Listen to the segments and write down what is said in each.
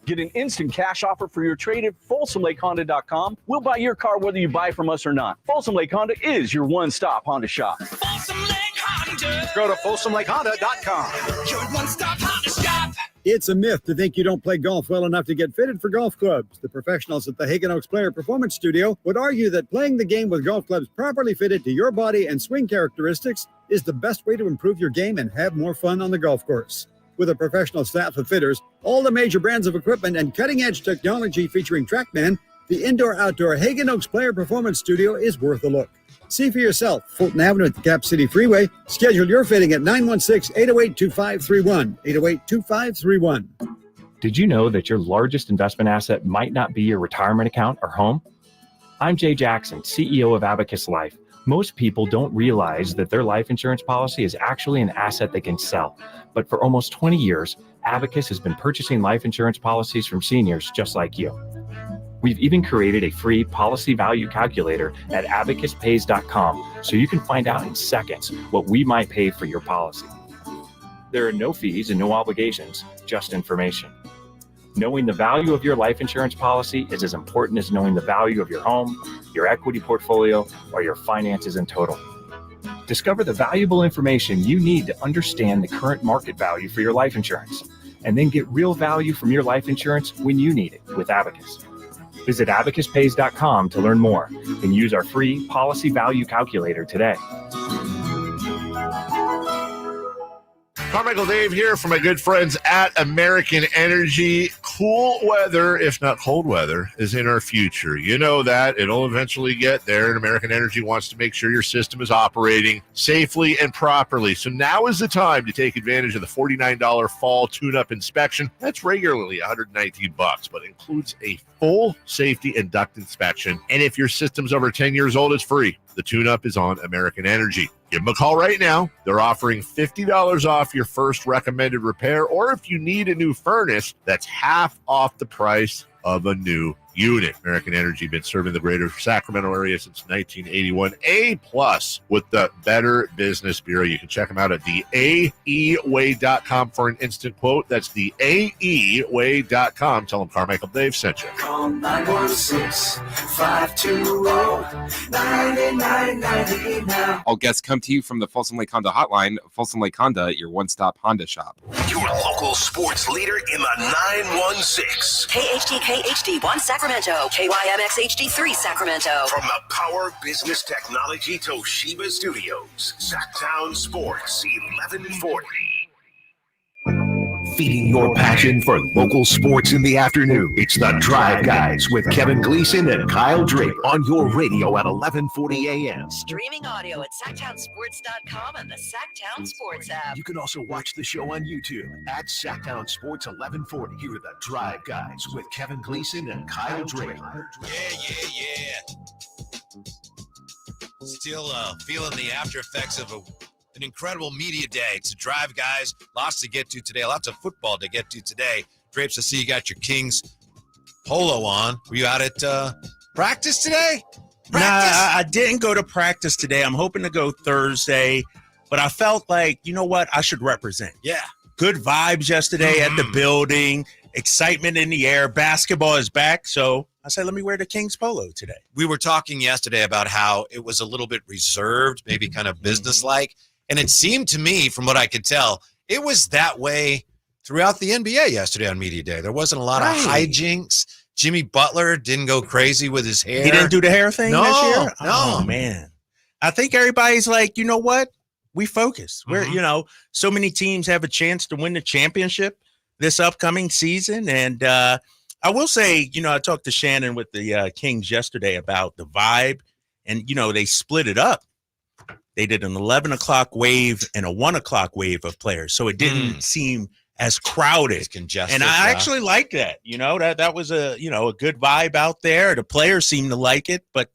Get an instant cash offer for your trade at FolsomLakeHonda.com. We'll buy your car whether you buy from us or not. Folsom Lake Honda is your one-stop Honda shop. Folsom Lake Honda. Go to FolsomLakeHonda.com. Your one-stop Honda shop. It's a myth to think you don't play golf well enough to get fitted for golf clubs. The professionals at the Hagen Oaks Player Performance Studio would argue that playing the game with golf clubs properly fitted to your body and swing characteristics is the best way to improve your game and have more fun on the golf course. With a professional staff of fitters, all the major brands of equipment, and cutting-edge technology featuring TrackMan, the indoor-outdoor Hagen Oaks Player Performance Studio is worth a look. See for yourself. Fulton Avenue at the Cap City Freeway. Schedule your fitting at 916-808-2531. 808-2531. Did you know that your largest investment asset might not be your retirement account or home? I'm Jay Jackson, CEO of Abacus Life. Most people don't realize that their life insurance policy is actually an asset they can sell. But for almost 20 years, Abacus has been purchasing life insurance policies from seniors just like you. We've even created a free policy value calculator at abacuspays.com so you can find out in seconds what we might pay for your policy. There are no fees and no obligations, just information. Knowing the value of your life insurance policy is as important as knowing the value of your home, your equity portfolio, or your finances in total. Discover the valuable information you need to understand the current market value for your life insurance, and then get real value from your life insurance when you need it with Abacus. Visit abacuspays.com to learn more and use our free policy value calculator today. Carmichael Dave here from my good friends at American Energy. Cool weather, if not cold weather, is in our future. You know that. It'll eventually get there, and American Energy wants to make sure your system is operating safely and properly. So now is the time to take advantage of the $49 fall tune-up inspection. That's regularly $119, but includes a full safety and duct inspection. And if your system's over 10 years old, it's free. The tune-up is on American Energy. Give them a call right now. They're offering $50 off your first recommended repair, or if you need a new furnace, that's half off the price of a new unit. American Energy been serving the greater Sacramento area since 1981. A+ with the Better Business Bureau. You can check them out at the AEWay.com for an instant quote. That's the AEWay.com. Tell them Carmichael Dave sent you. Call 916-520-9990 now. All guests come to you from the Folsom Lake Honda hotline. Folsom Lake Honda, your one-stop Honda shop. Your local sports leader in the 916. KHTK HD1 Sacramento, KYMX HD3 Sacramento. From the Power Business Technology Toshiba Studios, Sacktown Sports 1140. Feeding your passion for local sports in the afternoon. It's the Drive Guys with Kevin Gleason and Kyle Drake on your radio at 1140 a.m. Streaming audio at SacktownSports.com and the Sacktown Sports app. You can also watch the show on YouTube at Sacktown Sports 1140. Here are the Drive Guys with Kevin Gleason and Kyle Drake. Yeah. Still feeling the after effects of an incredible media day. It's a Drive Guys. Lots to get to today. Lots of football to get to today. Drapes, I see you got your Kings polo on. Were you out at practice today? Nah, I didn't go to practice today. I'm hoping to go Thursday. But I felt like, you know what? I should represent. Yeah. Good vibes yesterday at the building. Excitement in the air. Basketball is back. So I said, let me wear the Kings polo today. We were talking yesterday about how it was a little bit reserved, maybe kind of businesslike. And it seemed to me, from what I could tell, it was that way throughout the NBA yesterday on Media Day. There wasn't a lot of hijinks. Jimmy Butler didn't go crazy with his hair. He didn't do the hair thing this year? No. Oh, man. I think everybody's like, you know what? We focus. We're, so many teams have a chance to win the championship this upcoming season. And I will say, I talked to Shannon with the Kings yesterday about the vibe. And, they split it up. They did an 11 o'clock wave and a 1 o'clock wave of players. So it didn't seem as crowded. It's congested. And I actually liked that. That was a good vibe out there. The players seemed to like it. But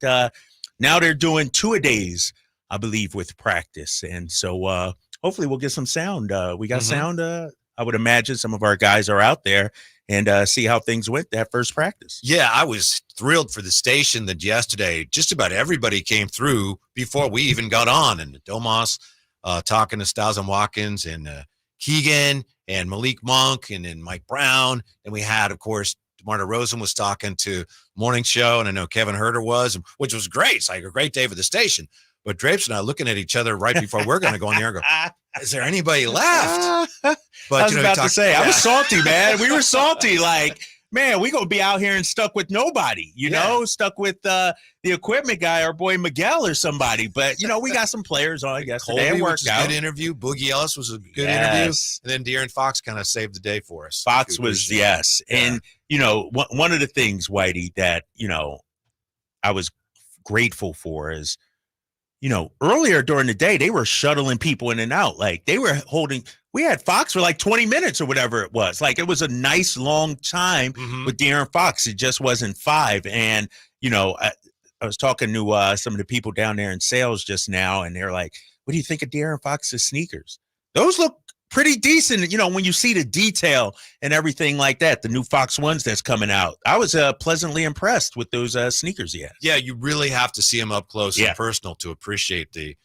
now they're doing 2-a-days, I believe, with practice. And so hopefully we'll get some sound. We got sound. I would imagine some of our guys are out there and see how things went that first practice. Yeah, I was thrilled for the station that yesterday just about everybody came through before we even got on. And Domas talking to Stiles and Watkins and Keegan and Malik Monk and then Mike Brown. And we had, of course, DeMar DeRozan was talking to Morning Show, and I know Kevin Herter was, which was great. It's like a great day for the station. But Drapes and I looking at each other right before we're going to go in there and go, is there anybody left? But I was about to say, I was Yeah. salty, man. We were salty. Like, man, we going to be out here and stuck with nobody, you know, stuck with the equipment guy, our boy Miguel or somebody. But, you know, we got some players on yesterday. Colby, It which worked is a out. good interview. Boogie Ellis was a good interview. Yes. And then De'Aaron Fox kind of saved the day for us. Fox was, yes. Yeah. And, you know, one of the things, Whitey, that, you know, I was grateful for is, you know, earlier during the day, they were shuttling people in and out. Like they were we had Fox for like 20 minutes or whatever it was. Like it was a nice long time with De'Aaron Fox. It just wasn't 5. And, you know, I was talking to some of the people down there in sales just now, and they're like, what do you think of De'Aaron Fox's sneakers? Those look pretty decent. You know, when you see the detail and everything like that, the new Fox ones that's coming out, I was pleasantly impressed with those sneakers he had. Yeah, you really have to see him up close and personal to appreciate the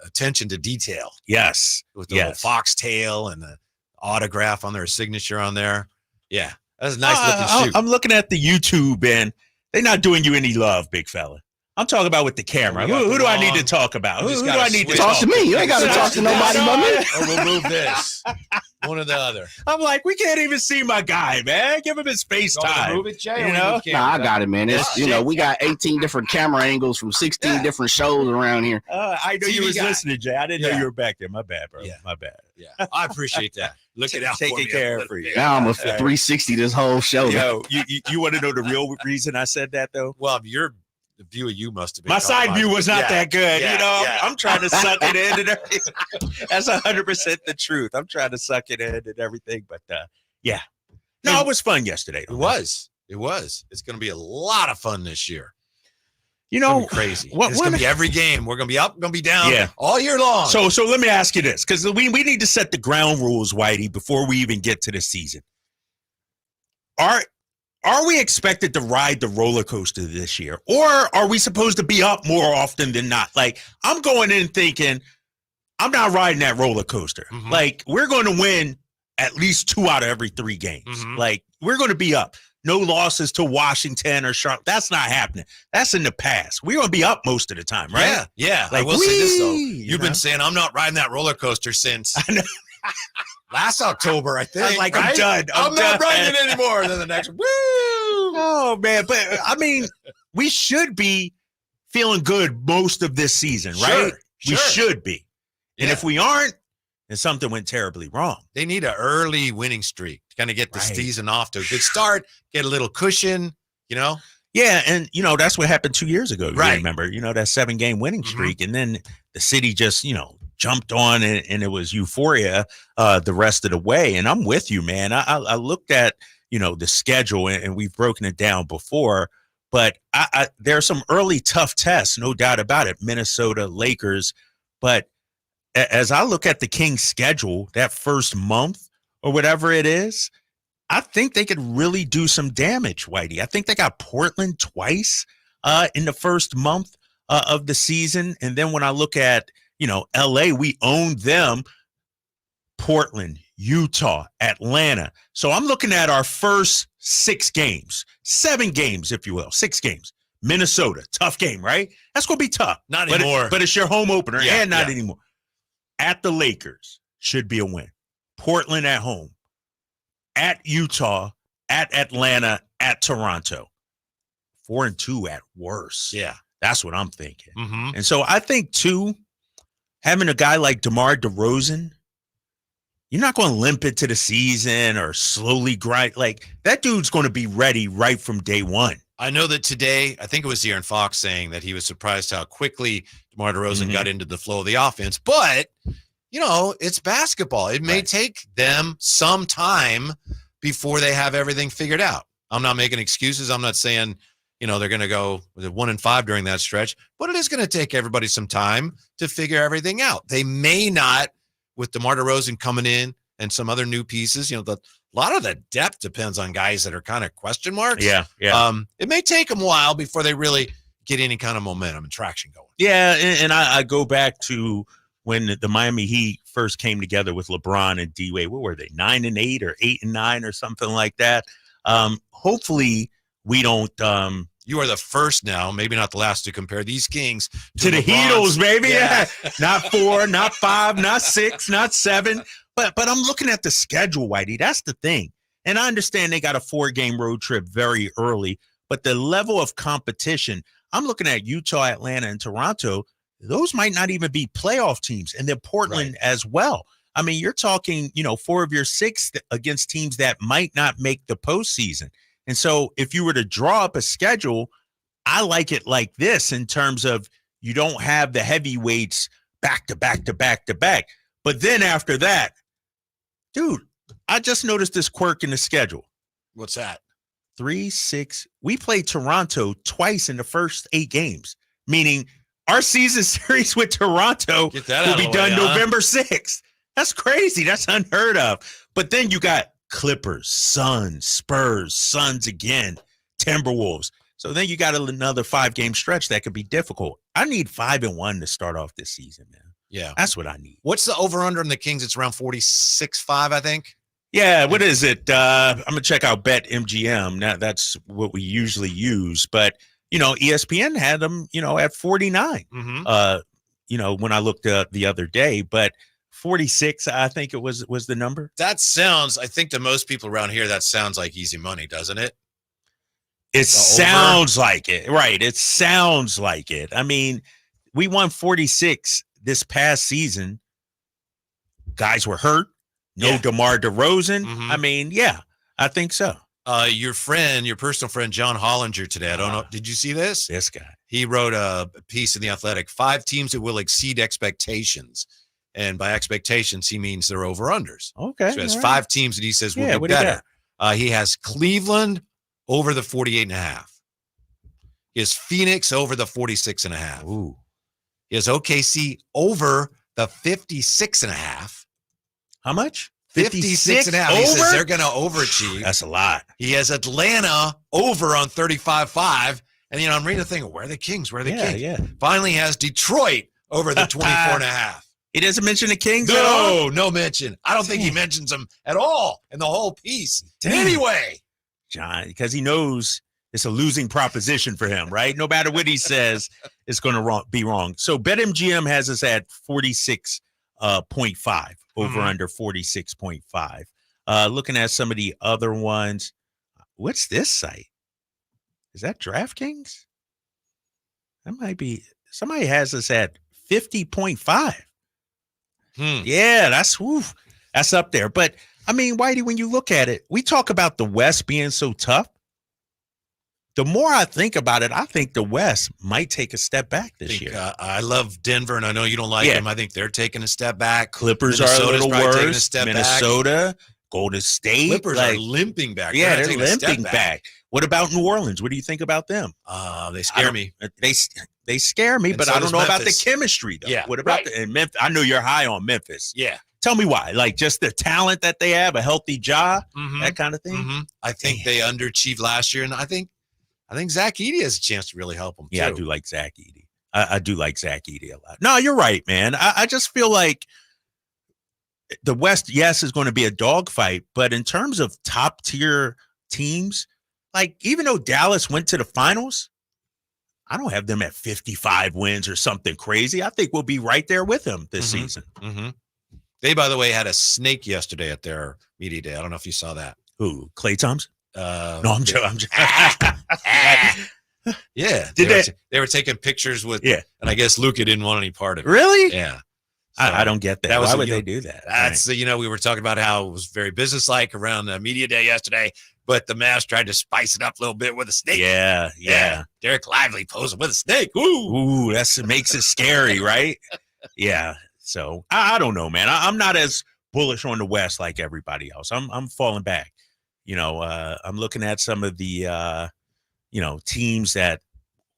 attention to detail. Yes. With the little fox tail and the autograph on their signature on there. Yeah, that's a nice looking shoe. I'm looking at the YouTube, and they're not doing you any love, big fella. I'm talking about with the camera. Who do I need to talk about? Who do I need to talk to me? You ain't got to talk to nobody but me. Or we'll move this. One or the other. I'm like, we can't even see my guy, man. Give him his face time. Move it, Jay. You know? Nah, I got it, man. It's, you know, we got 18 different camera angles from 16 different shows around here. I know you was guy. listening, Jay. I didn't know you were back there. My bad, bro. Yeah. My bad. Yeah, I appreciate that. Look it out for Taking me. care for you. Now I'm a 360 this whole show. Yo, you want to know the real reason I said that, though? Well, the view of you must have been. My side view was not that good. Yeah, you know, yeah. I'm trying to suck it in and everything. That's 100% the truth. I'm trying to suck it in and everything. But yeah. No, it was fun yesterday. It was. It's going to be a lot of fun this year. You know, it's gonna be crazy. It's going to be every game. We're going to be up, going to be down all year long. So let me ask you this, because we need to set the ground rules, Whitey, before we even get to the season. Are we expected to ride the roller coaster this year, or are we supposed to be up more often than not? Like, I'm going in thinking I'm not riding that roller coaster. Like, we're going to win at least 2 out of every 3 games. Like, we're going to be up. No losses to Washington or Charlotte. That's not happening. That's in the past. We're going to be up most of the time, right? Yeah. Like, I will say this, though. you You've been saying I'm not riding that roller coaster since last October, I think. I'm like, right? I'm done. I'm not riding it anymore. Then the next, woo! Oh, man. But, I mean, we should be feeling good most of this season, right? We should be. And if we aren't, then something went terribly wrong. They need an early winning streak to kind of get the season off to a good start, get a little cushion, you know? Yeah, and, you know, that's what happened 2 years ago. You remember, you know, that 7-game winning streak. And then the city just, you know, jumped on and it was euphoria the rest of the way. And I'm with you, man. I looked at, you know, the schedule, and we've broken it down before, but there are some early tough tests, no doubt about it. Minnesota, Lakers. But as I look at the Kings schedule, that first month or whatever it is, I think they could really do some damage, Whitey. I think they got Portland twice in the first month of the season. And then when I look at, you know, LA, we owned them. Portland, Utah, Atlanta. So I'm looking at our first 6 games, 7 games, if you will, 6 games. Minnesota, tough game, right? That's going to be tough. Not anymore. But it's your home opener and not anymore. At the Lakers, should be a win. Portland at home. At Utah, at Atlanta, at Toronto. 4-2 at worst. Yeah. That's what I'm thinking. And so I think, too, having a guy like DeMar DeRozan, you're not going to limp into the season or slowly grind. Like, that dude's going to be ready right from day one. I know that today, I think it was De'Aaron Fox saying that he was surprised how quickly DeMar DeRozan got into the flow of the offense. But, you know, it's basketball. It may take them some time before they have everything figured out. I'm not making excuses. I'm not saying, you know, they're going to go 1-5 during that stretch, but it is going to take everybody some time to figure everything out. They may not, with DeMar DeRozan coming in and some other new pieces, you know, a lot of the depth depends on guys that are kind of question marks. Yeah. It may take them a while before they really get any kind of momentum and traction going. Yeah, and I go back to when the Miami Heat first came together with LeBron and D-Wade. What were they, 9-8 or 8-9 or something like that? Hopefully we don't you are the first now, maybe not the last, to compare these Kings to the Heatles, baby. Yeah. Not 4, not 5, not 6, not 7. But I'm looking at the schedule, Whitey. That's the thing. And I understand they got a 4-game road trip very early, but the level of competition, I'm looking at Utah, Atlanta, and Toronto. Those might not even be playoff teams, and then Portland as well. I mean, you're talking, 4 of your 6 against teams that might not make the postseason. And so if you were to draw up a schedule, I like it like this in terms of you don't have the heavyweights back to back to back to back. But then after that, dude, I just noticed this quirk in the schedule. What's that? 3-6. We played Toronto twice in the first 8 games, meaning our season series with Toronto will be done November 6th. That's crazy. That's unheard of. But then you got Clippers, Suns, Spurs, Suns again, Timberwolves. So then you got another 5-game stretch that could be difficult. I need 5-1 to start off this season, man. Yeah. That's what I need. What's the over-under on the Kings? It's around 46.5, I think. Yeah, what is it? I'm going to check out BetMGM. Now, that's what we usually use. But, ESPN had them, at 49, when I looked the other day. But 46, I think it was the number. That sounds, I think to most people around here, that sounds like easy money, doesn't it? It sounds like it. Right. It sounds like it. I mean, we won 46 this past season. Guys were hurt. No DeMar DeRozan. I mean, yeah, I think so. Your personal friend, John Hollinger today. I don't know. Did you see this? This guy. He wrote a piece in The Athletic, 5 teams that will exceed expectations. And by expectations, he means they're over-unders. Okay. So he has 5 teams that he says will be better. He has Cleveland over the 48.5. He has Phoenix over the 46.5. Ooh. He has OKC over the 56.5. How much? 56.5. He says they're going to overachieve. That's a lot. He has Atlanta over on 35.5. And, I'm reading the thing, where are the Kings? Where are the Kings? Yeah. Finally has Detroit over the 24.5. He doesn't mention the Kings at all? No mention. I don't think he mentions them at all in the whole piece. Anyway. John, because he knows it's a losing proposition for him, right? No matter what he says, it's going to be wrong. So BetMGM has us at 46.5, over under 46.5. Looking at some of the other ones. What's this site? Is that DraftKings? That might be. Somebody has us at 50.5. Yeah, that's up there. But I mean, Whitey, when you look at it, we talk about the West being so tough. The more I think about it, I think the West might take a step back this year. I love Denver, and I know you don't like them. I think they're taking a step back. Clippers are a little worse. Minnesota, Golden State. Clippers are limping back. Yeah, they're limping back. What about New Orleans? What do you think about them? They scare me. They scare me, but so I don't know Memphis. about the chemistry, though. Yeah, what about Memphis? I know you're high on Memphis. Yeah. Tell me why. Like just the talent that they have, a healthy jaw, that kind of thing. I think they underachieved last year, and I think Zach Edey has a chance to really help them. Yeah, I do like Zach Edey. I do like Zach Edey a lot. No, you're right, man. I just feel like the West, yes, is going to be a dogfight, but in terms of top tier teams, like even though Dallas went to the finals, I don't have them at 55 wins or something crazy. I think we'll be right there with them this season. They, by the way, had a snake yesterday at their media day. I don't know if you saw that. Who? Klay Thompson? No, I'm joking. Yeah. They were taking pictures with, and I guess Luka didn't want any part of it. Really? Yeah. So I don't get that. Why would they do that? That's, we were talking about how it was very businesslike around the media day yesterday, but the Mavs tried to spice it up a little bit with a snake. Yeah. Derek Lively posing with a snake. Ooh, that makes it scary, right? Yeah. So I don't know, man. I'm not as bullish on the West like everybody else. I'm falling back. I'm looking at some of the teams that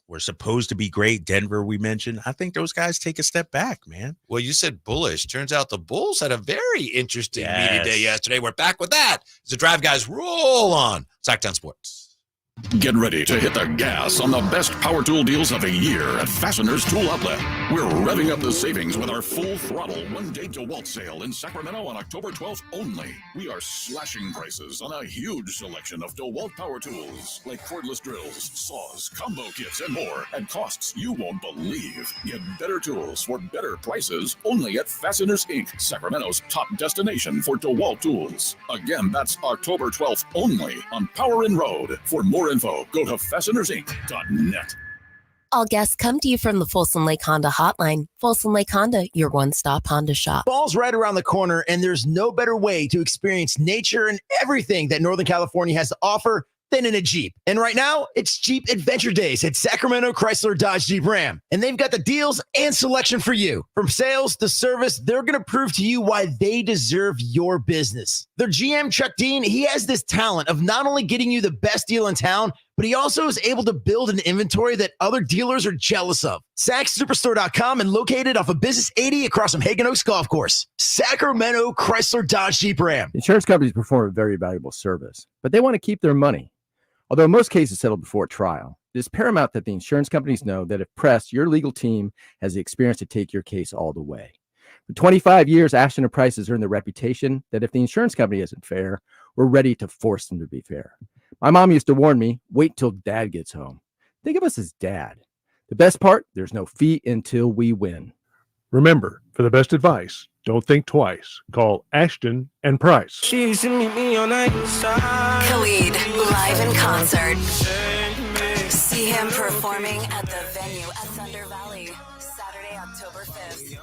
were supposed to be great. Denver, we mentioned. I think those guys take a step back, man. Well, you said bullish. Turns out the Bulls had a very interesting media day yesterday. We're back with that. As the Drive Guys roll on Sacktown Sports. Get ready to hit the gas on the best power tool deals of the year at Fastener's Tool Outlet. We're revving up the savings with our full throttle one-day DeWalt sale in Sacramento on October 12th only. We are slashing prices on a huge selection of DeWalt power tools like cordless drills, saws, combo kits, and more at costs you won't believe. Get better tools for better prices only at Fasteners Inc., Sacramento's top destination for DeWalt tools. Again, that's October 12th only on Power and Road. For more info, go to fastenersinc.net. All guests come to you from the Folsom Lake Honda Hotline. Folsom Lake Honda, your one-stop Honda shop. Fall's right around the corner, and there's no better way to experience nature and everything that Northern California has to offer than in a Jeep. And right now, it's Jeep Adventure Days at Sacramento Chrysler Dodge Jeep Ram. And they've got the deals and selection for you. From sales to service, they're going to prove to you why they deserve your business. Their GM, Chuck Dean, he has this talent of not only getting you the best deal in town, but he also is able to build an inventory that other dealers are jealous of. SacsSuperstore.com and located off of Business 80 across from Hagen Oaks Golf Course. Sacramento Chrysler Dodge Jeep Ram. Insurance companies perform a very valuable service, but they want to keep their money. Although most cases settle before trial, it is paramount that the insurance companies know that if pressed, your legal team has the experience to take your case all the way. For 25 years, Ashton & Price has earned the reputation that if the insurance company isn't fair, we're ready to force them to be fair. My mom used to warn me, wait till dad gets home. Think of us as dad. The best part, there's no fee until we win. Remember, for the best advice, don't think twice. Call Ashton and Price. Khalid, live in concert. See him performing at the venue at Thunder Valley, Saturday, October 5th.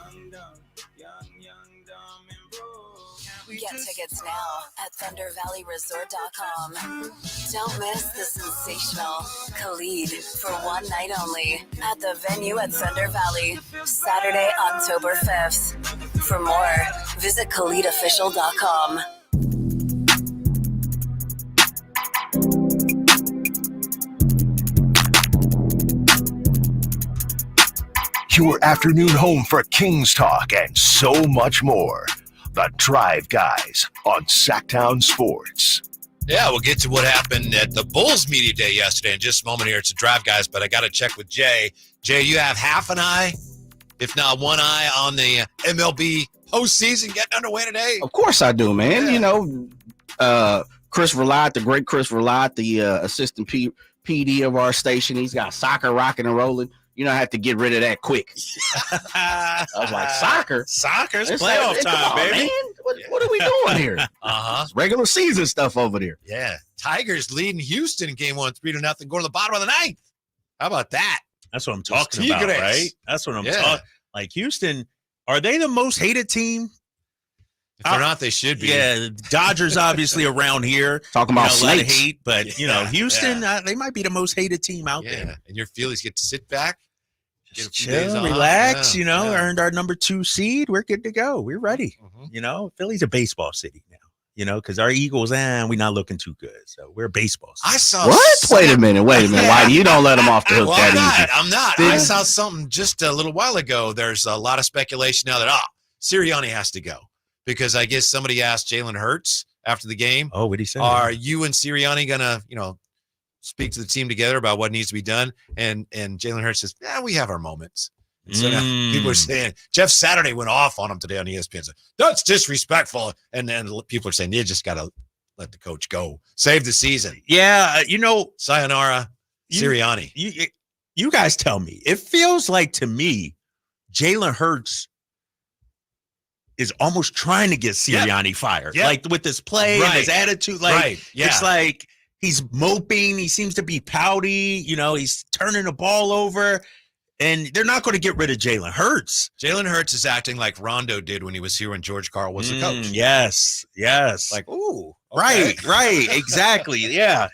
Get tickets now at ThunderValleyResort.com. Don't miss the sensational Khalid for one night only at the venue at Thunder Valley, Saturday, October 5th. For more, visit KhalidOfficial.com. Your afternoon home for Kings Talk and so much more. The Drive Guys on Sacktown Sports. Yeah, we'll get to what happened at the Bulls Media Day yesterday in just a moment here. It's the Drive Guys, but I got to check with Jay. Jay, you have half an eye, if not one eye, on the MLB postseason getting underway today? Of course I do, man. Yeah. You know, Chris Verlatte, the great Chris Verlatte, the assistant PD of our station, he's got soccer rocking and rolling. You know, I have to get rid of that quick. I was like, soccer? Soccer's playoff time, baby. Man. What are we doing here? It's regular season stuff over there. Yeah. Tigers leading Houston in game 1, 3-0, going to the bottom of the ninth. How about that? That's what I'm talking about, right? That's what I'm talking. Like, Houston, are they the most hated team? If they're not, they should be. Yeah, Dodgers obviously around here. Talking about a lot of hate, but, Houston, they might be the most hated team out there. And your Phillies get to sit back, just chill, relax, earned our number 2 seed. We're good to go. We're ready. Philly's a baseball city now, because our Eagles, we're not looking too good. So we're a baseball city. I saw what? Wait a minute. Why you don't let them off the hook that easy? I'm not. I saw something just a little while ago. There's a lot of speculation now that, Sirianni has to go. Because I guess somebody asked Jalen Hurts after the game. Oh, what did he say? Are you and Sirianni gonna, speak to the team together about what needs to be done? And Jalen Hurts says, we have our moments. And so now people are saying Jeff Saturday went off on him today on ESPN. So, that's disrespectful. And then people are saying you just gotta let the coach go, save the season. Yeah, sayonara, Sirianni. You guys tell me. It feels like to me, Jalen Hurts is almost trying to get Sirianni fired. Like with his play and his attitude. It's like he's moping. He seems to be pouty. He's turning the ball over. And they're not going to get rid of Jalen Hurts. Jalen Hurts is acting like Rondo did when he was here when George Karl was the coach. Yes. Like, ooh. Okay. Right. Exactly. Yeah.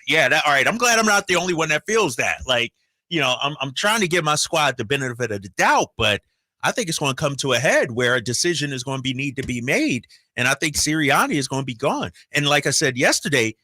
All right. I'm glad I'm not the only one that feels that. Like, I'm trying to give my squad the benefit of the doubt, but I think it's going to come to a head where a decision is going to need to be made. And I think Sirianni is going to be gone. And like I said yesterday,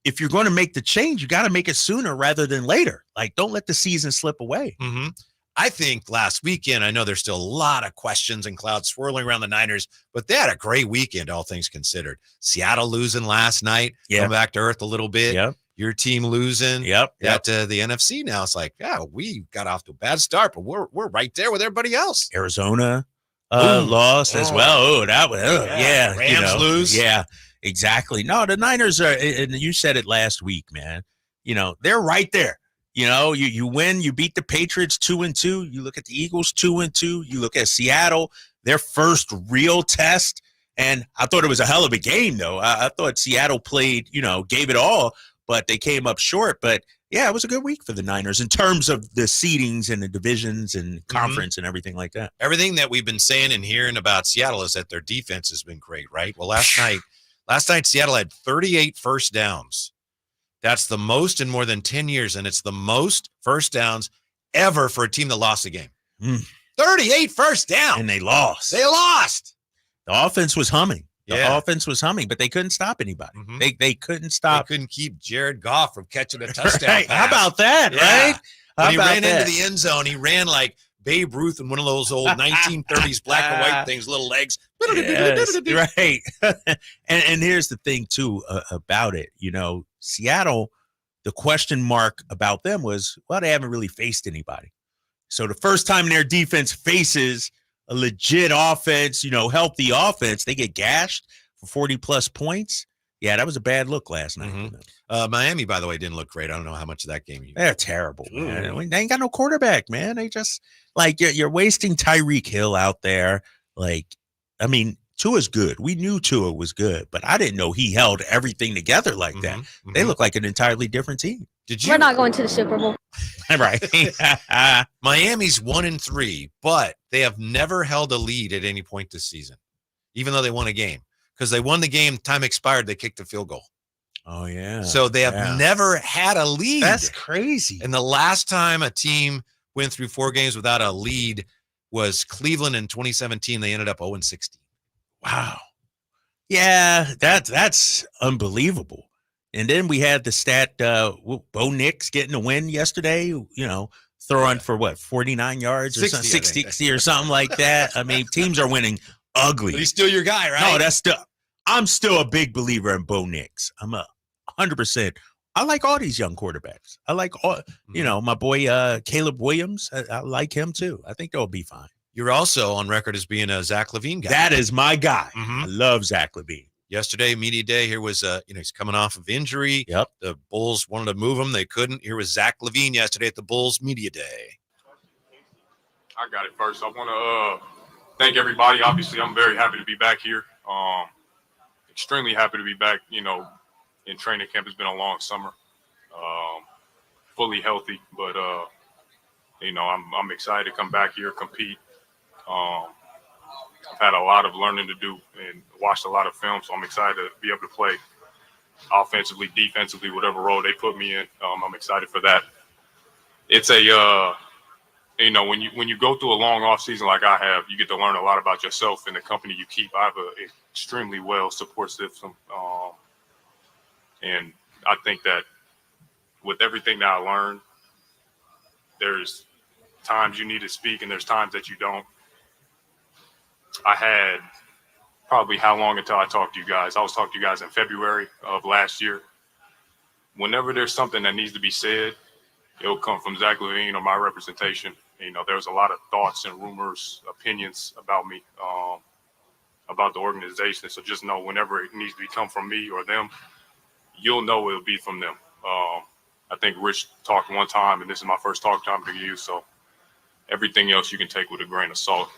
if you're going to make the change, you got to make it sooner rather than later. Like, don't let the season slip away. Mm-hmm. I think last weekend, I know there's still a lot of questions and clouds swirling around the Niners, but they had a great weekend, all things considered. Seattle losing last night, come back to earth a little bit. Yep. your team losing. Yep. That the NFC now, it's like, yeah, we got off to a bad start, but we're right there with everybody else. Arizona lost as well. Oh, that was yeah. Rams lose. Yeah, exactly. No, the Niners are, and you said it last week, man. They're right there. You win, you beat the Patriots 2-2. You look at the Eagles 2-2. You look at Seattle, their first real test. And I thought it was a hell of a game, though. I thought Seattle played, gave it all, but they came up short. But yeah, it was a good week for the Niners in terms of the seedings and the divisions and conference and everything like that. Everything that we've been saying and hearing about Seattle is that their defense has been great, right? Well, last night Seattle had 38 first downs. That's the most in more than 10 years, and it's the most first downs ever for a team that lost a game. 38 first downs. And they lost. The offense was humming. The offense was humming, but they couldn't stop anybody. They couldn't stop. They couldn't keep Jared Goff from catching a touchdown Right. pass. How about that, right? When he ran into the end zone, he ran like Babe Ruth in one of those old 1930s black and white things, little legs. Yes, right. and here's the thing, too, about it. Seattle, the question mark about them was, well, they haven't really faced anybody. So the first time their defense faces a legit offense, healthy offense, they get gashed for 40-plus points. Yeah, that was a bad look last night. Miami, by the way, didn't look great. I don't know how much of that game They're terrible, man. They ain't got no quarterback, man. They just, you're wasting Tyreek Hill out there. Tua's good. We knew Tua was good, but I didn't know he held everything together like that. They look like an entirely different team. We're not going to the Super Bowl. Right. Miami's 1-3, but they have never held a lead at any point this season, even though they won a game. Because they won the game, time expired, they kicked a field goal. Oh, yeah. So they have never had a lead. That's crazy. And the last time a team went through 4 games without a lead was Cleveland in 2017. They ended up 0-16. Wow. Yeah, that's unbelievable. And then we had the stat, Bo Nix getting a win yesterday, throwing for 49 yards or 60 or something like that. Teams are winning ugly. But he's still your guy, right? No, I'm still a big believer in Bo Nix. I'm 100%. I like all these young quarterbacks. I like all, my boy Caleb Williams. I like him too. I think they'll be fine. You're also on record as being a Zach LaVine guy. That is my guy. I love Zach LaVine. Yesterday, media day, here was, he's coming off of injury. Yep. The Bulls wanted to move him. They couldn't. Here was Zach LaVine yesterday at the Bulls media day. I got it first. I want to thank everybody. Obviously, I'm very happy to be back here. Extremely happy to be back, in training camp. It's been a long summer. Fully healthy, but, I'm excited to come back here, compete. I've had a lot of learning to do and watched a lot of film, so I'm excited to be able to play offensively, defensively, whatever role they put me in. I'm excited for that. It's when you go through a long off season like I have, you get to learn a lot about yourself and the company you keep. I have an extremely well support system, and I think that with everything that I learned, there's times you need to speak and there's times that you don't. I had probably how long until I talked to you guys? I was talking to you guys in February of last year. Whenever there's something that needs to be said, it'll come from Zach LaVine or my representation. There was a lot of thoughts and rumors, opinions about me, about the organization. So just know whenever it needs to come from me or them, you'll know it'll be from them. I think Rich talked one time, and this is my first talk time to you. So everything else you can take with a grain of salt.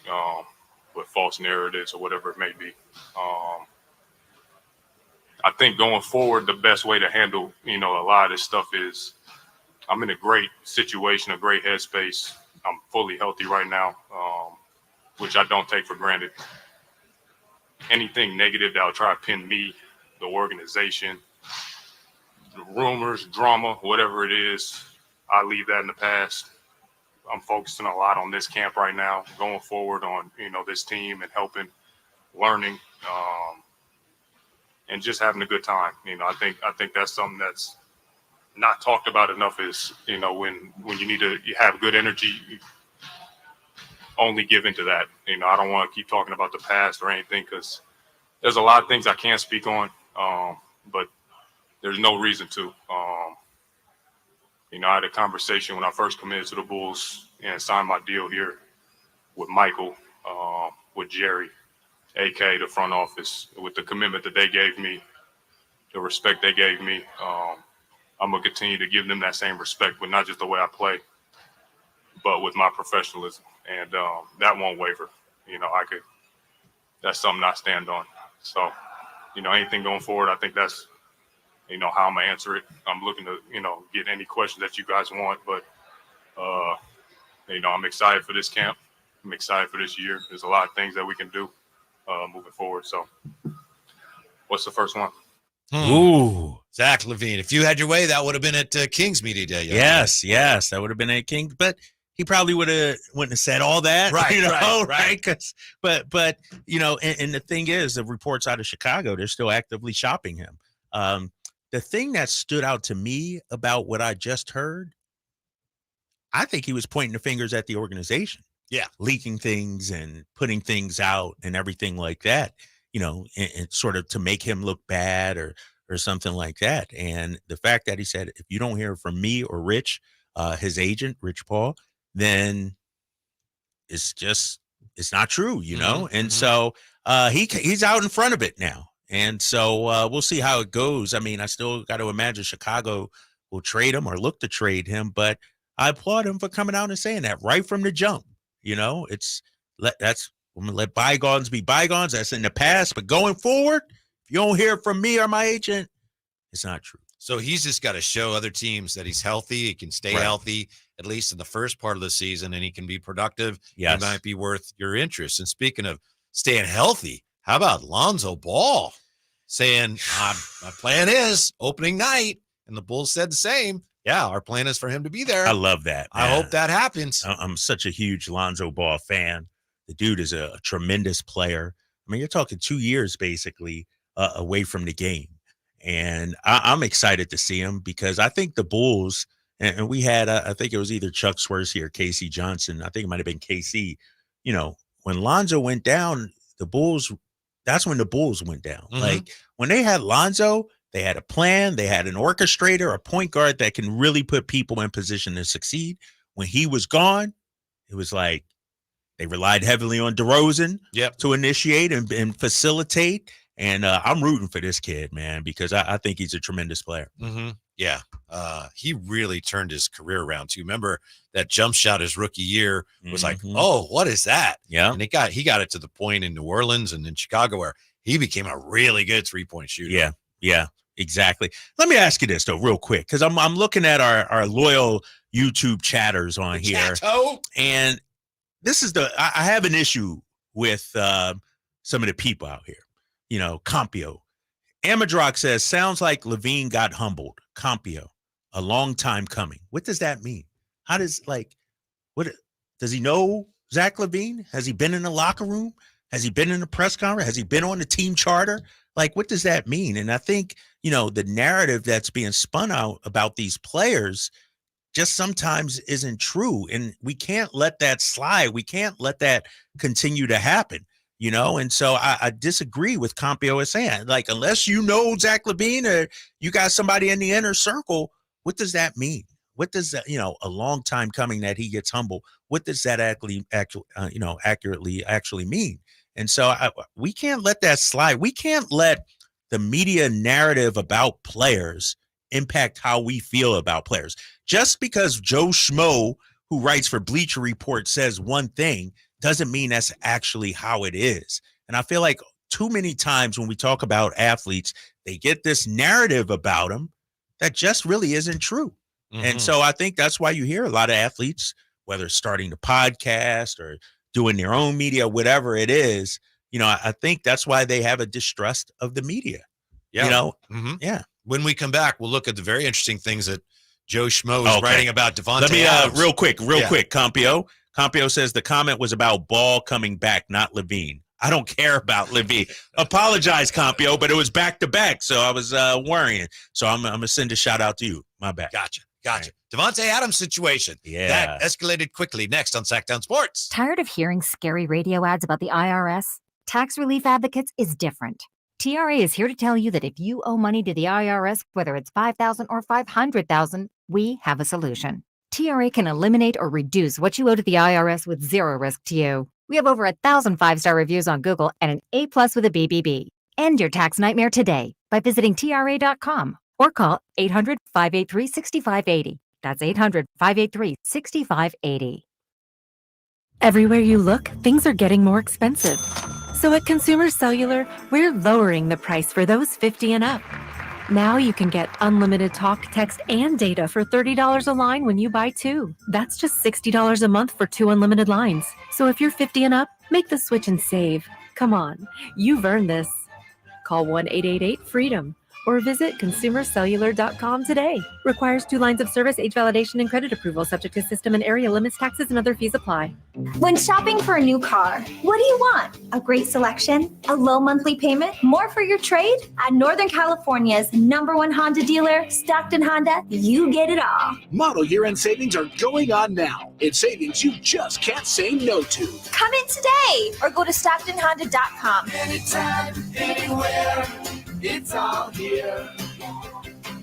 With false narratives or whatever it may be. I think going forward, the best way to handle, a lot of this stuff is I'm in a great situation, a great headspace. I'm fully healthy right now, which I don't take for granted. Anything negative that will try to pin me, the organization, the rumors, drama, whatever it is, I leave that in the past. I'm focusing a lot on this camp right now, going forward on, this team and helping, learning, and just having a good time. I think that's something that's not talked about enough is, when you need to have good energy, only give into that. I don't want to keep talking about the past or anything because there's a lot of things I can't speak on, but there's no reason to. I had a conversation when I first committed to the Bulls and signed my deal here with Michael, with Jerry, AK, the front office, with the commitment that they gave me, the respect they gave me. I'm going to continue to give them that same respect, but not just the way I play, but with my professionalism. And that won't waver. That's something I stand on. So, anything going forward, I think that's, how I'm going to answer it. I'm looking to, get any questions that you guys want, but, I'm excited for this camp. I'm excited for this year. There's a lot of things that we can do moving forward. So what's the first one? Ooh, Zach LaVine. If you had your way, that would have been at Kings Media Day. Yes, that would have been at Kings, but he probably wouldn't have said all that, right? But and the thing is, the reports out of Chicago, they're still actively shopping him. The thing that stood out to me about what I just heard, I think he was pointing the fingers at the organization. Yeah, leaking things and putting things out and everything like that. And sort of to make him look bad or something like that. And the fact that he said, if you don't hear from me or Rich, his agent, Rich Paul, then it's not true, And so he's out in front of it now. And so we'll see how it goes. I mean, I still got to imagine Chicago will trade him or look to trade him, but I applaud him for coming out and saying that right from the jump. I'm going to let bygones be bygones. That's in the past. But going forward, if you don't hear from me or my agent, it's not true. So he's just got to show other teams that he's healthy. He can stay healthy, at least in the first part of the season, and he can be productive. Yes. He might be worth your interest. And speaking of staying healthy, how about Lonzo Ball saying, my plan is opening night? And the Bulls said the same. Yeah, our plan is for him to be there. I love that, man. I hope that happens. I'm such a huge Lonzo Ball fan. The dude is a tremendous player. I mean, you're talking 2 years basically away from the game. And I'm excited to see him because I think the Bulls, and we had, I think it was either Chuck Swirsky or Casey Johnson. I think it might have been KC. When Lonzo went down, that's when the Bulls went down. Mm-hmm. Like when they had Lonzo, they had a plan. They had an orchestrator, a point guard that can really put people in position to succeed. When he was gone, it was like, they relied heavily on DeRozan to initiate and facilitate. And I'm rooting for this kid, man, because I think he's a tremendous player. Mm-hmm. Yeah. He really turned his career around too. Remember that jump shot his rookie year was like, oh, what is that? Yeah. And he got it to the point in New Orleans and in Chicago where he became a really good 3-point shooter. Yeah, exactly. Let me ask you this though, real quick, because I'm looking at our loyal YouTube chatters on here. And this is I have an issue with some of the people out here. Compio. Amadrock says, sounds like LaVine got humbled. Compio, a long time coming. What does that mean? How does, what does he know Zach LaVine? Has he been in the locker room? Has he been in the press conference? Has he been on the team charter? What does that mean? And I think, the narrative that's being spun out about these players just sometimes isn't true. And we can't let that slide. We can't let that continue to happen, And so I disagree with Compio is saying, unless you know Zach LaVine or you got somebody in the inner circle, what does that mean? What does that, a long time coming that he gets humble? What does that accurately actually mean? And so we can't let that slide. We can't let the media narrative about players impact how we feel about players. Just because Joe Schmo, who writes for Bleacher Report, says one thing doesn't mean that's actually how it is. And I feel like too many times when we talk about athletes, they get this narrative about them that just really isn't true. Mm-hmm. And so I think that's why you hear a lot of athletes, whether it's starting the podcast or doing their own media, whatever it is, I think that's why they have a distrust of the media. Yeah. Yeah. When we come back, we'll look at the very interesting things that Joe Schmo is writing about Devontae Let me, Adams. real quick, Compio. Compio says the comment was about Ball coming back, not LaVine. I don't care about LaVine. Apologize, Compio, but it was back-to-back, so I was worrying. So I'm going to send a shout-out to you. My bad. Gotcha. Devontae Adams situation. Yeah. That escalated quickly. Next on Sacktown Sports. Tired of hearing scary radio ads about the IRS? Tax Relief Advocates is different. TRA is here to tell you that if you owe money to the IRS, whether it's $5,000 or $500,000, We have a solution. TRA can eliminate or reduce what you owe to the IRS with zero risk to you. We have over 1,000 5-star reviews on Google and an A+ with a BBB. End your tax nightmare today by visiting TRA.com or call 800-583-6580. That's 800-583-6580. Everywhere you look, things are getting more expensive. So at Consumer Cellular, we're lowering the price for those 50 and up. Now you can get unlimited talk, text, and data for $30 a line when you buy two. That's just $60 a month for 2 unlimited lines. So if you're 50 and up, make the switch and save. Come on, you've earned this. Call 1-888-FREEDOM or visit consumercellular.com today. Requires 2 lines of service, age validation, and credit approval, subject to system and area limits, taxes, and other fees apply. When shopping for a new car, what do you want? A great selection? A low monthly payment? More for your trade? At Northern California's #1 Honda dealer, Stockton Honda, you get it all. Model year-end savings are going on now. It's savings you just can't say no to. Come in today or go to StocktonHonda.com. Anytime, anywhere, it's all here.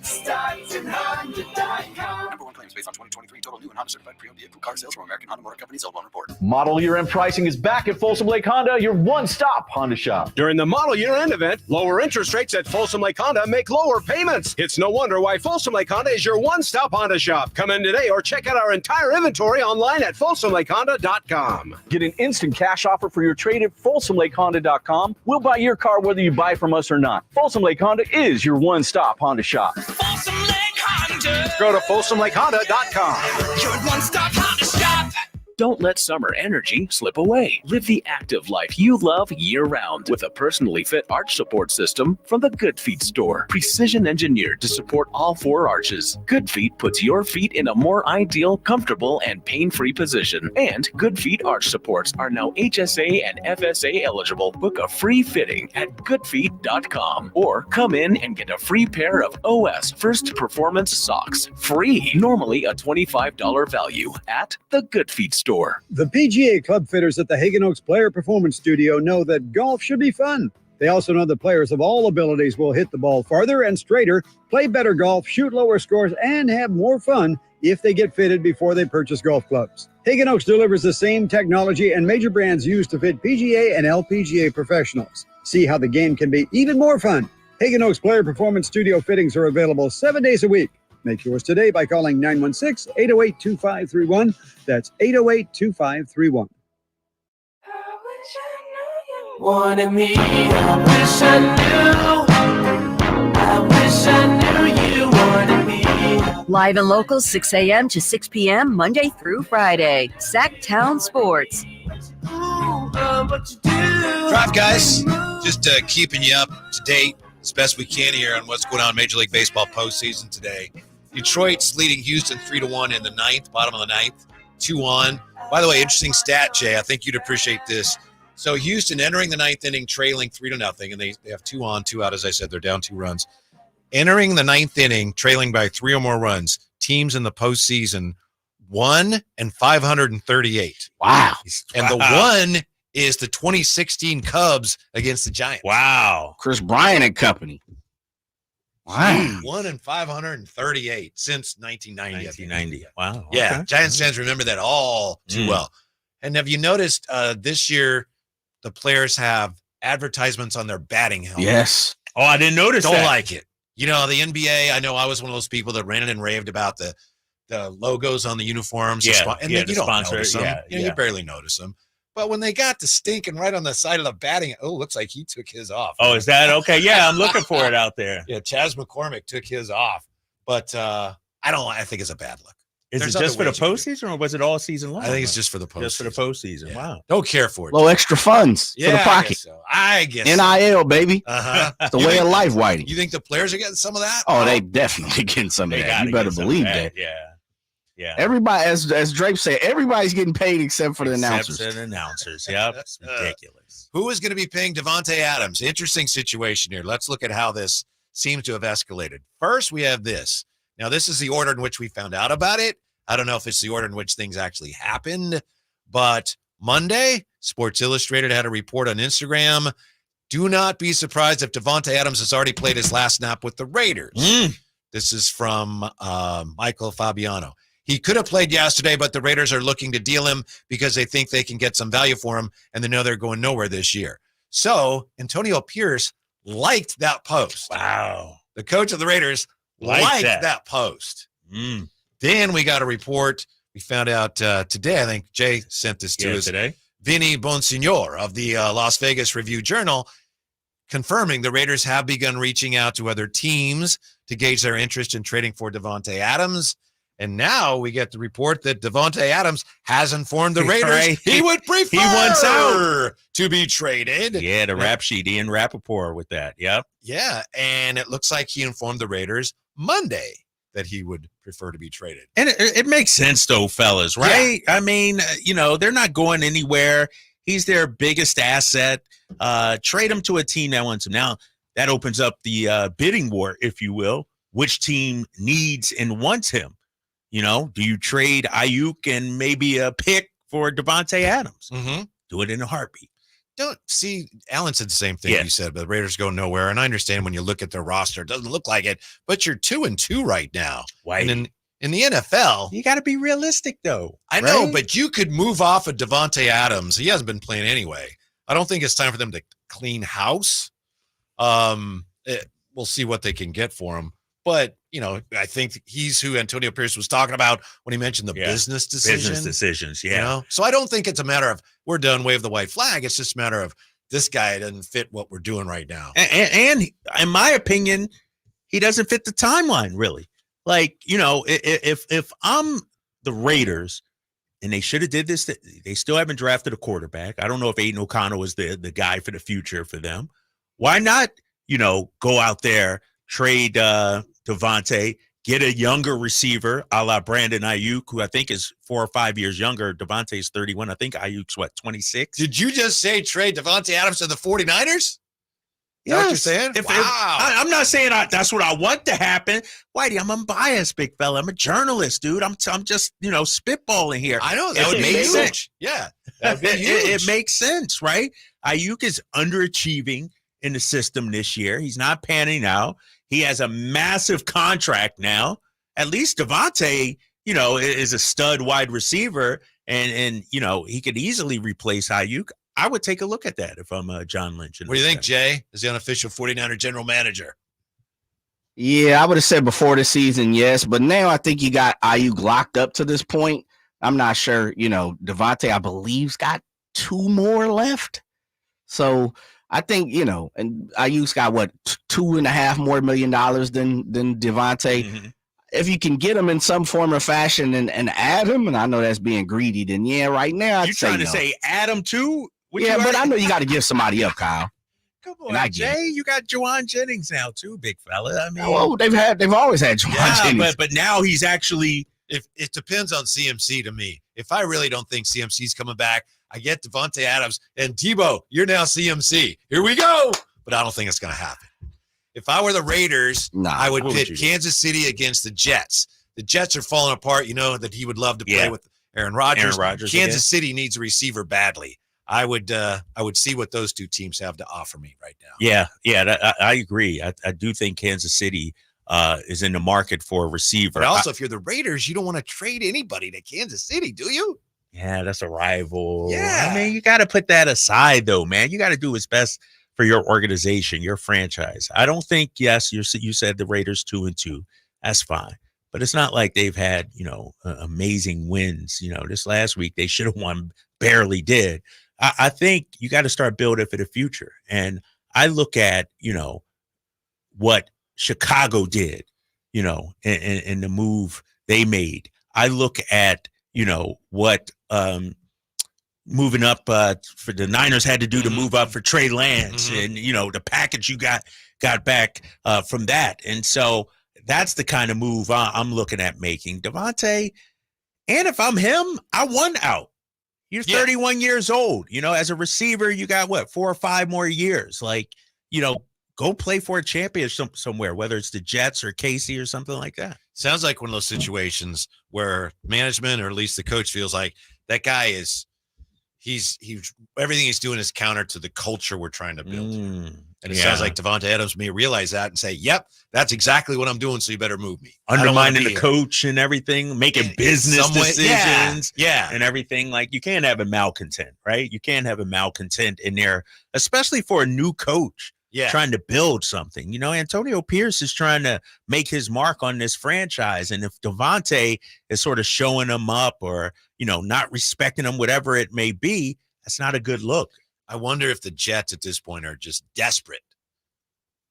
StocktonHonda.com. Number 1 claims based on 2023 total new and Honda certified pre-owned vehicle car sales from American Honda Motor Company sold on report. Model year-end pricing is back at Folsom Lake Honda, your one-stop Honda shop. During the model year-end event, lower interest rates at Folsom Lake Honda make lower payments. It's no wonder why Folsom Lake Honda is your one-stop Honda shop. Come in today or check out our entire inventory online at FolsomLakeHonda.com. Get an instant cash offer for your trade at FolsomLakeHonda.com. We'll buy your car whether you buy from us or not. Folsom Lake Honda is your one-stop Honda shop. Folsom Lake Honda. Go to FolsomLakeHonda.com. Your one-stop Honda shop. Don't let summer energy slip away. Live the active life you love year-round with a personally fit arch support system from the Good Feet store. Precision engineered to support all 4 arches. Good Feet puts your feet in a more ideal, comfortable, and pain-free position. And Good Feet arch supports are now HSA and FSA eligible. Book a free fitting at goodfeet.com or come in and get a free pair of OS First Performance socks. Free. Normally a $25 value at the Good Feet store. The PGA club fitters at the Hagen Oaks Player Performance Studio know that golf should be fun. They also know that players of all abilities will hit the ball farther and straighter, play better golf, shoot lower scores, and have more fun if they get fitted before they purchase golf clubs. Hagen Oaks delivers the same technology and major brands used to fit PGA and LPGA professionals. See how the game can be even more fun. Hagen Oaks Player Performance Studio fittings are available 7 days a week. Make yours today by calling 916-808-2531. That's 808-2531. Wanted me, I wish I knew you wanted me. Live and local, 6 a.m. to 6 p.m., Monday through Friday. Sacktown Sports. Drive, guys. Just keeping you up to date as best we can here on what's going on in Major League Baseball postseason today. Detroit's leading Houston 3-1 in the ninth, bottom of the ninth, 2-on. By the way, interesting stat, Jay. I think you'd appreciate this. So Houston entering the ninth inning, trailing 3-0, and they have 2 on, 2 out. As I said, they're down 2 runs. Entering the ninth inning, trailing by 3 or more runs. Teams in the postseason 1-538. Wow! And the one is the 2016 Cubs against the Giants. Wow! Chris Bryant and company. Wow. 1-538 since 1990. 1990. Wow. Yeah. Okay. Giants fans remember that all too well. And have you noticed this year the players have advertisements on their batting helmet? Yes. Oh, I didn't notice Don't that. like it. You know, the NBA, I know I was one of those people that ranted and raved about the logos on the uniforms. Yeah, And yeah, then the you don't sponsor, notice them. yeah, You yeah. barely notice them. But when they got the stinking right on the side of the batting, looks like he took his off. Oh, is that okay? Yeah, I'm looking for it out there. Yeah, Chaz McCormick took his off. But I think it's a bad look. Is There's it just for other the ways you postseason, or was it all season long? I think it's just for the postseason. Just for the postseason. Yeah. Wow. Don't care for it. Little extra funds for the pocket. I guess so. NIL, baby. Uh-huh. It's the way of life, Whitey. You think the players are getting some of that? Oh, they definitely getting some of that. You better believe that. Yeah. Yeah. Everybody, as Drake said, everybody's getting paid except for the announcers. Except the announcers. Yep. It's ridiculous. Who is going to be paying Devontae Adams? Interesting situation here. Let's look at how this seems to have escalated. First, we have this. Now, this is the order in which we found out about it. I don't know if it's the order in which things actually happened, but Monday, Sports Illustrated had a report on Instagram. Do not be surprised if Devontae Adams has already played his last snap with the Raiders. This is from Michael Fabiano. He could have played yesterday, but the Raiders are looking to deal him because they think they can get some value for him, and they know they're going nowhere this year. So Antonio Pierce liked that post. Wow. The coach of the Raiders liked that post. Then we got a report. We found out today, I think Jay sent this to us today. Vinny Bonsignor of the Las Vegas Review-Journal confirming the Raiders have begun reaching out to other teams to gauge their interest in trading for Davante Adams. And now we get the report that Davante Adams has informed the Raiders he would prefer wants out to be traded. Yeah, the rap sheet, Ian Rappaport with that. Yep. Yeah, and it looks like he informed the Raiders Monday that he would prefer to be traded. And it makes sense, though, fellas, right? Yeah. I mean, they're not going anywhere. He's their biggest asset. Trade him to a team that wants him. Now, that opens up the bidding war, if you will. Which team needs and wants him? Do you trade Ayuk and maybe a pick for Davante Adams? Mm-hmm. Do it in a heartbeat. Don't see, Allen said the same thing you said, but the Raiders go nowhere. And I understand when you look at their roster, it doesn't look like it, but you're 2-2 right now. Why? And in the NFL, you got to be realistic, though. I know, but you could move off of Davante Adams. He hasn't been playing anyway. I don't think it's time for them to clean house. We'll see what they can get for him. But, I think he's who Antonio Pierce was talking about when he mentioned the business decision. Business decisions, yeah. So I don't think it's a matter of we're done, wave the white flag. It's just a matter of this guy doesn't fit what we're doing right now. And in my opinion, he doesn't fit the timeline, really. Like, if I'm the Raiders, and they should have did this, they still haven't drafted a quarterback. I don't know if Aiden O'Connell is the guy for the future for them. Why not, go out there, trade Davante, get a younger receiver a la Brandon Ayuk, who I think is 4 or 5 years younger. Davante's 31. I think Ayuk's 26. Did you just say trade Davante Adams to the 49ers? Yeah, what you're saying? Wow. I'm not saying that's what I want to happen. Whitey, I'm unbiased, big fella. I'm a journalist, dude. I'm just, spitballing here. I know. That would be huge. Sense. Yeah. That would be huge. It makes sense, right? Ayuk is underachieving in the system this year. He's not panning out. He has a massive contract now. At least Davante, is a stud wide receiver, and he could easily replace Ayuk. I would take a look at that if I'm John Lynch. What do you think, Jay, as the unofficial 49er general manager? Yeah, I would have said before the season, yes. But now I think you got Ayuk locked up to this point. I'm not sure, Davante, I believe's got 2 more left. So I think, and Ayuk's got $2.5 more million than Davante. Mm-hmm. If you can get him in some form or fashion and add him, and I know that's being greedy, then right now I'd say trying to say add him too? Yeah, but I know you got to give somebody up, Kyle. Come on, Jay. You got Juwan Jennings now too, big fella. I mean, they've always had Juwan Jennings, but now he's actually. If it depends on CMC to me. If I really don't think CMC's coming back, I get Davante Adams and Tebow. You're now CMC. Here we go. But I don't think it's going to happen. If I were the Raiders, I would pit Kansas City against the Jets. The Jets are falling apart. That he would love to play with Aaron Rodgers. Kansas City needs a receiver badly. I would see what those two teams have to offer me right now. Yeah, I agree. I do think Kansas City is in the market for a receiver. But also, if you're the Raiders, you don't want to trade anybody to Kansas City, do you? Yeah, that's a rival. Yeah. I mean, you got to put that aside, though, man. You got to do what's best for your organization, your franchise. I don't think, yes, you said the Raiders 2-2. That's fine. But it's not like they've had, amazing wins. This last week, they should have won, barely did. I think you got to start building for the future. And I look at, what Chicago did, and the move they made. I look at, what moving up for the Niners had to do to move up for Trey Lance and, the package you got back from that. And so that's the kind of move I'm looking at making. Davante, and if I'm him, I want out. You're 31 years old. As a receiver, you got 4 or 5 more years. Go play for a championship somewhere, whether it's the Jets or Casey or something like that. Sounds like one of those situations where management, or at least the coach, feels like that guy is he's everything he's doing is counter to the culture we're trying to build. And it sounds like Devontae Adams may realize that and say, yep, that's exactly what I'm doing, so you better move me. Undermining the coach and everything, making business decisions and everything. Like, you can't have a malcontent, right? You can't have a malcontent in there, especially for a new coach trying to build something. You know, Antonio Pierce is trying to make his mark on this franchise. And if Devontae is sort of showing him up or, you know, not respecting him, whatever it may be, that's not a good look. I wonder if the Jets at this point are just desperate.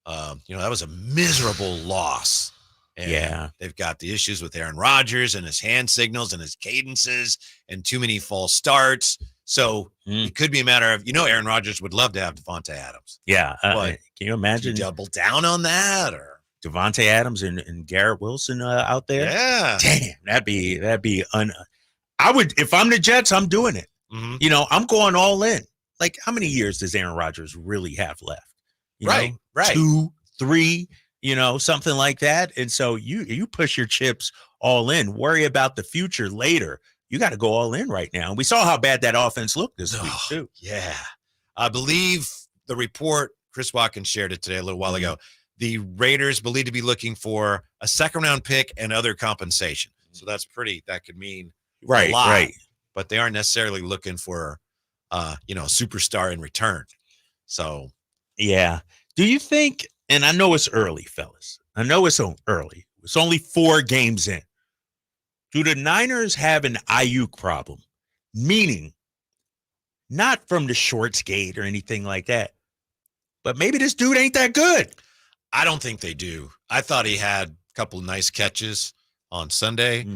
You know, that was a miserable loss. And they've got the issues with Aaron Rodgers and his hand signals and his cadences and too many false starts. So it could be a matter of, you know, Aaron Rodgers would love to have Devontae Adams. Yeah. Can you imagine? Double down on that, or Devontae Adams and Garrett Wilson out there? Yeah. Damn, that'd be I would, if I'm the Jets, I'm doing it. You know, I'm going all in. Like, how many years does Aaron Rodgers really have left? You know, right. 2, 3, you know, something like that. And so you push your chips all in, worry about the future later. You got to go all in right now. And we saw how bad that offense looked this week too. Yeah. I believe the report, Chris Watkins shared it today a little while ago. The Raiders believe to be looking for a second-round pick and other compensation. So that could mean a lot. Right. But they aren't necessarily looking for you know, a superstar in return. So, yeah. Do you think, and I know it's early, fellas. I know it's early. It's only 4 games in. Do the Niners have an Ayuk problem? Meaning, not from the short skate or anything like that, but maybe this dude ain't that good. I don't think they do. I thought he had a couple of nice catches on Sunday.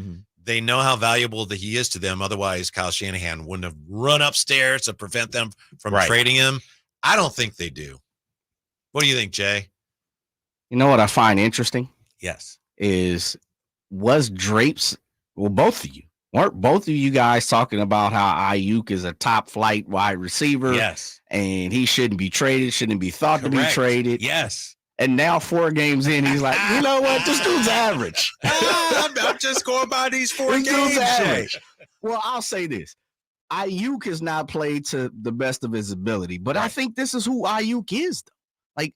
They know how valuable that he is to them. Otherwise, Kyle Shanahan wouldn't have run upstairs to prevent them from trading him. I don't think they do. What do you think, Jay? You know what I find interesting? Yes. Was Drapes, well, both of you, weren't both of you guys talking about how Ayuk is a top flight wide receiver? Yes. And he shouldn't be traded, shouldn't be thought to be traded. Yes. And now 4 games in, he's like, you know what? This dude's average. I'm just going by these 4 games. Average. Well, I'll say this. Ayuk has not played to the best of his ability, but I think this is who Ayuk is. Like,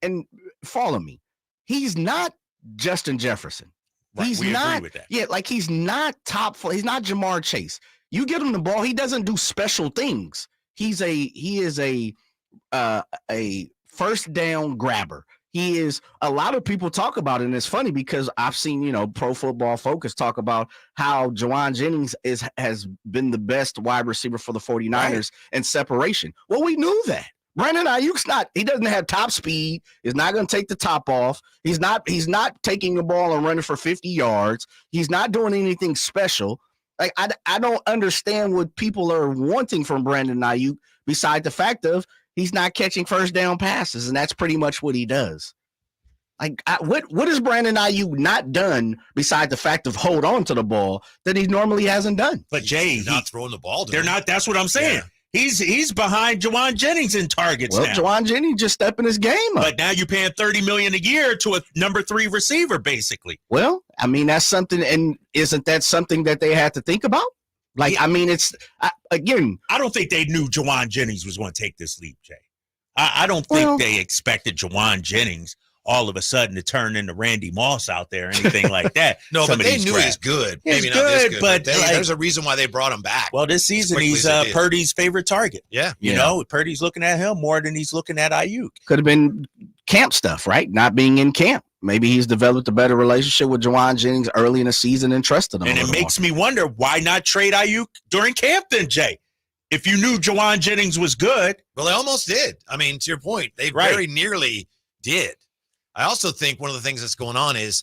and follow me. He's not Justin Jefferson. He's not. Agree with that. Yeah, like he's not top. He's not Jamar Chase. You get him the ball, he doesn't do special things. He is a first down grabber. He is, a lot of people talk about it, and it's funny because I've seen, you know, Pro Football Focus talk about how Juwan Jennings has been the best wide receiver for the 49ers in separation. Well, we knew that. Brandon Ayuk's he doesn't have top speed. He's not going to take the top off. He's not taking the ball and running for 50 yards. He's not doing anything special. Like, I don't understand what people are wanting from Brandon Ayuk beside the fact of he's not catching first down passes, and that's pretty much what he does. Like, what has Brandon Ayuk not done beside the fact of hold on to the ball that he normally hasn't done? But Jay, he's not throwing the ball. They're not. That's what I'm saying. Yeah. He's behind Juwan Jennings in targets now. Juwan Jennings just stepping his game up. But now you're paying $30 million a year to a number 3 receiver, basically. Well, I mean, that's something, and isn't that something that they had to think about? Like, I mean, again, I don't think they knew Juwan Jennings was going to take this leap, Jay. I don't think they expected Juwan Jennings all of a sudden to turn into Randy Moss out there or anything like that. No, but they knew he's good. Maybe not this good, but there's a reason why they brought him back. Well, this season he's Purdy's favorite target. Yeah. You know, Purdy's looking at him more than he's looking at Ayuk. Could have been camp stuff, right? Not being in camp. Maybe he's developed a better relationship with Juwan Jennings early in the season and trusted him. And it makes me wonder, why not trade Ayuk during camp then, Jay? If you knew Juwan Jennings was good. Well, they almost did. I mean, to your point, they very nearly did. I also think one of the things that's going on is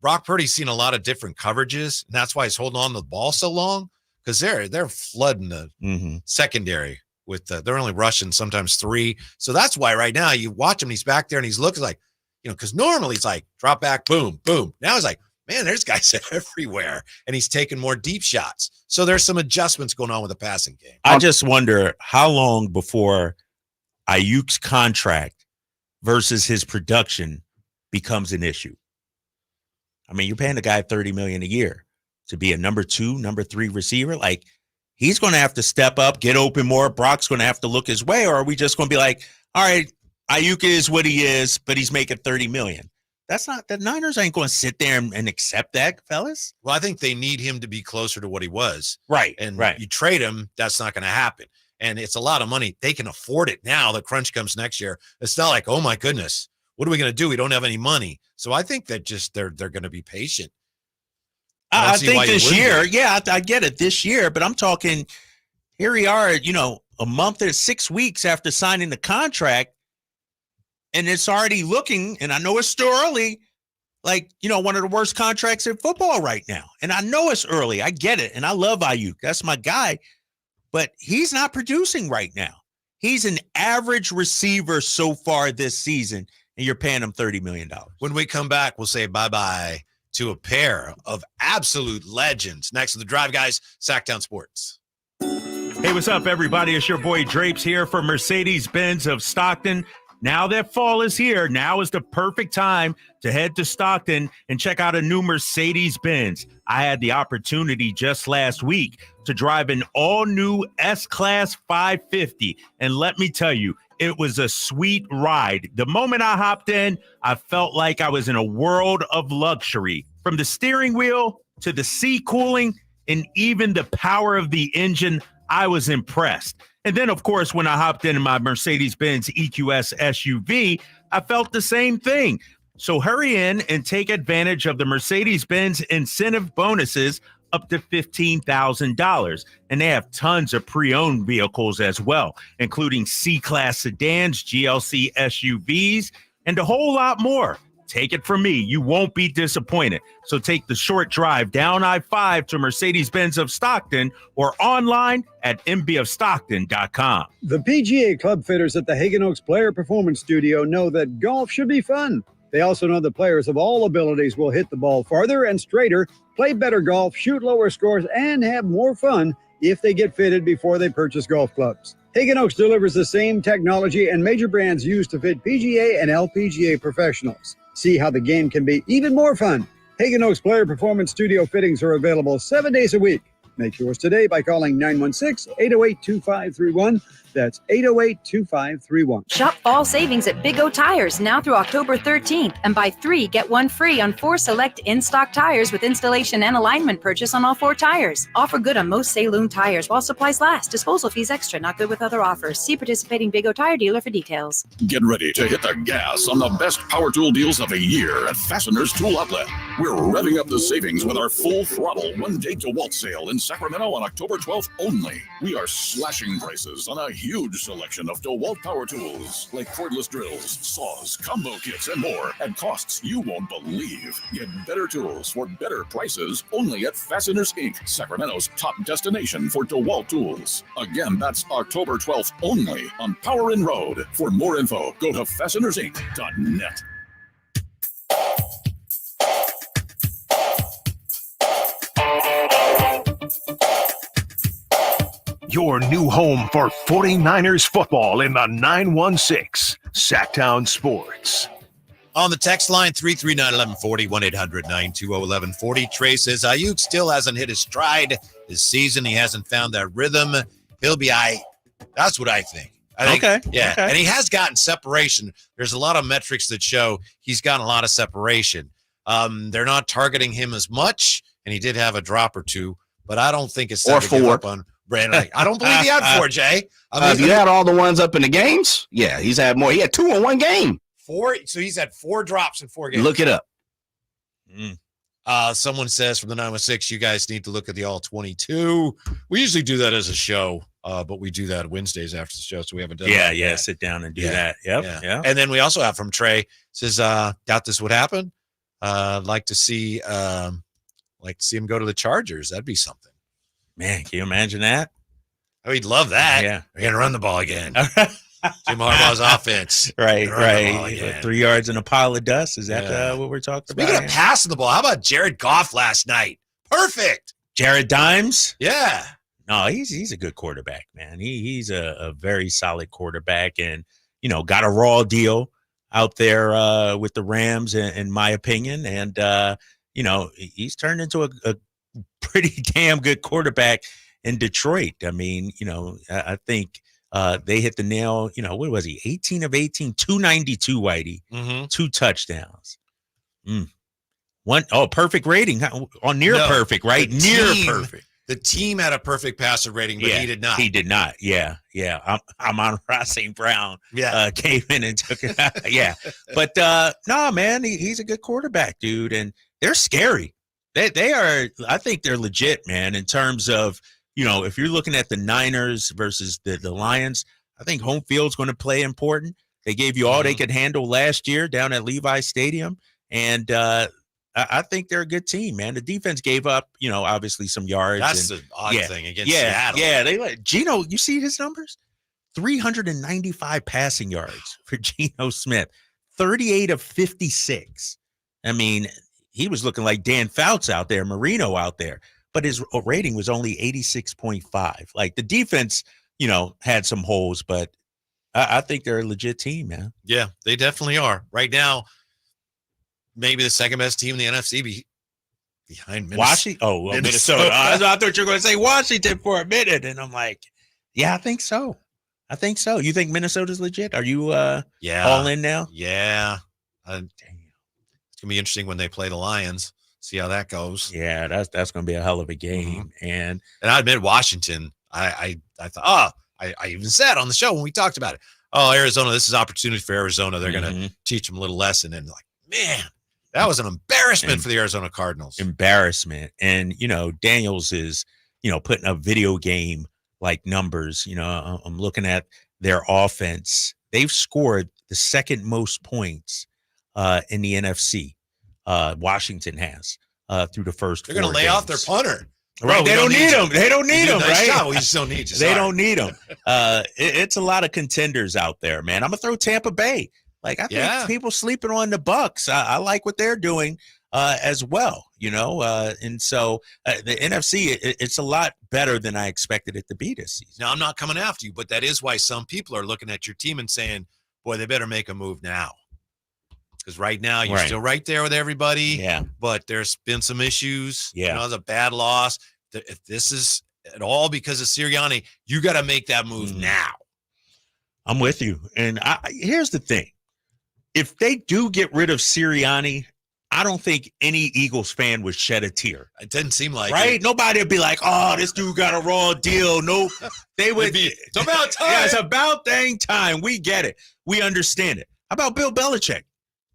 Brock Purdy's seen a lot of different coverages, and that's why he's holding on to the ball so long, because they're flooding the secondary with they're only rushing sometimes 3. So that's why right now you watch him, he's back there and he's looking like, you know, because normally it's like drop back, boom, boom. Now he's like, man, there's guys everywhere, and he's taking more deep shots. So there's some adjustments going on with the passing game. I just wonder how long before Ayuk's contract versus his production becomes an issue. I mean, you're paying the guy $30 million a year to be a number 2, number 3 receiver. Like, he's going to have to step up, get open more. Brock's going to have to look his way, or are we just going to be like, all right, Ayuk is what he is, but he's making $30 million. That's not, the Niners ain't going to sit there and accept that, fellas. Well, I think they need him to be closer to what he was. Right. And right. you trade him, that's not going to happen. And it's a lot of money. They can afford it now. The crunch comes next year. It's not like, oh my goodness, what are we going to do? We don't have any money. So I think that just they're going to be patient. I think this year, I get it this year, but I'm talking, here we are, a month or 6 weeks after signing the contract, and it's already looking, and I know it's still early, like, one of the worst contracts in football right now. And I know it's early. I get it. And I love Ayuk. That's my guy. But he's not producing right now. He's an average receiver so far this season, and you're paying him $30 million. When we come back, we'll say bye-bye to a pair of absolute legends. Next to the Drive Guys, Sacktown Sports. Hey, what's up, everybody? It's your boy Drapes here for Mercedes-Benz of Stockton. Now that fall is here, now is the perfect time to head to Stockton and check out a new Mercedes-Benz. I had the opportunity just last week to drive an all-new S-Class 550, and let me tell you, it was a sweet ride. The moment I hopped in, I felt like I was in a world of luxury. From the steering wheel to the seat cooling and even the power of the engine, I was impressed. And then, of course, when I hopped into my Mercedes-Benz EQS SUV, I felt the same thing. So hurry in and take advantage of the Mercedes-Benz incentive bonuses up to $15,000. And they have tons of pre-owned vehicles as well, including C-Class sedans, GLC SUVs, and a whole lot more. Take it from me, you won't be disappointed. So take the short drive down I-5 to Mercedes-Benz of Stockton or online at mbofstockton.com. The PGA club fitters at the Hagen Oaks Player Performance Studio know that golf should be fun. They also know that players of all abilities will hit the ball farther and straighter, play better golf, shoot lower scores, and have more fun if they get fitted before they purchase golf clubs. Hagen Oaks delivers the same technology and major brands used to fit PGA and LPGA professionals. See how the game can be even more fun. Hagen Oaks Player Performance Studio fittings are available 7 days a week. Make yours today by calling 916-808-2531. That's 808-2531. Shop fall savings at Big O Tires now through October 13th. And buy 3, get 1 free on 4 select in-stock tires with installation and alignment purchase on all 4 tires. Offer good on most Saloon tires while supplies last. Disposal fees extra, not good with other offers. See participating Big O Tire dealer for details. Get ready to hit the gas on the best power tool deals of the year at Fasteners Tool Outlet. We're revving up the savings with our full throttle one-day DeWalt sale in Sacramento on October 12th only. We are slashing prices on a huge selection of DeWalt power tools like cordless drills, saws, combo kits, and more at costs you won't believe. Get better tools for better prices only at Fasteners Inc., Sacramento's top destination for DeWalt tools. Again, that's October 12th only on Power Inn Road. For more info, go to fastenersinc.net. Your new home for 49ers football in the 916 Sacktown Sports. On the text line, 339-1140, 1-800-920-1140. Trey says, Ayuk still hasn't hit his stride this season. He hasn't found that rhythm. He'll be That's what I think. Okay. Yeah, okay. And he has gotten separation. There's a lot of metrics that show he's gotten a lot of separation. They're not targeting him as much, and he did have a drop or two, but I don't think it's time to give up on Brandon. I don't believe he had 4, Jay. If you had all the ones up in the games, yeah, he's had more. He had 2 in one game. 4, so he's had 4 drops in 4 games. Look it up. Someone says from the 916, you guys need to look at the all 22. We usually do that as a show, but we do that Wednesdays after the show, so we haven't done that. Yeah, sit down and do that. Yep. Yeah. And then we also have from Trey, says, doubt this would happen. Like to see him go to the Chargers. That'd be something. Man, can you imagine that? Oh, he'd love that. Yeah. We're going to run the ball again. Jim Harbaugh's offense. Right. 3 yards in a pile of dust. Is that what we're talking about? Speaking of passing the ball, how about Jared Goff last night? Perfect. Jared Dimes? Yeah. No, he's a good quarterback, man. He's a very solid quarterback and, got a raw deal out there with the Rams, in my opinion. And, he's turned into a pretty damn good quarterback in Detroit. I mean, I think They hit the nail. What was he? 18 of 18, 292, Whitey, 2 touchdowns. Perfect rating on near perfect, right? Near perfect. The team had a perfect passer rating, but he did not. He did not. Yeah. I'm on Ross St. Brown. Came in and took it out. Yeah. But no, man, he's a good quarterback, dude. And they're scary. They are, I think they're legit, man, in terms of, if you're looking at the Niners versus the Lions, I think home field's going to play important. They gave you all they could handle last year down at Levi Stadium. And I think they're a good team, man. The defense gave up, obviously some yards. That's the odd thing against Seattle. Yeah, they let Geno. You see his numbers? 395 passing yards for Geno Smith, 38 of 56. I mean, he was looking like Dan Fouts out there, Marino out there, but his rating was only 86.5. Like the defense, had some holes, but I think they're a legit team, man. Yeah, they definitely are. Right now, maybe the second best team in the NFC behind Minnesota. Washington. Minnesota. I thought you were going to say Washington for a minute, and I'm like, yeah, I think so. You think Minnesota's legit? Are you all in now? Yeah. It's going to be interesting when they play the Lions. See how that goes. Yeah, that's going to be a hell of a game. And I admit Washington, I thought, I even said on the show when we talked about it, Arizona, this is opportunity for Arizona. They're going to teach them a little lesson. And like, man, that was an embarrassment for the Arizona Cardinals. Embarrassment. And, Daniels is, putting up video game like numbers. I'm looking at their offense. They've scored the second most points in the NFC. Washington has through the first. They're going to lay off their punter. Right. They don't need him. They don't need him. Nice right. Job. We just don't need you. They don't need him. It's a lot of contenders out there, man. I'm going to throw Tampa Bay. Like, I think people sleeping on the Bucks. I like what they're doing as well, and so the NFC, it's a lot better than I expected it to be this season. Now, I'm not coming after you, but that is why some people are looking at your team and saying, boy, they better make a move now. Because right now, you're still right there with everybody. Yeah. But there's been some issues. Yeah. It's a bad loss. If this is at all because of Sirianni, you got to make that move now. I'm with you. And here's the thing. If they do get rid of Sirianni, I don't think any Eagles fan would shed a tear. It didn't seem like right? it. Nobody would be like, oh, this dude got a raw deal. Nope. They would. It's about time. Yeah, it's about dang time. We get it. We understand it. How about Bill Belichick?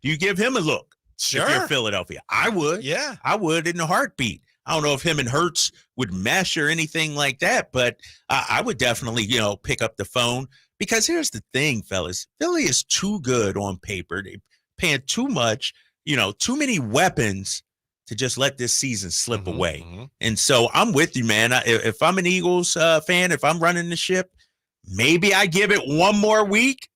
Do you give him a look? Sure. If you're Philadelphia. I would. Yeah. I would in a heartbeat. I don't know if him and Hurts would mesh or anything like that, but I would definitely, pick up the phone. Because here's the thing, fellas. Philly is too good on paper. They're paying too much, too many weapons to just let this season slip away. And so I'm with you, man. If I'm an Eagles fan, if I'm running the ship, maybe I give it one more week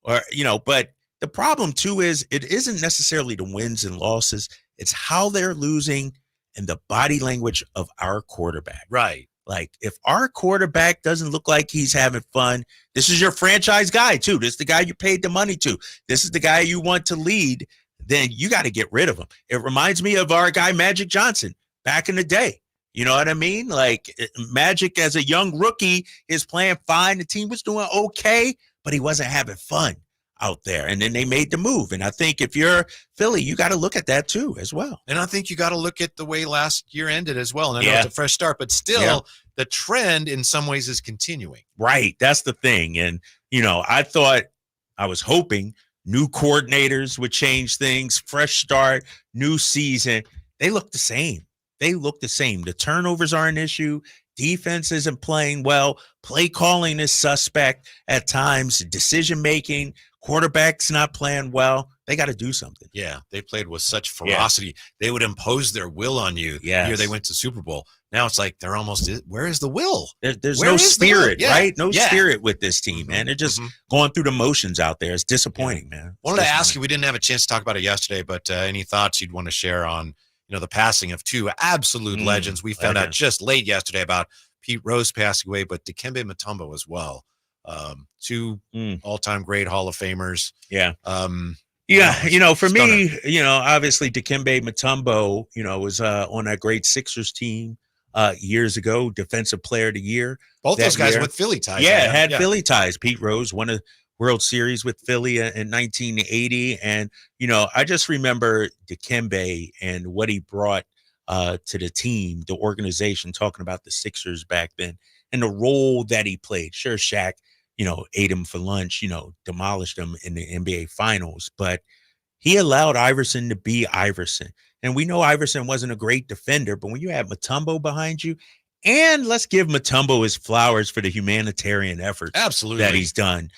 or, but the problem too is it isn't necessarily the wins and losses. It's how they're losing and the body language of our quarterback. Right. Like if our quarterback doesn't look like he's having fun, this is your franchise guy too. This is the guy you paid the money to. This is the guy you want to lead. Then you got to get rid of him. It reminds me of our guy, Magic Johnson, back in the day. You know what I mean? Like Magic as a young rookie is playing fine. The team was doing okay, but he wasn't having fun out there. And then they made the move. And I think if you're Philly, you got to look at that too as well. And I think you got to look at the way last year ended as well. And I know it's a fresh start, but still the trend in some ways is continuing. Right. That's the thing. And, I was hoping new coordinators would change things, fresh start, new season. They look the same. The turnovers are an issue. Defense isn't playing well. Play calling is suspect at times. Decision-making, quarterback's not playing well. They got to do something. Yeah, they played with such ferocity. Yeah. They would impose their will on you. Yes. The year they went to Super Bowl. Now it's like they're almost, where is the will? There's no spirit, right? No spirit with this team, man. They're just going through the motions out there. It's disappointing, man. Wanted to ask you, we didn't have a chance to talk about it yesterday, but any thoughts you'd want to share on the passing of two absolute legends? We found out just late yesterday about Pete Rose passing away, but Dikembe Mutombo as well. Two all-time great Hall of Famers. Yeah. For me, obviously Dikembe Mutombo, was on that great Sixers team. years ago, Defensive Player of the Year. Both those guys year. with Philly ties. Yeah, had Philly ties. Pete Rose won a World Series with Philly in 1980. And, I just remember Dikembe and what he brought to the team, the organization, talking about the Sixers back then and the role that he played. Sure, Shaq, ate him for lunch, demolished him in the NBA Finals, but he allowed Iverson to be Iverson. And we know Iverson wasn't a great defender, but when you have Mutombo behind you, and let's give Mutombo his flowers for the humanitarian efforts that he's done,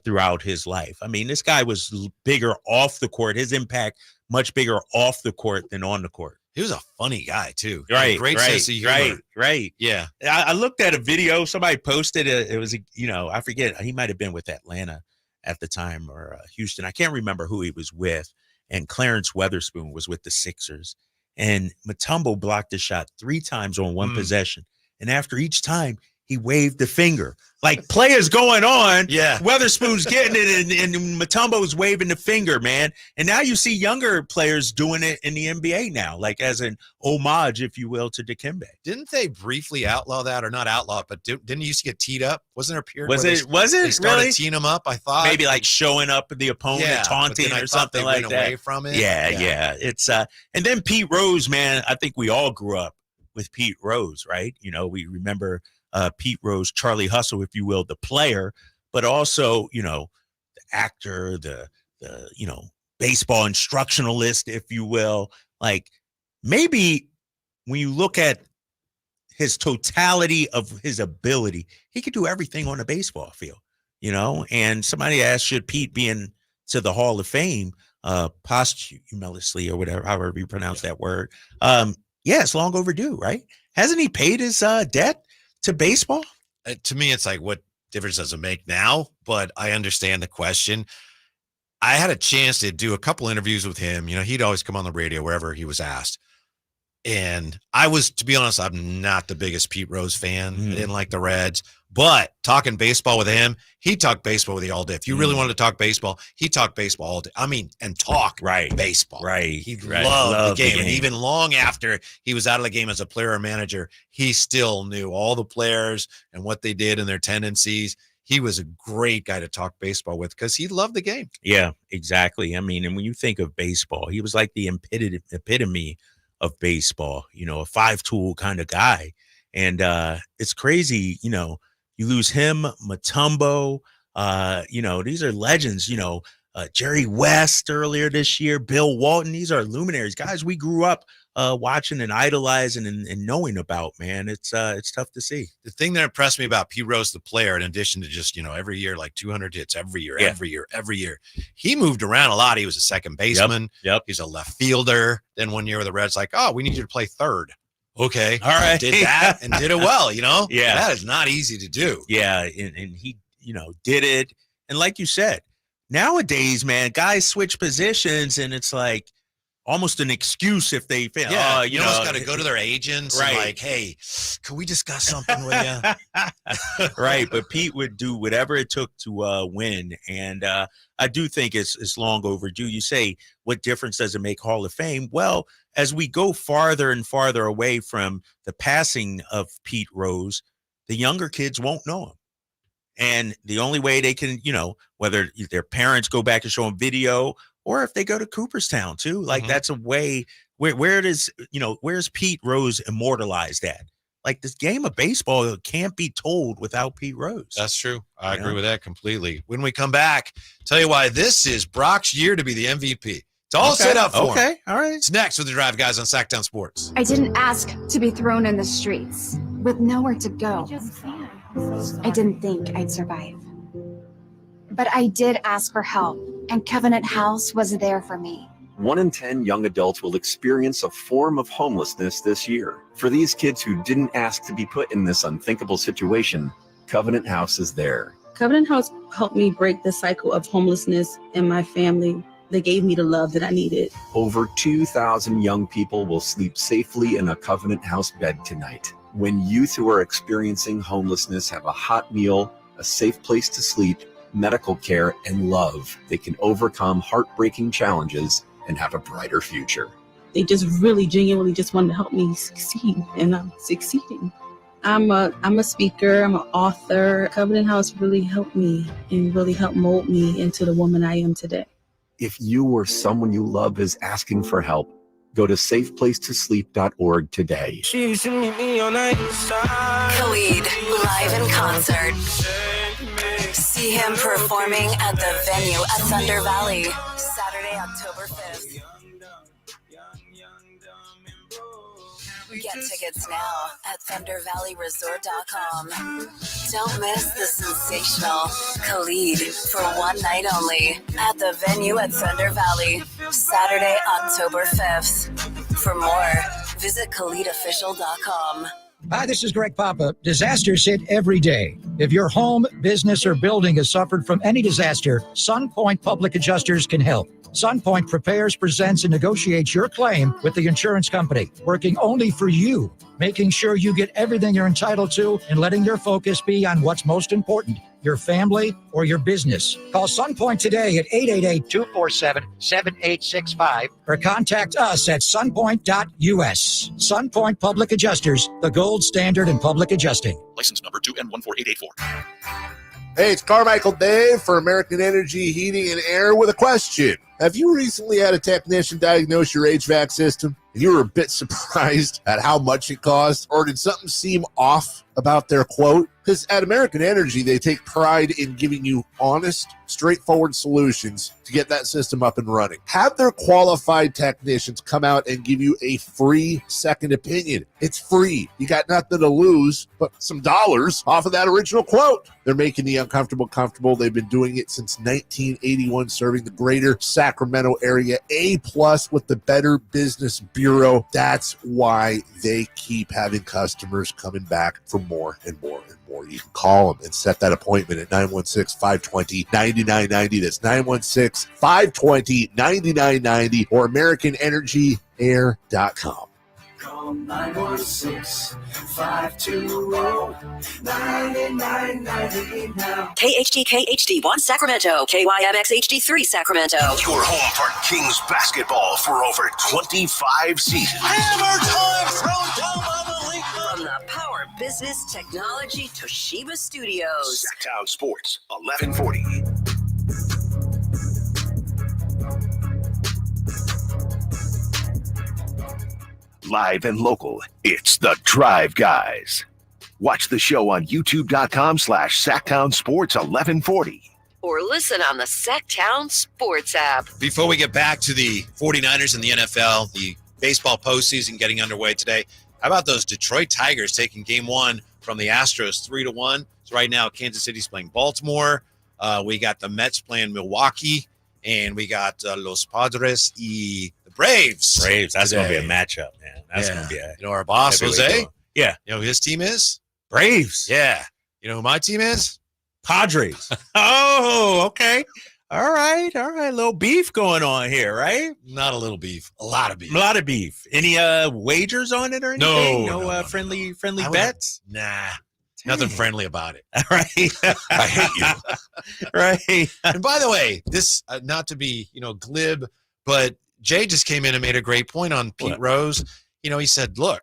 throughout his life. I mean, this guy was bigger off the court. His impact much bigger off the court than on the court. He was a funny guy too. Right, great sense of humor. Right. Yeah. I looked at a video. Somebody posted it. It was, I forget. He might have been with Atlanta at the time or Houston. I can't remember who he was with. And Clarence Weatherspoon was with the Sixers. And Mutombo blocked the shot 3 times on one possession. And after each time, he waved the finger. Like players going on. Yeah. Weatherspoon's getting it and Mutombo's waving the finger, man. And now you see younger players doing it in the NBA now, like as an homage, if you will, to Dikembe. Didn't they briefly outlaw that, or not outlaw it, but didn't he used to get teed up? Wasn't there a period Was where it they started really teeing him up, I thought? Maybe like showing up the opponent, taunting or something like that. Away from it. Yeah. It's and then Pete Rose, man, I think we all grew up with Pete Rose, right? We remember Pete Rose, Charlie Hustle, if you will, the player, but also, the actor, the baseball instructionalist, if you will. Like maybe when you look at his totality of his ability, he could do everything on a baseball field, and somebody asked, should Pete be in to the Hall of Fame posthumously or whatever, however you pronounce that word? Yeah, it's long overdue, right? Hasn't he paid his debt to baseball? To me, it's like, what difference does it make now? But I understand the question. I had a chance to do a couple interviews with him. He'd always come on the radio wherever he was asked. And to be honest, I'm not the biggest Pete Rose fan. I didn't like the Reds. But talking baseball with him, he talked baseball with you all day. If you really wanted to talk baseball, he talked baseball all day. I mean, and talk baseball. Right. He loved the game. And even long after he was out of the game as a player or manager, he still knew all the players and what they did and their tendencies. He was a great guy to talk baseball with because he loved the game. Yeah, exactly. I mean, and when you think of baseball, he was like the epitome of baseball, a 5-tool kind of guy. And it's crazy, you lose him, Mutombo, these are legends, Jerry West earlier this year, Bill Walton. These are luminaries, guys we grew up watching and idolizing and knowing about, man. It's tough to see. The thing that impressed me about Pete Rose, the player, in addition to just, every year, like 200 hits every year, he moved around a lot. He was a second baseman. Yep. He's a left fielder. Then one year with the Reds, like, oh, we need you to play third. Okay. All right. Did that and did it well, Yeah. That is not easy to do. Yeah. And he, did it. And like you said, nowadays, man, guys switch positions and it's like almost an excuse if they fail. Yeah, you almost got to go to their agents and like, hey, can we discuss something with you? Right. But Pete would do whatever it took to win. And I do think it's long overdue. You say, what difference does it make Hall of Fame? Well, as we go farther and farther away from the passing of Pete Rose, the younger kids won't know him. And the only way they can, whether their parents go back and show them video or if they go to Cooperstown too, like that's a way where does, where's Pete Rose immortalized at? Like this game of baseball can't be told without Pete Rose. That's true. I agree with that completely. When we come back, tell you why this is Brock's year to be the MVP. It's all set up for him. Okay, all right. It's next with the Drive Guys on Sacktown Sports. I didn't ask to be thrown in the streets with nowhere to go. I didn't think I'd survive. But I did ask for help, and Covenant House was there for me. 1 in 10 young adults will experience a form of homelessness this year. For these kids who didn't ask to be put in this unthinkable situation, Covenant House is there. Covenant House helped me break the cycle of homelessness in my family. They gave me the love that I needed. Over 2,000 young people will sleep safely in a Covenant House bed tonight. When youth who are experiencing homelessness have a hot meal, a safe place to sleep, medical care, and love, they can overcome heartbreaking challenges and have a brighter future. They just really genuinely just wanted to help me succeed, and I'm succeeding. I'm a speaker, I'm an author. Covenant House really helped me and really helped mold me into the woman I am today. If you or someone you love is asking for help, go to safeplacetosleep.org today. She used to meet me on the east side. Khalid, live in concert. See him performing at the venue at Thunder Valley, Saturday, October 5th. Get tickets now at ThunderValleyResort.com. Don't miss the sensational Khalid for one night only at the venue at Thunder Valley, Saturday, October 5th. For more, visit KhalidOfficial.com. Hi, this is Greg Papa. Disasters hit every day. If your home, business, or building has suffered from any disaster, SunPoint Public Adjusters can help. SunPoint prepares, presents, and negotiates your claim with the insurance company, working only for you, making sure you get everything you're entitled to and letting your focus be on what's most important, your family or your business. Call SunPoint today at 888-247-7865 or contact us at sunpoint.us. SunPoint Public Adjusters, the gold standard in public adjusting. License number 2N14884. Hey, it's Carmichael Dave for American Energy Heating and Air with a question. Have you recently had a technician diagnose your HVAC system and you were a bit surprised at how much it cost? Or did something seem off about their quote? Because at American Energy, they take pride in giving you honest, straightforward solutions to get that system up and running. Have their qualified technicians come out and give you a free second opinion. It's free. You got nothing to lose but some dollars off of that original quote. They're making the uncomfortable comfortable. They've been doing it since 1981, serving the greater Sacramento area. A+ with the Better Business Bureau. That's why they keep having customers coming back for more and more and more. You can call them and set that appointment at 916-520-9990. That's 916-520-9990 or AmericanEnergyAir.com. Call 916-520-9990 now. KHDK HD1 Sacramento, KYMX HD3 Sacramento. Your home for Kings basketball for over 25 seasons. Hammer time thrown down by the league. From the Power Business Technology Toshiba Studios. Sacktown Sports, 1140. Live and local, it's The Drive Guys. Watch the show on youtube.com/Sacktown Sports 1140. Or listen on the Sacktown Sports app. Before we get back to the 49ers and the NFL, the baseball postseason getting underway today, how about those Detroit Tigers taking game one from the Astros 3-1? So right now, Kansas City's playing Baltimore. We got the Mets playing Milwaukee, and we got Los Padres y the Braves. That's going to be a matchup, man. That's going to be a our boss, Jose? Yeah. You know who his team is? Braves. Yeah. You know who my team is? Padres. Oh, okay. All right. A little beef going on here, right? Not a little beef. A lot of beef. Any wagers on it or anything? No, friendly bets? Nah. Nothing friendly about it. All right. I hate you. Right. And by the way, this, not to be, glib, but Jay just came in and made a great point on Pete Rose. He said, look,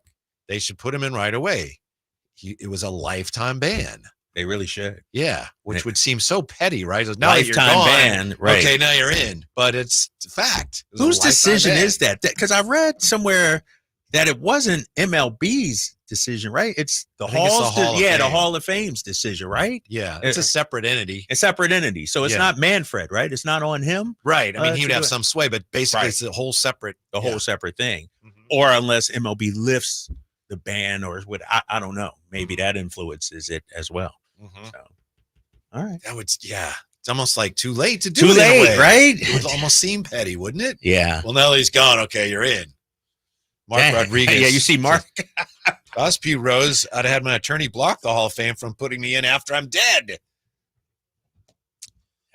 they should put him in right away. It was a lifetime ban. They really should. Yeah, which would seem so petty, right? Now lifetime ban, right? Okay, now you're in, but it's a fact. Whose decision is that? Because I read somewhere that it wasn't MLB's decision, right? It's the Hall of Fame's decision, right? Yeah, it's a separate entity. So it's not Manfred, right? It's not on him, right? I mean, he would have some sway, but basically, it's a whole separate, whole separate thing. Mm-hmm. Or unless MLB lifts the ban, or what? I don't know. Maybe that influences it as well. Mm-hmm. So, all right, that would It's almost like too late to do it. Too late, right? It would almost seem petty, wouldn't it? Yeah. Well, now he's gone. Okay, you're in. Mark Rodriguez. Yeah, you see Mark. Us, Pete Rose, I'd have had my attorney block the Hall of Fame from putting me in after I'm dead.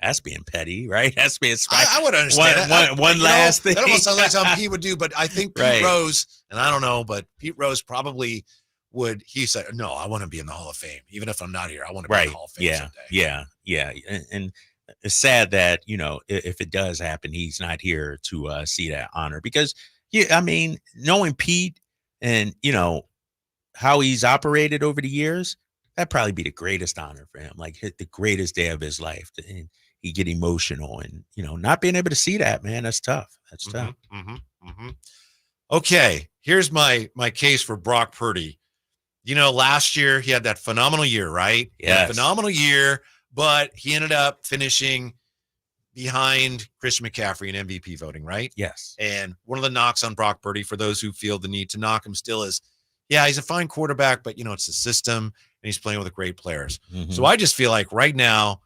That's being petty, right? That's being I would understand one last thing. That almost sounds like something he would do, but I think Pete Rose, and I don't know, but Pete Rose probably would. He said, no, I want to be in the Hall of Fame. Even if I'm not here, I want to be in the Hall of Fame someday. Yeah. And it's sad that, if it does happen, he's not here to see that honor, because Yeah, I mean, knowing Pete and, how he's operated over the years, that'd probably be the greatest honor for him. Like hit the greatest day of his life. And he get emotional and, not being able to see that, man, that's tough. That's tough. Okay, here's my case for Brock Purdy. Last year he had that phenomenal year, right? Yes. Phenomenal year, but he ended up finishing behind Christian McCaffrey in MVP voting, right? Yes. And one of the knocks on Brock Purdy, for those who feel the need to knock him still, is, yeah, he's a fine quarterback, but, it's the system, and he's playing with great players. Mhm. So I just feel like right now,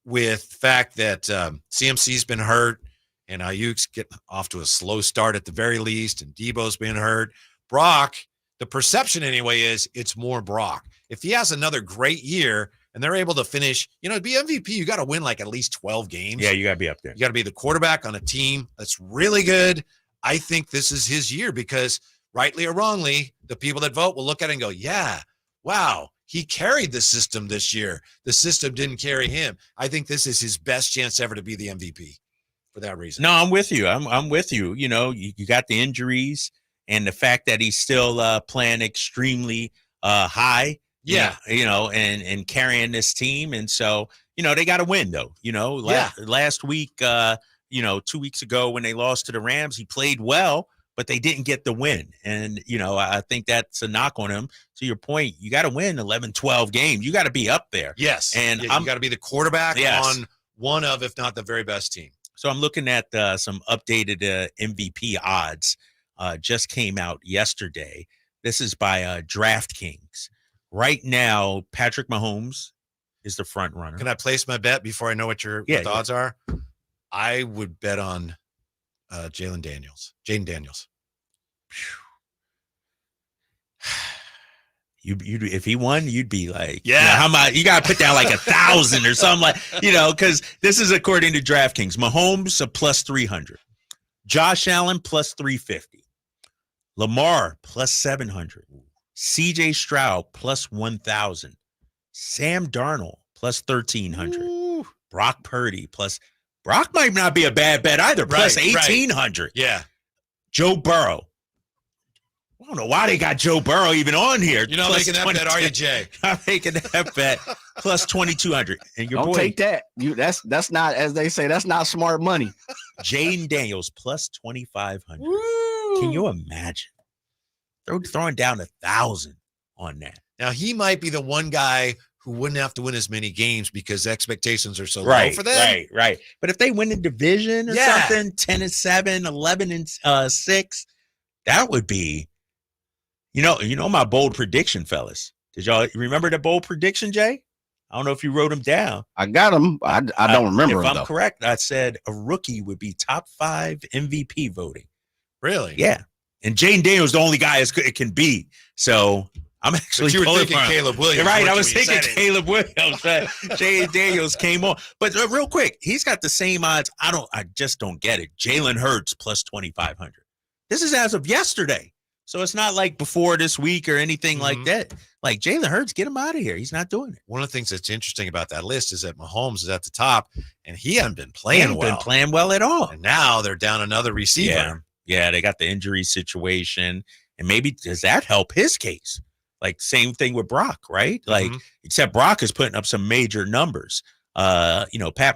with the fact that CMC's been hurt and Ayuk's getting off to a slow start at the very least, and Debo's been hurt, Brock, the perception anyway is it's more Brock. If he has another great year and they're able to finish, to be MVP, you got to win like at least 12 games. Yeah, you got to be up there. You got to be the quarterback on a team that's really good. I think this is his year because rightly or wrongly, the people that vote will look at it and go, yeah, wow, he carried the system this year. The system didn't carry him. I think this is his best chance ever to be the MVP for that reason. No, I'm with you. I'm with you. You got the injuries and the fact that he's still playing extremely high. Yeah. And carrying this team. And so, they got to win though, last week, 2 weeks ago when they lost to the Rams, he played well, but they didn't get the win. And, I think that's a knock on him. To your point, you got to win 11, 12 games. You got to be up there. Yes. And you got to be the quarterback on one of, if not the very best team. So I'm looking at some updated MVP odds. Just came out yesterday. This is by DraftKings. Right now, Patrick Mahomes is the front runner. Can I place my bet before I know what your odds are? I would bet on Jaden Daniels. You if he won, you'd be like, how much? You got to put down like 1,000 or something because this is according to DraftKings. Mahomes a plus 300, Josh Allen plus 350, Lamar plus 700, CJ Stroud plus 1,000, Sam Darnold plus 1,300, Brock Purdy plus. Brock might not be a bad bet either. Plus 1,800. Right. Yeah. Joe Burrow. I don't know why they got Joe Burrow even on here. You're not making that bet, are you, Jay? I'm making that bet. Plus 2,200. And your Don't boy, take that. That's not, as they say, that's not smart money. Jaden Daniels plus 2,500. Can you imagine? Throwing down 1,000 on that. Now he might be the one guy who wouldn't have to win as many games because expectations are so low for them. Right. But if they win the division or something, 10-7, 11-6, that would be, my bold prediction, fellas. Did y'all remember the bold prediction, Jay? I don't know if you wrote them down. I got them. I don't remember If them, I'm correct, I said a rookie would be top 5 MVP voting. Really? Yeah. And Jaden Daniels the only guy it can be. So I'm actually. But you were thinking Caleb Williams. Right. I was thinking Caleb Williams. Jaden Daniels came on. But real quick, he's got the same odds. I just don't get it. Jalen Hurts plus 2,500. This is as of yesterday. So it's not like before this week or anything like that. Like Jalen Hurts, get him out of here. He's not doing it. One of the things that's interesting about that list is that Mahomes is at the top, and he hasn't been playing well. Been playing well at all. And now they're down another receiver. Yeah, they got the injury situation. And maybe does that help his case? Like same thing with Brock, right? Like except Brock is putting up some major numbers. Pat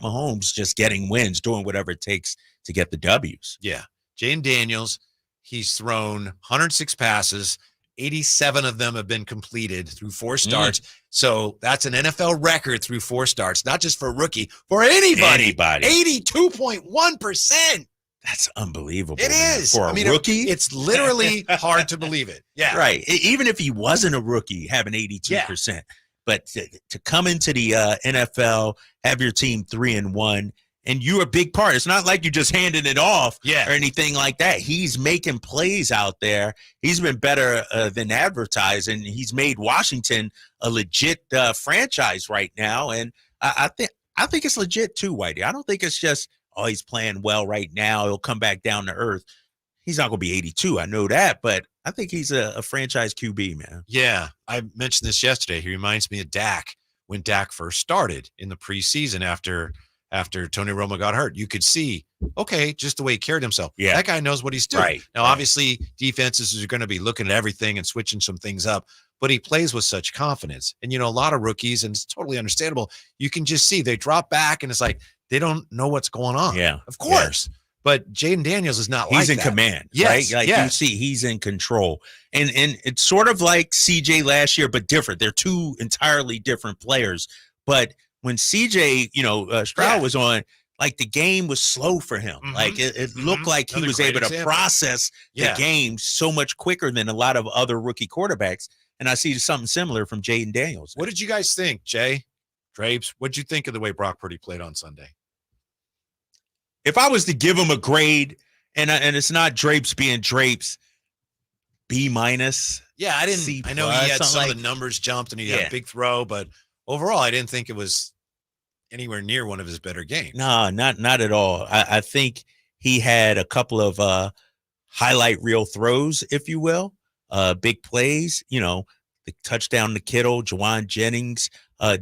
Mahomes just getting wins, doing whatever it takes to get the W's. Yeah. Jaden Daniels, he's thrown 106 passes. 87 of them have been completed through 4 starts. So that's an NFL record through 4 starts, not just for a rookie, for anybody. 82.1%. That's unbelievable. It is. For a rookie. It's literally hard to believe it. Yeah. Right. Even if he wasn't a rookie, having 82%. Yeah. But to come into the NFL, have your team 3-1, and you're a big part. It's not like you just handing it off or anything like that. He's making plays out there. He's been better than advertised, and he's made Washington a legit franchise right now. And I think it's legit too, Whitey. I don't think it's just, he's playing well right now. He'll come back down to earth. He's not going to be 82. I know that, but I think he's a franchise QB, man. Yeah, I mentioned this yesterday. He reminds me of Dak when Dak first started in the preseason after Tony Romo got hurt. You could see okay, just the way he carried himself. Yeah. That guy knows what he's doing. Right. Now, obviously, defenses are going to be looking at everything and switching some things up, but he plays with such confidence. And, a lot of rookies, and it's totally understandable, you can just see they drop back and it's like they don't know what's going on. Yeah. Of course. Yeah. But Jaden Daniels is not he's like in that. command, yes, right? Like you see, he's in control. And it's sort of like CJ last year, but different. They're two entirely different players. But when CJ, Stroud was on, like the game was slow for him. Like it looked like he was able to process the game so much quicker than a lot of other rookie quarterbacks. And I see something similar from Jaden Daniels. What did you guys think, Jay? Drapes, what did you think of the way Brock Purdy played on Sunday? If I was to give him a grade, and it's not Drapes being Drapes, B-. Yeah, I didn't. C+, I know he had some like, of the numbers jumped and he had a big throw, but overall, I didn't think it was anywhere near one of his better games. No, not at all. I think he had a couple of highlight reel throws, if you will, big plays. The touchdown to Kittle, Juwan Jennings,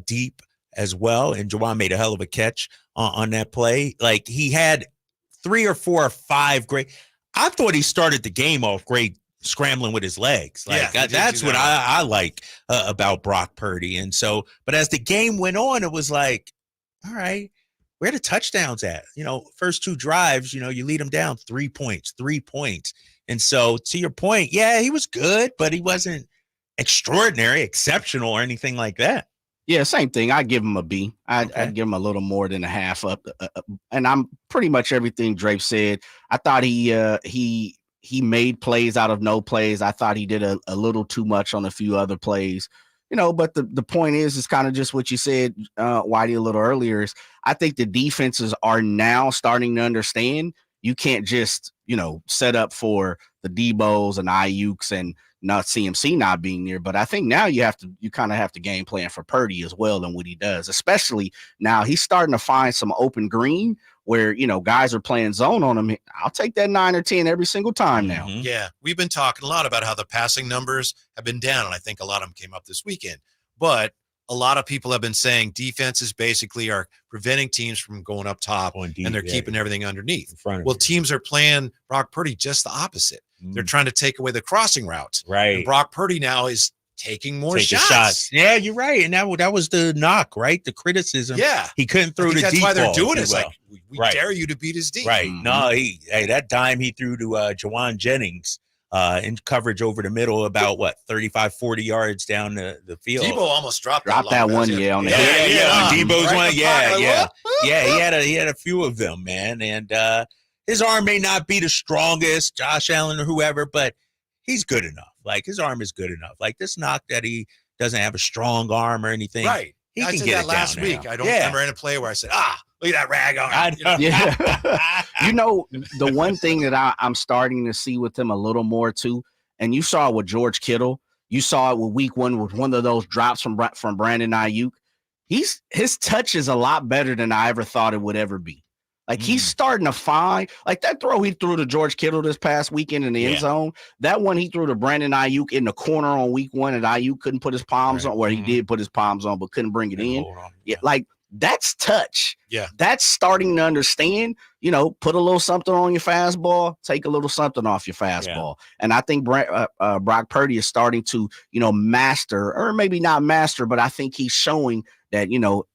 deep as well, and Juwan made a hell of a catch on that play. Like he had 3 or 4 or 5 great. I thought he started the game off great, scrambling with his legs. Like that's what I like about Brock Purdy. And so, but as the game went on, it was like, all right, where the touchdowns at? First 2 drives, you lead them down 3 points. And so to your point, yeah, he was good, but he wasn't extraordinary, exceptional, or anything like that. Yeah, same thing. I give him a B. I'd give him a little more than a half up. And I'm pretty much everything Drake said. I thought he made plays out of no plays. I thought he did a little too much on a few other plays. But the point is kind of just what you said, Whitey, a little earlier, is I think the defenses are now starting to understand you can't just, set up for the Debos and Ayuks and not CMC not being there. But I think now you kind of have to game plan for Purdy as well and what he does, especially now he's starting to find some open green where, guys are playing zone on him. I'll take that 9 or 10 every single time now. Yeah, we've been talking a lot about how the passing numbers have been down, and I think a lot of them came up this weekend. But a lot of people have been saying defenses basically are preventing teams from going up top, and they're keeping everything underneath. Well, teams are playing Brock Purdy just the opposite. They're trying to take away the crossing routes. Right. And Brock Purdy now is taking more shots. Yeah, you're right. And that was the knock, right? The criticism. Yeah. He couldn't throw the deep ball. That's why they're doing it. It's like, we dare you to beat his D. Right. No, that dime he threw to Juwan Jennings in coverage over the middle about 35, 40 yards down the field. Debo almost dropped that one. Yeah, on the on Debo's right one. Yeah. He had a few of them, man. And his arm may not be the strongest, Josh Allen or whoever, but he's good enough. Like his arm is good enough. Like this knock that he doesn't have a strong arm or anything. Right. He I can said get that it last down week. now. I don't remember any play where I said, look at that rag arm. The one thing that I'm starting to see with him a little more too, and you saw it with George Kittle, you saw it with week 1 with one of those drops from Brandon Ayuk. His touch is a lot better than I ever thought it would ever be. Like he's starting to find, like that throw he threw to George Kittle this past weekend in the end zone. That one he threw to Brandon Ayuk in the corner on week 1, and Ayuk couldn't put his palms on, where he did put his palms on, but couldn't bring it in. Yeah, like that's touch. Yeah, that's starting to understand. Put a little something on your fastball, take a little something off your fastball, and I think Brock Purdy is starting to, master, or maybe not master, but I think he's showing that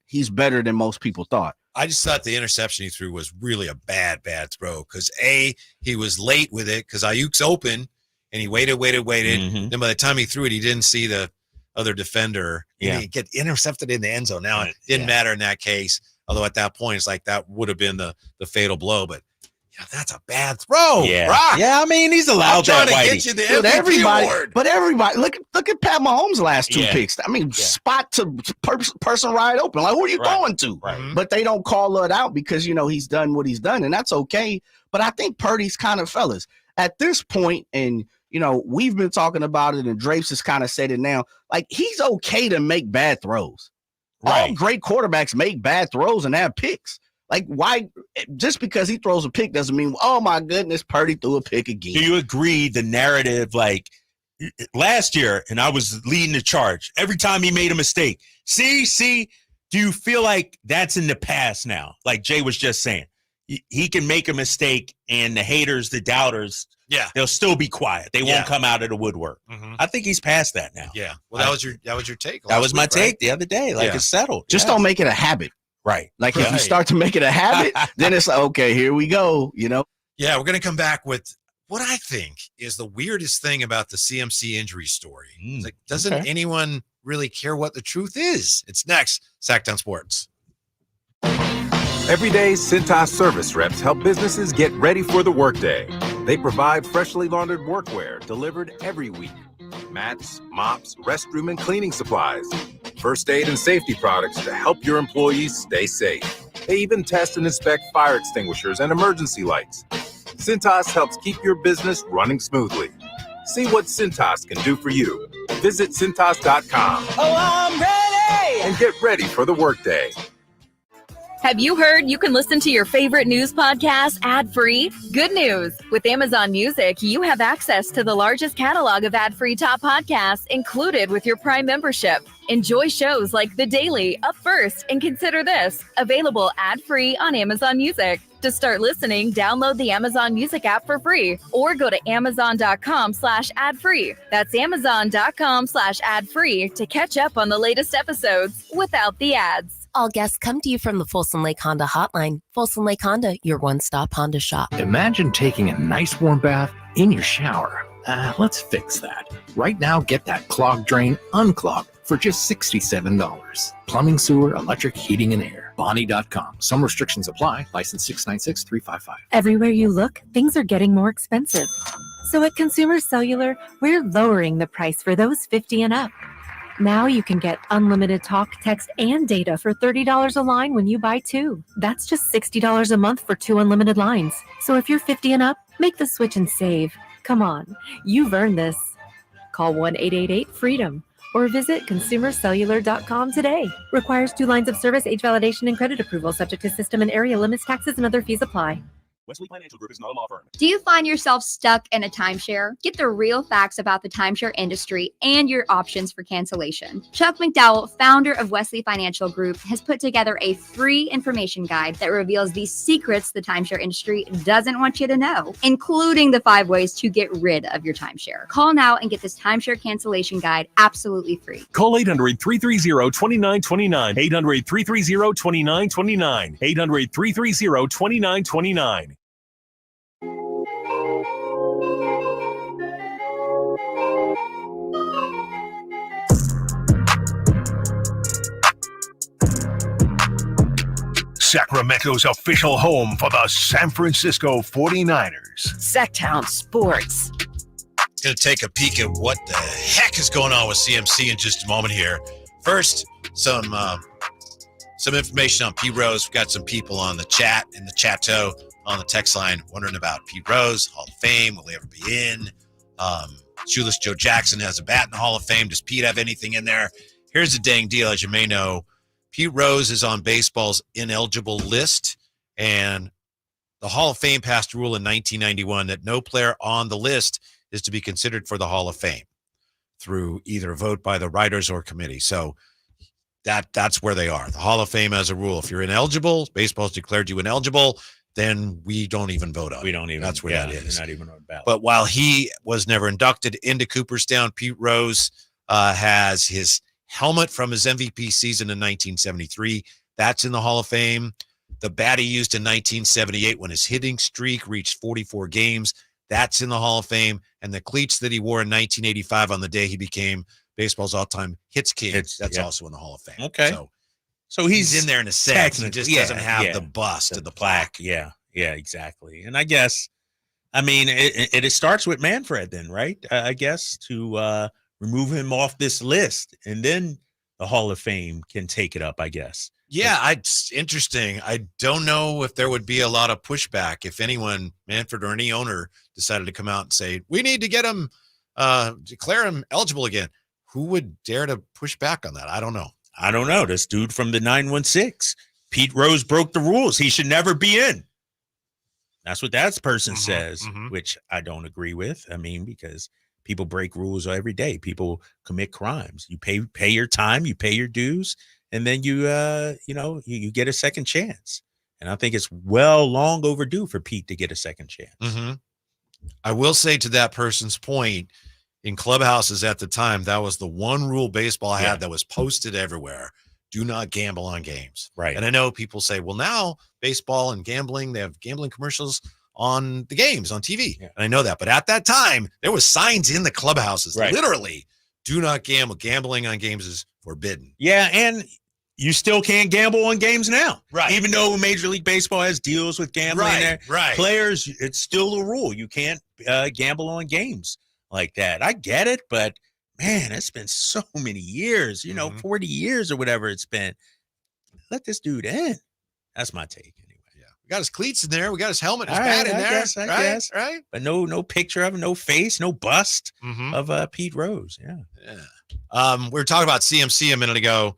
he's better than most people thought. I just thought the interception he threw was really a bad throw because he was late with it because Ayuk's open and he waited. Then by the time he threw it, he didn't see the other defender. He get intercepted in the end zone. Now it didn't matter in that case, although at that point it's like that would have been the fatal blow. But that's a bad throw. Yeah, Brock. I mean he's allowed that. Trying to get you the MVP award. But everybody, look at Pat Mahomes' last 2 picks. I mean, spot to person right open. Like, who are you going to? Right. But they don't call it out because he's done what he's done, and that's okay. But I think Purdy's kind of, fellas, at this point, and we've been talking about it, and Drapes has kind of said it now. Like, he's okay to make bad throws. All great quarterbacks make bad throws and have picks. Like, why? Just because he throws a pick doesn't mean, oh my goodness, Purdy threw a pick again. Do you agree the narrative, like last year, and I was leading the charge every time he made a mistake? See, do you feel like that's in the past now? Like Jay was just saying, he can make a mistake, and the haters, the doubters, they'll still be quiet. They won't come out of the woodwork. I think he's past that now. Yeah. Well, that was your take. That was my week, take right? the other day. Like, it's settled. Just don't make it a habit. Right. Like if you start to make it a habit, then it's like, okay, here we go. Yeah, we're going to come back with what I think is the weirdest thing about the CMC injury story. It's like, doesn't anyone really care what the truth is? It's next, Sacktown Sports. Every day, Cintas service reps help businesses get ready for the workday. They provide freshly laundered workwear delivered every week. Mats, mops, restroom and cleaning supplies. First aid and safety products to help your employees stay safe. They even test and inspect fire extinguishers and emergency lights. Cintas helps keep your business running smoothly. See what Cintas can do for you. Visit Cintas.com. Oh, I'm ready! And get ready for the workday. Have you heard you can listen to your favorite news podcast ad-free? Good news! With Amazon Music, you have access to the largest catalog of ad-free top podcasts included with your Prime membership. Enjoy shows like The Daily, Up First, and Consider This, available ad-free on Amazon Music. To start listening, download the Amazon Music app for free or go to amazon.com/ad-free. That's amazon.com/ad-free to catch up on the latest episodes without the ads. All guests come to you from the Folsom Lake Honda hotline. Folsom Lake Honda, your one-stop Honda shop. Imagine taking a nice warm bath in your shower. Let's fix that. Right now, get that clogged drain unclogged for just $67. Plumbing, sewer, electric, heating, and air. Bonnie.com. Some restrictions apply. License 696-355. Everywhere you look, things are getting more expensive. So at Consumer Cellular, we're lowering the price for those 50 and up. Now you can get unlimited talk, text, and data for $30 a line when you buy two. That's just $60 a month for 2 unlimited lines. So if you're 50 and up, make the switch and save. Come on, you've earned this. Call 1-888-FREEDOM or visit consumercellular.com today. Requires 2 lines of service, age validation, and credit approval, subject to system and area limits, taxes, and other fees apply. Wesley Financial Group is not a law firm. Do you find yourself stuck in a timeshare? Get the real facts about the timeshare industry and your options for cancellation. Chuck McDowell, founder of Wesley Financial Group, has put together a free information guide that reveals the secrets the timeshare industry doesn't want you to know, including the 5 ways to get rid of your timeshare. Call now and get this timeshare cancellation guide absolutely free. Call 800-330-2929. 800-330-2929. 800-330-2929. Sacramento's official home for the San Francisco 49ers. Sacktown Sports. Going to take a peek at what the heck is going on with CMC in just a moment here. First, some information on Pete Rose. We've got some people on the chat, in the chatto, on the text line, wondering about Pete Rose, Hall of Fame. Will he ever be in? Shoeless Joe Jackson has a bat in the Hall of Fame. Does Pete have anything in there? Here's the dang deal, as you may know. Pete Rose is on baseball's ineligible list, and the Hall of Fame passed a rule in 1991 that no player on the list is to be considered for the Hall of Fame through either a vote by the writers or committee. So that's where they are. The Hall of Fame has a rule. If you're ineligible, baseball's declared you ineligible, then we don't even vote on it. We don't even. That's where that is. You're not even on the ballot. But while he was never inducted into Cooperstown, Pete Rose has his helmet from his MVP season in 1973. That's in the Hall of Fame. The bat he used in 1978 when his hitting streak reached 44 games. That's in the Hall of Fame. And the cleats that he wore in 1985 on the day he became baseball's all-time hits king, that's also in the Hall of Fame. Okay. So he's in there in a sense. He just doesn't have the bust of the plaque. Yeah, exactly. And I guess, I mean, it starts with Manfred then, right? I guess to remove him off this list, and then the Hall of Fame can take it up, I guess. Yeah, it's interesting. I don't know if there would be a lot of pushback if anyone, Manfred or any owner, decided to come out and say, we need to get him, declare him eligible again. Who would dare to push back on that? I don't know. This dude from the 916. Pete Rose broke the rules. He should never be in. That's what that person says, which I don't agree with. I mean, because people break rules every day. People commit crimes. You pay your time, you pay your dues, and then you get a second chance. And I think it's long overdue for Pete to get a second chance. Mm-hmm. I will say to that person's point, in clubhouses at the time, that was the one rule baseball had that was posted everywhere. Do not gamble on games. Right. And I know people say, well, now baseball and gambling, they have gambling commercials on the games on TV. Yeah. And I know that. But at that time, there was signs in the clubhouses, literally, do not gamble. Gambling on games is forbidden. Yeah, and you still can't gamble on games now. Right. Even though Major League Baseball has deals with gambling there. Right. Players, it's still a rule. You can't gamble on games like that. I get it, but man, it's been so many years, 40 years or whatever it's been. Let this dude in. That's my take anyway. Yeah. We got his cleats in there. We got his helmet, his All bat right, in I there. guess, I guess. Right. But no picture of him, no face, no bust of Pete Rose. Yeah. We were talking about CMC a minute ago,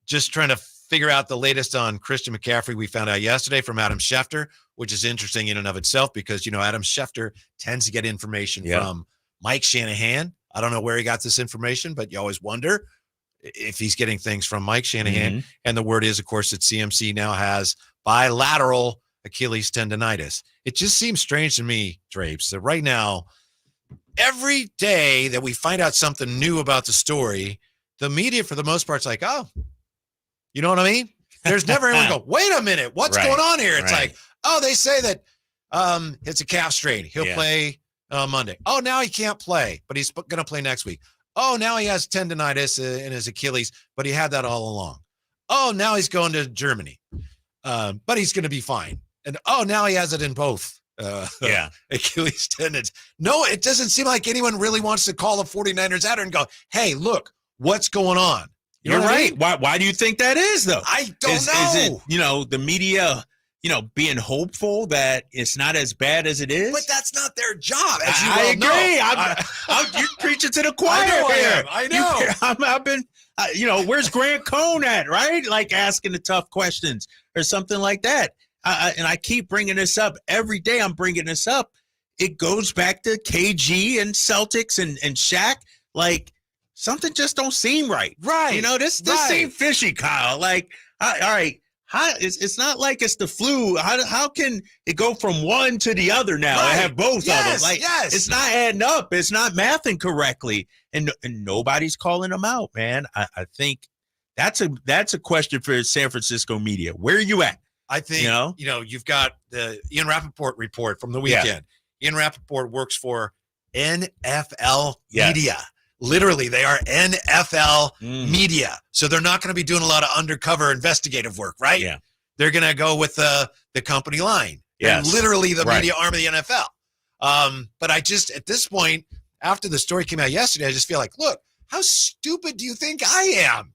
just trying to figure out the latest on Christian McCaffrey. We found out yesterday from Adam Schefter, which is interesting in and of itself because, Adam Schefter tends to get information from Mike Shanahan. I don't know where he got this information, but you always wonder if he's getting things from Mike Shanahan. And the word is, of course, that CMC now has bilateral Achilles tendonitis. It just seems strange to me, Drapes, that right now, every day that we find out something new about the story, the media, for the most part, is like, oh, you know what I mean? There's never anyone go, wait a minute, what's going on here? It's like, oh, they say that it's a calf strain. He'll play Monday. Oh, now he can't play, but he's going to play next week. Oh, now he has tendonitis in his Achilles, but he had that all along. Oh, now he's going to Germany, but he's going to be fine. And oh, now he has it in both Achilles tendons. No, it doesn't seem like anyone really wants to call the 49ers out and go, hey, look, what's going on? You're right. I mean? Why do you think that is, though? I don't know. Is it, the media, being hopeful that it's not as bad as it is? But that's not their job, as you I well agree. You're preaching to the choir here. I know. I've been, where's Grant Cohn at, right? Like asking the tough questions or something like that. And I keep bringing this up. Every day I'm bringing this up. It goes back to KG and Celtics and Shaq. Like, something just don't seem right. Right. This seems fishy, Kyle. Like, all right. It's not like it's the flu. How can it go from one to the other now? I have both of them. Like, it's not adding up. It's not mathing correctly, and nobody's calling them out, man. I think that's a question for San Francisco media. Where are you at? I think you've got the Ian Rappaport report from the weekend. Ian Rappaport works for NFL Media. Literally, they are NFL media. So they're not going to be doing a lot of undercover investigative work, right? Yeah. They're going to go with the company line. They're literally the media arm of the NFL. But I just, at this point, after the story came out yesterday, I just feel like, look, how stupid do you think I am?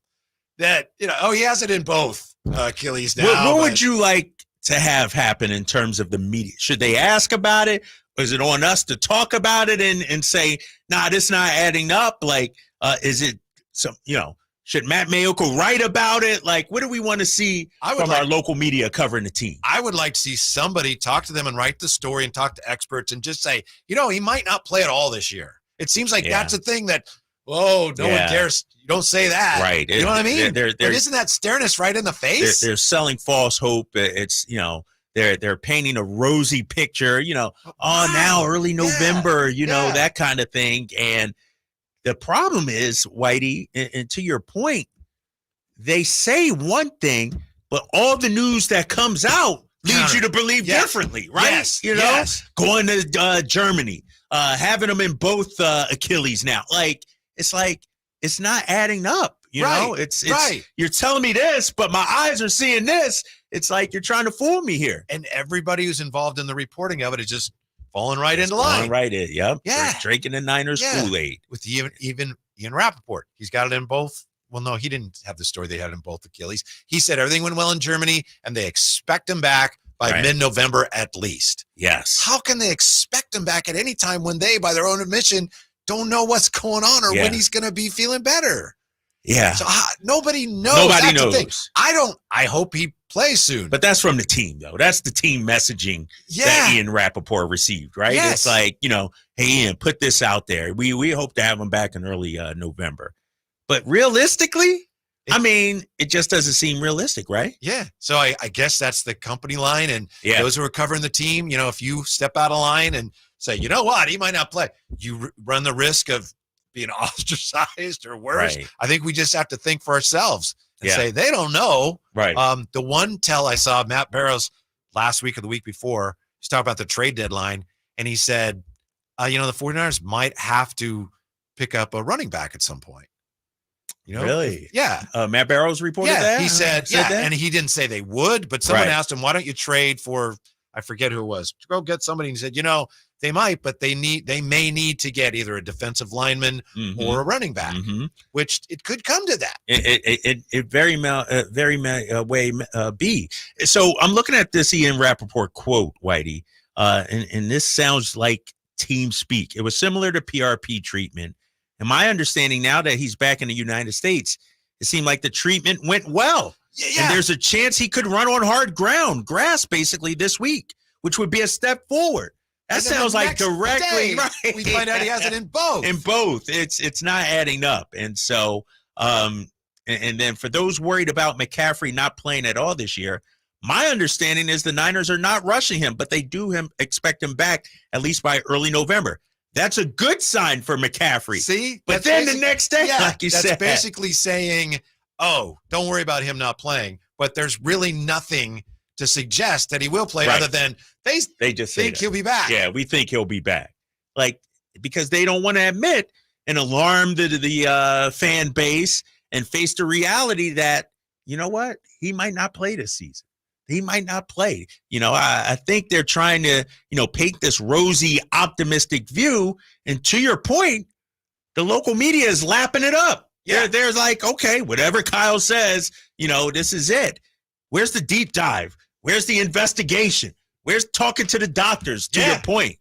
That, he has it in both Achilles now. What would you like to have happen in terms of the media? Should they ask about it? Or is it on us to talk about it and say, nah, this not adding up? Like, is it some, should Matt Maiocco write about it? Like, what do we want to see from our local media covering the team? I would like to see somebody talk to them and write the story and talk to experts and just say, he might not play at all this year. It seems like that's a thing that, no one cares. You don't say that. Right. You know what I mean? But isn't that staring us right in the face? They're selling false hope. It's, they're painting a rosy picture, now early November, that kind of thing. And the problem is, Whitey, and to your point, they say one thing, but all the news that comes out leads you to believe differently, right? Yes. Going to Germany, having them in both Achilles now. It's not adding up. It's you're telling me this, but my eyes are seeing this. It's like you're trying to fool me here. And everybody who's involved in the reporting of it is just falling right into line. Falling right in, yep. Yeah. Drinking the Niners Kool-Aid. With even Ian Rappaport. He's got it in both. Well, no, he didn't have the story. They had it in both Achilles. He said everything went well in Germany, and they expect him back by mid-November at least. Yes. How can they expect him back at any time when they, by their own admission, don't know what's going on or when he's going to be feeling better? Yeah. So nobody knows. Nobody knows. The thing. I hope he plays soon. But that's from the team, though. That's the team messaging that Ian Rappaport received, right? Yes. It's like, hey, Ian, put this out there. We hope to have him back in early November. But realistically, I mean, it just doesn't seem realistic, right? Yeah. So I guess that's the company line. And those who are covering the team, if you step out of line and say, you know what, he might not play, you run the risk of being ostracized or worse. Right. I think we just have to think for ourselves and say, they don't know. Right. The one tell I saw Matt Barrows last week or the week before, he's talking about the trade deadline. And he said, the 49ers might have to pick up a running back at some point. Really? Yeah. Matt Barrows reported that? He said, that? and he didn't say they would, but someone asked him, why don't you trade for, I forget who it was, to go get somebody. And he said, they might, but they may need to get either a defensive lineman or a running back, which it could come to that. It very may be. So I'm looking at this Ian Rappaport quote, Whitey, and this sounds like team speak. It was similar to PRP treatment. And my understanding now that he's back in the United States, it seemed like the treatment went well. Yeah. And there's a chance he could run on hard grass, basically this week, which would be a step forward. That sounds like directly right. We find out he has it in both. In both. It's not adding up. And so, and then for those worried about McCaffrey not playing at all this year, my understanding is the Niners are not rushing him, but they do expect him back at least by early November. That's a good sign for McCaffrey. See? But then the next day, like you said. That's basically saying, oh, don't worry about him not playing. But there's really nothing to suggest that he will play other than they just think he'll be back. Yeah, we think he'll be back. Because they don't want to admit and alarm the fan base and face the reality that, you know what, he might not play this season. He might not play. I think they're trying to, paint this rosy, optimistic view. And to your point, the local media is lapping it up. Yeah. They're like, okay, whatever Kyle says, this is it. Where's the deep dive? Where's the investigation? Where's talking to the doctors, to your point?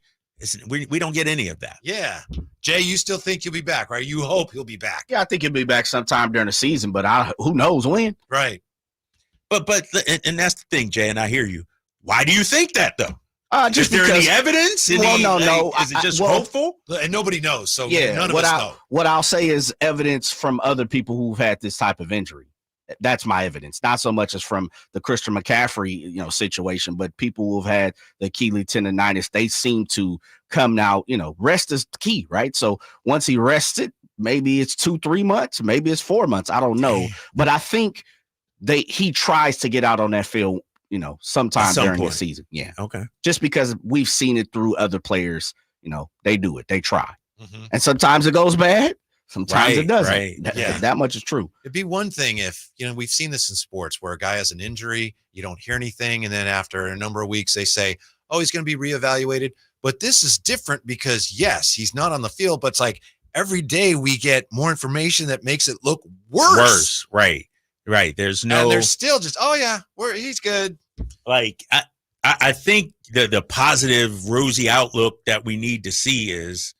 We don't get any of that. Yeah. Jay, you still think he'll be back, right? You hope he'll be back. Yeah, I think he'll be back sometime during the season, but who knows when? Right. But that's the thing, Jay, and I hear you. Why do you think that, though? Just is there because, any evidence? No. Is it just hopeful? And nobody knows, so yeah, none of us know. What I'll say is evidence from other people who've had this type of injury. That's my evidence. Not so much as from the Christian McCaffrey, situation, but people who've had the Achilles tendonitis, they seem to come now, rest is key, right? So once he rested, maybe it's 2-3 months, maybe it's 4 months. I don't know. But I think he tries to get out on that field, sometime during the season. Yeah. Okay. Just because we've seen it through other players, they do it. They try. And sometimes it goes bad. Sometimes it doesn't. Right. That much is true. It'd be one thing if, we've seen this in sports where a guy has an injury, you don't hear anything. And then after a number of weeks, they say, oh, he's going to be reevaluated. But this is different because, yes, he's not on the field, but it's like every day we get more information that makes it look worse. Right. There's and there's still just, oh yeah, he's good. I think the positive rosy outlook that we need to see is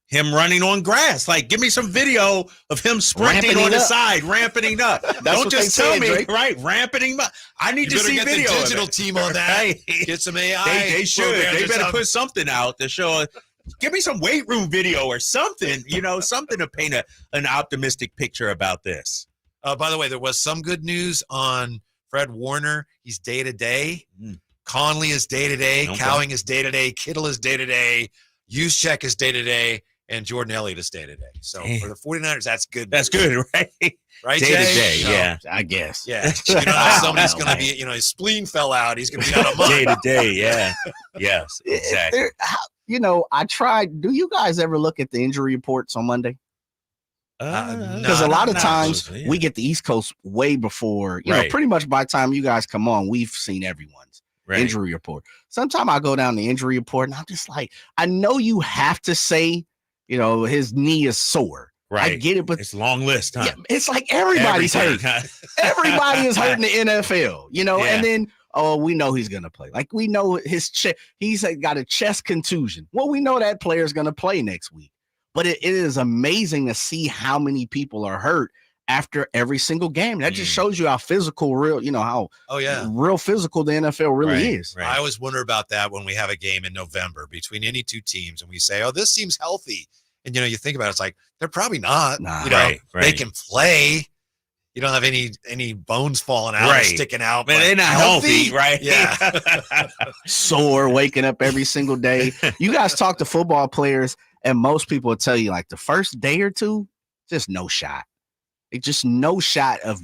him running on grass. Give me some video of him sprinting on the side, ramping up. Don't just tell me, Drake. Right? Ramping up. I need to see video. The digital team on that. Get some AI. They should. They better put something out to show. Give me some weight room video or something. Something to paint an optimistic picture about this. By the way, there was some good news on Fred Warner. He's day-to-day. Conley is day-to-day. Okay. Cowing is day-to-day. Kittle is day-to-day. Juszczyk is day-to-day. And Jordan Elliott is day-to-day. So for the 49ers, that's good. That's good, right? Right, day-to-day, Jay? yeah. I guess. Yeah. Somebody's going to be, his spleen fell out. He's going to be out of month. Day-to-day, yeah. Yes, exactly. I tried. Do you guys ever look at the injury reports on Monday? Because a lot of times we get the East Coast way before, pretty much by the time you guys come on, we've seen everyone's injury report. Sometimes I go down the injury report and I'm just like, I know you have to say, his knee is sore. Right. I get it, but it's a long list, huh? Yeah, it's like everybody's hurt. Everybody is hurt in the NFL, and then, we know he's going to play. We know his he's got a chest contusion. Well, we know that player is going to play next week. But it is amazing to see how many people are hurt after every single game. That just shows you how physical, how real physical the NFL really is. Right. I always wonder about that when we have a game in November between any two teams and we say, oh, this seems healthy. And, you think about it, it's like, they're probably not. Nah, they can play. You don't have any bones falling out, or Right. sticking out. Man, but they're not healthy, right? Yeah. Sore, waking up every single day. You guys talk to football players, and most people will tell you like the first day or two, just no shot. It's just no shot of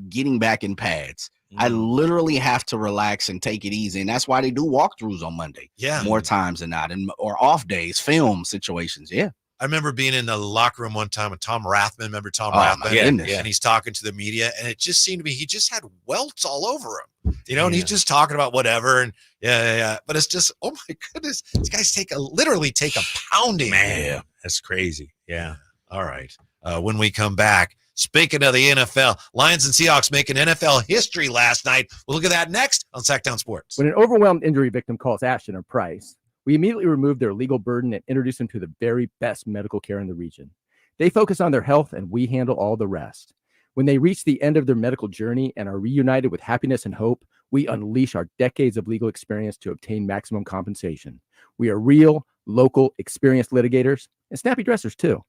getting back in pads. I literally have to relax and take it easy, and that's why they do walkthroughs on Monday. Yeah, more times than not, or off days, film situations. Yeah. I remember being in the locker room one time with Tom Rathman. Remember Tom Oh, my Rathman? goodness. And he's talking to the media, and it just seemed to me he just had welts all over him, and he's just talking about whatever. And yeah. But it's just, oh my goodness, these guys literally take a pounding. Man, that's crazy. Yeah. All right. When we come back, speaking of the NFL, Lions and Seahawks making NFL history last night. We'll look at that next on Sacktown Sports. When an overwhelmed injury victim calls Ashton or Price, we immediately remove their legal burden and introduce them to the very best medical care in the region. They focus on their health, and we handle all the rest. When they reach the end of their medical journey and are reunited with happiness and hope, we unleash our decades of legal experience to obtain maximum compensation. We are real, local, experienced litigators and snappy dressers, too.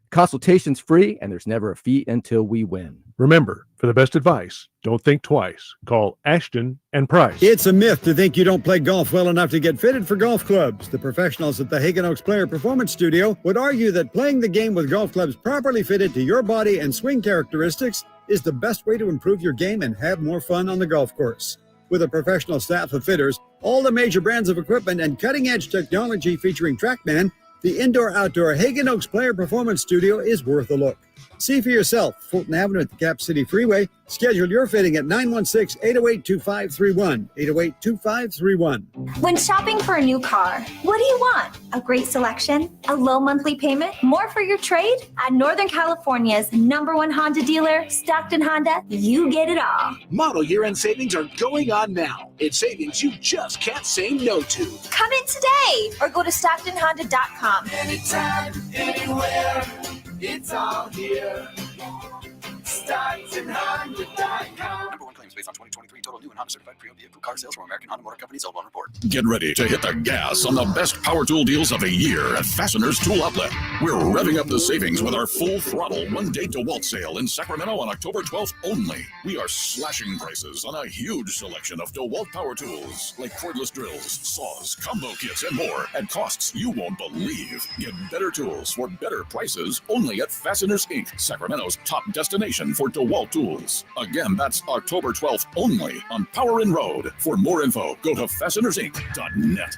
Consultation's free, and there's never a fee until we win. Remember, for the best advice, don't think twice. Call Ashton and Price. It's a myth to think you don't play golf well enough to get fitted for golf clubs. The professionals at the Hagen Oaks Player Performance Studio would argue that playing the game with golf clubs properly fitted to your body and swing characteristics is the best way to improve your game and have more fun on the golf course. With a professional staff of fitters, all the major brands of equipment, and cutting-edge technology featuring TrackMan, the indoor-outdoor Hagen Oaks Player Performance Studio is worth a look. See for yourself, Fulton Avenue at the Cap City Freeway. Schedule your fitting at 916-808-2531, 808-2531. When shopping for a new car, what do you want? A great selection? A low monthly payment? More for your trade? At Northern California's #1 Honda dealer, Stockton Honda, you get it all. Model year-end savings are going on now. It's savings you just can't say no to. Come in today or go to StocktonHonda.com. Anytime, anywhere, it's all here. StocktonHonda.com. Number one claims based on 2023 total new and Honda certified pre-owned vehicle car sales from American Honda Motor Company. Sold on report. Get ready to hit the gas on the best power tool deals of the year at Fasteners Tool Outlet. We're revving up the savings with our full throttle one-day DeWalt sale in Sacramento on October 12th only. We are slashing prices on a huge selection of DeWalt power tools like cordless drills, saws, combo kits, and more at costs you won't believe. Get better tools for better prices only at Fasteners Inc., Sacramento's top destination for DeWalt tools. Again, that's October 12th only on Power Inn Road. For more info, go to fastenersinc.net.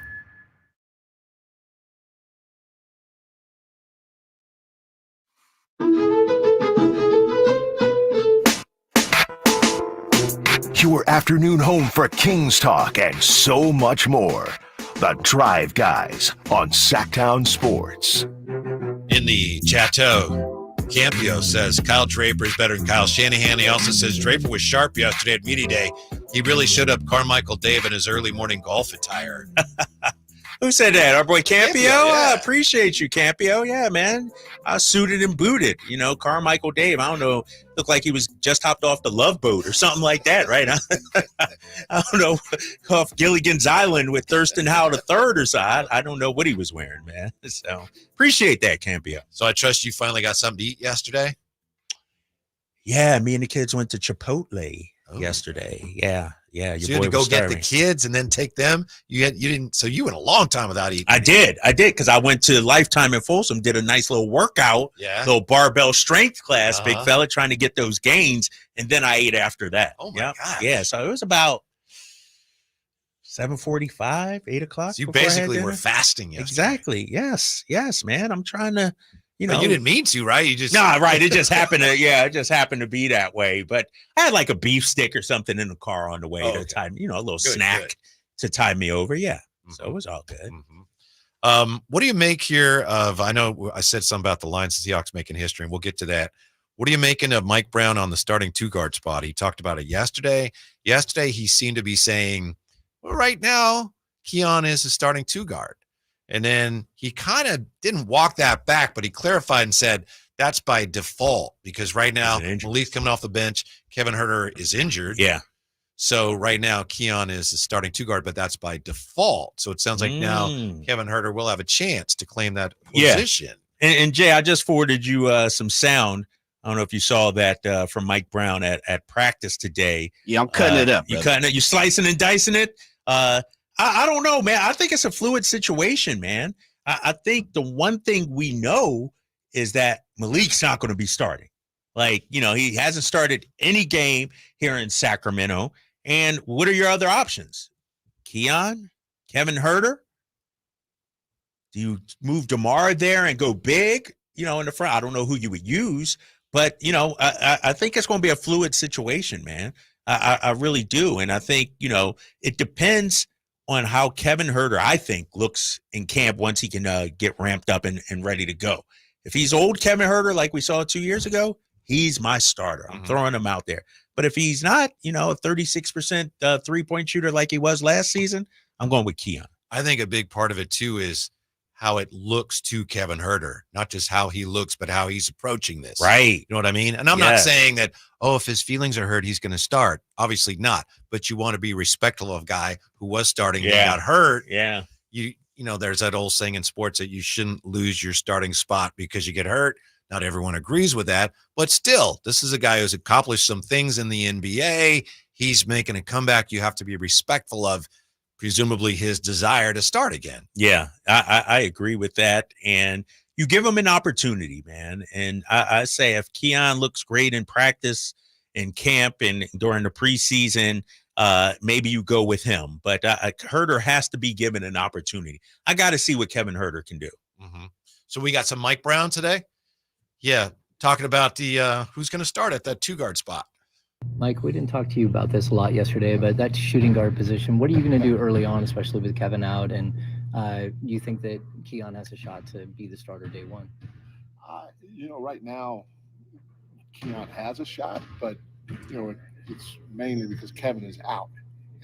Your afternoon home for Kings Talk and so much more. The Drive Guys on Sacktown Sports. In the Chateau, Campio says Kyle Draper is better than Kyle Shanahan. He also says Draper was sharp yesterday at media day. He really showed up Carmichael Dave in his early morning golf attire. Who said that? Our boy Campio? Yeah. I appreciate you, Campio. Yeah, man. I suited and booted. Carmichael Dave. I don't know. Looked like he was just hopped off the Love Boat or something like that, right? I don't know. Off Gilligan's Island with Thurston Howell III or something. I don't know what he was wearing, man. So appreciate that, Campio. So I trust you finally got something to eat yesterday? Yeah, me and the kids went to Chipotle yesterday. Yeah. So you had to go get the kids and then take them. You didn't. So you went a long time without eating. I did because I went to Lifetime in Folsom, did a nice little workout, little barbell strength class, big fella, trying to get those gains, and then I ate after that. Oh my gosh. Yeah. So it was about 7:45, 8 o'clock. So you basically were fasting yesterday. Exactly. Yes, man. I'm trying to. You didn't mean to, right? You just right. It just happened to, it just happened to be that way. But I had like a beef stick or something in the car on the way to time, a little snack to tide me over. Yeah. Mm-hmm. So it was all good. Mm-hmm. What do you make here of, I know I said something about the Lions and Seahawks making history, and we'll get to that. What are you making of Mike Brown on the starting two-guard spot? He talked about it yesterday. Yesterday, he seemed to be saying, well, right now, Keon is the starting two-guard. And then he kind of didn't walk that back, but he clarified and said that's by default because right now Malik coming off the bench, Kevin Huerter is injured. Yeah. So right now Keon is the starting two guard, but that's by default. So it sounds like now Kevin Huerter will have a chance to claim that position. And Jay, I just forwarded you some sound I don't know if you saw that from Mike Brown at practice today. Yeah, I'm cutting it up. You cutting it? You slicing and dicing it? I don't know, man. I think it's a fluid situation, man. I think the one thing we know is that Malik's not going to be starting. Like, he hasn't started any game here in Sacramento. And what are your other options? Keon? Kevin Huerter? Do you move DeMar there and go big, in the front? I don't know who you would use, but, I think it's going to be a fluid situation, man. I really do. And I think, it depends on how Kevin Huerter, I think, looks in camp once he can get ramped up and ready to go. If he's old Kevin Huerter like we saw 2 years ago, he's my starter. I'm throwing him out there. But if he's not, a 36% three-point shooter like he was last season, I'm going with Keon. I think a big part of it, too, is how it looks to Kevin Huerter, not just how he looks, but how he's approaching this. Right. You know what I mean? And I'm not saying that, if his feelings are hurt, he's going to start. Obviously not. But you want to be respectful of a guy who was starting and got hurt. Yeah. There's that old saying in sports that you shouldn't lose your starting spot because you get hurt. Not everyone agrees with that. But still, this is a guy who's accomplished some things in the NBA. He's making a comeback. You have to be respectful of presumably his desire to start again. Yeah, I agree with that. And you give him an opportunity, man. And I say if Keon looks great in practice, in camp, and during the preseason, maybe you go with him. But Huerter has to be given an opportunity. I got to see what Kevin Huerter can do. Mm-hmm. So we got some Mike Brown today. Yeah, talking about the who's going to start at that 2-guard spot. Mike, we didn't talk to you about this a lot yesterday, but that shooting guard position, what are you going to do early on, especially with Kevin out? And you think that Keon has a shot to be the starter day one? Right now, Keon has a shot, but, it's mainly because Kevin is out,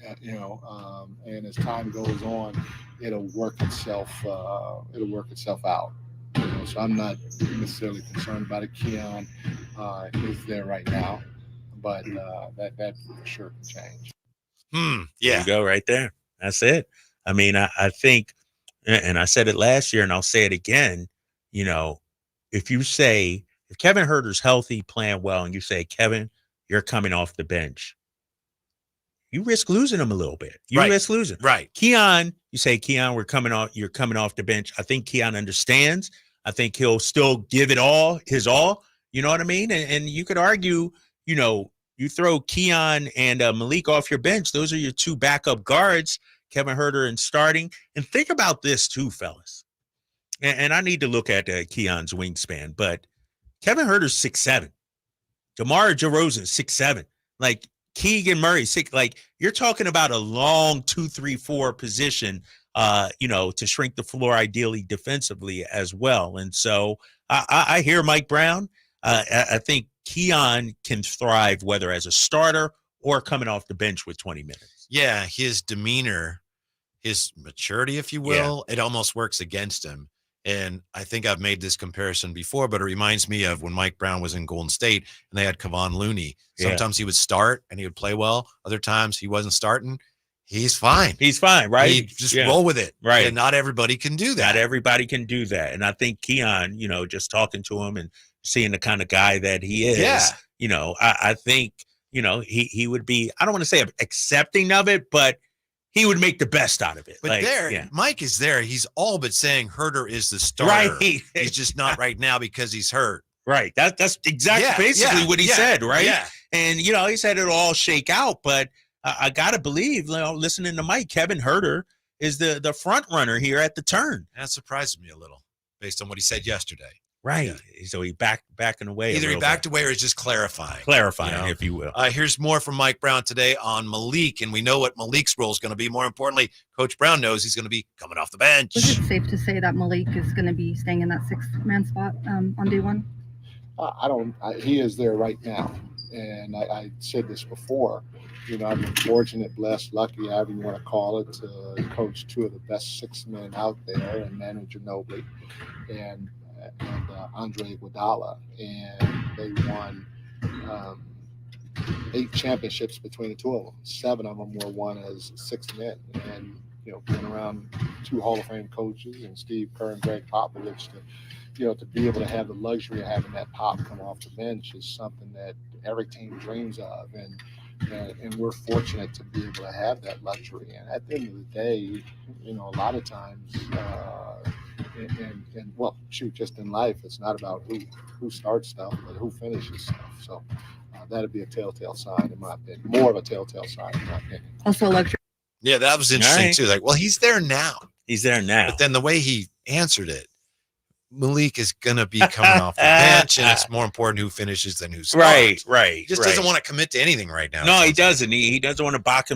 and as time goes on, it'll work itself out. So I'm not necessarily concerned about it. Keon is there right now, but that for sure can change. Yeah. There you go right there. That's it. I mean, I think, and I said it last year and I'll say it again, if Kevin Huerter's healthy, playing well, and you say, Kevin, you're coming off the bench, you risk losing him a little bit. You risk losing. Right. Keon, you say, Keon, you're coming off the bench. I think Keon understands. I think he'll still give it his all. You know what I mean? And you could argue, you throw Keon and Malik off your bench. Those are your two backup guards, Kevin Huerter and starting. And think about this too, fellas. And I need to look at Keon's wingspan, but Kevin Huerter's 6'7". DeMar DeRozan 6'7". Like Keegan Murray 6. Like you're talking about a long 2-3-4 position. To shrink the floor ideally defensively as well. And so I hear Mike Brown. I think Keon can thrive whether as a starter or coming off the bench with 20 minutes. Yeah, his demeanor, his maturity, if you will, it almost works against him. And I think I've made this comparison before, but it reminds me of when Mike Brown was in Golden State and they had Kevon Looney. Sometimes he would start and he would play well. Other times he wasn't starting. He's fine. He's fine, right? He just roll with it. Right. And not everybody can do that. Not everybody can do that. And I think Keon, just talking to him and seeing the kind of guy that he is, I think, he would be, I don't want to say accepting of it, but he would make the best out of it. But Mike is there. He's all but saying Huerter is the starter. Right. He's just not right now because he's hurt. Right. That's exactly basically what he said, right? Yeah. And, he said it'll all shake out, but I got to believe, listening to Mike, Kevin Huerter is the front runner here at the turn. That surprised me a little based on what he said yesterday. Right. Yeah. So he backing away. Either he backed away or he's just clarifying. If you will. Here's more from Mike Brown today on Malik, and we know what Malik's role is going to be. More importantly, Coach Brown knows he's going to be coming off the bench. Is it safe to say that Malik is going to be staying in that 6-man spot on day one? He is there right now. And I said this before, I've been fortunate, blessed, lucky, however you want to call it, to coach two of the best 6 men out there, and Manu Ginobili and Andre Iguodala. And they won 8 championships between the two of them. 7 of them were won as 6 men. And, being around 2 Hall of Fame coaches and Steve Kerr and Greg Popovich to to be able to have the luxury of having that pop come off the bench is something that every team dreams of, and we're fortunate to be able to have that luxury. And at the end of the day, a lot of times, and well, shoot, just in life, it's not about who starts stuff, but who finishes stuff. So that'd be a telltale sign, in my opinion. More of a telltale sign, in my opinion. Also, luxury. Yeah, that was interesting Right. too. Like, well, he's there now. He's there now. But then the way he answered it, Malik is going to be coming off the bench, and it's more important who finishes than who starts. Right. He just doesn't want to commit to anything right now. No, he doesn't. He doesn't want to box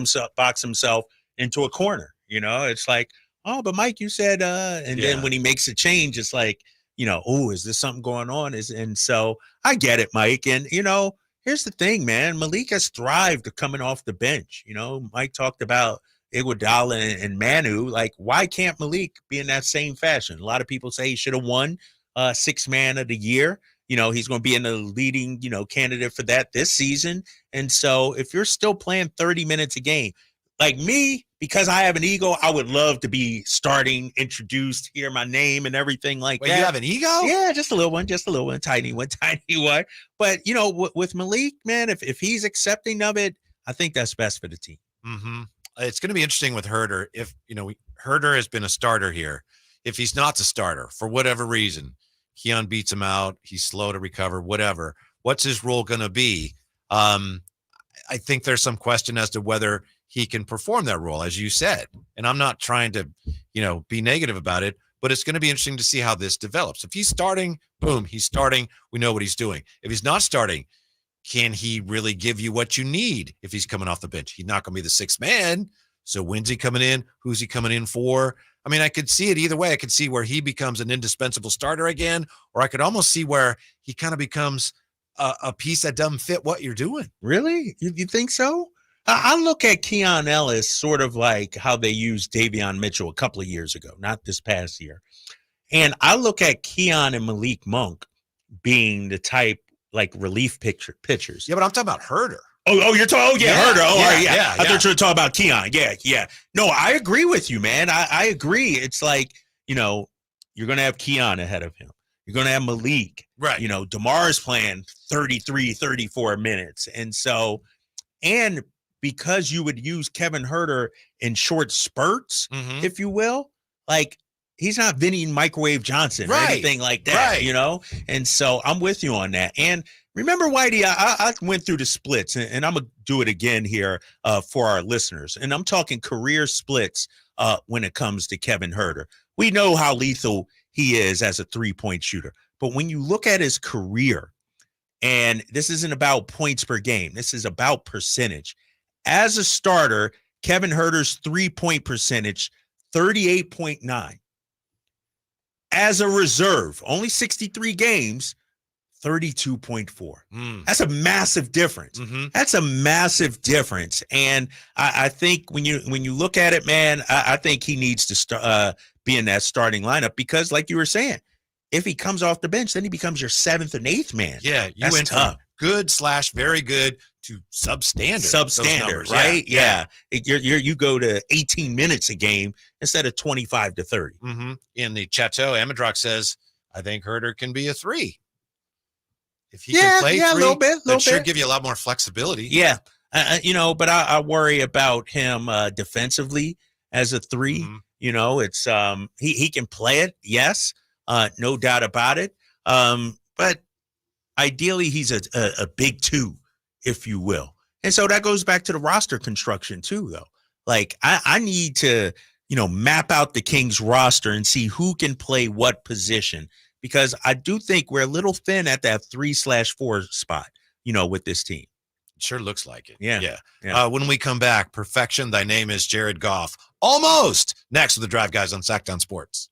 himself into a corner. It's like, oh, but Mike, you said, and then when he makes a change, it's like, oh, is there something going on? And so I get it, Mike. And, here's the thing, man. Malik has thrived coming off the bench. Mike talked about Iguodala and Manu. Like, why can't Malik be in that same fashion? A lot of people say he should have won Sixth Man of the Year. He's going to be in the leading, candidate for that this season. And so if you're still playing 30 minutes a game, like me, because I have an ego, I would love to be starting, introduced, hear my name and everything like that. You have an ego? Yeah, just a little one, tiny one. But, with Malik, man, if he's accepting of it, I think that's best for the team. Mm-hmm. It's going to be interesting with Herter. If, Herter has been a starter here. If he's not the starter, for whatever reason, Keon beats him out, he's slow to recover, whatever. What's his role going to be? I think there's some question as to whether he can perform that role, as you said. And I'm not trying to, be negative about it, but it's going to be interesting to see how this develops. If he's starting, boom, he's starting. We know what he's doing. If he's not starting, can he really give you what you need if he's coming off the bench? He's not going to be the sixth man. So when's he coming in? Who's he coming in for? I mean, I could see it either way. I could see where he becomes an indispensable starter again, or I could almost see where he kind of becomes a piece that doesn't fit what you're doing. Really? You think so? I look at Keon Ellis sort of like how they used Davion Mitchell a couple of years ago, not this past year. And I look at Keon and Malik Monk being the type like relief pitchers. Yeah, but I'm talking about Herter. Oh, you're talking. Herter. Oh, yeah, all right, yeah. I thought you were talking about Keon. Yeah. No, I agree with you, man. I agree. It's like, you're going to have Keon ahead of him. You're going to have Malik. Right. DeMar's playing 33, 34 minutes. And so, and because you would use Kevin Herter in short spurts, if you will, like, he's not Vinny Microwave Johnson or anything like that, And so I'm with you on that. And remember, Whitey, I went through the splits, and I'm going to do it again here for our listeners. And I'm talking career splits when it comes to Kevin Herter. We know how lethal he is as a three-point shooter. But when you look at his career, and this isn't about points per game, this is about percentage. As a starter, Kevin Herter's three-point percentage, 38.9. As a reserve, only 63 games, 32.4. That's a massive difference. That's a massive difference. And I think when you look at it, man, I think he needs to be in that starting lineup because, like you were saying, if he comes off the bench, then he becomes your seventh and eighth man. Yeah, you That's went tough. from good/very good to substandard. Right? Yeah. You go to 18 minutes a game instead of 25 to 30. In the Chateau, Amadrock says, I think Herter can be a 3. If he can play 3, a little bit. that sure give you a lot more flexibility. Yeah. But I worry about him defensively as a 3. It's he can play it. Yes. No doubt about it. But ideally he's a big 2, if you will. And so that goes back to the roster construction too, though. Like I need to, map out the Kings roster and see who can play what position, because I do think we're a little thin at that 3/4 spot, with this team. It sure looks like it. Yeah. When we come back, perfection. Thy name is Jared Goff. Almost next with the Drive Guys on Sacktown Sports.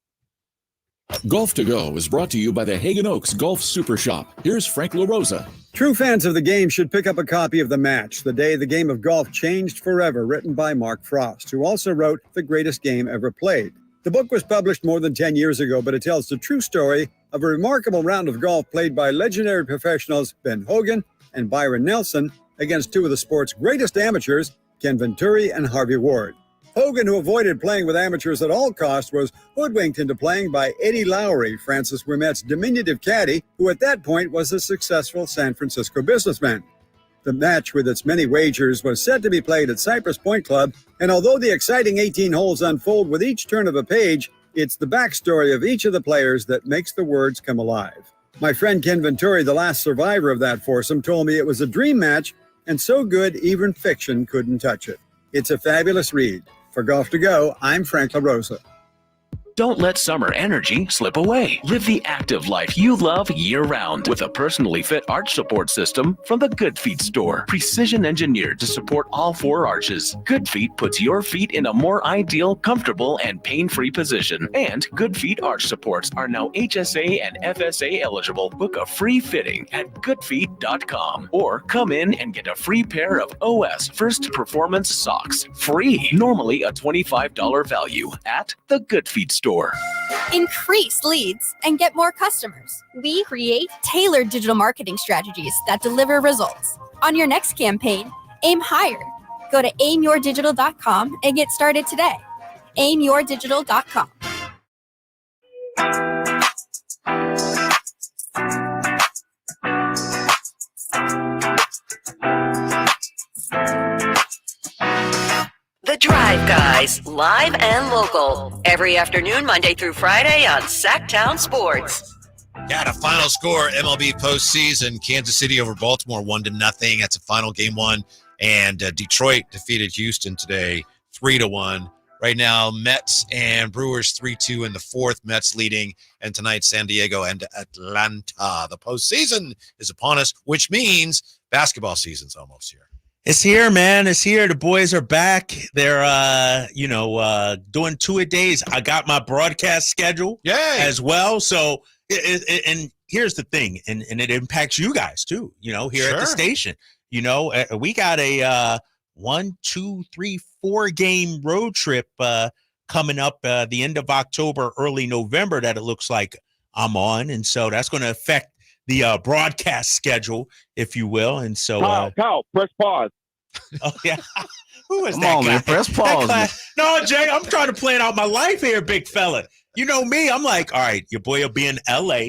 Golf to Go is brought to you by the Hagen Oaks Golf Super Shop. Here's Frank LaRosa. True fans of the game should pick up a copy of The Match, the day the game of golf changed forever, written by Mark Frost, who also wrote The Greatest Game Ever Played. The book was published more than 10 years ago, but it tells the true story of a remarkable round of golf played by legendary professionals Ben Hogan and Byron Nelson against two of the sport's greatest amateurs, Ken Venturi and Harvey Ward. Hogan, who avoided playing with amateurs at all costs, was hoodwinked into playing by Eddie Lowry, Francis Ouimet's diminutive caddy, who at that point was a successful San Francisco businessman. The match, with its many wagers, was set to be played at Cypress Point Club, and although the exciting 18 holes unfold with each turn of a page, it's the backstory of each of the players that makes the words come alive. My friend Ken Venturi, the last survivor of that foursome, told me it was a dream match, and so good even fiction couldn't touch it. It's a fabulous read. For Golf to Go, I'm Frank LaRosa. Don't let summer energy slip away. Live the active life you love year-round with a personally fit arch support system from the Good Feet store. Precision engineered to support all four arches. Good Feet puts your feet in a more ideal, comfortable, and pain-free position. And Good Feet arch supports are now HSA and FSA eligible. Book a free fitting at goodfeet.com or come in and get a free pair of OS First Performance socks. Free. Normally a $25 value at the Good Feet store. Increase leads and get more customers. We create tailored digital marketing strategies that deliver results. On your next campaign, aim higher. Go to aimyourdigital.com and get started today. aimyourdigital.com. The Drive Guys, live and local, every afternoon, Monday through Friday on Sacktown Sports. Yeah, the final score, MLB postseason, Kansas City over Baltimore 1-0. That's a final game one. And Detroit defeated Houston today 3-1. Right now, Mets and Brewers 3-2 in the fourth. Mets leading. And tonight, San Diego and Atlanta. The postseason is upon us, which means basketball season's almost here. It's here, man. It's here. The boys are back. They're, doing two-a-days. I got my broadcast schedule as well. So, and here's the thing, and it impacts you guys too, here at the station. We got a 1, 2, 3, 4 game road trip coming up the end of October, early November that it looks like I'm on. And so that's going to affect the broadcast schedule, if you will. And so Kyle, press pause. Oh yeah. Who is Come that on, guy? man, press pause. No, Jay, I'm trying to plan out my life here, big fella. You know me, I'm like, all right, your boy will be in LA,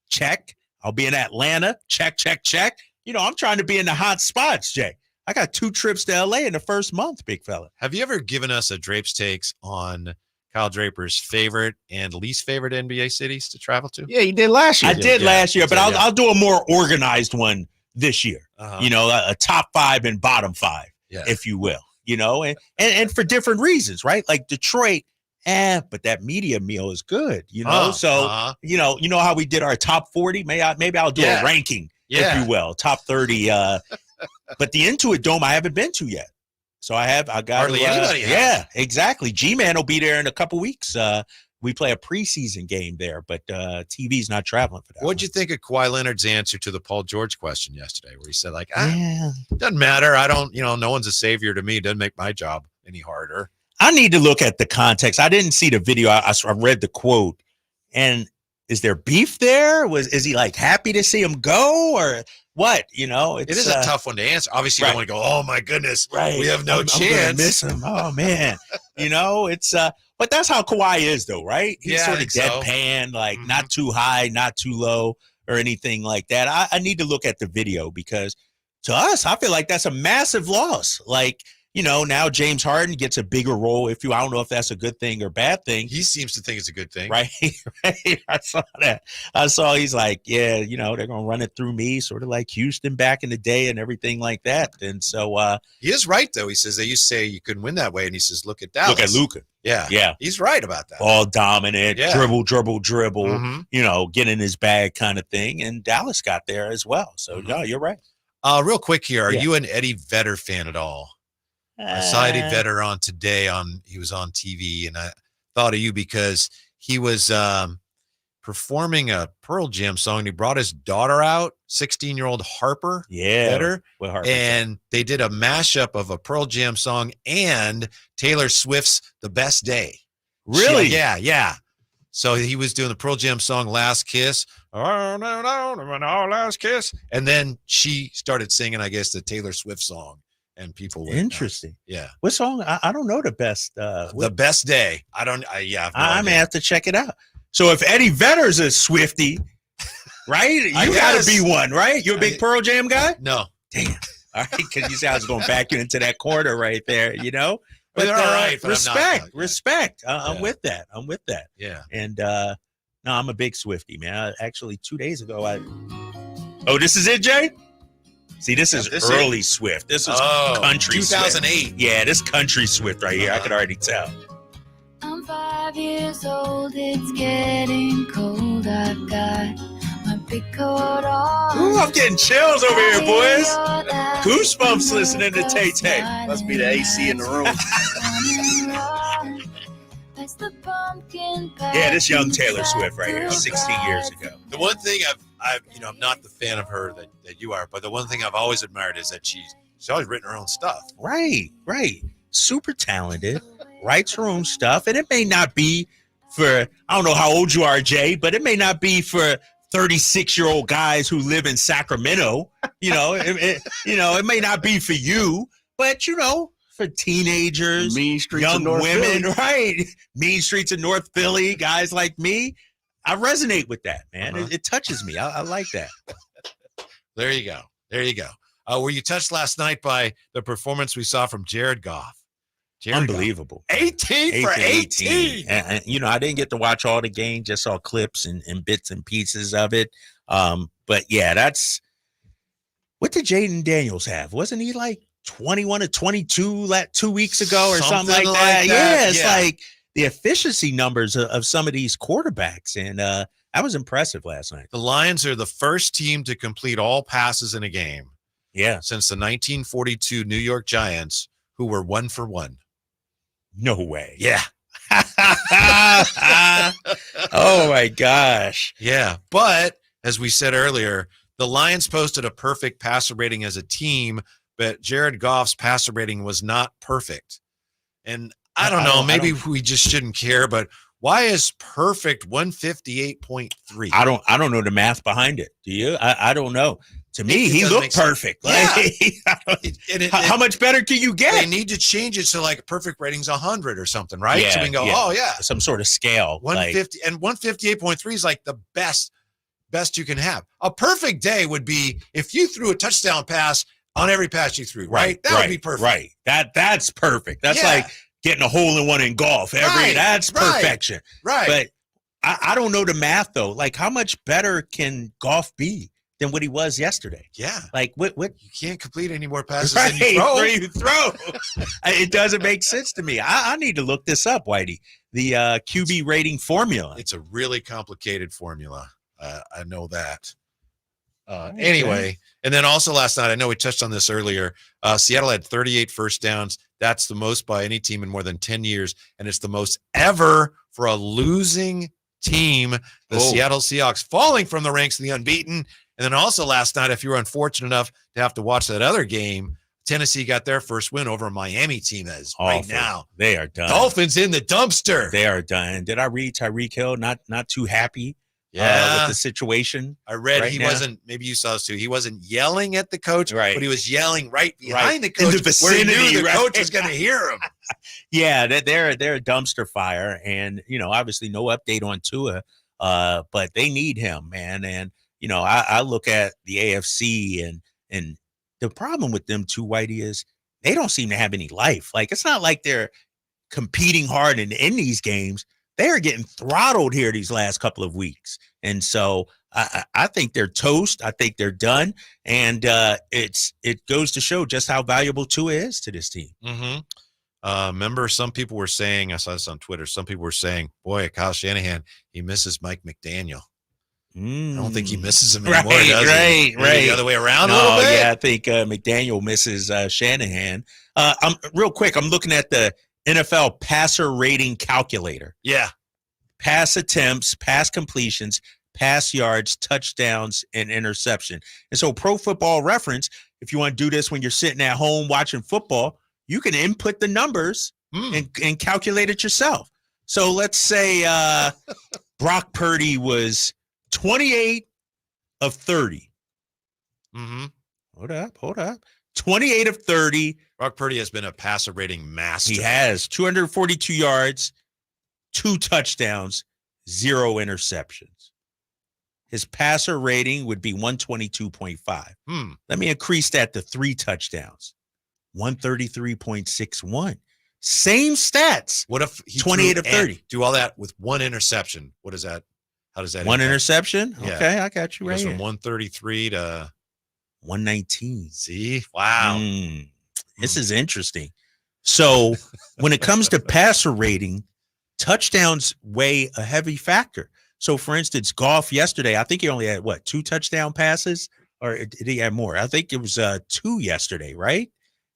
check. I'll be in Atlanta, check. I'm trying to be in the hot spots, Jay. I got 2 trips to LA in the first month, big fella. Have you ever given us a Drapes Takes on Kyle Draper's favorite and least favorite NBA cities to travel to? Yeah, you did last year. I did last year, but I'll do a more organized one this year. A top 5 and bottom 5, if you will. And for different reasons, right? Like Detroit, but that media meal is good, So you know how we did our top 40. Maybe I'll do a ranking, if you will, top 30. But the Intuit Dome I haven't been to yet. So I got hardly anybody has. Yeah, exactly. G-Man will be there in a couple weeks. We play a preseason game there, but TV's not traveling for that. What'd you think of Kawhi Leonard's answer to the Paul George question yesterday, where he said, doesn't matter. I don't, no one's a savior to me. It doesn't make my job any harder. I need to look at the context. I didn't see the video. I read the quote. And is there beef there? Is he like happy to see him go or what? It is a tough one to answer. Obviously, you don't want to go, oh my goodness, we have no chance. I'm gonna miss him. Oh man. It's but that's how Kawhi is though, right? He's sort of deadpan, like not too high, not too low or anything like that. I need to look at the video because to us, I feel like that's a massive loss. Like, now James Harden gets a bigger role. I don't know if that's a good thing or bad thing. He seems to think it's a good thing. Right. I saw that. He's like, they're going to run it through me, sort of like Houston back in the day and everything like that. And so he is right, though. He says they used to say you couldn't win that way. And he says, look at Dallas. Look at Luka. Yeah. He's right about that. All dominant, dribble, get in his bag kind of thing. And Dallas got there as well. So, no, you're right. Real quick here. Are you an Eddie Vedder fan at all? I saw Eddie Vedder on today. He was on TV, and I thought of you because he was performing a Pearl Jam song. And he brought his daughter out, 16-year-old Harper Vedder, and they did a mashup of a Pearl Jam song and Taylor Swift's "The Best Day." Really? Yeah. So he was doing the Pearl Jam song "Last Kiss," last kiss, and then she started singing, I guess, the Taylor Swift song. and people would Interesting. Yeah. What song? I don't know the best. The Best Day. I don't. Yeah. I may have to check it out. So if Eddie Vedder's a Swiftie, right? You got to be one, right? You're a big Pearl Jam guy? No. Damn. All right, because you said I was going to back you into that corner right there, you know? But they're all right. But respect. I'm with that. Yeah. And no, I'm a big Swiftie, man. Actually, 2 days ago, Oh, this is it, Jay? See, this is early Swift. This is country 2008. Swift. Yeah, this country Swift right here. I could already tell. I'm 5 years old, it's getting cold. I've got my big coat on. Ooh, I'm getting chills over here, boys. Goosebumps listening to Tay-Tay. Must be the AC in the room. Yeah, this young Taylor Swift right here, 16 years ago. The one thing I'm not the fan of her that you are, but the one thing I've always admired is that she's always written her own stuff. Right. Super talented, writes her own stuff, and it may not be for, I don't know how old you are, Jay, but it may not be for 36-year-old guys who live in Sacramento. It may not be for you, but for teenagers, Mean Streets young of North women, Philly. right? Mean Streets of North Philly, guys like me. I resonate with that, man. It touches me. I like that. There you go. Were you touched last night by the performance we saw from Jared Goff? Unbelievable. 18 for 18. And, I didn't get to watch all the game, just saw clips and bits and pieces of it. But yeah, that's what did Jaden Daniels have? Wasn't he like 21 or 22 2 weeks ago or something like that? Yeah, it's like the efficiency numbers of some of these quarterbacks. And that was impressive last night. The Lions are the first team to complete all passes in a game. Yeah. Since the 1942 New York Giants, who were 1 for 1. No way. Yeah. Oh my gosh. Yeah. But as we said earlier, the Lions posted a perfect passer rating as a team, but Jared Goff's passer rating was not perfect. And I don't know, maybe we just shouldn't care, but why is perfect 158.3? I don't know the math behind it. Do you? I don't know. To me, he looked perfect. How much better can you get? They need to change it so like perfect rating's 100 or something, right? So we can go, some sort of scale. 150 and 158.3 is like the best you can have. A perfect day would be if you threw a touchdown pass on every pass you threw, right? That would be perfect. Right. That's perfect. That's like getting a hole in one in golf. That's perfection. Right. But I don't know the math though. Like how much better can Goff be than what he was yesterday? Yeah. Like what you can't complete any more passes than you throw. It doesn't make sense to me. I need to look this up, Whitey. The QB rating formula. It's a really complicated formula. I know that. Anyway, and then also last night, I know we touched on this earlier. Seattle had 38 first downs. That's the most by any team in more than 10 years, and it's the most ever for a losing team. The Seattle Seahawks falling from the ranks of the unbeaten. And then also last night, if you were unfortunate enough to have to watch that other game, Tennessee got their first win over a Miami team that is right now. They are done. Dolphins in the dumpster. They are done. Did I read Tyreek Hill not too happy with the situation? I read he wasn't, maybe you saw this too, he wasn't yelling at the coach, but he was yelling right behind the coach in the vicinity, where he knew the coach was going to hear him. Yeah, they're a dumpster fire. And, obviously no update on Tua, but they need him, man. And, I look at the AFC and the problem with them too, Whitey, is they don't seem to have any life. Like, it's not like they're competing hard in these games. They are getting throttled here these last couple of weeks. And so I think they're toast. I think they're done. And it goes to show just how valuable Tua is to this team. Mm-hmm. Remember, some people were saying, I saw this on Twitter, some people were saying, boy, Kyle Shanahan, he misses Mike McDaniel. I don't think he misses him anymore, does he? Maybe the other way around a little bit? Yeah, I think McDaniel misses Shanahan. Real quick, I'm looking at the NFL passer rating calculator. Yeah. Pass attempts, pass completions, pass yards, touchdowns, and interception. And so Pro Football Reference, if you want to do this when you're sitting at home watching football, you can input the numbers and calculate it yourself. So let's say Brock Purdy was 28 of 30. Mm-hmm. Hold up. 28 of 30. Brock Purdy has been a passer rating master. He has 242 yards, 2 touchdowns, 0 interceptions. His passer rating would be 122.5. Let me increase that to 3 touchdowns, 133.61. Same stats. What if he 28 of 30? Do all that with 1 interception? What is that? How does that? 1 impact? interception? Yeah. Okay, I got you He right goes here. from 133 to 119. See? Wow. This is interesting. So when it comes to passer rating, touchdowns weigh a heavy factor. So, for instance, Goff yesterday, I think he only had, 2 touchdown passes? Or did he have more? I think it was 2 yesterday, right?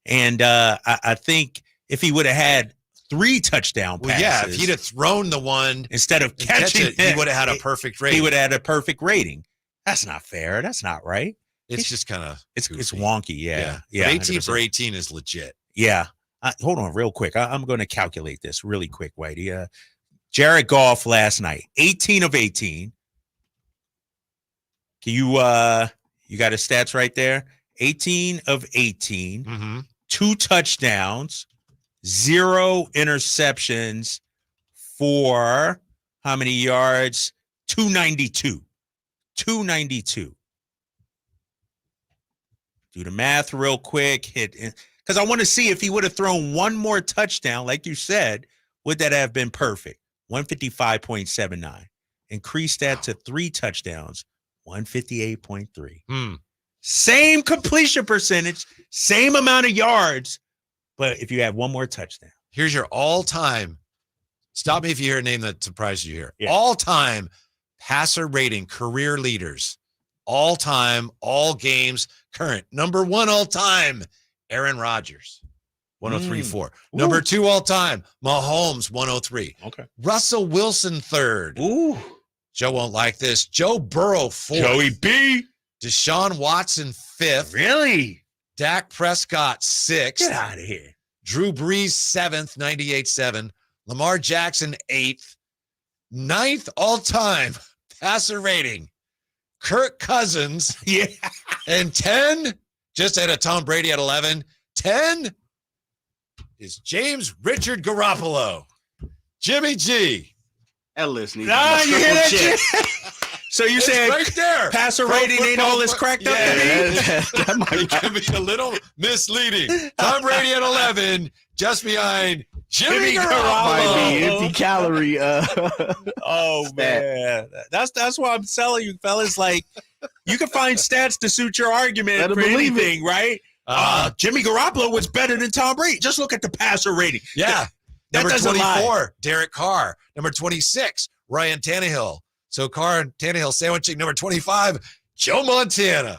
And I think if he would have had 3 touchdown passes. Yeah, if he'd have thrown the one instead of catching it, he would have had a perfect rating. He would have had a perfect rating. That's not fair. That's not right. It's just kind of it's wonky. Yeah. But 18 for 18 is legit. Yeah. Hold on real quick. I'm going to calculate this really quick, Whitey. Jared Goff last night, 18 of 18. Can you got his stats right there? 18 of 18, 2 touchdowns, 0 interceptions for how many yards? 292. 292. Do the math real quick. Because I want to see if he would have thrown one more touchdown, like you said, would that have been perfect? 155.79. Increase that to 3 touchdowns, 158.3. Same completion percentage, same amount of yards, but if you have one more touchdown. Here's your all-time. Stop me if you hear a name that surprises you here. Yeah. All-time passer rating career leaders. All-time, all games, current. Number 1 all-time, Aaron Rodgers, 103.4. Number 2 all-time, Mahomes, 103. Okay. Russell Wilson, 3rd. Ooh. Joe won't like this. Joe Burrow, 4th. Joey B. Deshaun Watson, 5th. Really? Dak Prescott, 6th. Get out of here. Drew Brees, 7th, 98.7. Lamar Jackson, 8th. 9th all-time passer rating, Kirk Cousins. Yeah. And 10, just ahead of Tom Brady at 11. 10 is James Richard Garoppolo. Jimmy G. Listen, you hear that shit? So you It's saying right there. passer rating ain't all this cracked up to be? It can be a little misleading. Tom Brady at 11, just behind Jimmy Garoppolo. Might be empty calorie. Oh man, that's why I'm telling you, fellas. Like, you can find stats to suit your argument Let 'em for believe anything, right? Jimmy Garoppolo was better than Tom Brady. Just look at the passer rating. Yeah. That Number doesn't 24, lie. Derek Carr. Number 26, Ryan Tannehill. So Carr and Tannehill sandwiching. Number 25, Joe Montana.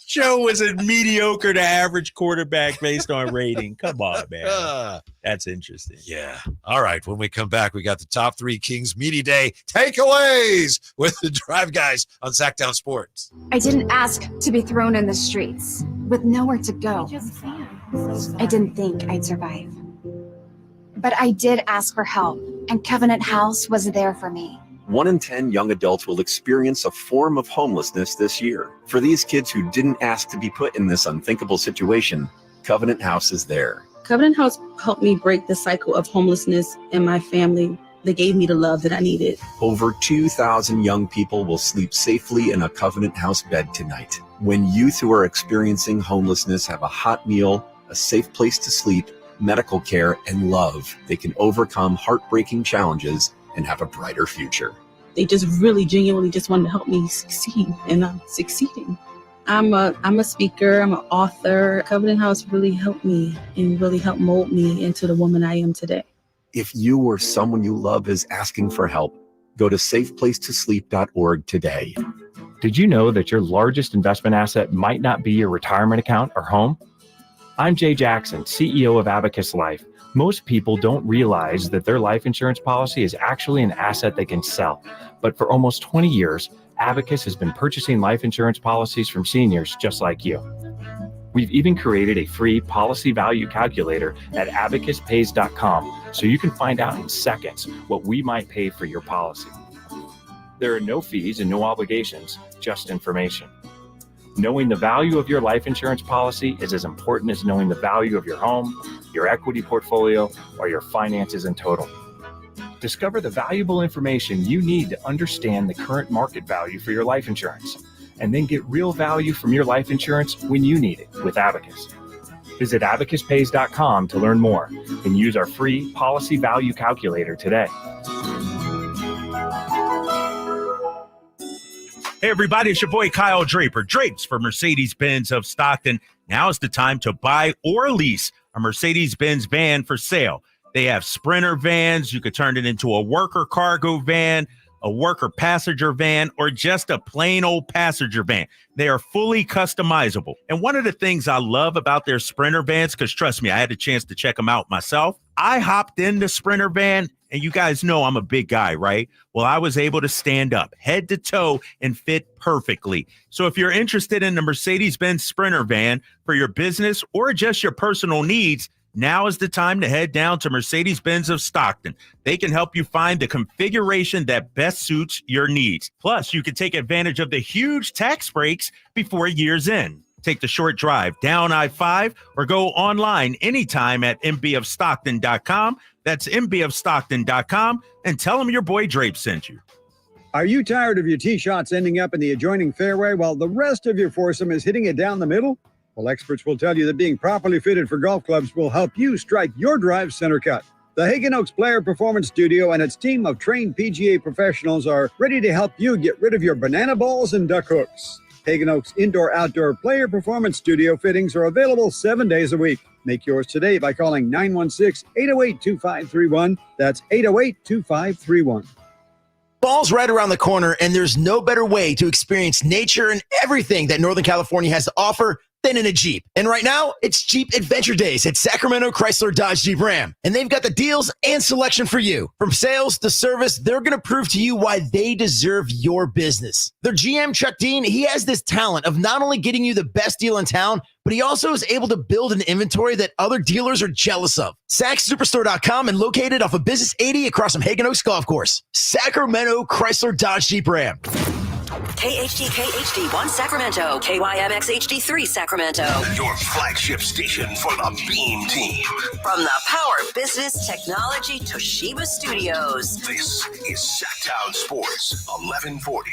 Joe was a mediocre to average quarterback based on rating. Come on, man. That's interesting. Yeah. All right. When we come back, we got the top 3 Kings Media Day takeaways with the Drive Guys on Sacktown Sports. I didn't ask to be thrown in the streets with nowhere to go. I didn't think I'd survive. But I did ask for help, and Covenant House was there for me. 1 in 10 young adults will experience a form of homelessness this year. For these kids who didn't ask to be put in this unthinkable situation, Covenant House is there. Covenant House helped me break the cycle of homelessness in my family. They gave me the love that I needed. Over 2,000 young people will sleep safely in a Covenant House bed tonight. When youth who are experiencing homelessness have a hot meal, a safe place to sleep, medical care, and love, they can overcome heartbreaking challenges and have a brighter future. They just really genuinely just wanted to help me succeed, and I'm succeeding. I'm a speaker, I'm an author. Covenant House really helped me and really helped mold me into the woman I am today. If you or someone you love is asking for help, go to safeplacetosleep.org today. Did you know that your largest investment asset might not be your retirement account or home? I'm Jay Jackson, CEO of Abacus Life. Most people don't realize that their life insurance policy is actually an asset they can sell. But for almost 20 years, Abacus has been purchasing life insurance policies from seniors just like you. We've even created a free policy value calculator at abacuspays.com so you can find out in seconds what we might pay for your policy. There are no fees and no obligations, just information. Knowing the value of your life insurance policy is as important as knowing the value of your home, your equity portfolio, or your finances in total. Discover the valuable information you need to understand the current market value for your life insurance, and then get real value from your life insurance when you need it with Abacus. Visit abacuspays.com to learn more and use our free policy value calculator today. Hey, everybody, it's your boy Kyle Draper. Drapes for Mercedes-Benz of Stockton. Now is the time to buy or lease a Mercedes-Benz van for sale. They have Sprinter vans. You could turn it into a worker cargo van, a worker passenger van, or just a plain old passenger van. They are fully customizable. And one of the things I love about their Sprinter vans, because trust me, I had a chance to check them out myself. I hopped in the Sprinter van, and you guys know I'm a big guy, right? Well, I was able to stand up head to toe and fit perfectly. So if you're interested in the Mercedes-Benz Sprinter van for your business or just your personal needs, now is the time to head down to Mercedes-Benz of Stockton. They can help you find the configuration that best suits your needs. Plus, you can take advantage of the huge tax breaks before year's end. Take the short drive down I-5 or go online anytime at mbofstockton.com. That's mbofstockton.com, and tell them your boy Drape sent you. Are you tired of your tee shots ending up in the adjoining fairway while the rest of your foursome is hitting it down the middle? Well, experts will tell you that being properly fitted for golf clubs will help you strike your drive center cut. The Hagen Oaks Player Performance Studio and its team of trained PGA professionals are ready to help you get rid of your banana balls and duck hooks. Hagen Oaks Indoor-Outdoor Player Performance Studio fittings are available 7 days a week. Make yours today by calling 916-808-2531. That's 808-2531. Fall's right around the corner, and there's no better way to experience nature and everything that Northern California has to offer than in a Jeep. And right now, it's Jeep Adventure Days at Sacramento Chrysler Dodge Jeep Ram. And they've got the deals and selection for you. From sales to service, they're going to prove to you why they deserve your business. Their GM, Chuck Dean, he has this talent of not only getting you the best deal in town, but he also is able to build an inventory that other dealers are jealous of. SacsSuperstore.com and located off of Business 80 across from Hagen Oaks Golf Course. Sacramento Chrysler Dodge Jeep Ram. KHTK HD1 Sacramento, KYMX HD3 Sacramento. Your flagship station for the Beam Team. From the Power Business Technology Toshiba Studios. This is Sacktown Sports 1140.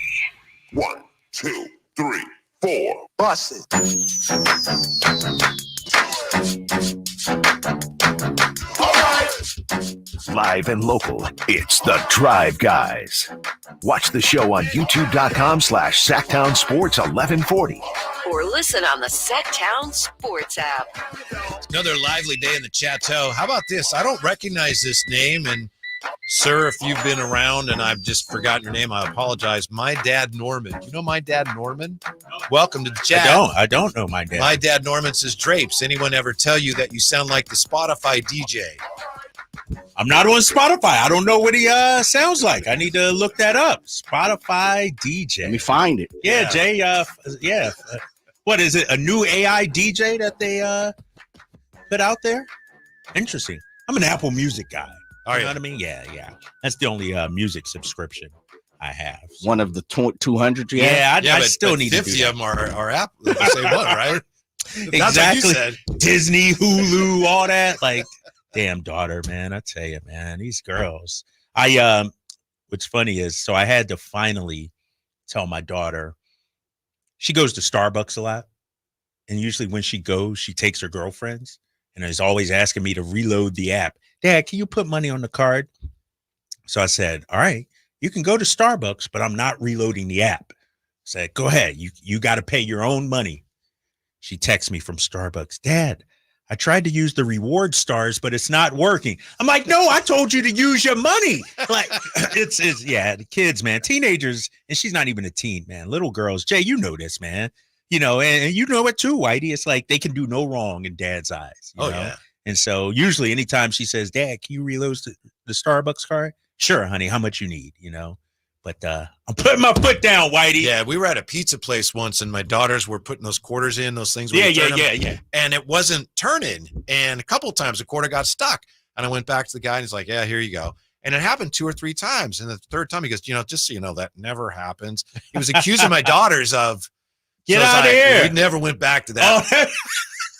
1, 2, 3, 4. Bust it. All right. Live and local, it's the Drive Guys. Watch the show on youtube.com/Sacktown Sports 1140. Or listen on the Sacktown Sports app. Another lively day in the Chateau. How about this? I don't recognize this name, and sir, if you've been around and I've just forgotten your name, I apologize. My dad, Norman. You know my dad, Norman? Welcome to the chat. I don't know my dad. My dad, Norman, says, Drapes, anyone ever tell you that you sound like the Spotify DJ? I'm not on Spotify. I don't know what he sounds like. I need to look that up. Spotify DJ. Let me find it. Yeah, Jay. What is it? A new AI DJ that they put out there? Interesting. I'm an Apple Music guy. You know what I mean? Yeah. That's the only music subscription I have. So. One of the 200 you have? Yeah, I still need 50 to do that. of them are Apple. The same one, right? Exactly. That's what you said. Disney, Hulu, all that. Like, damn daughter, man. I tell you, man, these girls. What's funny is, so I had to finally tell my daughter, she goes to Starbucks a lot. And usually when she goes, she takes her girlfriends and is always asking me to reload the app. Dad, can you put money on the card? So I said, all right, you can go to Starbucks, but I'm not reloading the app. I said, go ahead. You got to pay your own money. She texts me from Starbucks. Dad, I tried to use the reward stars, but it's not working. I'm like, no, I told you to use your money. Like, it's the kids, man, teenagers, and she's not even a teen, man. Little girls, Jay, you know this, man. You know, and you know it too, Whitey. It's like they can do no wrong in dad's eyes. You know? Yeah. And so usually anytime she says, Dad, can you reload the Starbucks card? Sure, honey, how much you need, you know? But I'm putting my foot down, Whitey. Yeah, we were at a pizza place once, and my daughters were putting those quarters in, those things. Yeah. And it wasn't turning. And a couple of times the quarter got stuck. And I went back to the guy, and he's like, yeah, here you go. And it happened 2 or 3 times. And the third time he goes, just so you know, that never happens. He was accusing my daughters of, Get So it's out of like, here. We never went back to that. Oh,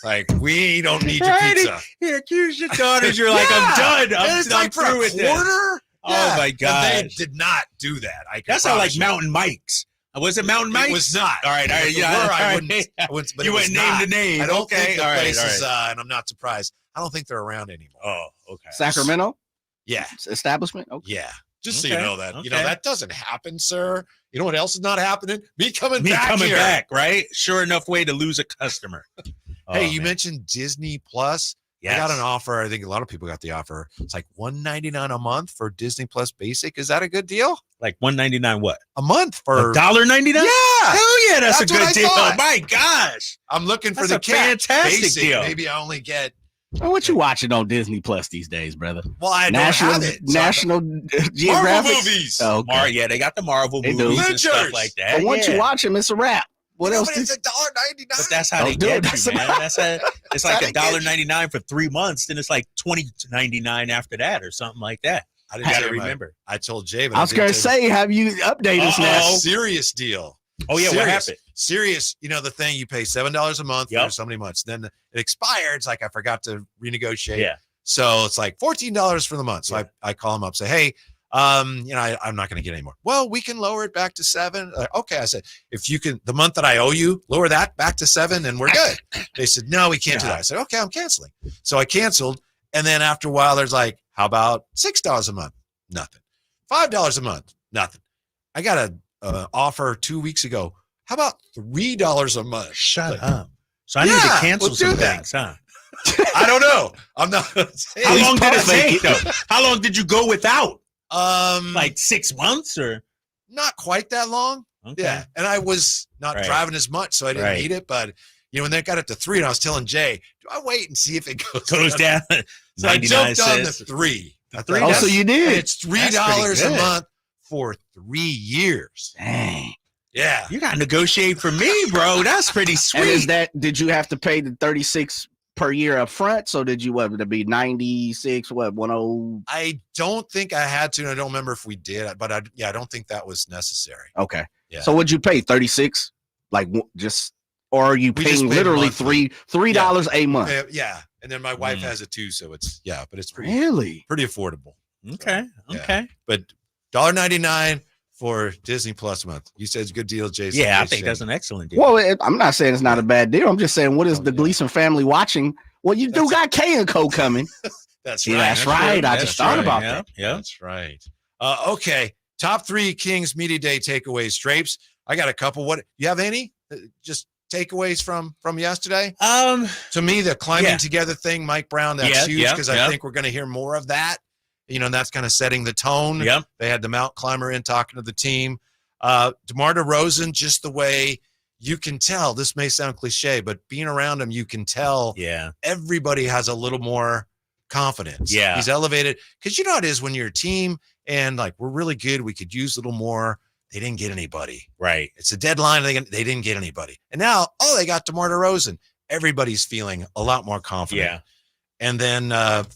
Like, we don't need your right. pizza. You accuse your daughters. You're like, I'm done. And it's I'm like for through a with this. quarter? Oh, my And gosh. they did not do that. I can That sounded like promise you. Mountain Mike's. Was it Mountain Mike's? It was not. All right. If it Yeah. were, all I right. wouldn't, but You it was wouldn't name not. the name. I don't Okay. think the all right. place all is, right. and I'm not surprised. I don't think they're around anymore. Oh, okay. Sacramento Yeah. establishment. Okay. Yeah. Just so you Okay, know that. You know, okay. that doesn't happen, sir. You know what else is not happening? Me coming Me back coming here. back, right? Sure enough way to lose a customer. Hey, Oh, you man. mentioned Disney Plus. Yes. I got an offer. I think a lot of people got the offer. It's like $199 a month for Disney Plus Basic. Is that a good deal? Like $199 what? A month for $1.99? Yeah. Hell yeah, that's a That's what I good deal. thought. My gosh. I'm looking for That's the a cat. fantastic Basic. deal. Maybe I only get. Well, what you watching on Disney Plus these days, brother? Well, I don't National have it. So National Marvel Geographic movies. Oh, okay. Yeah, they got the Marvel They do. movies and stuff Avengers. like that. But once yeah. you watch them, it's a wrap. What else? But it's $1.99. But that's how Don't they do get it. That's you, man. about- It's like how they get you. $1.99 for 3 months, then it's like $20.99 after that or something like that. I You didn't gotta say my- remember. I told Jay, but I was didn't going to tell you. say, have you updated us now? Uh-oh. Serious deal. Oh, yeah, what Serious. happened? Serious. You know, the thing you pay $7 a month Yep. for so many months. Then it expired. It's like I forgot to renegotiate. Yeah. So it's like $14 for the month. So Yeah. I call him up, say, hey, I'm not going to get any more. Well, we can lower it back to $7. Okay. I said, if you can, the month that I owe you, lower that back to $7 and we're good. They said, no, we can't do that. I said, okay, I'm canceling. So I canceled. And then after a while, there's like, how about $6 a month? Nothing. $5 a month? Nothing. I got a offer 2 weeks ago. How about $3 a month? Shut up. So I need to cancel let's do some that. things, huh? I don't know. I'm not. How long did it take, though? How long did you go without? Like Like 6 months or? not quite that long. Okay. Yeah, and I was not Right. driving as much, so I didn't Right. need it. But when they got it to 3, and I was telling Jay, do I wait and see if it Goes down. So I 99 jumped on the cents. 3. I three thought, Oh, so you and did. it's $3 a good. month for 3 years. Dang. Yeah, You got to negotiate for me, bro. That's pretty And is sweet. that, did you have to pay the 36 per year up front? So did you, what would it be 96, what, 10? I don't think I had to, and I don't remember if we did, but I don't think that was necessary. Okay. Yeah. So would you pay 36? Like just, or are you We just paying paid literally monthly. $3 a month? Yeah, and then my wife Mm. has it too, so it's but it's pretty Really? affordable. Okay. Yeah. Okay. But $1.99 for Disney Plus a month. You said it's a good deal, Jason. Yeah, I Yes, think Shane. that's an excellent deal. Well, I'm not saying it's not a bad deal. I'm just saying, what is Oh, the yeah. Gleason family watching? Well, you do got K and Co coming. That's See, right. that's right. I That's just thought right. about yeah. that. Yeah. That's right. Okay. Top 3 Kings Media Day takeaways. Strapes. I got a couple. What you have any? Just takeaways from yesterday? To me, the climbing Yeah. together thing, Mike Brown, that's Yeah, huge yeah, because yeah. I think we're going to hear more of that. And that's kind of setting the tone. Yep. They had the Mount Climber in talking to the team. DeMar DeRozan, just the way you can tell, this may sound cliche, but being around him, you can tell Yeah. everybody has a little more confidence. Yeah. He's elevated because you know how it is when you're a team and like we're really good. We could use a little more. They didn't get anybody. Right. It's a deadline. They didn't get anybody. And now, they got DeMar DeRozan. Everybody's feeling a lot more confident. Yeah. And then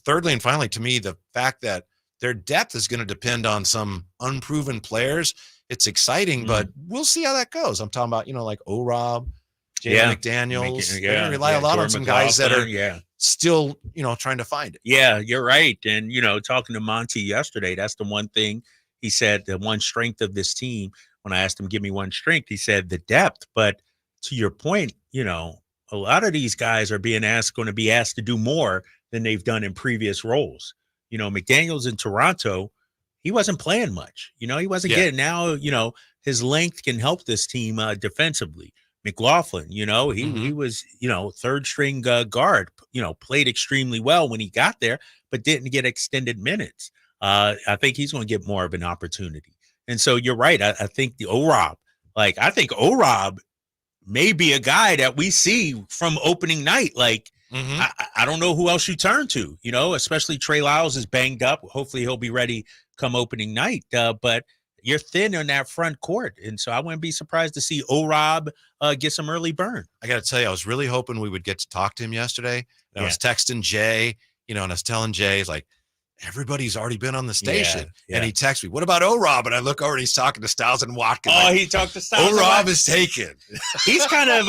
thirdly and finally, to me, the fact that their depth is going to depend on some unproven players. It's exciting, but we'll see how that goes. I'm talking about, like O-Rob, Jalen Yeah. McDaniels. Yeah. They're going to rely a lot on Jordan some guys that are McLaughlin, still, trying to find it. Yeah, you're right. And, talking to Monty yesterday, that's the one thing he said, the one strength of this team. When I asked him, give me one strength, he said the depth. But to your point, a lot of these guys are going to be asked to do more than they've done in previous roles. McDaniels in Toronto, he wasn't playing much. He wasn't getting now, his length can help this team defensively. McLaughlin, he was, third string guard, played extremely well when he got there, but didn't get extended minutes. I think he's going to get more of an opportunity. And so you're right. I think the O-Rob, I think O-Rob may be a guy that we see from opening night. I don't know who else you turn to, especially Trey Lyles is banged up. Hopefully he'll be ready come opening night. But you're thin on that front court. And so I wouldn't be surprised to see O-Rob get some early burn. I got to tell you, I was really hoping we would get to talk to him yesterday. And I was texting Jay, and I was telling Jay, everybody's already been on the station. Yeah. And he texts me, what about O-Rob? And I look over and he's talking to Styles and Watkins. Oh, he talked to Styles. O-Rob is taken. He's kind of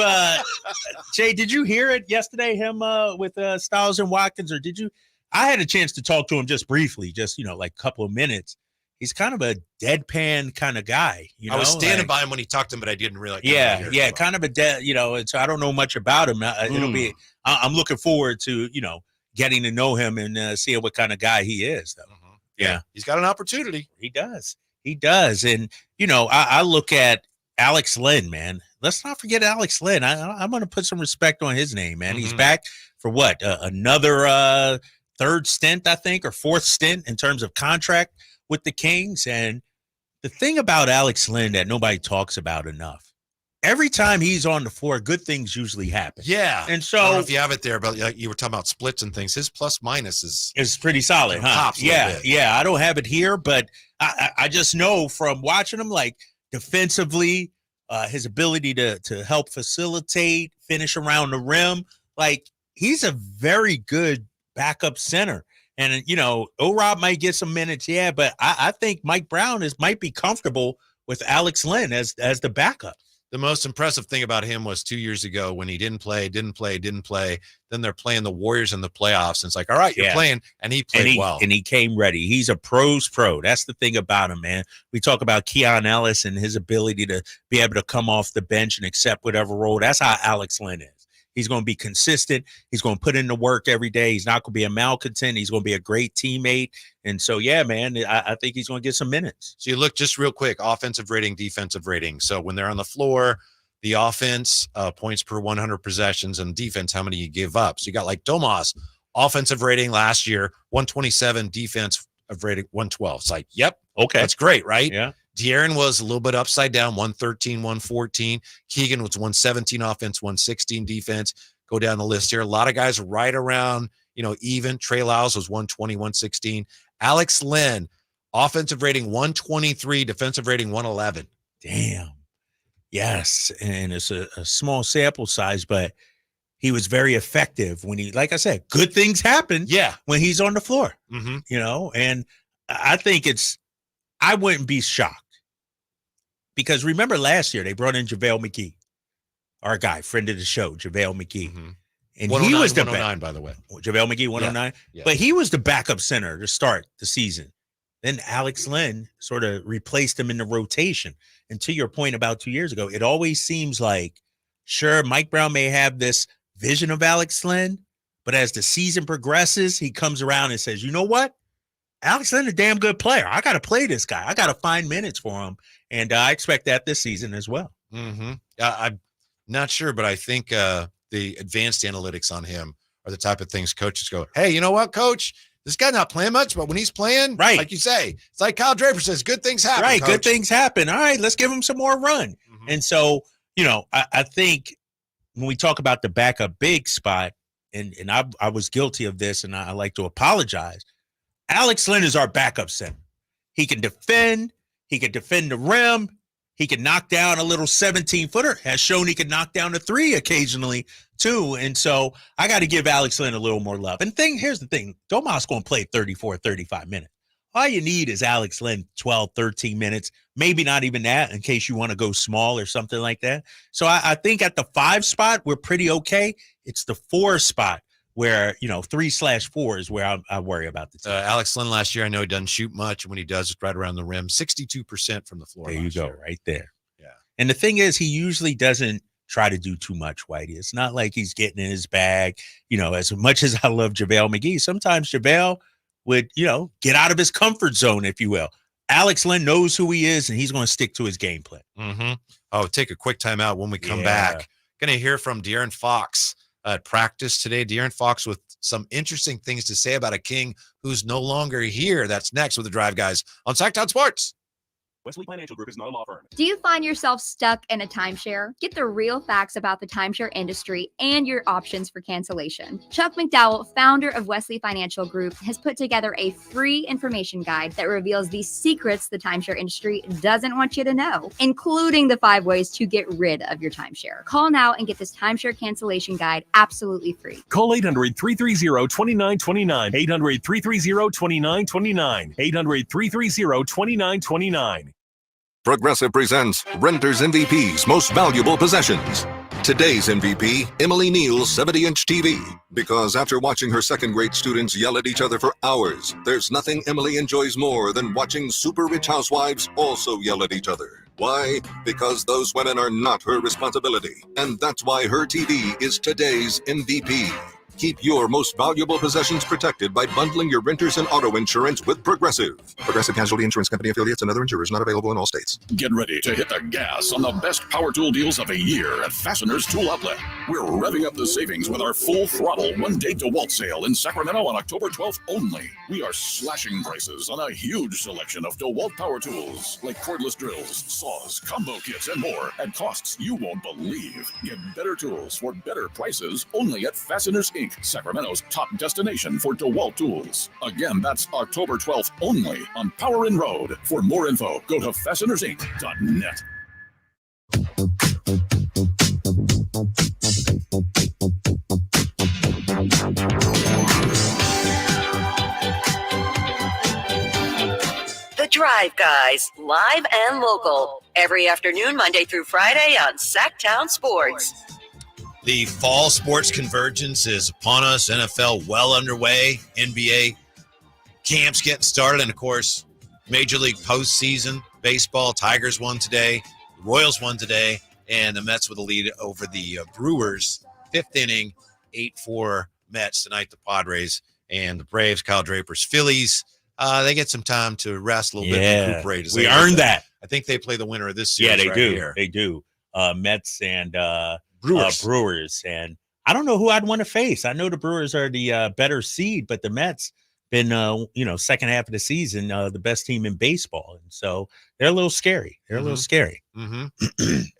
Jay, did you hear it yesterday, him with Styles and Watkins, or did you? I had a chance to talk to him just briefly, just like a couple of minutes. He's kind of a deadpan kind of guy. I was standing by him when he talked to him, but I didn't really. Yeah, kind of a and so I don't know much about him. It'll be. I'm looking forward to getting to know him and seeing what kind of guy he is. Though. Yeah, he's got an opportunity. He does. And I look at Alex Lynn, man. Let's not forget Alex Lynn. I'm going to put some respect on his name, man. He's back for what another third stint, I think, or fourth stint in terms of contract with the Kings. And the thing about Alex Lynn that nobody talks about enough, every time he's on the floor, good things usually happen. Yeah. And so I don't know if you have it there, but like you were talking about splits and things. His plus minus is pretty solid, huh? Yeah. I don't have it here, but I just know from watching him, like defensively, his ability to help facilitate, finish around the rim, like he's a very good backup center. And, O-Rob might get some minutes, but I think Mike Brown might be comfortable with Alex Lynn as the backup. The most impressive thing about him was 2 years ago when he didn't play. Then they're playing the Warriors in the playoffs. And it's like, all right, you're playing. And he played well. And he came ready. He's a pro's pro. That's the thing about him, man. We talk about Keon Ellis and his ability to be able to come off the bench and accept whatever role. That's how Alex Lynn is. He's going to be consistent. He's going to put in the work every day. He's not going to be a malcontent. He's going to be a great teammate. And so, man, I think he's going to get some minutes. So you look just real quick, offensive rating, defensive rating. So when they're on the floor, the offense, points per 100 possessions, and defense, how many you give up. So you got like Domas, offensive rating last year, 127, defense of rating 112. It's like, yep. Okay. That's great, right? Yeah. De'Aaron was a little bit upside down, 113, 114. Keegan was 117 offense, 116 defense. Go down the list here. A lot of guys right around, even. Trey Lyles was 120, 116. Alex Lynn, offensive rating 123, defensive rating 111. Damn. Yes. And it's a small sample size, but he was very effective when like I said, good things happen when he's on the floor, and I think I wouldn't be shocked. Because remember last year, they brought in JaVale McGee, our guy, friend of the show, JaVale McGee. And he was the 109, by the way. JaVale McGee, 109. Yeah. But he was the backup center to start the season. Then Alex Lynn sort of replaced him in the rotation. And to your point about 2 years ago, it always seems like, sure, Mike Brown may have this vision of Alex Lynn, but as the season progresses, he comes around and says, you know what? Alex Lynn, a damn good player. I got to play this guy. I got to find minutes for him. And I expect that this season as well. I'm not sure, but I think the advanced analytics on him are the type of things coaches go, hey, you know what, coach? This guy not playing much, but when he's playing, right, like you say, it's like Kyle Draper says, good things happen. Right, coach. Good things happen. All right, let's give him some more run. And so, I think when we talk about the backup big spot, and I was guilty of this, and I like to apologize. Alex Lynn is our backup center. He can defend. He can defend the rim. He can knock down a little 17-footer. Has shown he can knock down a three occasionally, too. And so I got to give Alex Lynn a little more love. And here's the thing. Domas going to play 34, 35 minutes. All you need is Alex Lynn 12, 13 minutes. Maybe not even that in case you want to go small or something like that. So I think at the 5 spot, we're pretty okay. It's the 4 spot where, 3/4 is where I worry about the team. Alex Lynn last year, I know he doesn't shoot much. When he does, it's right around the rim. 62% from the floor. There you go, right there. Yeah. And the thing is, he usually doesn't try to do too much, Whitey. It's not like he's getting in his bag. As much as I love JaVale McGee, sometimes JaVale would, get out of his comfort zone, if you will. Alex Lynn knows who he is, and he's going to stick to his game plan. Oh, take a quick timeout when we come back. Going to hear from De'Aaron Fox at practice today. De'Aaron Fox with some interesting things to say about a King who's no longer here. That's next with the Drive Guys on Sactown Sports. Wesley Financial Group is not a law firm. Do you find yourself stuck in a timeshare? Get the real facts about the timeshare industry and your options for cancellation. Chuck McDowell, founder of Wesley Financial Group, has put together a free information guide that reveals the secrets the timeshare industry doesn't want you to know, including the 5 ways to get rid of your timeshare. Call now and get this timeshare cancellation guide absolutely free. Call 800-330-2929. 800-330-2929. 800-330-2929. Progressive presents Renters MVP's Most Valuable Possessions. Today's MVP, Emily Neal's 70-inch TV. Because after watching her second-grade students yell at each other for hours, there's nothing Emily enjoys more than watching super-rich housewives also yell at each other. Why? Because those women are not her responsibility. And that's why her TV is today's MVP. Keep your most valuable possessions protected by bundling your renters and auto insurance with Progressive. Progressive Casualty Insurance Company affiliates and other insurers not available in all states. Get ready to hit the gas on the best power tool deals of the year at Fasteners Tool Outlet. We're revving up the savings with our full throttle one-day DeWalt sale in Sacramento on October 12th only. We are slashing prices on a huge selection of DeWalt power tools like cordless drills, saws, combo kits, and more at costs you won't believe. Get better tools for better prices only at Fasteners Inc., Sacramento's top destination for DeWalt tools. Again, that's October 12th only on Power Inn Road. For more info, go to fastenersinc.net. The Drive Guys, live and local, every afternoon, Monday through Friday on Sacktown Sports. The fall sports convergence is upon us. NFL well underway. NBA camps getting started. And, of course, Major League postseason. Baseball, Tigers won today. The Royals won today. And the Mets with a lead over the Brewers. 5th inning, 8-4 Mets tonight. The Padres and the Braves, Kyle Draper's Phillies. They get some time to rest a little bit and recuperate. We earned that. I think they play the winner of this series. Yeah, they right do. Here. They do. Mets and Brewers. And I don't know who I'd want to face. I know the Brewers are the better seed, but the Mets been second half of the season the best team in baseball, and so they're a little scary. They're a little scary. Mm-hmm.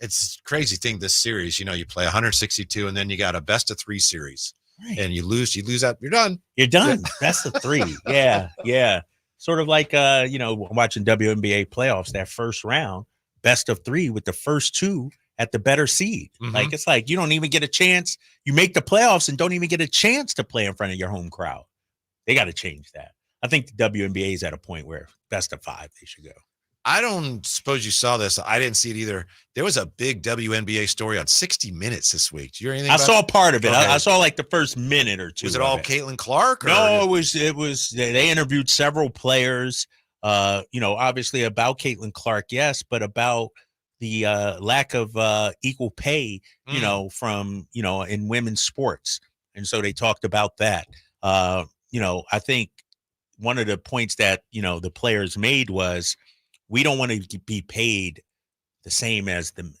It's a crazy thing, this series. You play 162, and then you got a best of 3 series, and you lose out. You're done. You're done. Best of 3. Yeah. Sort of like watching WNBA playoffs. That first round, best of 3 with the first 2 at the better seed. Mm-hmm. It's like you don't even get a chance. You make the playoffs and don't even get a chance to play in front of your home crowd. They got to change that. I think the WNBA is at a point where best of 5 they should go. I don't suppose you saw this. I didn't see it either. There was a big WNBA story on 60 Minutes this week. Did you hear anything about saw part of it. Okay. I saw like the first minute or 2. Was it all Caitlin Clark? No, it was. They interviewed several players. Obviously about Caitlin Clark, yes, but about the lack of equal pay, from in women's sports, and so they talked about that. I think one of the points that the players made was we don't want to be paid the same as the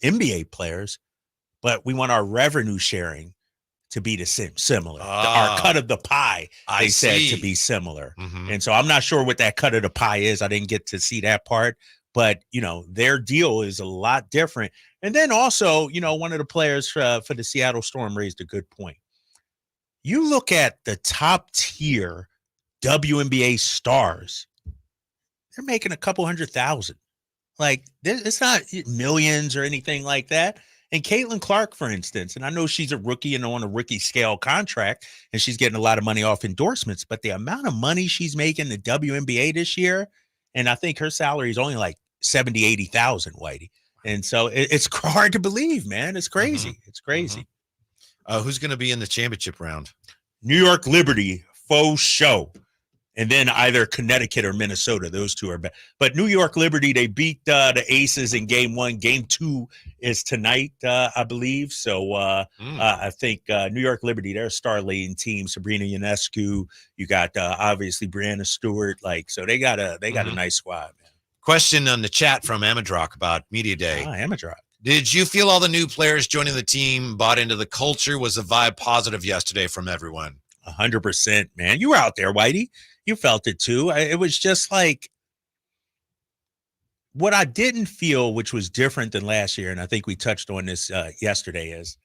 NBA players, but we want our revenue sharing to be the same, similar. Our cut of the pie, they said, to be similar. Mm-hmm. And so I'm not sure what that cut of the pie is. I didn't get to see that part, but their deal is a lot different. And then also, one of the players for the Seattle Storm raised a good point. You look at the top tier WNBA stars, they're making a couple $100,000. Like, it's not millions or anything like that. And Caitlin Clark, for instance, and I know she's a rookie and on a rookie scale contract, and she's getting a lot of money off endorsements, but the amount of money she's making in the WNBA this year, and I think her salary is only like $70,000, $80,000, Whitey. And so it's hard to believe, man. It's crazy. Mm-hmm. It's crazy. Who's going to be in the championship round? New York Liberty, faux show. And then either Connecticut or Minnesota. Those 2 are bad. But New York Liberty, they beat the Aces in Game 1. Game 2 is tonight, I believe. So I think New York Liberty, they're a star-laden team. Sabrina Ionescu. You got obviously Brianna Stewart. So they got a nice squad, man. Question on the chat from Amadrock about Media Day. Amadrock. Did you feel all the new players joining the team bought into the culture? Was the vibe positive yesterday from everyone? 100%, man. You were out there, Whitey. You felt it too. It was just like what I didn't feel, which was different than last year, and I think we touched on this yesterday, is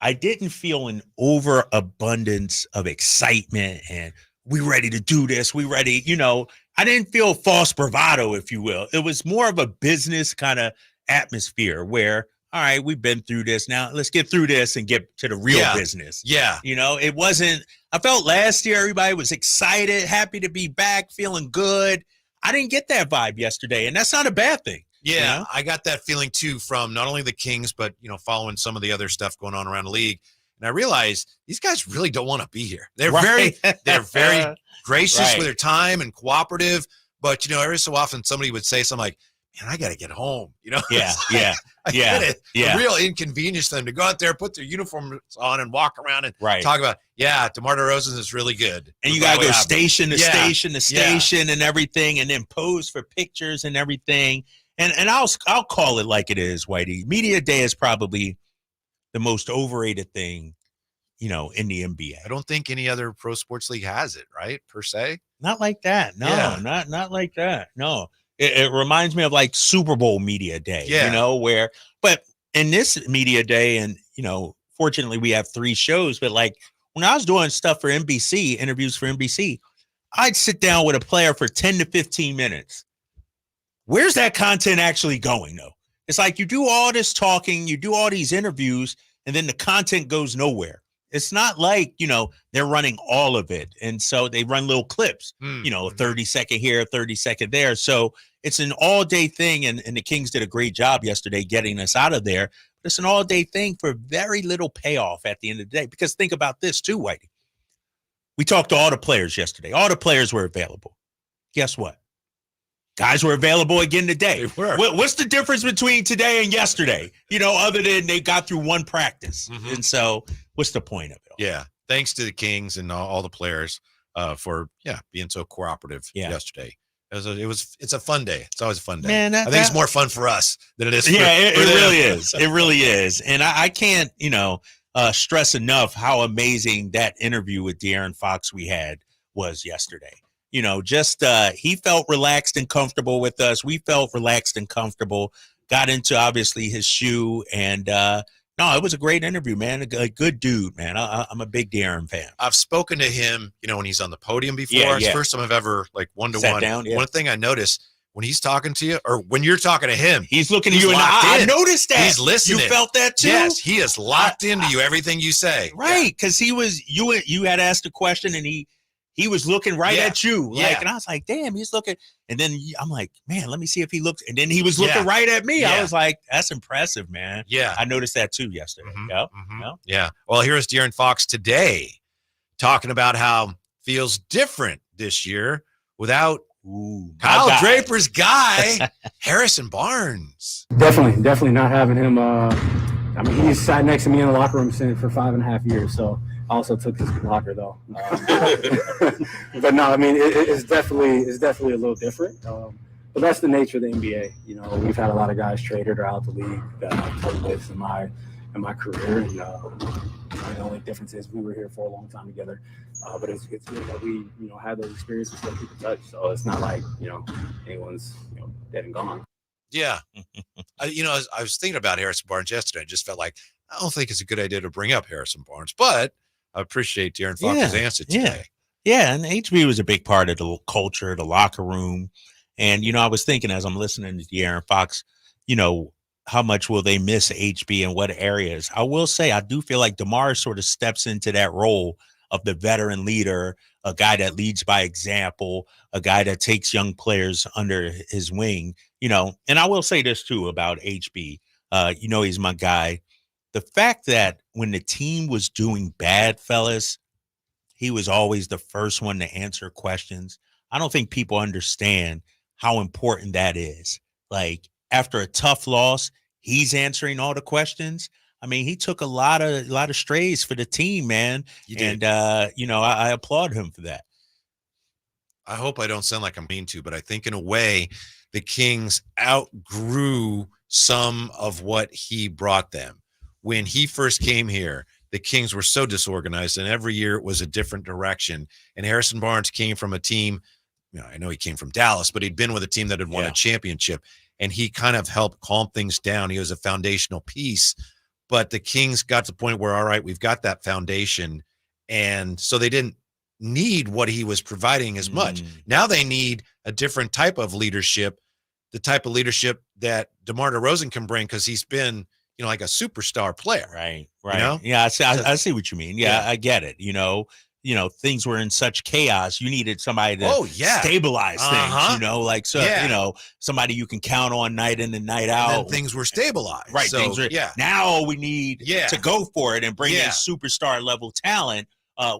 I didn't feel an overabundance of excitement and we ready to do this. We ready, I didn't feel false bravado, if you will. It was more of a business kind of atmosphere where, all right, we've been through this. Now let's get through this and get to the real business. Yeah. It wasn't, I felt last year everybody was excited, happy to be back, feeling good. I didn't get that vibe yesterday, and that's not a bad thing. Yeah, I got that feeling too from not only the Kings, but following some of the other stuff going on around the league. And I realized these guys really don't want to be here. They're they're very gracious with their time and cooperative. But every so often somebody would say something like, "Man, I got to get home." Yeah. I get it. The real inconvenience for them to go out there, put their uniforms on, and walk around and talk about, DeMar DeRozan is really good, and you got to go station to station to station and everything, and then pose for pictures and everything. And I'll call it like it is, Whitey. Media Day is probably the most overrated thing, in the NBA. I don't think any other pro sports league has it, right? Per se. Not like that. No, not like that. No. It reminds me of like Super Bowl Media Day, but in this Media Day, and, fortunately we have 3 shows, but like when I was doing stuff for NBC, interviews for NBC, I'd sit down with a player for 10 to 15 minutes. Where's that content actually going, though? It's like you do all this talking, you do all these interviews, and then the content goes nowhere. It's not like, they're running all of it. And so they run little clips, 30-second here, 30-second there. So it's an all-day thing, and the Kings did a great job yesterday getting us out of there. But it's an all-day thing for very little payoff at the end of the day. Because think about this too, Whitey. We talked to all the players yesterday. All the players were available. Guess what? Guys were available again today. What's the difference between today and yesterday? Other than they got through one practice. Mm-hmm. And so what's the point of it all? Yeah. Thanks to the Kings and all the players for being so cooperative yesterday. It's a fun day. It's always a fun day. Man, I think it's more fun for us than it is for it really is. It really is. And I can't, stress enough how amazing that interview with De'Aaron Fox we had was yesterday. He felt relaxed and comfortable with us. We felt relaxed and comfortable, got into obviously his shoe. And it was a great interview, man. A good dude, man. I'm a big De'Aaron fan. I've spoken to him, when he's on the podium before. It's the first time I've ever one-to-one. Down, One thing I noticed when he's talking to you, or when you're talking to him, he's looking at you, and I noticed that. He's listening. You felt that too? Yes, he is locked into you, everything you say. Right, because you had asked a question, and he was looking right at you. And I was like, damn, he's looking. And then I'm like, man, let me see if he looks. And then he was looking right at me. I was like, that's impressive, man. Yeah. I noticed that too yesterday. Mm-hmm. Yep. Mm-hmm. Yep. Yeah. Well, here's De'Aaron Fox today talking about how feels different this year without Kyle Draper's guy, Harrison Barnes. Definitely not having him. He's sat next to me in the locker room for 5.5 years. So I also took his locker though. But no, it's definitely a little different. But that's the nature of the NBA. We've had a lot of guys traded or out the league that I've played with in my career. And the only difference is we were here for a long time together. But it's good that we had those experiences that people touch. So it's not like anyone's dead and gone. Yeah. I was thinking about Harrison Barnes yesterday. I just felt like I don't think it's a good idea to bring up Harrison Barnes, but I appreciate De'Aaron Fox's answer today. Yeah, and HB was a big part of the culture, the locker room. And, I was thinking as I'm listening to De'Aaron Fox, how much will they miss HB in what areas? I will say I do feel like DeMar sort of steps into that role of the veteran leader, a guy that leads by example, a guy that takes young players under his wing, And I will say this, too, about HB. He's my guy. The fact that when the team was doing bad, fellas, he was always the first one to answer questions. I don't think people understand how important that is. Like, after a tough loss, he's answering all the questions. He took a lot of strays for the team, man. And, I applaud him for that. I hope I don't sound like I'm mean to, but I think in a way the Kings outgrew some of what he brought them. When he first came here, the Kings were so disorganized, and every year it was a different direction. And Harrison Barnes came from a team, I know he came from Dallas, but he'd been with a team that had won a championship. and he kind of helped calm things down. He was a foundational piece, but the Kings got to the point where, all right, we've got that foundation, and so they didn't need what he was providing as much. Now they need a different type of leadership, the type of leadership that DeMar DeRozan can bring, because he's been, like a superstar player. Right. Yeah, I see what you mean. Yeah, I get it. Things were in such chaos. You needed somebody to stabilize things, somebody you can count on night in and night out. And then things were stabilized. Right. So, now we need to go for it and bring in superstar level talent,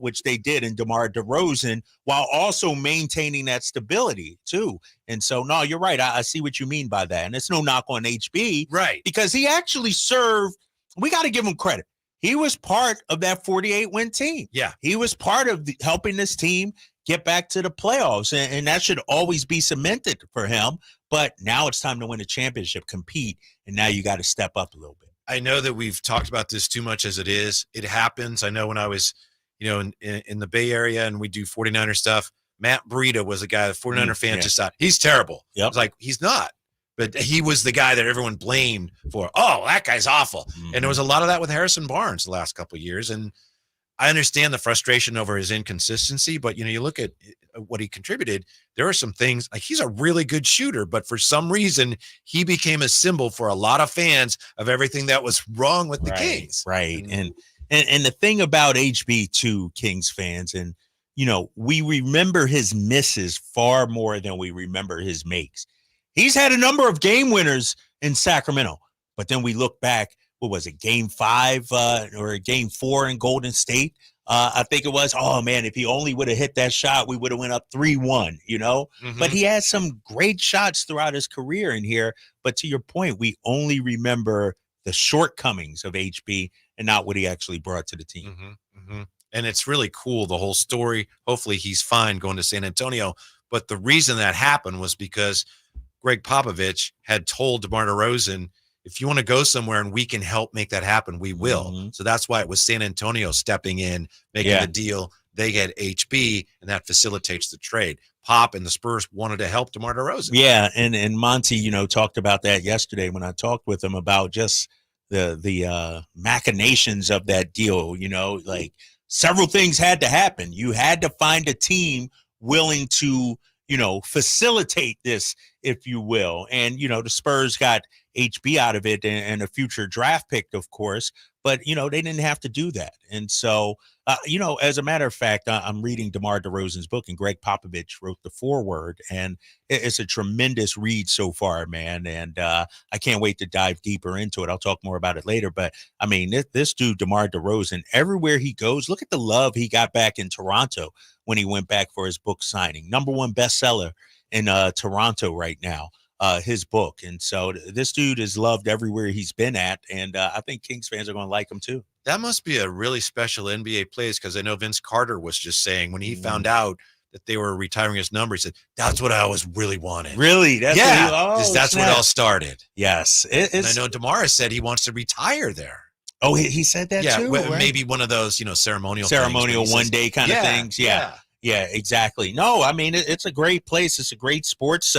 which they did in DeMar DeRozan, while also maintaining that stability too. And so, no, you're right. I see what you mean by that. And it's no knock on HB. Right. Because he actually served, we got to give him credit. He was part of that 48-win team. Yeah. He was part of helping this team get back to the playoffs. And that should always be cemented for him. But now it's time to win a championship, compete. And now you got to step up a little bit. I know that we've talked about this too much as it is. It happens. I know when I was, in the Bay Area and we do 49er stuff, Matt Breida was a guy, the 49er fan just thought, he's terrible. Yep. I was like, he's not. But he was the guy that everyone blamed for, that guy's awful. And there was a lot of that with Harrison Barnes the last couple of years. And I understand the frustration over his inconsistency, but, you look at what he contributed, there are some things, like he's a really good shooter, but for some reason, he became a symbol for a lot of fans of everything that was wrong with the Kings. Right. And the thing about HB too, Kings fans, and, we remember his misses far more than we remember his makes. He's had a number of game winners in Sacramento, but then we look back, what was it, game 5 or game 4 in Golden State? I think it was, if he only would have hit that shot, we would have went up 3-1, But he had some great shots throughout his career in here. But to your point, we only remember the shortcomings of HB and not what he actually brought to the team. And it's really cool, the whole story. Hopefully he's fine going to San Antonio. But the reason that happened was because Greg Popovich had told DeMar DeRozan, if you want to go somewhere and we can help make that happen, we will. So that's why it was San Antonio stepping in, making the deal. They get HB, and that facilitates the trade. Pop and the Spurs wanted to help DeMar DeRozan. Yeah, and Monty, talked about that yesterday when I talked with him about just the machinations of that deal. Like several things had to happen. You had to find a team willing to facilitate this, if you will. And, the Spurs got HB out of it and a future draft pick, of course, but, they didn't have to do that. And so, as a matter of fact, I'm reading DeMar DeRozan's book, and Greg Popovich wrote the foreword, and it's a tremendous read so far, man. And I can't wait to dive deeper into it. I'll talk more about it later. But I mean, this dude, DeMar DeRozan, everywhere he goes, look at the love he got back in Toronto when he went back for his book signing. #1 bestseller in Toronto right now, his book. And so this dude is loved everywhere he's been at. And I think Kings fans are going to like him too. That must be a really special NBA place, because I know Vince Carter was just saying when he found out that they were retiring his number, he said, that's what I was really wanted. Really? That's where it all started. Yes. And I know DeMar said he wants to retire there. Oh, he said that too? Yeah, maybe one of those, ceremonial one day kind of things. Yeah, exactly. No, I mean, it's a great place. It's a great sports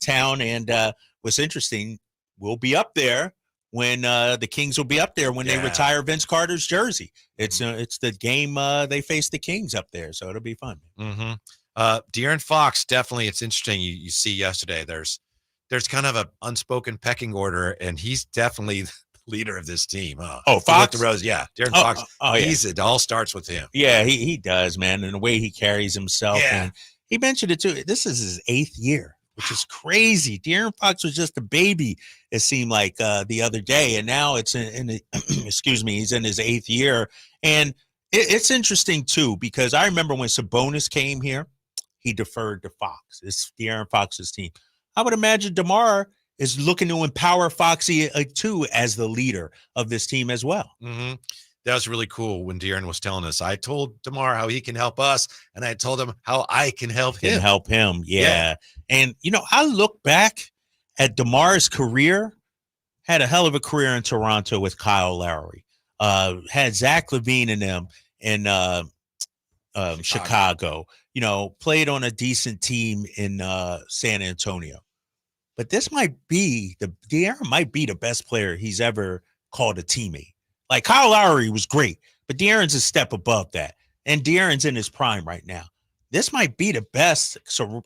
town. And what's interesting, we'll be up there when the Kings will be up there when they retire Vince Carter's jersey. It's the game they face the Kings up there, so it'll be fun. De'Aaron Fox, definitely. It's interesting. You see yesterday, there's kind of an unspoken pecking order, and he's definitely the leader of this team. Fox? De'Aaron Fox. It all starts with him. Yeah, he does, man, and the way he carries himself. Yeah. And he mentioned it too. This is his 8th year, which is crazy. De'Aaron Fox was just a baby, it seemed like, the other day, and now it's he's in his 8th year. And it's interesting too, because I remember when Sabonis came here, he deferred to Fox. It's De'Aaron Fox's team. I would imagine DeMar is looking to empower Foxy too as the leader of this team as well. That was really cool when De'Aaron was telling us. I told DeMar how he can help us, and I told him how I can help him. Yeah. And, I look back at DeMar's career, had a hell of a career in Toronto with Kyle Lowry, had Zach LaVine in them in Chicago, played on a decent team in San Antonio. but this might be De'Aaron might be the best player he's ever called a teammate. Like Kyle Lowry was great, but De'Aaron's a step above that. And De'Aaron's in his prime right now. This might be the best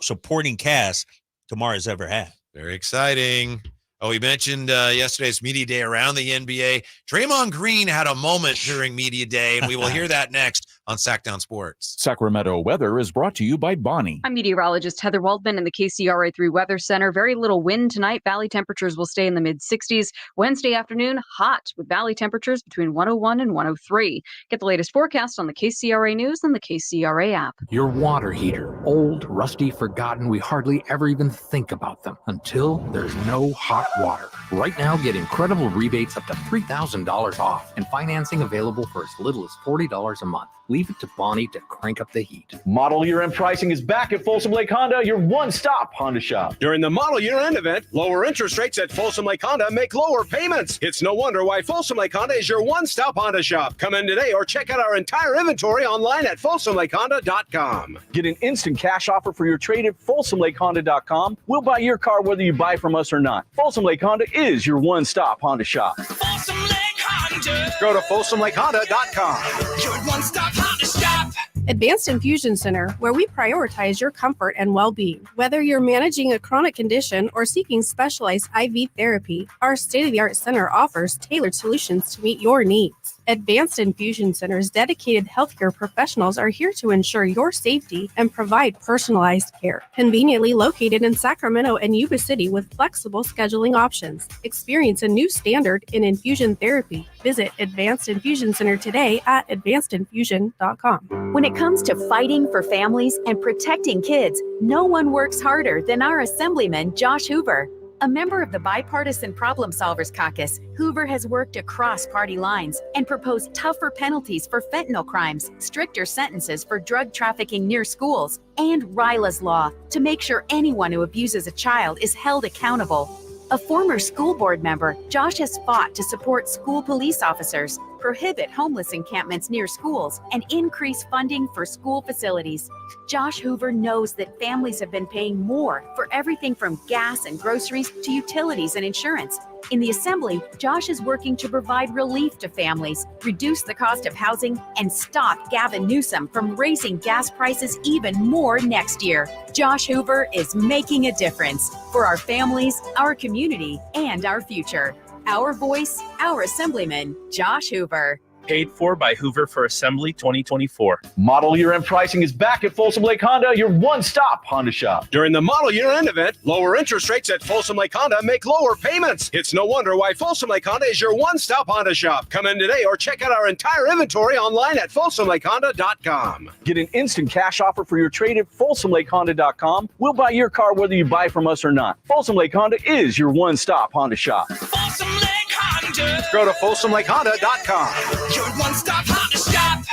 supporting cast DeMar has ever had. Very exciting. Oh, we mentioned yesterday's media day around the NBA. Draymond Green had a moment during media day, and we will hear that next on Sacktown Sports. Sacramento weather is brought to you by Bonnie. I'm meteorologist Heather Waldman in the KCRA3 Weather Center. Very little wind tonight. Valley temperatures will stay in the mid-60s. Wednesday afternoon, hot with valley temperatures between 101 and 103. Get the latest forecast on the KCRA News and the KCRA app. Your water heater. Old, rusty, forgotten. We hardly ever even think about them until there's no hot water. Right now, get incredible rebates up to $3,000 off and financing available for as little as $40 a month. Leave it to Bonnie to crank up the heat. Model year-end pricing is back at Folsom Lake Honda, your one-stop Honda shop. During the model year-end event, lower interest rates at Folsom Lake Honda make lower payments. It's no wonder why Folsom Lake Honda is your one-stop Honda shop. Come in today or check out our entire inventory online at folsomlakehonda.com. Get an instant cash offer for your trade at folsomlakehonda.com. We'll buy your car whether you buy from us or not. Folsom Lake Honda is your one-stop Honda shop. Folsom Lake Honda. Go to folsomlakehonda.com. Your one-stop Honda shop. Advanced Infusion Center, where we prioritize your comfort and well-being. Whether you're managing a chronic condition or seeking specialized IV therapy, our state-of-the-art center offers tailored solutions to meet your needs. Advanced Infusion Center's dedicated healthcare professionals are here to ensure your safety and provide personalized care. Conveniently located in Sacramento and Yuba City with flexible scheduling options. Experience a new standard in infusion therapy. Visit Advanced Infusion Center today at advancedinfusion.com. When it comes to fighting for families and protecting kids, no one works harder than our Assemblyman, Josh Hoover. A member of the Bipartisan Problem Solvers Caucus, Hoover has worked across party lines and proposed tougher penalties for fentanyl crimes, stricter sentences for drug trafficking near schools, and RILA's law to make sure anyone who abuses a child is held accountable. A former school board member, Josh has fought to support school police officers, prohibit homeless encampments near schools, and increase funding for school facilities. Josh Hoover knows that families have been paying more for everything from gas and groceries to utilities and insurance. In the Assembly, Josh is working to provide relief to families, reduce the cost of housing, and stop Gavin Newsom from raising gas prices even more next year. Josh Hoover is making a difference for our families, our community, and our future. Our voice, our Assemblyman, Josh Hoover. Paid for by Hoover for Assembly 2024. Model year-end pricing is back at Folsom Lake Honda, your one-stop Honda shop. During the model year-end event, lower interest rates at Folsom Lake Honda make lower payments. It's no wonder why Folsom Lake Honda is your one-stop Honda shop. Come in today or check out our entire inventory online at folsomlakehonda.com. Get an instant cash offer for your trade at folsomlakehonda.com. We'll buy your car whether you buy from us or not. Folsom Lake Honda is your one-stop Honda shop. Folsom Lake Honda. Go to folsomlakehonda.com. Your one-stop Honda shop.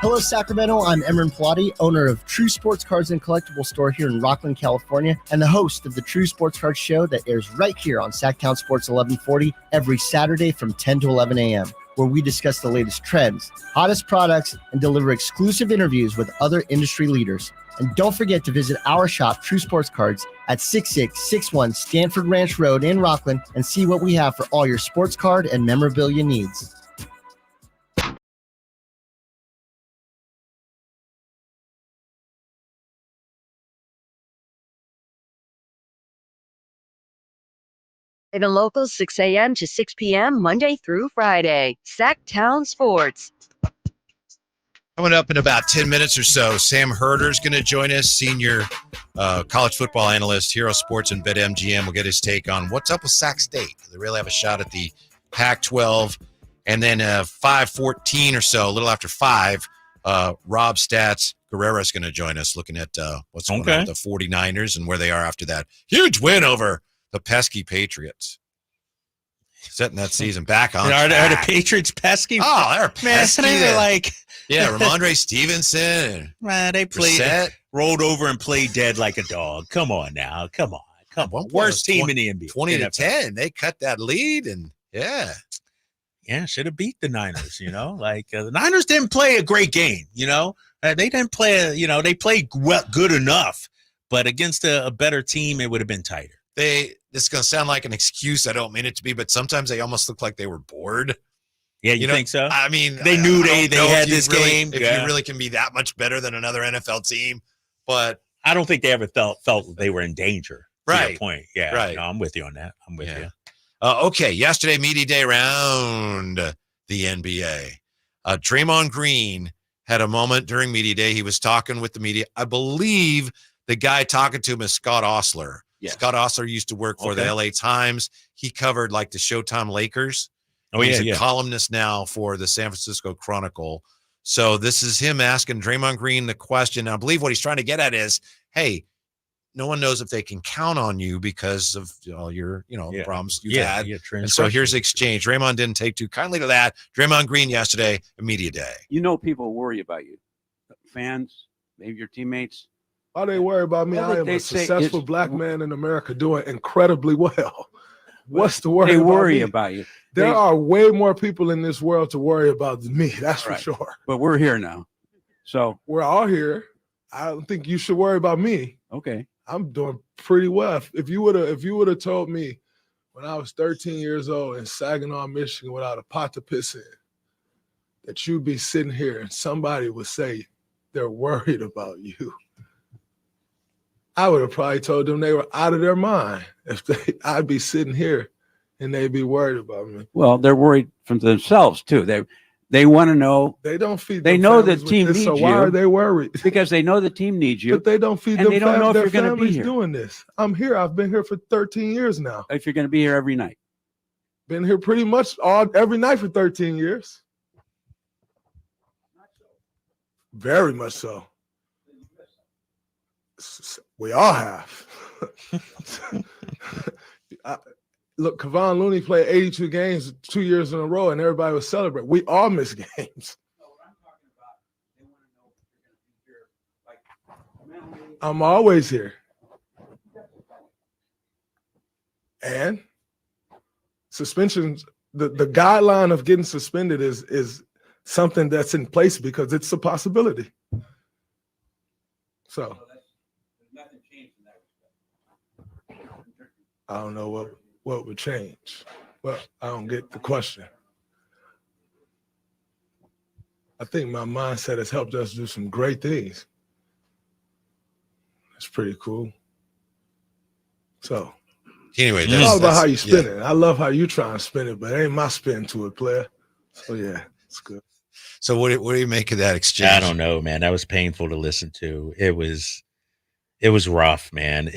Hello, Sacramento. I'm Emran Pilati, owner of True Sports Cards and Collectible Store here in Rockland, California, and the host of the True Sports Cards Show that airs right here on Sacktown Sports 1140 every Saturday from 10 to 11 a.m., where we discuss the latest trends, hottest products, and deliver exclusive interviews with other industry leaders. And don't forget to visit our shop, True Sports Cards, at 6661 Stanford Ranch Road in Rockland and see what we have for all your sports card and memorabilia needs. In the local 6 a.m. to 6 p.m. Monday through Friday. Sacktown Sports. Coming up in about 10 minutes or so, Sam Herder's going to join us, senior college football analyst, Hero Sports and BetMGM. We'll get his take on what's up with Sac State. They really have a shot at the Pac-12. And then 5:14 or so, a little after 5, Rob Stats Guerrero is going to join us, looking at what's going on with the 49ers and where they are after that huge win over the pesky Patriots. Setting that season back on Are the Patriots pesky? Oh, they're pesky. They're like... Yeah, Ramondre Stevenson. They rolled over and played dead like a dog. Come on now. Come on. Worst team in the NBA. 20-10. They cut that lead, and yeah, should have beat the Niners, the Niners didn't play a great game, they didn't play, they played good enough, but against a better team, it would have been tighter. this is going to sound like an excuse. I don't mean it to be, but sometimes they almost look like they were bored. Yeah, you think so? I mean, they knew I they don't know had if this you really- game. If you really can be that much better than another NFL team, but I don't think they ever felt they were in danger. To your Right. point. Yeah. Right. No, I'm with you on that. I'm with you. Okay, yesterday, media day around the NBA. Draymond Green had a moment during media day. He was talking with the media. I believe the guy talking to him is Scott Ostler. Yes. Scott Ostler used to work for the LA Times. He covered like the Showtime Lakers. Oh, He's yeah, a columnist now for the San Francisco Chronicle. So this is him asking Draymond Green the question. I believe what he's trying to get at is, hey, no one knows if they can count on you because of all your, problems you've had. And so here's the exchange. Draymond didn't take too kindly to that. Draymond Green yesterday, a media day. You know people worry about you. Fans, maybe your teammates. Why they worry about me? Well, I am they a say successful it's- black man in America doing incredibly well. What's the worry They about worry me? about you. There They- are way more people in this world to worry about than me. That's for Right. sure. But we're here now. So we're all here. I don't think you should worry about me. Okay. I'm doing pretty well. If you would have told me when I was 13 years old in Saginaw, Michigan, without a pot to piss in, that you'd be sitting here and somebody would say they're worried about you, I would have probably told them they were out of their mind. I'd be sitting here and they'd be worried about me. well, they're worried from themselves too. They want to know. They don't feed. They them know the families with team this, needs so you. why are they worried? Because they know the team needs you. But they don't feed and them. they don't know if their you're going to be families here. doing this. I'm here. I've been here for 13 years now. If you're going to be here every night. Been here pretty much every night for 13 years. Very much so. We all have. Look, Kevon Looney played 82 games 2 years in a row, and everybody was celebrating. We all miss games. I'm always here. And suspensions, the guideline of getting suspended is something that's in place because it's a possibility. So I don't know what would change, but I don't get the question. I think my mindset has helped us do some great things. It's pretty cool. So anyway, it's all about how you spin yeah. it. I love how you try and spin it, but it ain't my spin to it, player. So yeah, it's good. So what do you make of that exchange? I don't know, man. That was painful to listen to. It was rough, man.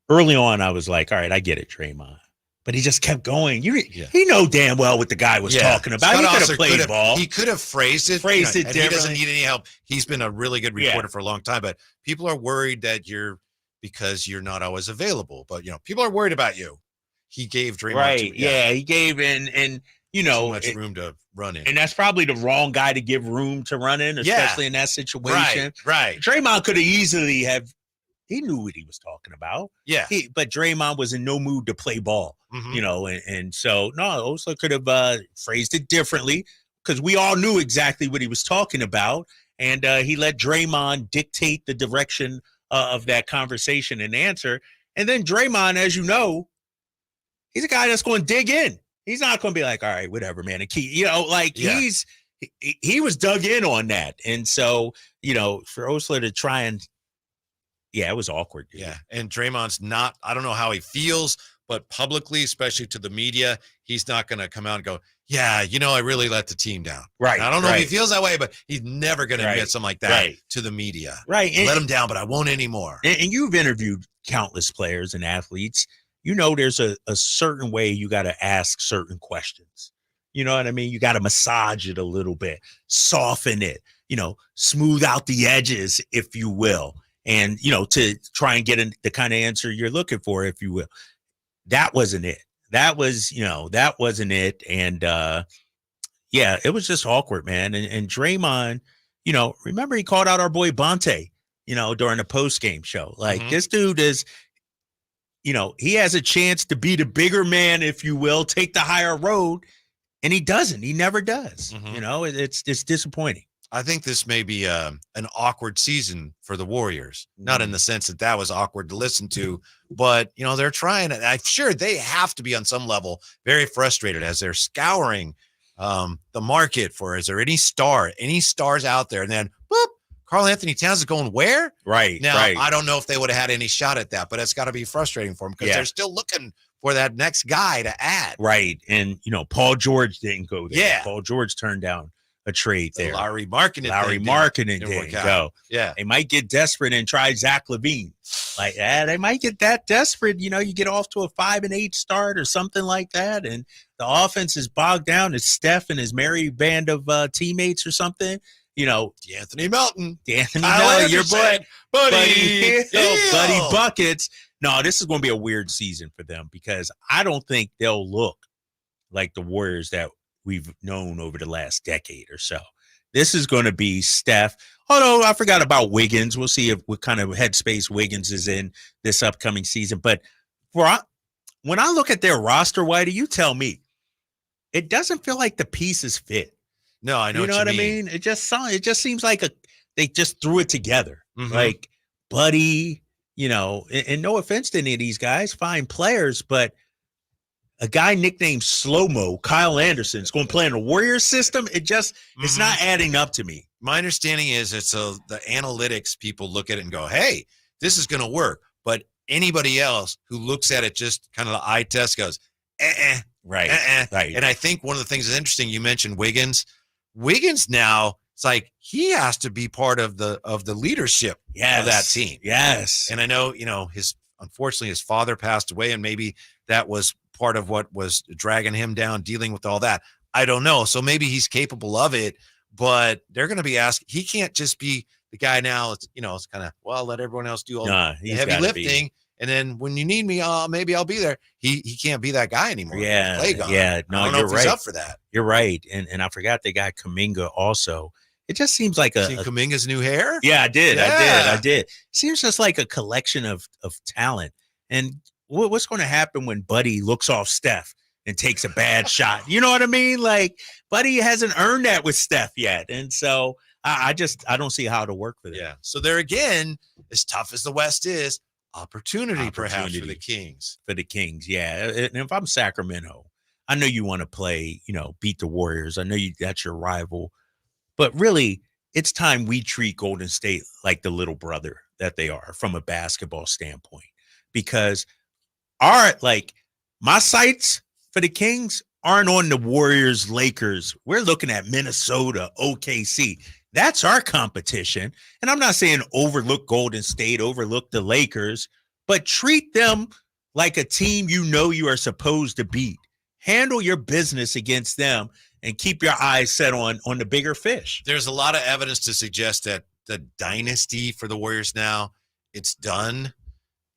Early on, I was like, all right, I get it, Draymond. But he just kept going. He know damn well what the guy was talking about. Scott He could Ostler have played ball. He could have phrased it. It and he doesn't differently. need any help. He's been a really good Yeah. reporter for a long time, but people are worried that because you're not always available. But people are worried about you. He gave Draymond Right. Yeah, he gave and so much room to run in. And that's probably the wrong guy to give room to run in, especially in that situation. Right. Draymond could have easily he knew what he was talking about. Yeah. But Draymond was in no mood to play ball, and so no, Osler could have phrased it differently because we all knew exactly what he was talking about. And he let Draymond dictate the direction of that conversation and answer. And then Draymond, as you know, he's a guy that's going to dig in. He's not going to be like, all right, whatever, man. And he was dug in on that. And so, for Osler to try and, it was awkward. Dude. Yeah. And Draymond's not, I don't know how he feels, but publicly, especially to the media, he's not going to come out and go, I really let the team down. Right. And I don't know if he feels that way, but he's never going to admit something like that to the media. Right. I let him down, but I won't anymore. And you've interviewed countless players and athletes. There's a certain way you got to ask certain questions. You know what I mean? You got to massage it a little bit, soften it, smooth out the edges, if you will. And, to try and get the kind of answer you're looking for, if you will. That wasn't it. That wasn't it. And, it was just awkward, man. And Draymond, remember he called out our boy Bonte, during the post-game show. Like, this dude is, he has a chance to be the bigger man, if you will, take the higher road. And he doesn't. He never does. It's disappointing. I think this may be an awkward season for the Warriors. Not in the sense that was awkward to listen to, but they're trying. I'm sure they have to be on some level very frustrated as they're scouring the market for, is there any stars out there? And then boop, Karl Anthony Towns is going where? Right. Now, right. I don't know if they would have had any shot at that, but it's got to be frustrating for them because they're still looking for that next guy to add. Right. And, Paul George didn't go there. Yeah. Paul George turned down a trade there. Larry Markkinen didn't go. Yeah. They might get desperate and try Zach LaVine. They might get that desperate. You get off to a 5-8 start or something like that. And the offense is bogged down. It's Steph and his merry band of teammates or something. D'Anthony Melton. Your boy, Buddy. Buddy Buckets. No, this is going to be a weird season for them because I don't think they'll look like the Warriors that we've known over the last decade or so. This is going to be Steph. Although I forgot about Wiggins. We'll see what kind of headspace Wiggins is in this upcoming season. But when I look at their roster, Whitey, you tell me, it doesn't feel like the pieces fit. No, I know what I mean? It just seems like they just threw it together. Like Buddy, and no offense to any of these guys, fine players, but a guy nicknamed Slow-Mo, Kyle Anderson, is going to play in a Warriors system. It's not adding up to me. My understanding is the analytics people look at it and go, hey, this is going to work. But anybody else who looks at it just kind of the eye test goes, Right. Right. And I think one of the things that's interesting, you mentioned Wiggins. Wiggins now, it's like he has to be part of the leadership of that team. Yes. And I know, unfortunately his father passed away, and maybe that was part of what was dragging him down, dealing with all that. I don't know. So maybe he's capable of it, but they're going to be asking. He can't just be the guy now. It's kind of, let everyone else do all the heavy lifting. And then when you need me, maybe I'll be there. He can't be that guy anymore. Yeah. No, I don't know you're if right. he's up for that. You're right. And I forgot they got Kuminga also. It just seems like See Kuminga's new hair? Yeah, I did. Yeah. I did. Seems just like a collection of talent. And what's going to happen when Buddy looks off Steph and takes a bad shot? You know what I mean? Like, Buddy hasn't earned that with Steph yet. And so I don't see how to work for that. Yeah. So there again, as tough as the West is, opportunity perhaps for the Kings. For the Kings, yeah. And if I'm Sacramento, I know you want to play, beat the Warriors. I know that's your rival. But really, it's time we treat Golden State like the little brother that they are from a basketball standpoint. Because my sights for the Kings aren't on the Warriors, Lakers. We're looking at Minnesota, OKC. That's our competition. And I'm not saying overlook Golden State, overlook the Lakers, but treat them like a team you are supposed to beat. Handle your business against them and keep your eyes set on the bigger fish. There's a lot of evidence to suggest that the dynasty for the Warriors now, it's done.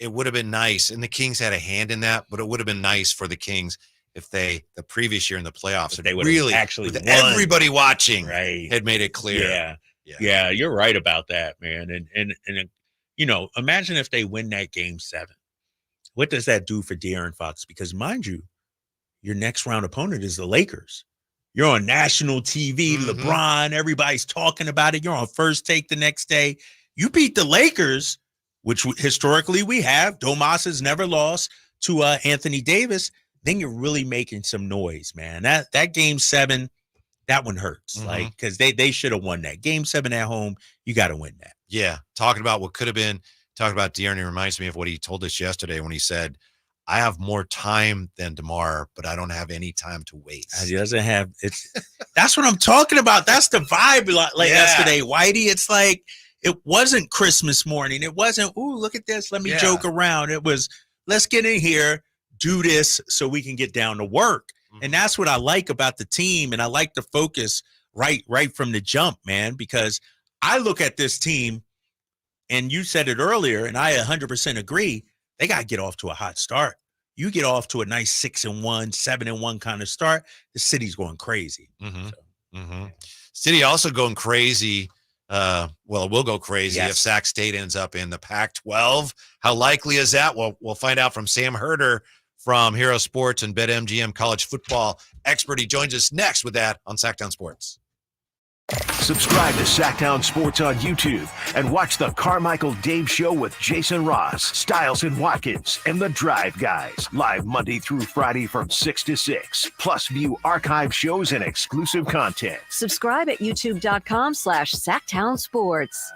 It would have been nice, and the Kings had a hand in that, but it would have been nice for the Kings if the previous year in the plaafs, they would really actually with won. Everybody watching Right. had made it clear. Yeah, you're right about that, man. And imagine if they win that game 7. What does that do for De'Aaron Fox? Because mind you, your next round opponent is the Lakers. You're on national TV, LeBron, everybody's talking about it. You're on First Take the next day. You beat the Lakers, which historically we have. Domas has never lost to Anthony Davis. Then you're really making some noise, man. That game 7, that one hurts. Because they should have won that. Game 7 at home, you got to win that. Yeah. Talking about what could have been, talking about De'Aaron, it reminds me of what he told us yesterday when he said, I have more time than DeMar, but I don't have any time to waste. He doesn't have that's what I'm talking about. That's the vibe yesterday, Whitey. It's like it wasn't Christmas morning. It wasn't, ooh, look at this. Let me joke around. It was, let's get in here, do this so we can get down to work. And that's what I like about the team. And I like the focus right from the jump, man, because I look at this team, and you said it earlier, and I 100% agree. They got to get off to a hot start. You get off to a nice 6-1, 7-1 kind of start, the city's going crazy. City also going crazy. It will go crazy if Sac State ends up in the Pac-12. How likely is that? Well, we'll find out from Sam Herder from Hero Sports and BetMGM college football expert. He joins us next with that on Sacktown Sports. Subscribe to Sacktown Sports on YouTube and watch the Carmichael Dave Show with Jason Ross, Stiles and Watkins, and the Drive Guys, live Monday through Friday from 6 to 6. Plus, view archive shows and exclusive content. Subscribe at youtube.com/Sacktown Sports.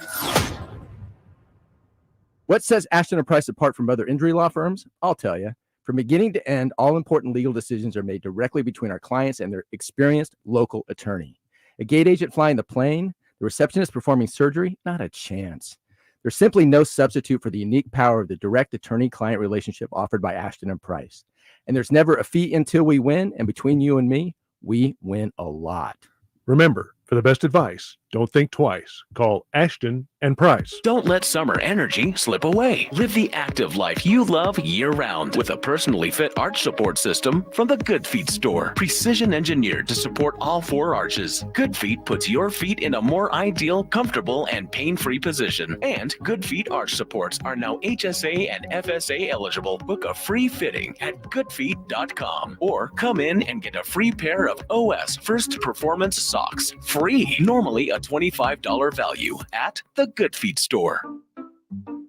What sets Ashton & Price apart from other injury law firms? I'll tell you. From beginning to end, all important legal decisions are made directly between our clients and their experienced local attorney. A gate agent flying the plane, the receptionist performing surgery, not a chance. There's simply no substitute for the unique power of the direct attorney-client relationship offered by Ashton & Price. And there's never a fee until we win, and between you and me, we win a lot. Remember, for the best advice, don't think twice. Call Ashton & Price. Don't let summer energy slip away. Live the active life you love year-round with a personally fit arch support system from the Good Feet store. Precision engineered to support all 4 arches. Good Feet puts your feet in a more ideal, comfortable, and pain-free position. And Good Feet arch supports are now HSA and FSA eligible. Book a free fitting at goodfeet.com or come in and get a free pair of OS First Performance socks. Free. Normally a $25 value at the Good Feet store.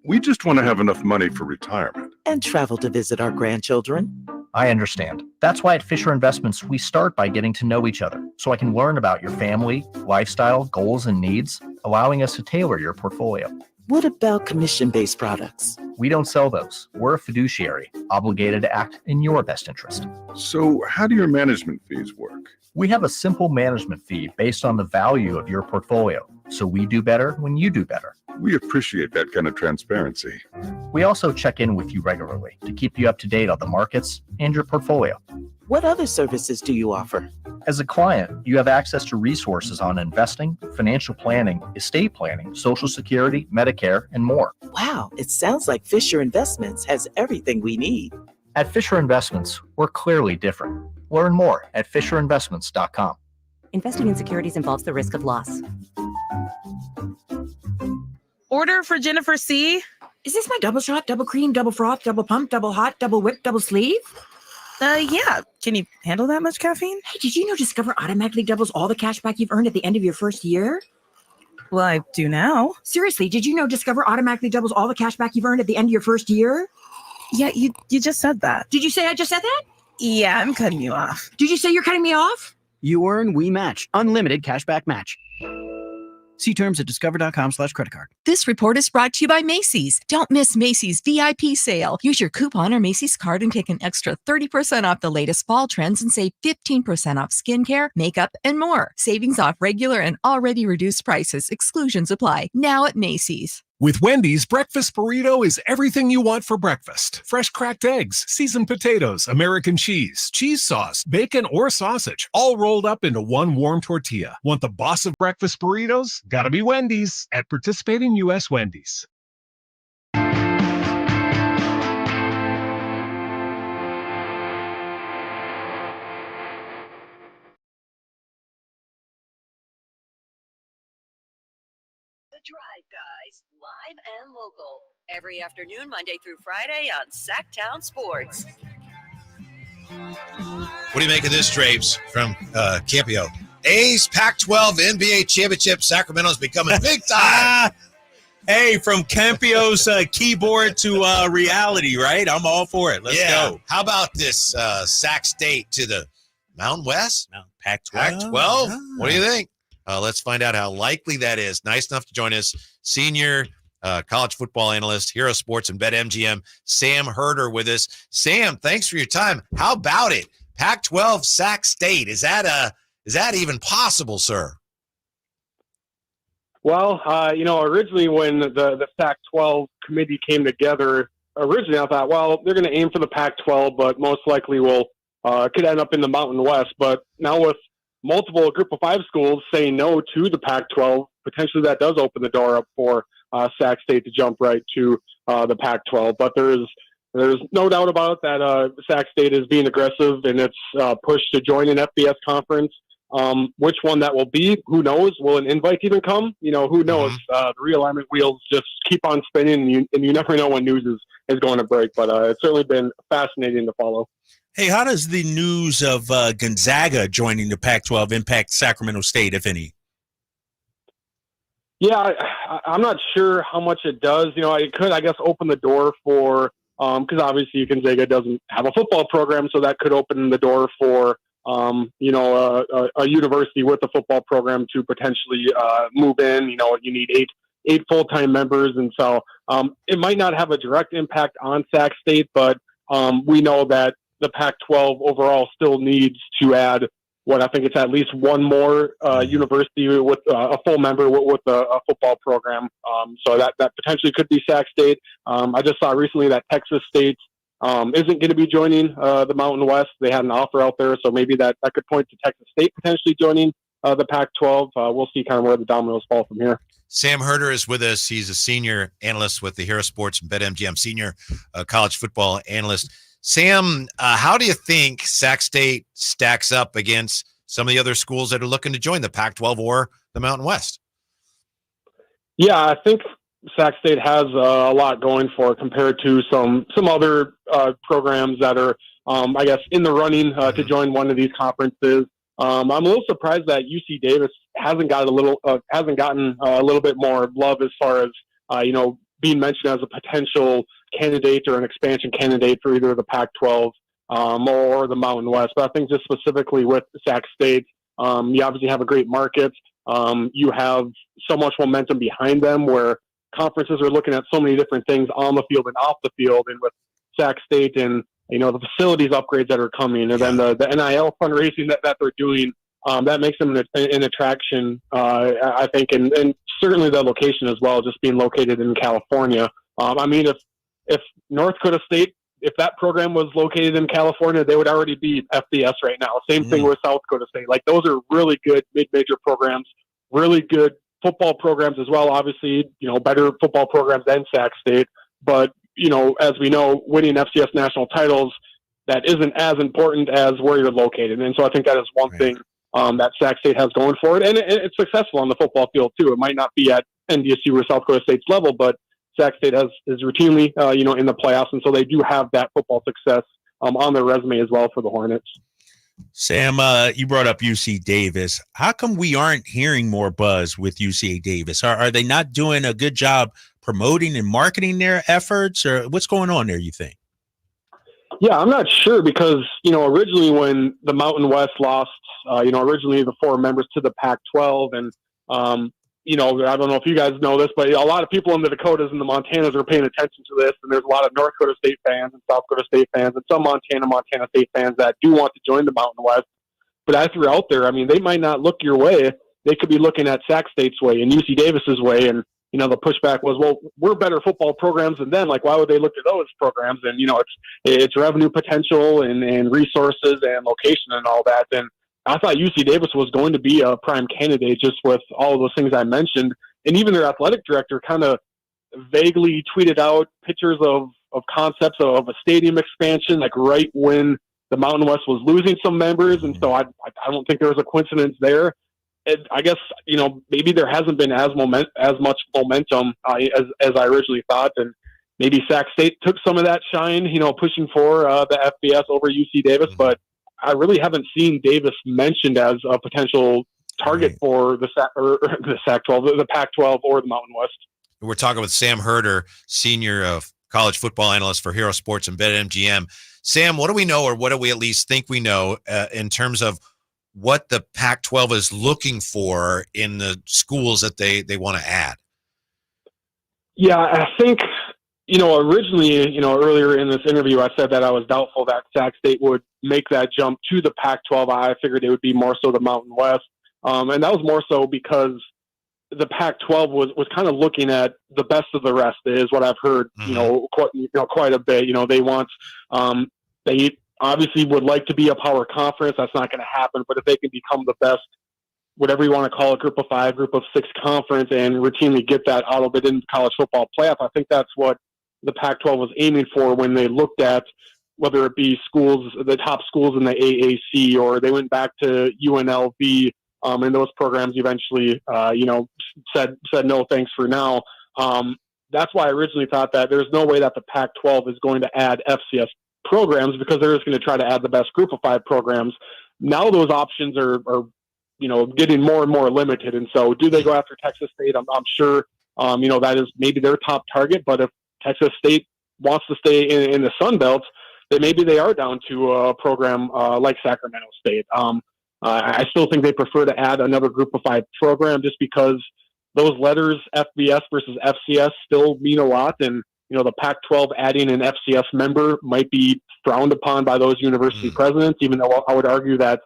We just want to have enough money for retirement. And travel to visit our grandchildren. I understand. That's why at Fisher Investments, we start by getting to know each other so I can learn about your family, lifestyle, goals, and needs, allowing us to tailor your portfolio. What about commission-based products? We don't sell those. We're a fiduciary, obligated to act in your best interest. So how do your management fees work? We have a simple management fee based on the value of your portfolio, so we do better when you do better. We appreciate that kind of transparency. We also check in with you regularly to keep you up to date on the markets and your portfolio. What other services do you offer? As a client, you have access to resources on investing, financial planning, estate planning, Social Security, Medicare, and more. Wow, it sounds like Fisher Investments has everything we need. At Fisher Investments, we're clearly different. Learn more at FisherInvestments.com. Investing in securities involves the risk of loss. Order for Jennifer C. Is this my double shot, double cream, double froth, double pump, double hot, double whip, double sleeve? Yeah. Can you handle that much caffeine? Hey, did you know Discover automatically doubles all the cash back you've earned at the end of your first year? Well, I do now. Seriously, did you know Discover automatically doubles all the cash back you've earned at the end of your first year? Yeah, you just said that. Did you say I just said that? Yeah, I'm cutting you off. Did you say you're cutting me off? You earn, we match. Unlimited cashback match. See terms at discover.com/creditcard. This report is brought to you by Macy's. Don't miss Macy's VIP sale. Use your coupon or Macy's card and take an extra 30% off the latest fall trends and save 15% off skincare, makeup, and more. Savings off regular and already reduced prices. Exclusions apply. Now at Macy's. With Wendy's, breakfast burrito is everything you want for breakfast. Fresh cracked eggs, seasoned potatoes, American cheese, cheese sauce, bacon, or sausage, all rolled up into one warm tortilla. Want the boss of breakfast burritos? Gotta be Wendy's at participating U.S. Wendy's. Drive Guys, live and local, every afternoon, Monday through Friday on Sacktown Sports. What do you make of this, Drapes, from Campio? A's Pac-12 NBA Championship. Sacramento's becoming big time. Hey, from Campio's keyboard to reality, right? I'm all for it. Let's go. How about this Sac State to the Mountain West? Pac-12. Pac-12. What do you think? Let's find out how likely that is. Nice enough to join us, senior college football analyst, Hero Sports and BetMGM, Sam Herder with us. Sam, thanks for your time. How about it? Pac-12 Sac State. Is that even possible, sir? Well, originally when the Pac-12 committee came together, originally I thought, well, they're going to aim for the Pac-12, but most likely could end up in the Mountain West. But now with multiple Group of Five schools saying no to the Pac-12, potentially that does open the door up for Sac State to jump right to the Pac-12. But there's no doubt about it that Sac State is being aggressive in its push to join an FBS conference. Which one that will be, who knows? Will an invite even come? Who knows? The realignment wheels just keep on spinning, and you never know when news is going to break. But it's certainly been fascinating to follow. Hey, how does the news of Gonzaga joining the Pac-12 impact Sacramento State, if any? Yeah, I'm not sure how much it does. It could, I guess, open the door for because obviously Gonzaga doesn't have a football program, so that could open the door for a university with a football program to potentially move in. You need eight full-time members, and so it might not have a direct impact on Sac State, but we know that the Pac-12 overall still needs to add I think it's at least one more university with a full member with a football program. So that potentially could be Sac State. I just saw recently that Texas State isn't going to be joining the Mountain West. They had an offer out there, so maybe that could point to Texas State potentially joining the Pac-12. We'll see kind of where the dominoes fall from here. Sam Herder is with us. He's a senior analyst with the Hero Sports and BetMGM, senior college football analyst. Sam, how do you think Sac State stacks up against some of the other schools that are looking to join the Pac-12 or the Mountain West? Yeah, I think Sac State has a lot going for it compared to some other programs that are, I guess, in the running to join one of these conferences. I'm a little surprised that UC Davis hasn't gotten a little bit more love as far as being mentioned as a potential candidate or an expansion candidate for either the Pac-12 or the Mountain West. But I think just specifically with Sac State, you obviously have a great market. You have so much momentum behind them where conferences are looking at so many different things on the field and off the field. And with Sac State and the facilities upgrades that are coming, and then the NIL fundraising that they're doing, that makes them an attraction, I think, and certainly the location as well, just being located in California. I mean, if North Dakota State, if that program was located in California, they would already be FBS right now. Same thing with South Dakota State. Like, those are really good mid-major programs, really good football programs as well. Obviously, better football programs than Sac State. But, as we know, winning FCS national titles, that isn't as important as where you're located. And so I think that is one thing that Sac State has going for it. And it's successful on the football field, too. It might not be at NDSU or South Dakota State's level, but Sac State is routinely, in the playoffs. And so they do have that football success on their resume as well for the Hornets. Sam, you brought up UC Davis. How come we aren't hearing more buzz with UC Davis? Are they not doing a good job promoting and marketing their efforts, or what's going on there, you think? Yeah, I'm not sure because, originally when the Mountain West lost, originally the 4 members to the Pac-12 and, I don't know if you guys know this, but a lot of people in the Dakotas and the Montanas are paying attention to this, and there's a lot of North Dakota State fans and South Dakota State fans and some Montana State fans that do want to join the Mountain West. But I threw out there, I mean, they might not look your way. They could be looking at Sac State's way and UC Davis's way, and the pushback was, well, we're better football programs than them. Like, why would they look at those programs? And, it's revenue potential and resources and location and all that. And I thought UC Davis was going to be a prime candidate just with all of those things I mentioned. And even their athletic director kind of vaguely tweeted out pictures of concepts of a stadium expansion, like right when the Mountain West was losing some members. And so I don't think there was a coincidence there. And I guess, maybe there hasn't been as much momentum as I originally thought. And maybe Sac State took some of that shine, pushing for the FBS over UC Davis. But I really haven't seen Davis mentioned as a potential target for the Pac-12, the Pac-12 or the Mountain West. We're talking with Sam Herder, senior college football analyst for Hero Sports and BetMGM. Sam, what do we know, or what do we at least think we know in terms of what the Pac-12 is looking for in the schools that they want to add? Yeah, I think, originally, earlier in this interview, I said that I was doubtful that Sac State would make that jump to the Pac-12. I figured it would be more so the Mountain West. And that was more so because the Pac-12 was kind of looking at the best of the rest, is what I've heard, quite a bit. They want, they obviously would like to be a power conference. That's not going to happen. But if they can become the best, whatever you want to call it, group of 5, group of 6 conference, and routinely get that out of it in the college football playoff, I think that's what the Pac-12 was aiming for when they looked at whether it be schools, the top schools in the AAC, or they went back to UNLV, and those programs eventually, said no thanks for now. That's why I originally thought that there's no way that the Pac-12 is going to add FCS programs, because they're just going to try to add the best group of 5 programs. Now those options are getting more and more limited. And so do they go after Texas State? I'm sure, that is maybe their top target. But if Texas State wants to stay in the Sun Belt, then maybe they are down to a program like Sacramento State. I still think they prefer to add another Group of 5 program just because those letters, FBS versus FCS, still mean a lot. And, the Pac-12 adding an FCS member might be frowned upon by those university presidents, even though I would argue that,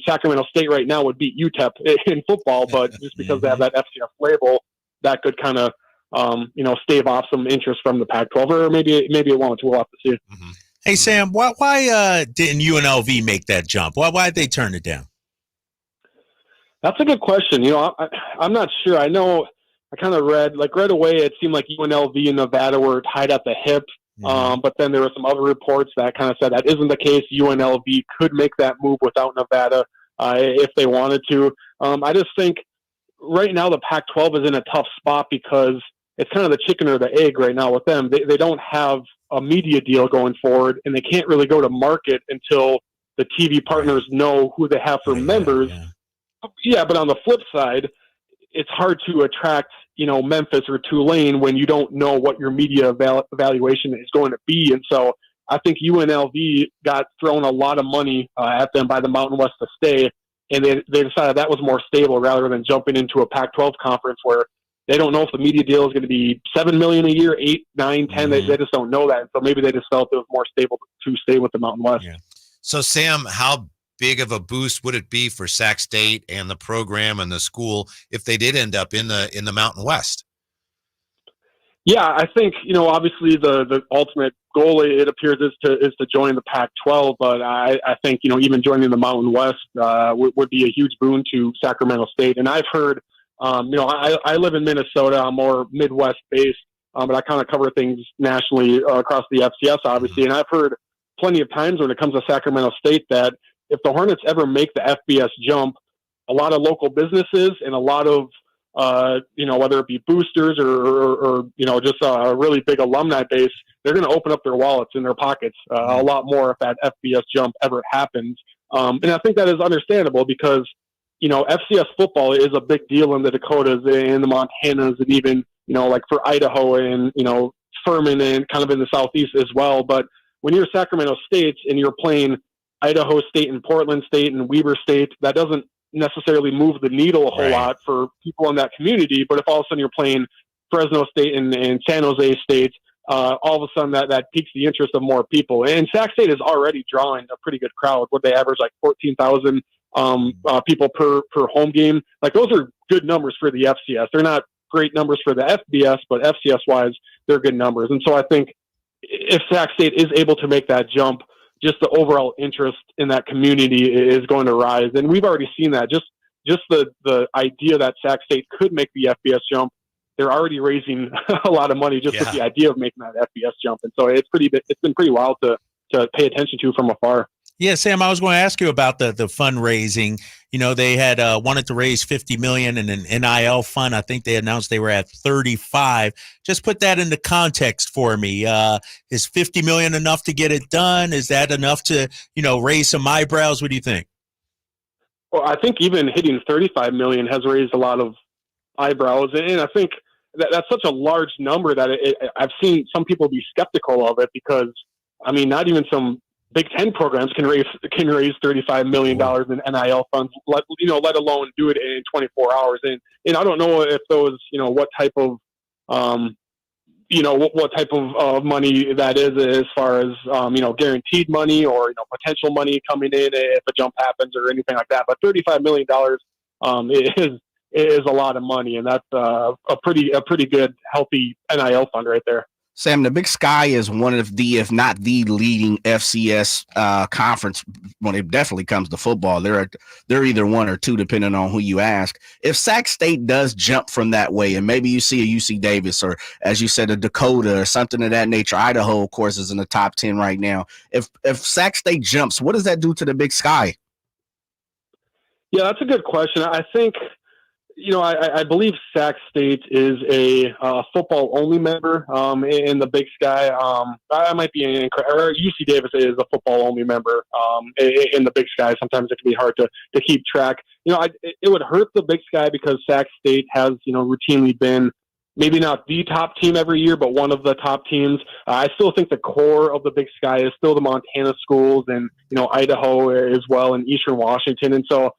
Sacramento State right now would beat UTEP in football, but just because they have that FCS label, that could kind of, stave off some interest from the Pac-12, or maybe it won't. We'll have to see. Hey, Sam, why didn't UNLV make that jump? Why did they turn it down? That's a good question. I'm not sure. I know I kind of read right away, it seemed like UNLV and Nevada were tied at the hip. But then there were some other reports that kind of said that isn't the case. UNLV could make that move without Nevada if they wanted to. I just think right now the Pac-12 is in a tough spot because it's kind of the chicken or the egg right now with them. They don't have a media deal going forward, and they can't really go to market until the TV partners know who they have for members. Yeah, but on the flip side, it's hard to attract, Memphis or Tulane when you don't know what your media evaluation is going to be. And so I think UNLV got thrown a lot of money at them by the Mountain West to stay, and they decided that was more stable rather than jumping into a Pac-12 conference where they don't know if the media deal is going to be $7 million a year, 8, 9, 10. They just don't know that. And so maybe they just felt it was more stable to stay with the Mountain West. Yeah. So, Sam, how big of a boost would it be for Sac State and the program and the school if they did end up in the Mountain West? Yeah, I think, obviously the ultimate goal, it appears, is to join the Pac-12, but I think, even joining the Mountain West would be a huge boon to Sacramento State. And I've heard, I live in Minnesota. I'm more Midwest based, but I kind of cover things nationally across the FCS, obviously. And I've heard plenty of times when it comes to Sacramento State that if the Hornets ever make the FBS jump, a lot of local businesses and a lot of, whether it be boosters or just a really big alumni base, they're going to open up their wallets in their pockets a lot more if that FBS jump ever happens. And I think that is understandable because, FCS football is a big deal in the Dakotas and the Montanas and even, for Idaho and, Furman and kind of in the Southeast as well. But when you're Sacramento State and you're playing Idaho State and Portland State and Weber State, that doesn't necessarily move the needle a whole lot for people in that community. But if all of a sudden you're playing Fresno State and San Jose State, all of a sudden that piques the interest of more people. And Sac State is already drawing a pretty good crowd. What they average 14,000 people per home game. Those are good numbers for the FCS. They're not great numbers for the FBS, but FCS wise, they're good numbers. And so I think if Sac State is able to make that jump, just the overall interest in that community is going to rise. And we've already seen that. Just the idea that Sac State could make the FBS jump, they're already raising a lot of money just with the idea of making that FBS jump. And so it's been pretty wild to pay attention to from afar. Yeah, Sam, I was going to ask you about the fundraising. They had wanted to raise $50 million in an NIL fund. I think they announced they were at 35. Just put that into context for me. Is $50 million enough to get it done? Is that enough to, raise some eyebrows? What do you think? Well, I think even hitting 35 million has raised a lot of eyebrows. And I think that's such a large number that I've seen some people be skeptical of it because, not even some Big Ten programs can raise $35 million in NIL funds, let alone do it in 24 hours. And I don't know if those, what type of, what type of money that is as far as, guaranteed money or, potential money coming in if a jump happens or anything like that. But $35 million is a lot of money. And that's a pretty good, healthy NIL fund right there. Sam, the Big Sky is one of the, if not the leading FCS conference when it definitely comes to football. They're either one or two, depending on who you ask. If Sac State does jump from that way, and maybe you see a UC Davis or, as you said, a Dakota or something of that nature, Idaho, of course, is in the top 10 right now. If Sac State jumps, what does that do to the Big Sky? Yeah, that's a good question. I think I believe Sac State is a football-only member in the Big Sky. I might be incorrect. Or UC Davis is a football-only member in the Big Sky. Sometimes it can be hard to keep track. It would hurt the Big Sky because Sac State has, routinely been maybe not the top team every year, but one of the top teams. I still think the core of the Big Sky is still the Montana schools and, Idaho as well and Eastern Washington. And so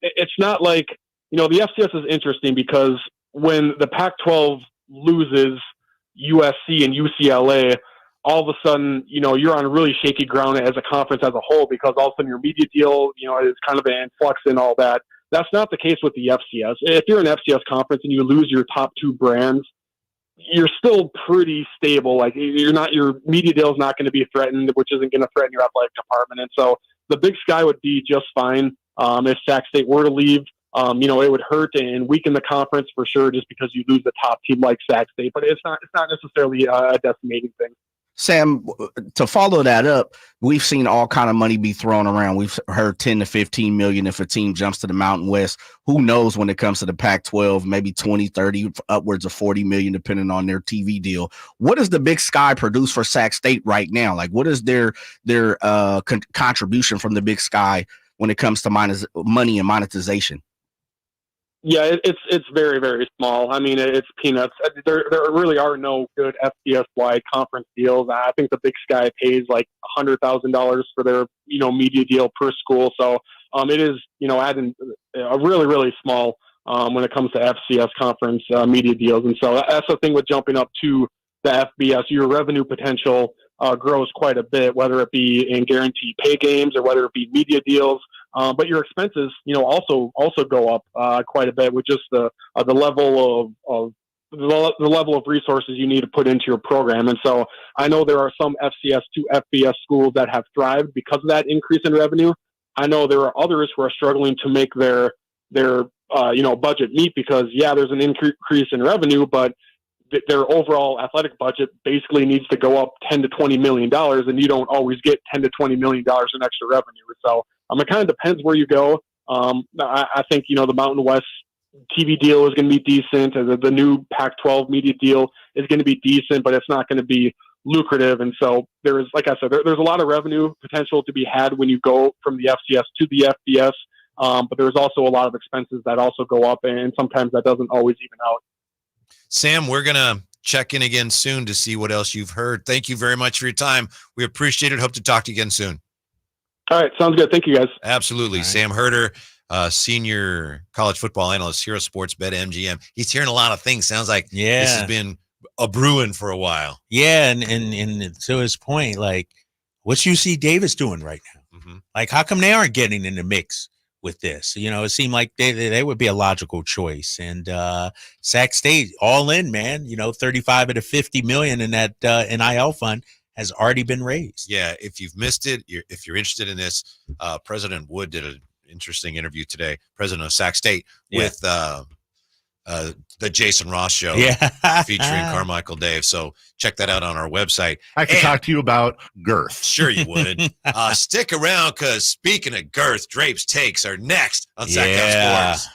it's not like, the FCS is interesting because when the Pac-12 loses USC and UCLA, all of a sudden, you're on really shaky ground as a conference as a whole because all of a sudden your media deal, is kind of an influx and all that. That's not the case with the FCS. If you're an FCS conference and you lose your top two brands, you're still pretty stable. Like your media deal is not going to be threatened, which isn't going to threaten your athletic department. And so the Big Sky would be just fine if Sac State were to leave. It would hurt and weaken the conference for sure, just because you lose the top team like Sac State. But it's not necessarily a decimating thing. Sam, to follow that up, we've seen all kind of money be thrown around. We've heard 10 to 15 million if a team jumps to the Mountain West. Who knows when it comes to the Pac-12, maybe 20, 30, upwards of 40 million, depending on their TV deal. What does the Big Sky produce for Sac State right now? Like, what is their contribution from the Big Sky when it comes to money and monetization? Yeah, it's very, very small. I mean, it's peanuts. There really are no good FCS-wide conference deals. I think the Big Sky pays like $100,000 for their, media deal per school. So it is, adding a really, really small when it comes to FCS conference media deals. And so that's the thing with jumping up to the FBS. Your revenue potential grows quite a bit, whether it be in guaranteed pay games or whether it be media deals. But your expenses, also go up quite a bit with just the level of the level of resources you need to put into your program. And so I know there are some FCS to FBS schools that have thrived because of that increase in revenue. I know there are others who are struggling to make their budget meet because there's an increase in revenue, but their overall athletic budget basically needs to go up $10 to $20 million, and you don't always get $10 to $20 million in extra revenue. So it kind of depends where you go. I think, the Mountain West TV deal is going to be decent. The new Pac-12 media deal is going to be decent, but it's not going to be lucrative. And so there's, like I said, there's a lot of revenue potential to be had when you go from the FCS to the FBS. But there's also a lot of expenses that also go up, and sometimes that doesn't always even out. Sam, we're going to check in again soon to see what else you've heard. Thank you very much for your time. We appreciate it. Hope to talk to you again soon. All right. Sounds good. Thank you, guys. Absolutely. Right. Sam Herder, senior college football analyst here at Sportsbet MGM. He's hearing a lot of things. Sounds like this has been a brewing for a while. Yeah. And to his point, like, what's UC Davis doing right now? Mm-hmm. Like, how come they aren't getting in the mix with this? It seemed like they would be a logical choice. And Sac State, all in, man, 35 of the 50 million in that NIL fund has already been raised. Yeah, if you've missed it, if you're interested in this, President Wood did an interesting interview today, president of Sac State, with the Jason Ross Show featuring Carmichael Dave. So check that out on our website. I could talk to you about girth. Sure you would. Stick around, because speaking of girth, Drape's Takes are next on Sacktown Sports.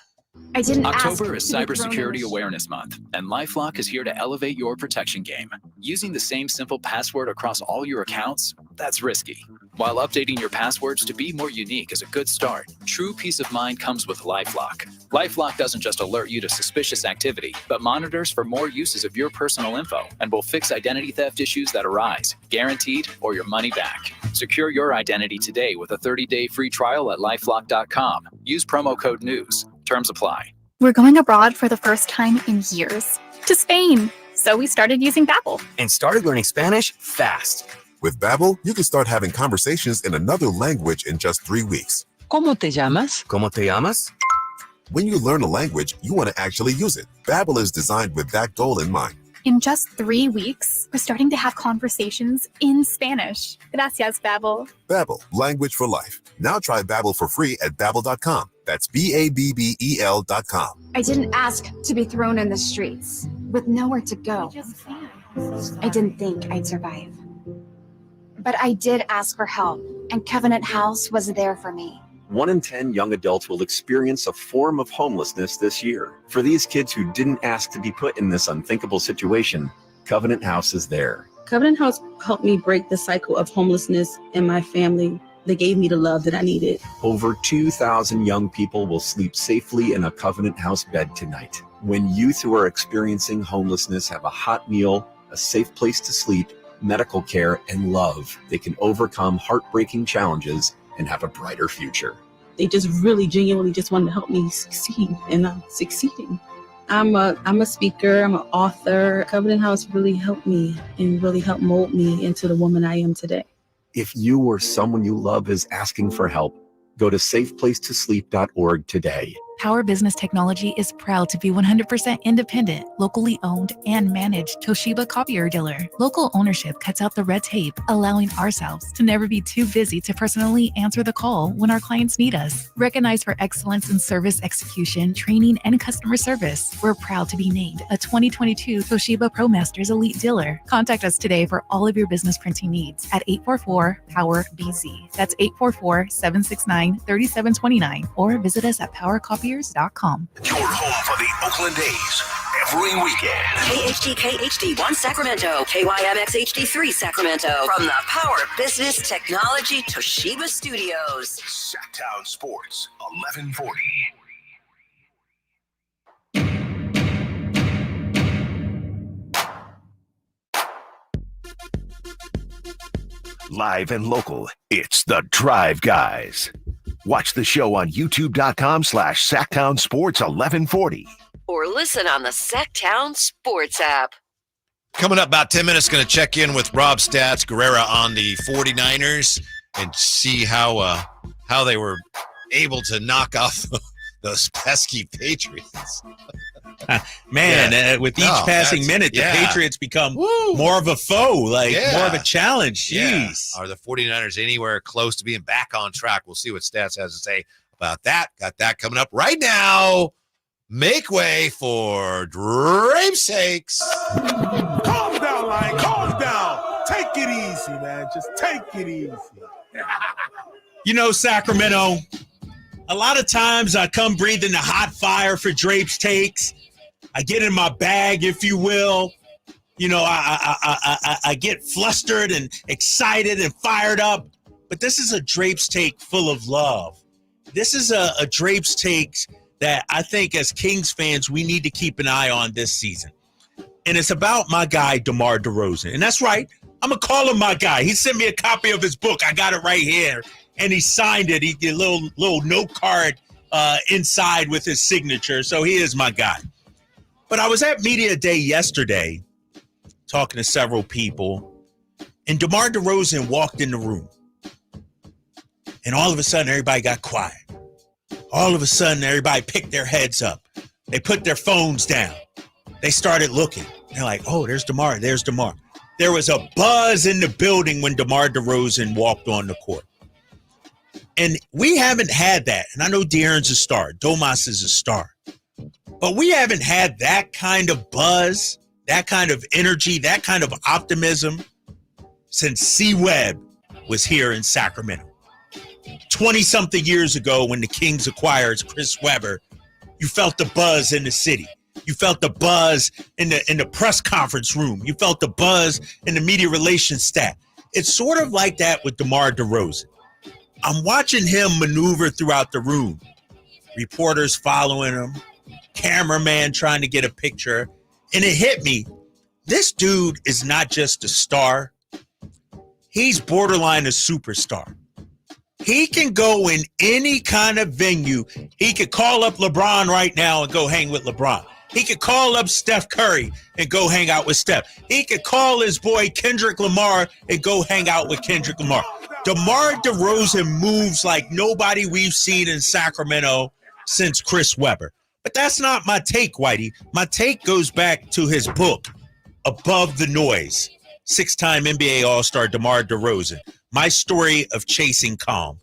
October is Cybersecurity Awareness Month, and LifeLock is here to elevate your protection game. Using the same simple password across all your accounts, that's risky. While updating your passwords to be more unique is a good start, true peace of mind comes with LifeLock. LifeLock doesn't just alert you to suspicious activity, but monitors for more uses of your personal info and will fix identity theft issues that arise, guaranteed, or your money back. Secure your identity today with a 30-day free trial at LifeLock.com. Use promo code NEWS. Terms apply. We're going abroad for the first time in years, to Spain. So we started using Babbel. And started learning Spanish fast. With Babbel, you can start having conversations in another language in just 3 weeks. ¿Cómo te llamas? ¿Cómo te llamas? When you learn a language, you want to actually use it. Babbel is designed with that goal in mind. In just 3 weeks, we're starting to have conversations in Spanish. Gracias, Babbel. Babbel, language for life. Now try Babbel for free at Babbel.com. That's BABBEL.com. I didn't ask to be thrown in the streets with nowhere to go. I didn't think I'd survive. But I did ask for help, and Covenant House was there for me. 1 in 10 young adults will experience a form of homelessness this year. For these kids who didn't ask to be put in this unthinkable situation, Covenant House is there. Covenant House helped me break the cycle of homelessness in my family. They gave me the love that I needed. Over 2,000 young people will sleep safely in a Covenant House bed tonight. When youth who are experiencing homelessness have a hot meal, a safe place to sleep, medical care, and love, they can overcome heartbreaking challenges and have a brighter future. They just really genuinely just wanted to help me succeed, and I'm succeeding. I'm a speaker, I'm an author. Covenant House really helped me and really helped mold me into the woman I am today. If you or someone you love is asking for help, go to safeplacetosleep.org today. Power Business Technology is proud to be 100% independent, locally owned, and managed Toshiba copier dealer. Local ownership cuts out the red tape, allowing ourselves to never be too busy to personally answer the call when our clients need us. Recognized for excellence in service execution, training, and customer service, we're proud to be named a 2022 Toshiba ProMasters Elite Dealer. Contact us today for all of your business printing needs at 844-POWER-BZ. That's 844-769-3729, or visit us at PowerCopier.com. Your home for the Oakland A's every weekend. KHD1 Sacramento, KYMX HD3 Sacramento. From the Power Business Technology Toshiba Studios. Sacktown Sports, 1140. Live and local, it's the Drive Guys. Watch the show on youtube.com/Sacktown Sports 1140. Or listen on the Sacktown Sports app. Coming up about 10 minutes, going to check in with Rob Stats Guerrera on the 49ers and see how they were able to knock off those pesky Patriots. With each passing minute, the Patriots become more of a foe, more of a challenge. Jeez. Are the 49ers anywhere close to being back on track? We'll see what Stats has to say about that. Got that coming up right now. Make way for Drape's Sakes. Calm down, Lion. Calm down. Take it easy, man. Just take it easy. Sacramento, a lot of times I come breathing the hot fire for Drape's Takes. I get in my bag, if you will. I get flustered and excited and fired up. But this is a Drape's Take full of love. This is a Drape's Takes that I think as Kings fans, we need to keep an eye on this season. And it's about my guy, DeMar DeRozan. And that's right. I'm going to call him my guy. He sent me a copy of his book. I got it right here. And he signed it. He did a little note card inside with his signature. So he is my guy. But I was at Media Day yesterday talking to several people, and DeMar DeRozan walked in the room. And all of a sudden, everybody got quiet. All of a sudden, everybody picked their heads up. They put their phones down. They started looking. They're like, oh, there's DeMar. There's DeMar. There was a buzz in the building when DeMar DeRozan walked on the court. And we haven't had that. And I know De'Aaron's a star. Domas is a star. But we haven't had that kind of buzz, that kind of energy, that kind of optimism since C. Webb was here in Sacramento. 20-something years ago when the Kings acquired Chris Webber, you felt the buzz in the city. You felt the buzz in the press conference room. You felt the buzz in the media relations staff. It's sort of like that with DeMar DeRozan. I'm watching him maneuver throughout the room. Reporters following him. Cameraman trying to get a picture. And it hit me. This dude is not just a star. He's borderline a superstar. He can go in any kind of venue. He could call up LeBron right now and go hang with LeBron. He could call up Steph Curry and go hang out with Steph. He could call his boy Kendrick Lamar and go hang out with Kendrick Lamar. DeMar DeRozan moves like nobody we've seen in Sacramento since Chris Webber. But that's not my take, Whitey. My take goes back to his book, Above the Noise. 6-time NBA All-Star DeMar DeRozan. My Story of Chasing Calm.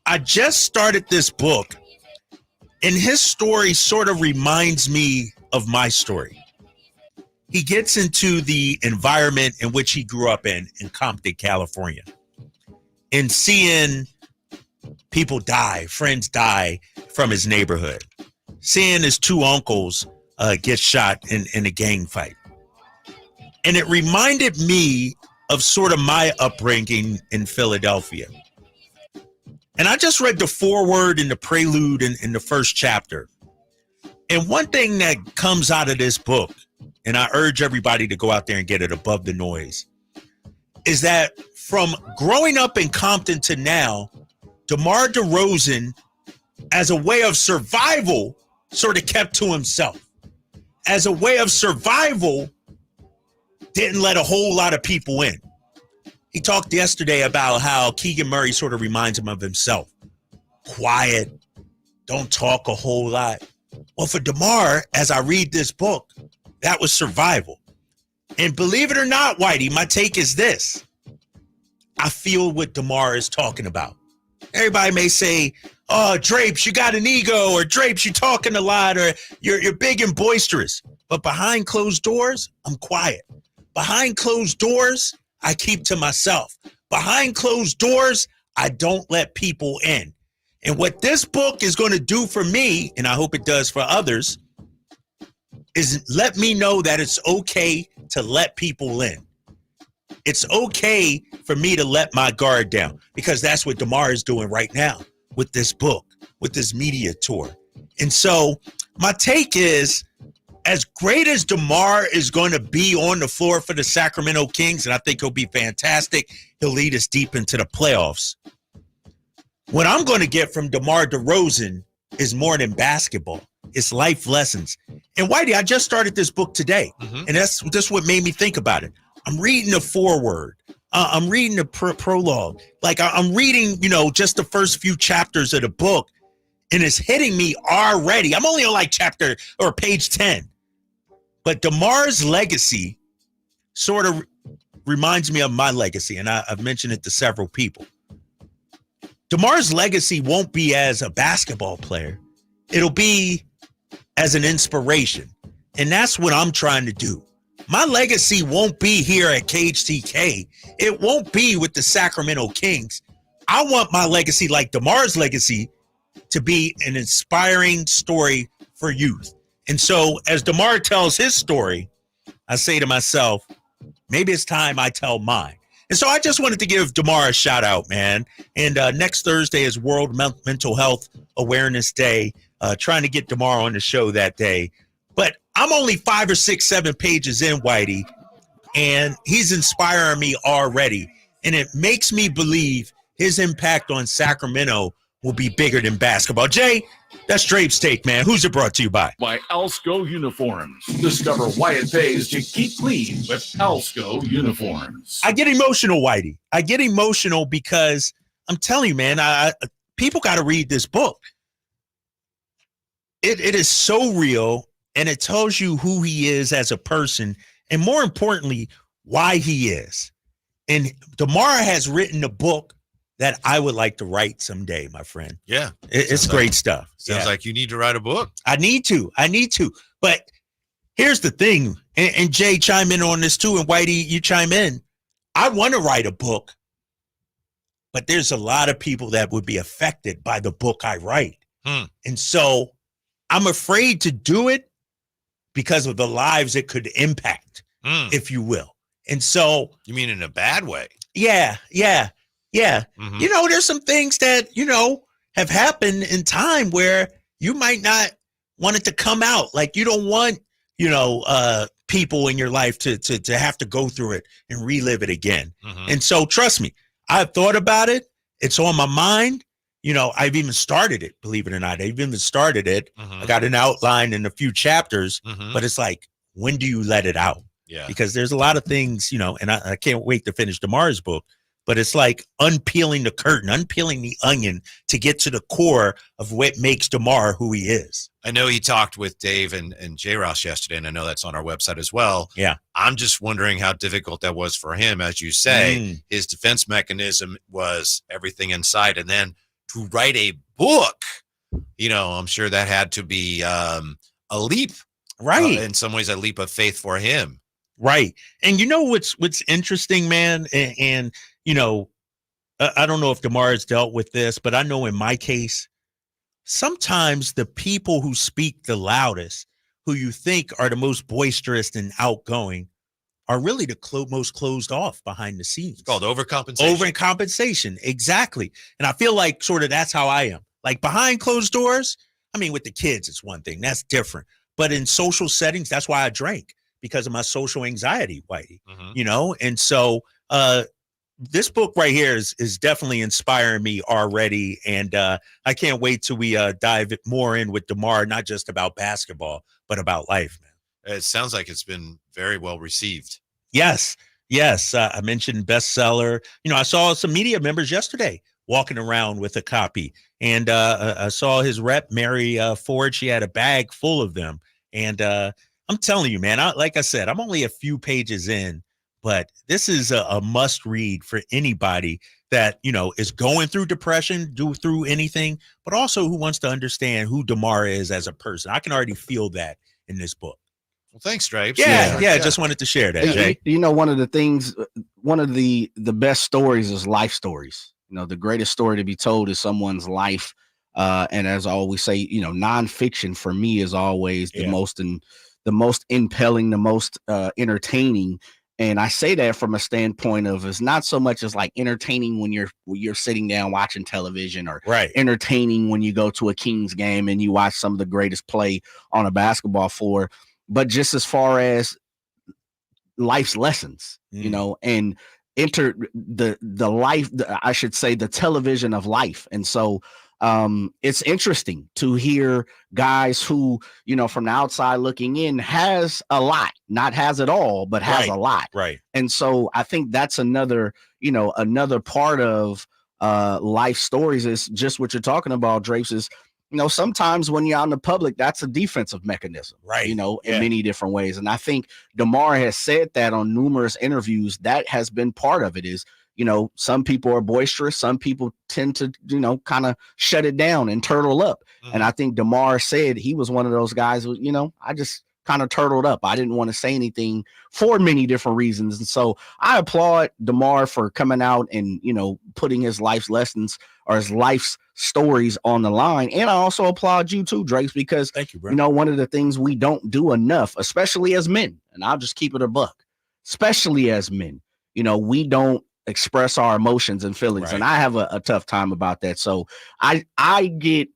I just started this book, and his story sort of reminds me of my story. He gets into the environment in which he grew up in Compton, California, and seeing people die, friends die from his neighborhood. Seeing his two uncles get shot in a gang fight. And it reminded me of sort of my upbringing in Philadelphia. And I just read the foreword and the prelude in the first chapter. And one thing that comes out of this book, and I urge everybody to go out there and get it, Above the Noise, is that from growing up in Compton to now, DeMar DeRozan, as a way of survival, sort of kept to himself. As a way of survival, didn't let a whole lot of people in. He talked yesterday about how Keegan Murray sort of reminds him of himself. Quiet, don't talk a whole lot. Well, for DeMar, as I read this book, that was survival. And believe it or not, Whitey, my take is this. I feel what DeMar is talking about. Everybody may say, oh, Drapes, you got an ego, or Drapes, you're talking a lot, or you're big and boisterous. But behind closed doors, I'm quiet. Behind closed doors, I keep to myself. Behind closed doors, I don't let people in. And what this book is going to do for me, and I hope it does for others, is let me know that it's okay to let people in. It's okay for me to let my guard down, because that's what DeMar is doing right now with this book, with this media tour. And so my take is, as great as DeMar is going to be on the floor for the Sacramento Kings, and I think he'll be fantastic, he'll lead us deep into the playoffs. What I'm going to get from DeMar DeRozan is more than basketball. It's life lessons. And Whitey, I just started this book today, and that's what made me think about it. I'm reading the foreword. I'm reading the prologue. Like I'm reading, just the first few chapters of the book, and it's hitting me already. I'm only on like chapter or page 10. But DeMar's legacy sort of reminds me of my legacy, and I've mentioned it to several people. DeMar's legacy won't be as a basketball player. It'll be as an inspiration. And that's what I'm trying to do. My legacy won't be here at KHTK. It won't be with the Sacramento Kings. I want my legacy, like DeMar's legacy, to be an inspiring story for youth. And so as DeMar tells his story, I say to myself, maybe it's time I tell mine. And so I just wanted to give DeMar a shout out, man. And next Thursday is World Mental Health Awareness Day. Trying to get DeMar on the show that day. But I'm only 5 or 6, 7 pages in, Whitey, and he's inspiring me already. And it makes me believe his impact on Sacramento will be bigger than basketball. Jay, that's Drape's take, man. Who's it brought to you by? By Alsco Uniforms. Discover why it pays to keep clean with Alsco Uniforms. I get emotional, Whitey. I get emotional because I'm telling you, man, people got to read this book. It is so real, and it tells you who he is as a person, and more importantly, why he is. And DeMar has written a book that I would like to write someday, my friend. Yeah. It's great stuff. Sounds like you need to write a book. I need to. But here's the thing, and Jay, chime in on this too, and Whitey, you chime in. I want to write a book, but there's a lot of people that would be affected by the book I write. And so I'm afraid to do it because of the lives it could impact, if you will. And so. You mean in a bad way? Yeah. There's some things that, have happened in time where you might not want it to come out. Like you don't want, people in your life to have to go through it and relive it again. And so trust me, I've thought about it. It's on my mind. I've even started it, believe it or not. I've even started it. I got an outline in a few chapters, but it's like, when do you let it out? Yeah. Because there's a lot of things, and I can't wait to finish DeMar's book, but it's like unpeeling the curtain, unpeeling the onion to get to the core of what makes DeMar who he is. I know he talked with Dave and J. Ross yesterday, and I know that's on our website as well. Yeah. I'm just wondering how difficult that was for him. As you say, his defense mechanism was everything inside. And then to write a book, I'm sure that had to be a leap. Right. In some ways, a leap of faith for him. Right. And what's interesting, man, and I don't know if DeMar has dealt with this, but I know in my case, sometimes the people who speak the loudest, who you think are the most boisterous and outgoing, are really the most closed off behind the scenes. It's called overcompensation. Overcompensation, exactly. And I feel like sort of that's how I am. Like behind closed doors, I mean, with the kids, it's one thing. That's different. But in social settings, that's why I drank, because of my social anxiety, Whitey. You know? And so this book right here is definitely inspiring me already. And I can't wait till we dive more in with DeMar, not just about basketball, but about life, man. It sounds like it's been very well received. Yes. I mentioned bestseller. You know, I saw some media members yesterday walking around with a copy, and I saw his rep, Mary Ford. She had a bag full of them. And I'm telling you, man, like I said, I'm only a few pages in, but this is a must read for anybody that, you know, is going through depression, through anything, but also who wants to understand who DeMar is as a person. I can already feel that in this book. Well, thanks, Stripes. Yeah. Just wanted to share that, Jay. You know, one of the best stories is life stories. You know, the greatest story to be told is someone's life. And as I always say, you know, nonfiction for me is always the most impelling, the most entertaining. And I say that from a standpoint of it's not so much as like entertaining when you're sitting down watching television, or entertaining when you go to a Kings game and you watch some of the greatest play on a basketball floor, but just as far as life's lessons, you know, and enter the life, I should say, the television of life. And so it's interesting to hear guys who, you know, from the outside looking in, has a lot, not has it all, but has a lot. Right. And so I think that's another part of life stories is just what you're talking about, Drapes, is, you know, sometimes when you're out in the public, that's a defensive mechanism, right? You know, in many different ways. And I think DeMar has said that on numerous interviews. That has been part of it. Is, you know, some people are boisterous, some people tend to, you know, kind of shut it down and turtle up. And I think DeMar said he was one of those guys who, you know, I just kind of turtled up. I didn't want to say anything for many different reasons. And so I applaud DeMar for coming out and, you know, putting his life's lessons or his life's stories on the line. And I also applaud you too, Drake, because, thank you, bro. You know, one of the things we don't do enough, especially as men, and I'll just keep it a buck, especially as men, you know, we don't express our emotions and feelings. And I have a tough time about that. So I get,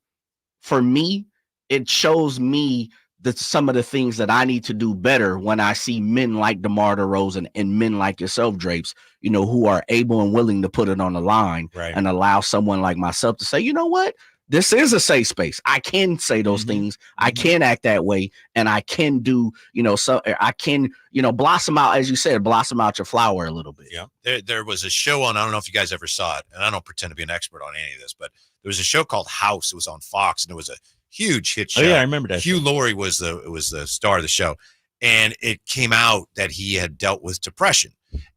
for me, it shows me that some of the things that I need to do better when I see men like DeMar DeRozan and men like yourself, Drapes, you know, who are able and willing to put it on the line and allow someone like myself to say, you know what, this is a safe space. I can say those things. I can act that way. And I can do, you know, so I can, you know, blossom out, as you said, blossom out your flower a little bit. Yeah. There was a show on, I don't know if you guys ever saw it, and I don't pretend to be an expert on any of this, but there was a show called House. It was on Fox, and it was a huge hit show. Oh, yeah, I remember that. Hugh Laurie was the star of the show. And it came out that he had dealt with depression,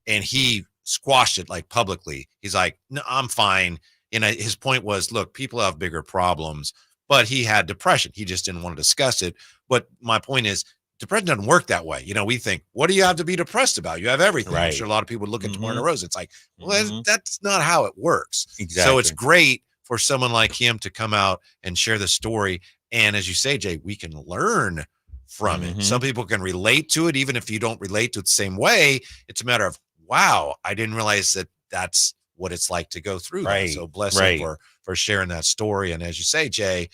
and he squashed it like publicly. He's like, no, I'm fine. And his point was, look, people have bigger problems, but he had depression. He just didn't want to discuss it. But my point is, depression doesn't work that way. You know, we think, what do you have to be depressed about? You have everything. I'm sure a lot of people would look at DeMar DeRozan. It's like, well, that's not how it works. Exactly. So it's great for someone like him to come out and share the story. And as you say, Jay, we can learn from it. Some people can relate to it, even if you don't relate to it the same way. It's a matter of, wow, I didn't realize that that's what it's like to go through that. So bless him for sharing that story. And as you say, Jay,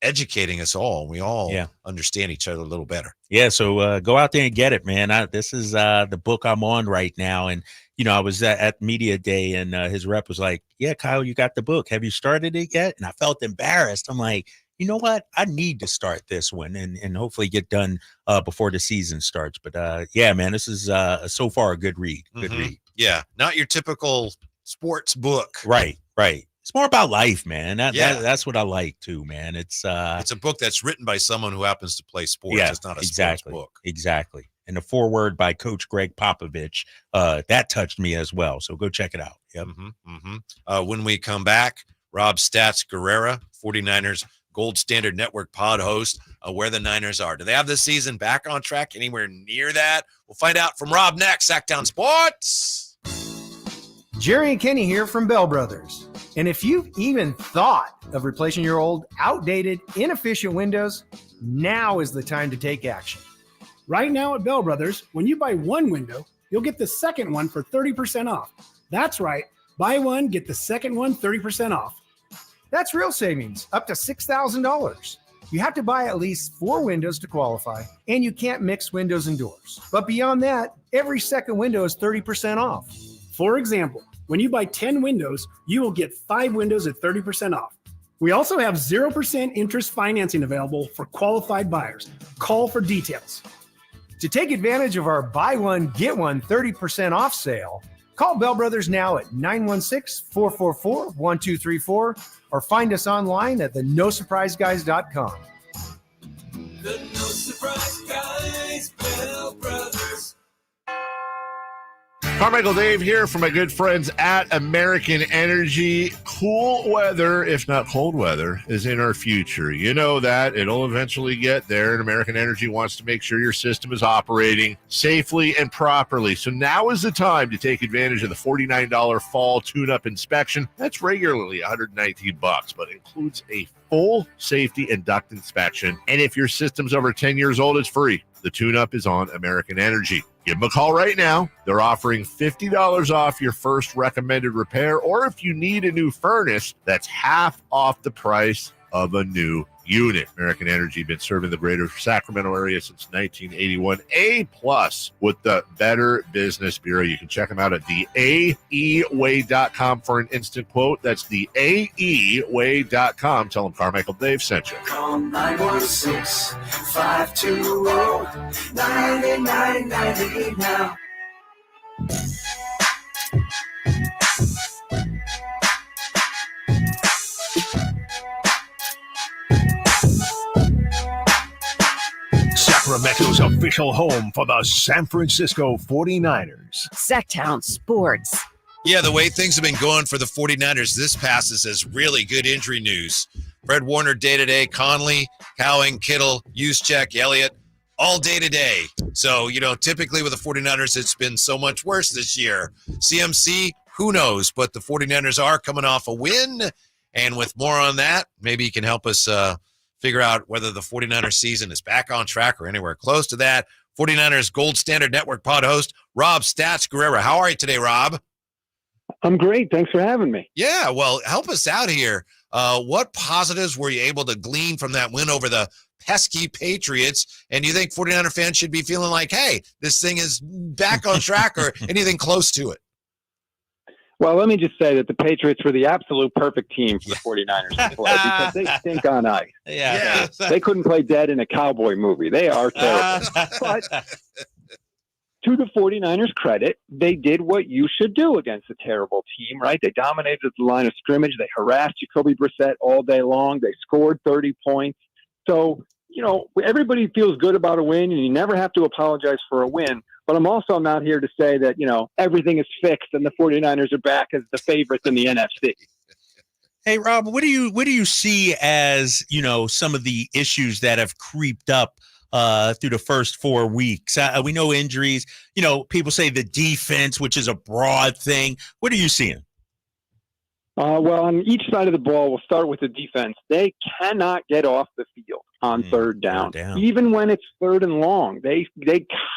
educating us all. We all understand each other a little better. Yeah. So go out there and get it, man. This is the book I'm on right now. And, you know, I was at media day, and his rep was like, yeah, Kyle, you got the book. Have you started it yet? And I felt embarrassed. I'm like, you know what? I need to start this one and hopefully get done before the season starts. But yeah, man, this is so far a good read. Good read. Yeah. Not your typical sports book. Right. It's more about life, man. That's what I like too, man. It's a book that's written by someone who happens to play sports. Yeah, it's not a sports book. Exactly. And the foreword by Coach Greg Popovich, that touched me as well. So go check it out. Yep. When we come back, Rob Stats Guerrera, 49ers Gold Standard Network pod host, where the Niners are. Do they have this season back on track? Anywhere near that? We'll find out from Rob next. Sacktown Sports. Jerry and Kenny here from Bell Brothers. And if you've even thought of replacing your old, outdated, inefficient windows, now is the time to take action. Right now at Bell Brothers, when you buy one window, you'll get the second one for 30% off. That's right. Buy one, get the second one 30% off. That's real savings, up to $6,000. You have to buy at least 4 windows to qualify, and you can't mix windows and doors. But beyond that, every second window is 30% off. For example, when you buy 10 windows, you will get 5 windows at 30% off. We also have 0% interest financing available for qualified buyers. Call for details. To take advantage of our buy one, get one 30% off sale, call Bell Brothers now at 916-444-1234 or find us online at theNoSurpriseGuys.com. The No Surprise Guys, Bell Brothers. Carmichael Dave here from my good friends at American Energy. Cool weather, if not cold weather, is in our future. You know that. It'll eventually get there, and American Energy wants to make sure your system is operating safely and properly. So now is the time to take advantage of the $49 fall tune-up inspection. That's regularly $119, but includes a full safety and duct inspection. And if your system's over 10 years old, it's free. The tune-up is on American Energy. Give them a call right now. They're offering $50 off your first recommended repair, or if you need a new furnace, that's half off the price of a new unit. American Energy been serving the greater Sacramento area since 1981. A+ with the Better Business Bureau. You can check them out at theaeway.com for an instant quote. That's theaeway.com. Tell them Carmichael Dave sent you. Call 916-520-9990 now. Sacramento's official home for the San Francisco 49ers. Sacktown Sports. Yeah, the way things have been going for the 49ers, this passes as really good injury news. Fred Warner day-to-day, Conley, Cowing, Kittle, Juszczyk, Elliott, all day-to-day. So, typically with the 49ers, it's been so much worse this year. CMC, who knows? But the 49ers are coming off a win. And with more on that, maybe you can help us figure out whether the 49ers season is back on track or anywhere close to that. 49ers Gold Standard Network pod host, Rob Stats Guerrera. How are you today, Rob? I'm great. Thanks for having me. Yeah, well, help us out here. What positives were you able to glean from that win over the pesky Patriots? And do you think 49er fans should be feeling like, hey, this thing is back on track or anything close to it? Well, let me just say that the Patriots were the absolute perfect team for the 49ers to play because they stink on ice. Yeah. They couldn't play dead in a cowboy movie. They are terrible. But to the 49ers' credit, they did what you should do against a terrible team, right? They dominated the line of scrimmage. They harassed Jacoby Brissett all day long. They scored 30 points. So, everybody feels good about a win, and you never have to apologize for a win. But I'm also not here to say that, everything is fixed and the 49ers are back as the favorites in the NFC. Hey, Rob, what do you see as, some of the issues that have creeped up through the first 4 weeks? We know injuries. People say the defense, which is a broad thing. What are you seeing? Well, on each side of the ball, we'll start with the defense. They cannot get off the field on third down. Even when it's third and long, they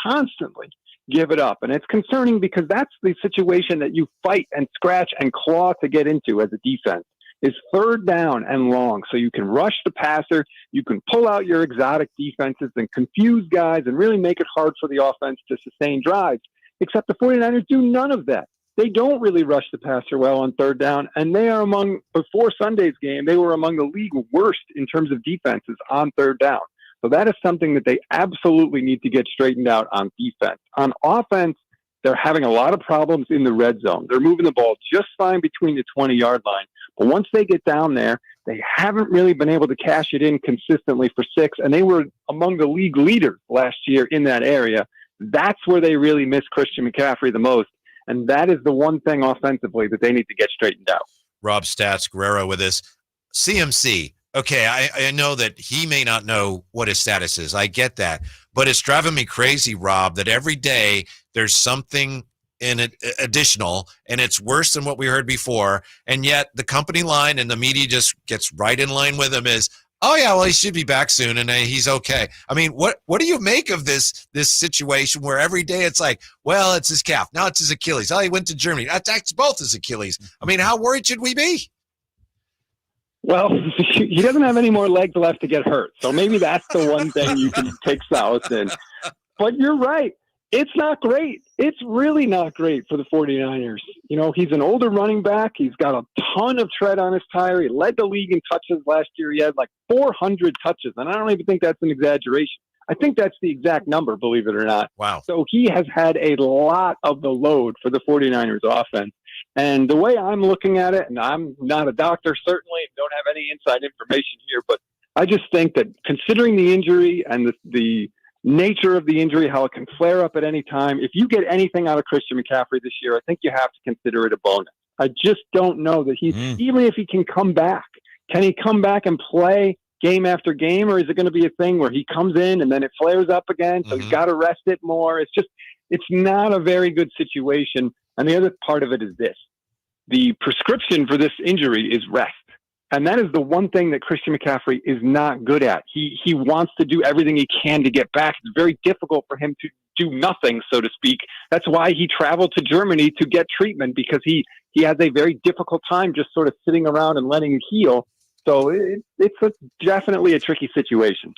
constantly give it up. And it's concerning because that's the situation that you fight and scratch and claw to get into as a defense, is third down and long. So you can rush the passer, you can pull out your exotic defenses and confuse guys and really make it hard for the offense to sustain drives. Except the 49ers do none of that. They don't really rush the passer well on third down, and they are before Sunday's game, they were among the league worst in terms of defenses on third down. So that is something that they absolutely need to get straightened out on defense. On offense, they're having a lot of problems in the red zone. They're moving the ball just fine between the 20-yard line, but once they get down there, they haven't really been able to cash it in consistently for 6, and they were among the league leaders last year in that area. That's where they really miss Christian McCaffrey the most. And that is the one thing offensively that they need to get straightened out. Rob Stats Guerrero with us. CMC. Okay, I know that he may not know what his status is. I get that. But it's driving me crazy, Rob, that every day there's something additional, and it's worse than what we heard before. And yet the company line and the media just gets right in line with him is, oh yeah, well, he should be back soon, and he's okay. I mean, what do you make of this situation where every day it's like, well, it's his calf, now it's his Achilles. Oh, he went to Germany. That's both his Achilles. I mean, how worried should we be? Well, he doesn't have any more legs left to get hurt, so maybe that's the one thing you can take solace in. But you're right. It's not great. It's really not great for the 49ers. You know, he's an older running back. He's got a ton of tread on his tire. He led the league in touches last year. He had like 400 touches, and I don't even think that's an exaggeration. I think that's the exact number, believe it or not. Wow. So he has had a lot of the load for the 49ers offense. And the way I'm looking at it, and I'm not a doctor, certainly, don't have any inside information here, but I just think that considering the injury and the nature of the injury, how it can flare up at any time, if you get anything out of Christian McCaffrey this year, I think you have to consider it a bonus. I just don't know that even if he can come back, can he come back and play game after game, or is it going to be a thing where he comes in and then it flares up again, so he's got to rest it more? It's not a very good situation. And the other part of it is this. The prescription for this injury is rest. And that is the one thing that Christian McCaffrey is not good at. He wants to do everything he can to get back. It's very difficult for him to do nothing, so to speak. That's why he traveled to Germany to get treatment, because he has a very difficult time just sort of sitting around and letting him heal. So it's definitely a tricky situation.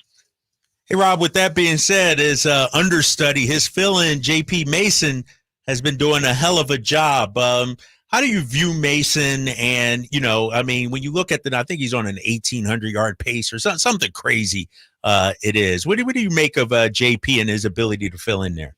Hey, Rob, with that being said, his understudy, his fill-in, J.P. Mason, has been doing a hell of a job. How do you view Mason? And, you know, I mean, when you look at I think he's on an 1,800-yard pace or something crazy it is. What do you make of JP and his ability to fill in there?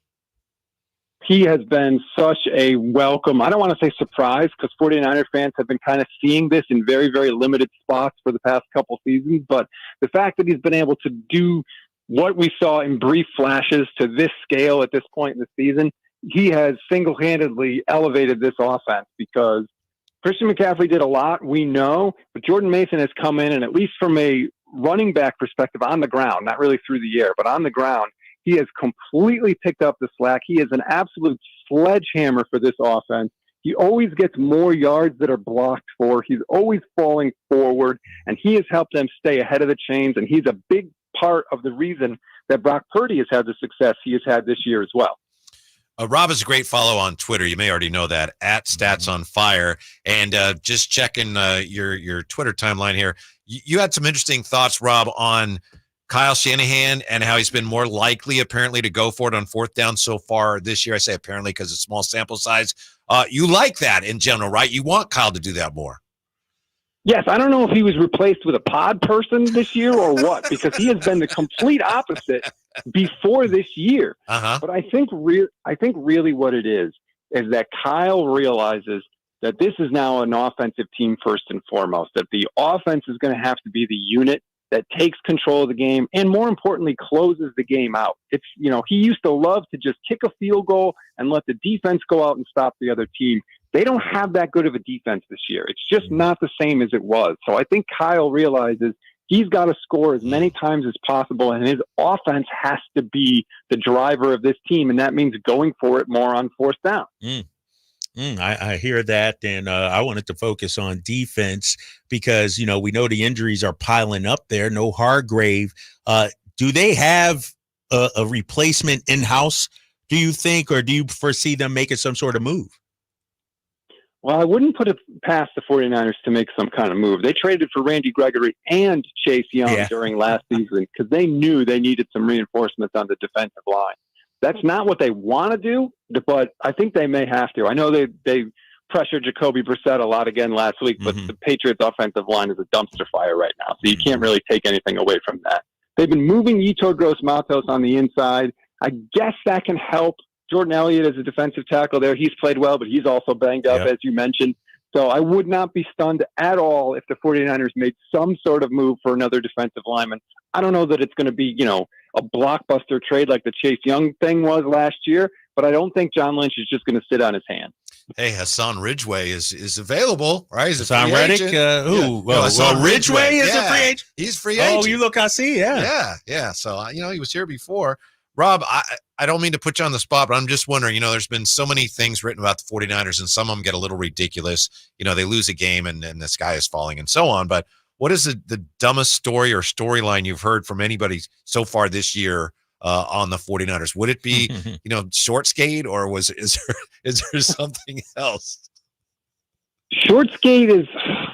He has been such a welcome, I don't want to say surprise, because 49er fans have been kind of seeing this in very, very limited spots for the past couple seasons. But the fact that he's been able to do what we saw in brief flashes to this scale at this point in the season, he has single-handedly elevated this offense, because Christian McCaffrey did a lot, we know, but Jordan Mason has come in, and at least from a running back perspective on the ground, not really through the air, but on the ground, he has completely picked up the slack. He is an absolute sledgehammer for this offense. He always gets more yards that are blocked for. He's always falling forward, and he has helped them stay ahead of the chains, and he's a big part of the reason that Brock Purdy has had the success he has had this year as well. Rob is a great follow on Twitter. You may already know that, at Stats on Fire. And just checking your Twitter timeline here, you had some interesting thoughts, Rob, on Kyle Shanahan and how he's been more likely apparently to go for it on fourth down so far this year. I say apparently because it's small sample size. You like that in general, right? You want Kyle to do that more. Yes, I don't know if he was replaced with a pod person this year or what, because he has been the complete opposite before this year. But I think really what it is that Kyle realizes that this is now an offensive team first and foremost, that the offense is going to have to be the unit that takes control of the game and, more importantly, closes the game out. It's, you know, he used to love to just kick a field goal and let the defense go out and stop the other team. They don't have that good of a defense this year. It's just not the same as it was. So I think Kyle realizes he's got to score as many times as possible, and his offense has to be the driver of this team, and that means going for it more on fourth down. I hear that, and I wanted to focus on defense because, you know, we know the injuries are piling up there. No Hargrave. Do they have a replacement in-house, do you think, or do you foresee them making some sort of move? Well, I wouldn't put it past the 49ers to make some kind of move. They traded for Randy Gregory and Chase Young during last season because they knew they needed some reinforcements on the defensive line. That's not what they want to do, but I think they may have to. I know they pressured Jacoby Brissett a lot again last week, but the Patriots' offensive line is a dumpster fire right now, so you can't really take anything away from that. They've been moving Yetur Gross-Matos on the inside. I guess that can help. Jordan Elliott is a defensive tackle there. He's played well, but he's also banged up, as you mentioned. So I would not be stunned at all if the 49ers made some sort of move for another defensive lineman. I don't know that it's going to be, you know, a blockbuster trade like the Chase Young thing was last year, but I don't think John Lynch is just going to sit on his hands. Hey, Hassan Ridgeway is available, right? He's Hassan Reddick? Hassan Ridgeway is a free agent? He's free agent. Oh, you look, I see, Yeah. So, you know, he was here before. Rob, I don't mean to put you on the spot, but I'm just wondering, there's been so many things written about the 49ers, and some of them get a little ridiculous. They lose a game and the sky is falling and so on. But what is the dumbest story or storyline you've heard from anybody so far this year on the 49ers? Would it be, short skate, or is there something else? Short skate is,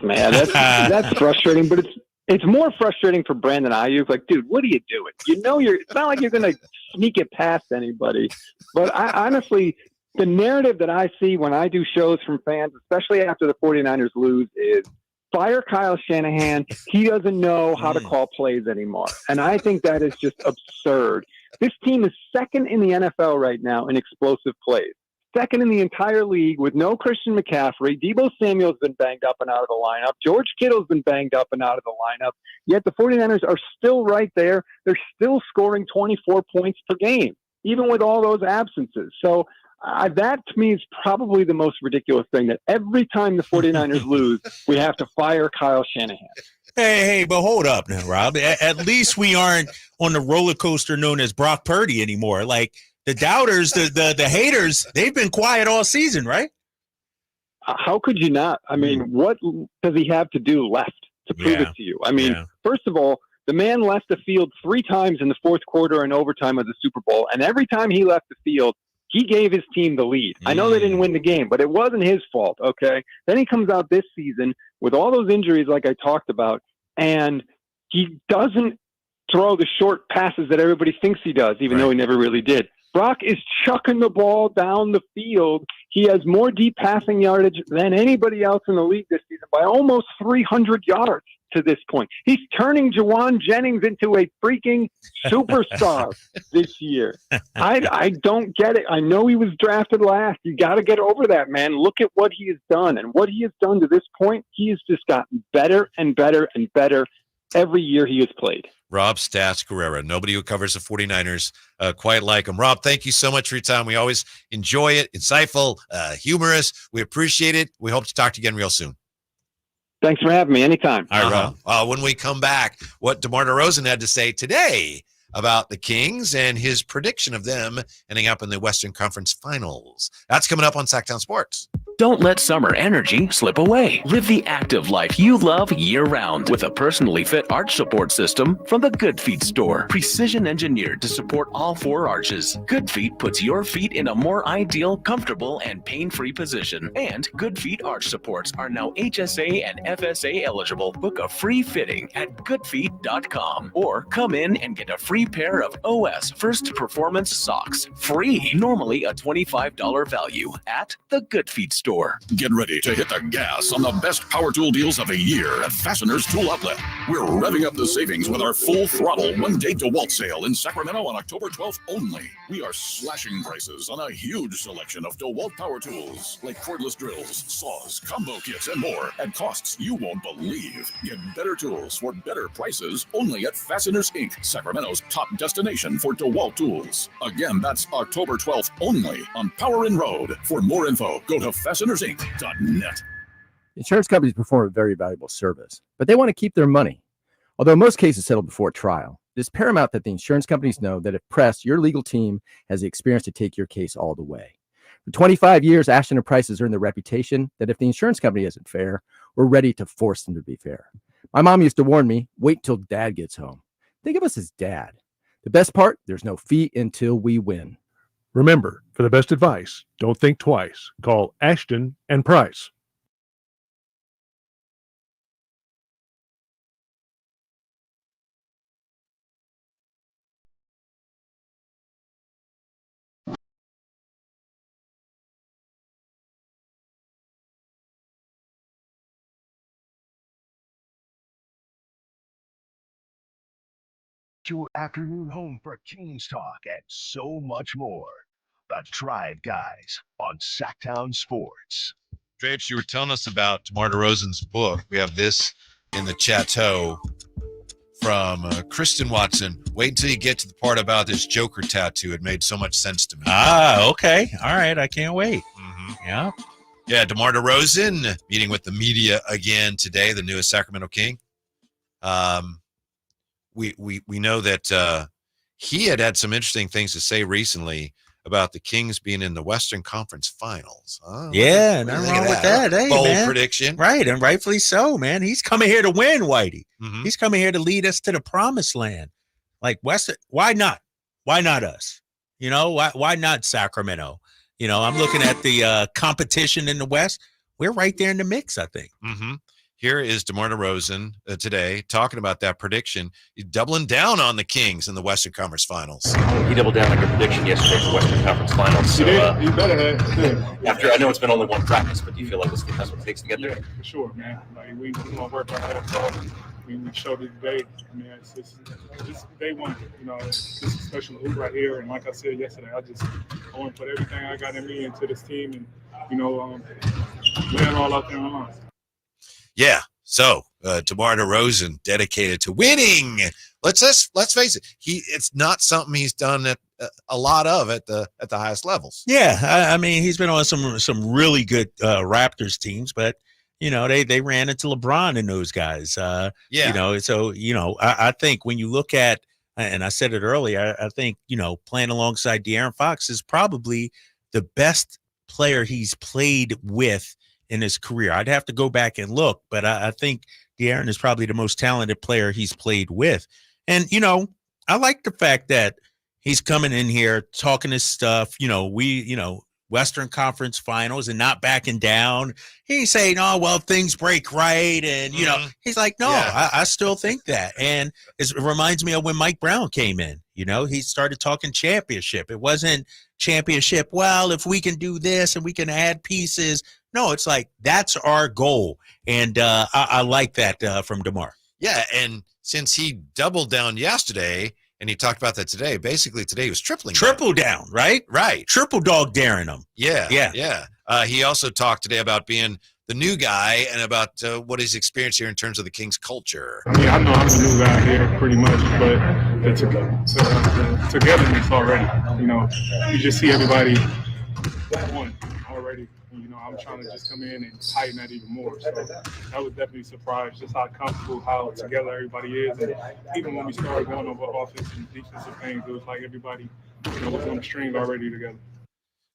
man, that's frustrating, but it's more frustrating for Brandon Ayuk. Like, dude, what are you doing? It's not like you're going to sneak it past anybody. But I honestly, the narrative that I see when I do shows from fans, especially after the 49ers lose, is fire Kyle Shanahan. He doesn't know how to call plays anymore. And I think that is just absurd. This team is second in the NFL right now in explosive plays. Second in the entire league with no Christian McCaffrey. Deebo Samuel's been banged up and out of the lineup. George Kittle's been banged up and out of the lineup. Yet the 49ers are still right there. They're still scoring 24 points per game, even with all those absences. So that to me is probably the most ridiculous thing, that every time the 49ers lose, we have to fire Kyle Shanahan. Hey, but hold up now, Rob. At least we aren't on the roller coaster known as Brock Purdy anymore. Like, the doubters, the haters, they've been quiet all season, right? How could you not? I mean, what does he have to do left to prove it to you? I mean, first of all, the man left the field 3 times in the fourth quarter and overtime of the Super Bowl, and every time he left the field, he gave his team the lead. I know they didn't win the game, but it wasn't his fault, okay? Then he comes out this season with all those injuries like I talked about, and he doesn't throw the short passes that everybody thinks he does, even though he never really did. Brock is chucking the ball down the field. He has more deep passing yardage than anybody else in the league this season by almost 300 yards to this point. He's turning Jawan Jennings into a freaking superstar this year. I don't get it. I know he was drafted last. You got to get over that, man. Look at what he has done. And what he has done to this point, he has just gotten better and better and better every year he has played. Rob Stats Guerrera. Nobody who covers the 49ers quite like him. Rob, thank you so much for your time. We always enjoy it. Insightful, humorous. We appreciate it. We hope to talk to you again real soon. Thanks for having me. Anytime. All right, Rob. When we come back, what DeMar DeRozan had to say today about the Kings and his prediction of them ending up in the Western Conference Finals. That's coming up on Sacktown Sports. Don't let summer energy slip away. Live the active life you love year-round with a personally fit arch support system from the Good Feet store. Precision engineered to support all 4 arches. Good Feet puts your feet in a more ideal, comfortable, and pain-free position. And Good Feet arch supports are now HSA and FSA eligible. Book a free fitting at goodfeet.com or come in and get a free pair of OS First Performance socks. Free. Normally a $25 value at the Good Feet store. Get ready to hit the gas on the best power tool deals of the year at Fasteners Tool Outlet. We're revving up the savings with our full throttle one-day DeWalt sale in Sacramento on October 12th only. We are slashing prices on a huge selection of DeWalt power tools like cordless drills, saws, combo kits, and more at costs you won't believe. Get better tools for better prices only at Fasteners Inc., Sacramento's top destination for DeWalt tools. Again, that's October 12th only on Power & Road. For more info, go to FastenersInc.net. Insurance companies perform a very valuable service, but they want to keep their money. Although most cases settle before trial, it is paramount that the insurance companies know that if pressed, your legal team has the experience to take your case all the way. For 25 years, Ashton & Price has earned the reputation that if the insurance company isn't fair, we're ready to force them to be fair. My mom used to warn me, wait till dad gets home. Think of us as dad. The best part, there's no fee until we win. Remember, for the best advice, don't think twice. Call Ashton & Price. Your afternoon home for Kings talk and so much more. The Drive Guys on Sacktown Sports. Drapes, you were telling us about DeMar DeRozan's book. We have this in the chateau from Kristen Watson. Wait until you get to the part about this Joker tattoo. It made so much sense to me. Okay. All right. I can't wait. Yeah. Yeah, DeMar DeRozan meeting with the media again today, the newest Sacramento King. We know that he had some interesting things to say recently about the Kings being in the Western Conference Finals. Yeah, nothing wrong with that. Hey, bold man. prediction. Right, and rightfully so, man. He's coming here to win, Whitey. Mhm. He's coming here to lead us to the promised land. Like Western, why not? Why not us? You know, why not Sacramento? You know, I'm looking at the competition in the West. We're right there in the mix, I think. Mm-hmm. Here is DeMar DeRozan today talking about that prediction. He's doubling down on the Kings in the Western Conference Finals. He doubled down on your prediction yesterday for Western Conference Finals. So, You better have. after, I know it's been only one practice, but do you feel like that's what it takes to get there? Yeah, for sure, man. Like we want to work our ass off. We showed it today. I mean, it's day one. You know, it's a special hoop right here. And like I said yesterday, I want to put everything I got in me into this team, and lay it all out there on the line. Yeah. So DeMar DeRozan dedicated to winning. Let's face it. It's not something he's done a lot of at the highest levels. Yeah, I mean, he's been on some really good Raptors teams, but you know, they ran into LeBron and those guys. You know, so you know, I think when you look at, and I said it earlier, I think, you know, playing alongside De'Aaron Fox is probably the best player he's played with in his career. I'd have to go back and look, but I think De'Aaron is probably the most talented player he's played with. And, you know, I like the fact that he's coming in here talking his stuff. You know, Western Conference Finals and not backing down. He's saying, oh, well, things break right. And, you know, he's like, no, I still think that. And it reminds me of when Mike Brown came in. You know, he started talking championship. It wasn't championship, well, if we can do this and we can add pieces. No, it's like, that's our goal. And I like that from DeMar. Yeah, and since he doubled down yesterday, and he talked about that today, basically today he was triple down, right? Right. Triple dog daring him. Yeah. He also talked today about being the new guy and about what he's experienced here in terms of the Kings culture. I mean, I know I'm the new guy here pretty much, but the togetherness already, you know, you just see everybody one already. You know, I'm trying to just come in and tighten that even more. So I was definitely surprised just how comfortable, how together everybody is. And even when we started going over offense and defensive things, it was like everybody, you know, was on a string already together.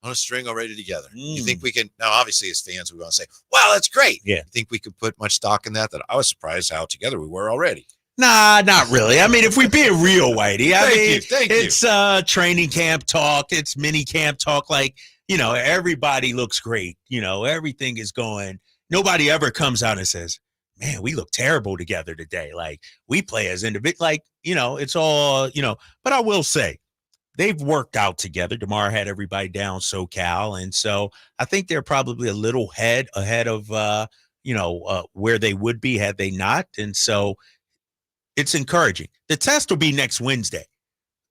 On a string already together. You think we can, now obviously as fans, we want to say, wow, that's great. Yeah. You think we could put much stock in that I was surprised how together we were already. Nah, not really. I mean, if we're being real, Whitey, Thank you. It's training camp talk. It's mini camp talk. Like, you know, everybody looks great. You know, everything is going. Nobody ever comes out and says, man, we look terrible together today. Like, we play as individuals. Like, you know, it's all, you know. But I will say, they've worked out together. DeMar had everybody down SoCal. And so I think they're probably a little ahead of, where they would be had they not. And so it's encouraging. The test will be next Wednesday.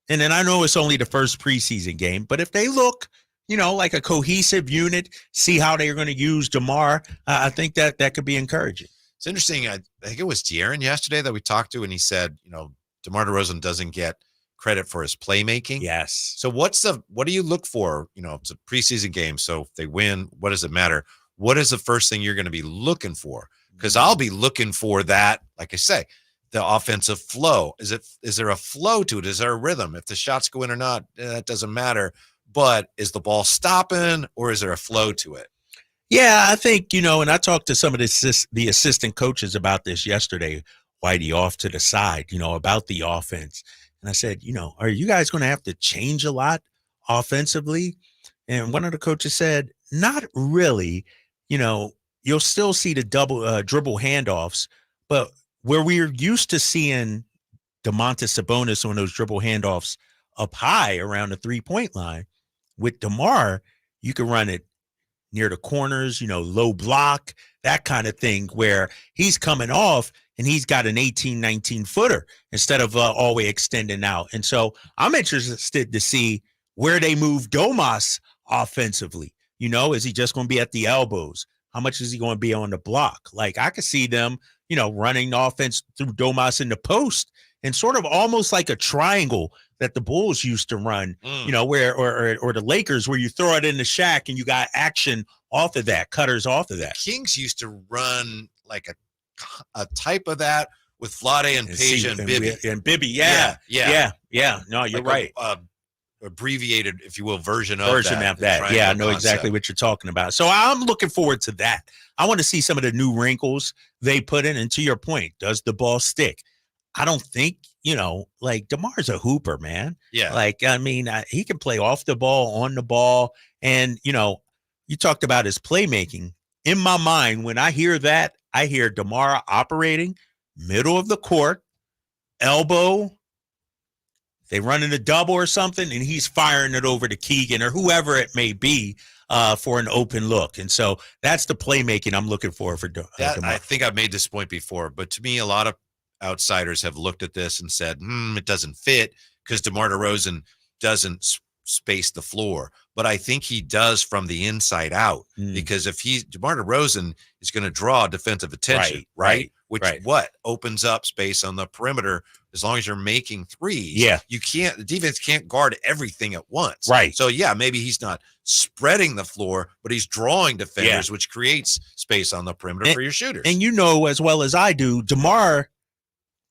And then I know it's only the first preseason game, but if they look, you know, like a cohesive unit, see how they're going to use DeMar, I think that could be encouraging. It's interesting. I think it was De'Aaron yesterday that we talked to, and he said, you know, DeMar DeRozan doesn't get credit for his playmaking. Yes. So what do you look for? You know, it's a preseason game. So if they win, what does it matter? What is the first thing you're going to be looking for? Because I'll be looking for that, like I say, the offensive flow. Is there a flow to it? Is there a rhythm? If the shots go in or not, that doesn't matter. But is the ball stopping or is there a flow to it? Yeah, I think, you know, and I talked to some of the assistant coaches about this yesterday, Whitey, off to the side, you know, about the offense. And I said, you know, are you guys going to have to change a lot offensively? And one of the coaches said, not really. You know, you'll still see the double dribble handoffs, but where we're used to seeing Domantas Sabonis on those dribble handoffs up high around the 3-point line, with DeMar, you can run it near the corners, you know, low block, that kind of thing, where he's coming off and he's got an 18, 19 footer instead of all the way extending out. And so I'm interested to see where they move Domas offensively. You know, is he just going to be at the elbows? How much is he going to be on the block? Like, I could see them, you know, running the offense through Domas in the post and sort of almost like a triangle that the Bulls used to run, you know, where or the Lakers, where you throw it in the shack and you got action off of that, cutters off of that. Kings used to run like a type of that with Vlade and Page and Bibby. And Bibby, Yeah. No, you're Like right. Abbreviated, if you will, version of that. Yeah, I know exactly what you're talking about. So I'm looking forward to that. I want to see some of the new wrinkles they put in. And to your point, does the ball stick? I don't think, like DeMar's a hooper, man. Yeah. Like, I mean, he can play off the ball, on the ball. And, you talked about his playmaking. In my mind, when I hear that, I hear DeMar operating middle of the court, elbow. They run in a double or something, and he's firing it over to Keegan or whoever it may be for an open look. And so that's the playmaking I'm looking for DeMar. I think I've made this point before, but to me, a lot of outsiders have looked at this and said, it doesn't fit because DeMar DeRozan doesn't space the floor. But I think he does from the inside out because if DeMar DeRozan is going to draw defensive attention, right? Which opens up space on the perimeter. As long as you're making threes, the defense can't guard everything at once. Right. So maybe he's not spreading the floor, but he's drawing defenders, which creates space on the perimeter for your shooters. And as well as I do, DeMar,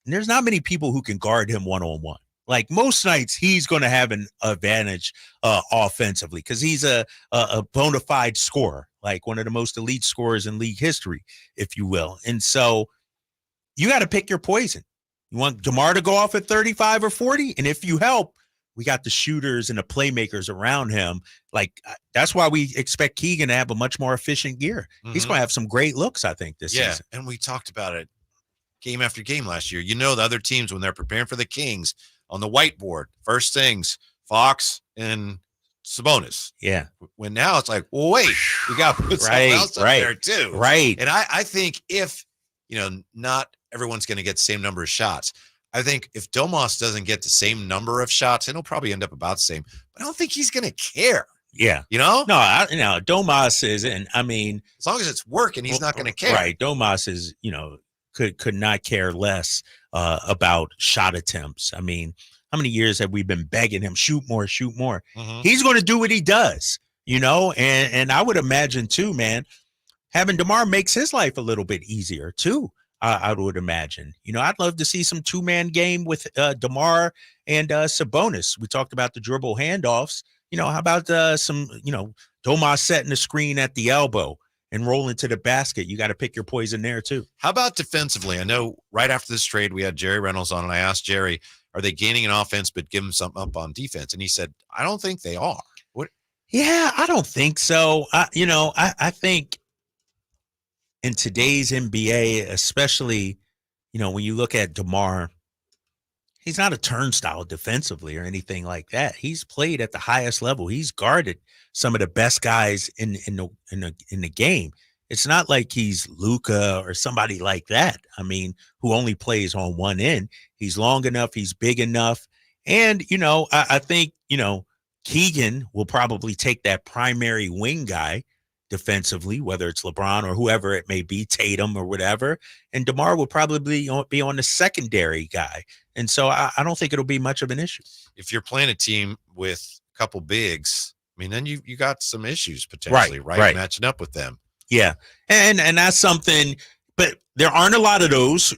there's not many people who can guard him one-on-one. Like most nights, he's going to have an advantage offensively because he's a bona fide scorer, like one of the most elite scorers in league history, if you will. And so you got to pick your poison. You want DeMar to go off at 35 or 40? And if you help, we got the shooters and the playmakers around him. Like, that's why we expect Keegan to have a much more efficient gear. He's going to have some great looks, I think, this season. And we talked about it game after game last year. The other teams, when they're preparing for the Kings, on the whiteboard, first things, Fox and Sabonis. Yeah. When now it's like, well, wait, we got to put something else up there too. Right. And I think if, not everyone's going to get the same number of shots. I think if Domas doesn't get the same number of shots, and he'll probably end up about the same, but I don't think he's going to care. Yeah. No, Domas is, and I mean, as long as it's working, he's not going to care. Right. Domas is, could not care less about shot attempts. I mean, how many years have we been begging him, shoot more? He's going to do what he does, and I would imagine too, man, having DeMar makes his life a little bit easier too. I would imagine, I'd love to see some 2-man game with DeMar and Sabonis. We talked about the dribble handoffs, how about some, Domas setting the screen at the elbow and roll into the basket. You got to pick your poison there too. How about defensively? I know right after this trade, we had Jerry Reynolds on, and I asked Jerry, are they gaining an offense but give them something up on defense? And he said, I don't think they are. What? Yeah, I don't think so. I think in today's NBA, especially, when you look at DeMar, he's not a turnstile defensively or anything like that. He's played at the highest level. He's guarded some of the best guys in the game. It's not like he's Luka or somebody like that. I mean, who only plays on one end. He's long enough. He's big enough. And, I think, Keegan will probably take that primary wing guy defensively, whether it's LeBron or whoever it may be, Tatum or whatever. And DeMar will probably be on the secondary guy. And so I don't think it'll be much of an issue. If you're playing a team with a couple bigs, I mean, then you got some issues potentially, right? Matching up with them. Yeah. And that's something, but there aren't a lot of those.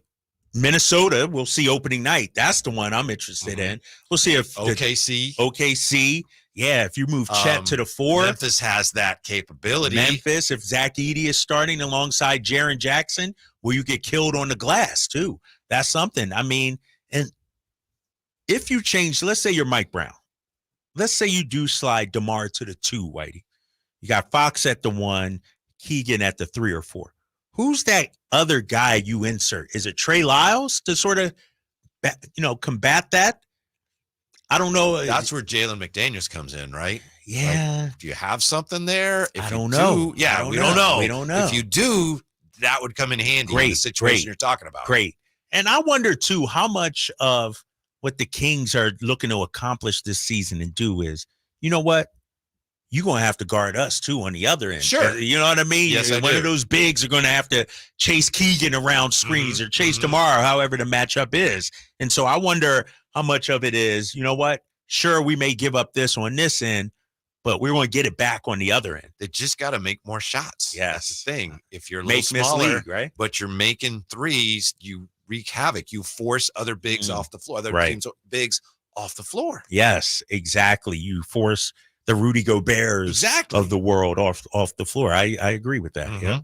Minnesota, we'll see opening night. That's the one I'm interested in. We'll see if OKC. Yeah, if you move Chet to the 4. Memphis has that capability. Memphis, if Zach Edey is starting alongside Jaren Jackson, will you get killed on the glass too? That's something. I mean, and if you change, let's say you're Mike Brown. Let's say you do slide DeMar to the 2, Whitey. You got Fox at the 1, Keegan at the 3 or 4. Who's that other guy you insert? Is it Trey Lyles to sort of, combat that? I don't know. That's where Jalen McDaniels comes in, right? Yeah. Like, do you have something there? I don't know. We don't know. If you do, that would come in handy in the situation you're talking about. Great. And I wonder, too, how much of what the Kings are looking to accomplish this season and do is, you know what? You're going to have to guard us, too, on the other end. Sure. You know what I mean? Yes, One of those bigs are going to have to chase Keegan around screens or chase DeMar, however the matchup is. And so I wonder how much of it is, you know what? Sure, we may give up this on this end, but we're going to get it back on the other end. They just got to make more shots. Yes. That's the thing. If you're a little smaller, right? But you're making threes, you wreak havoc. You force other bigs off the floor, other teams bigs off the floor. Yes, exactly. You force the Rudy Goberts of the world off the floor. I agree with that. Yeah.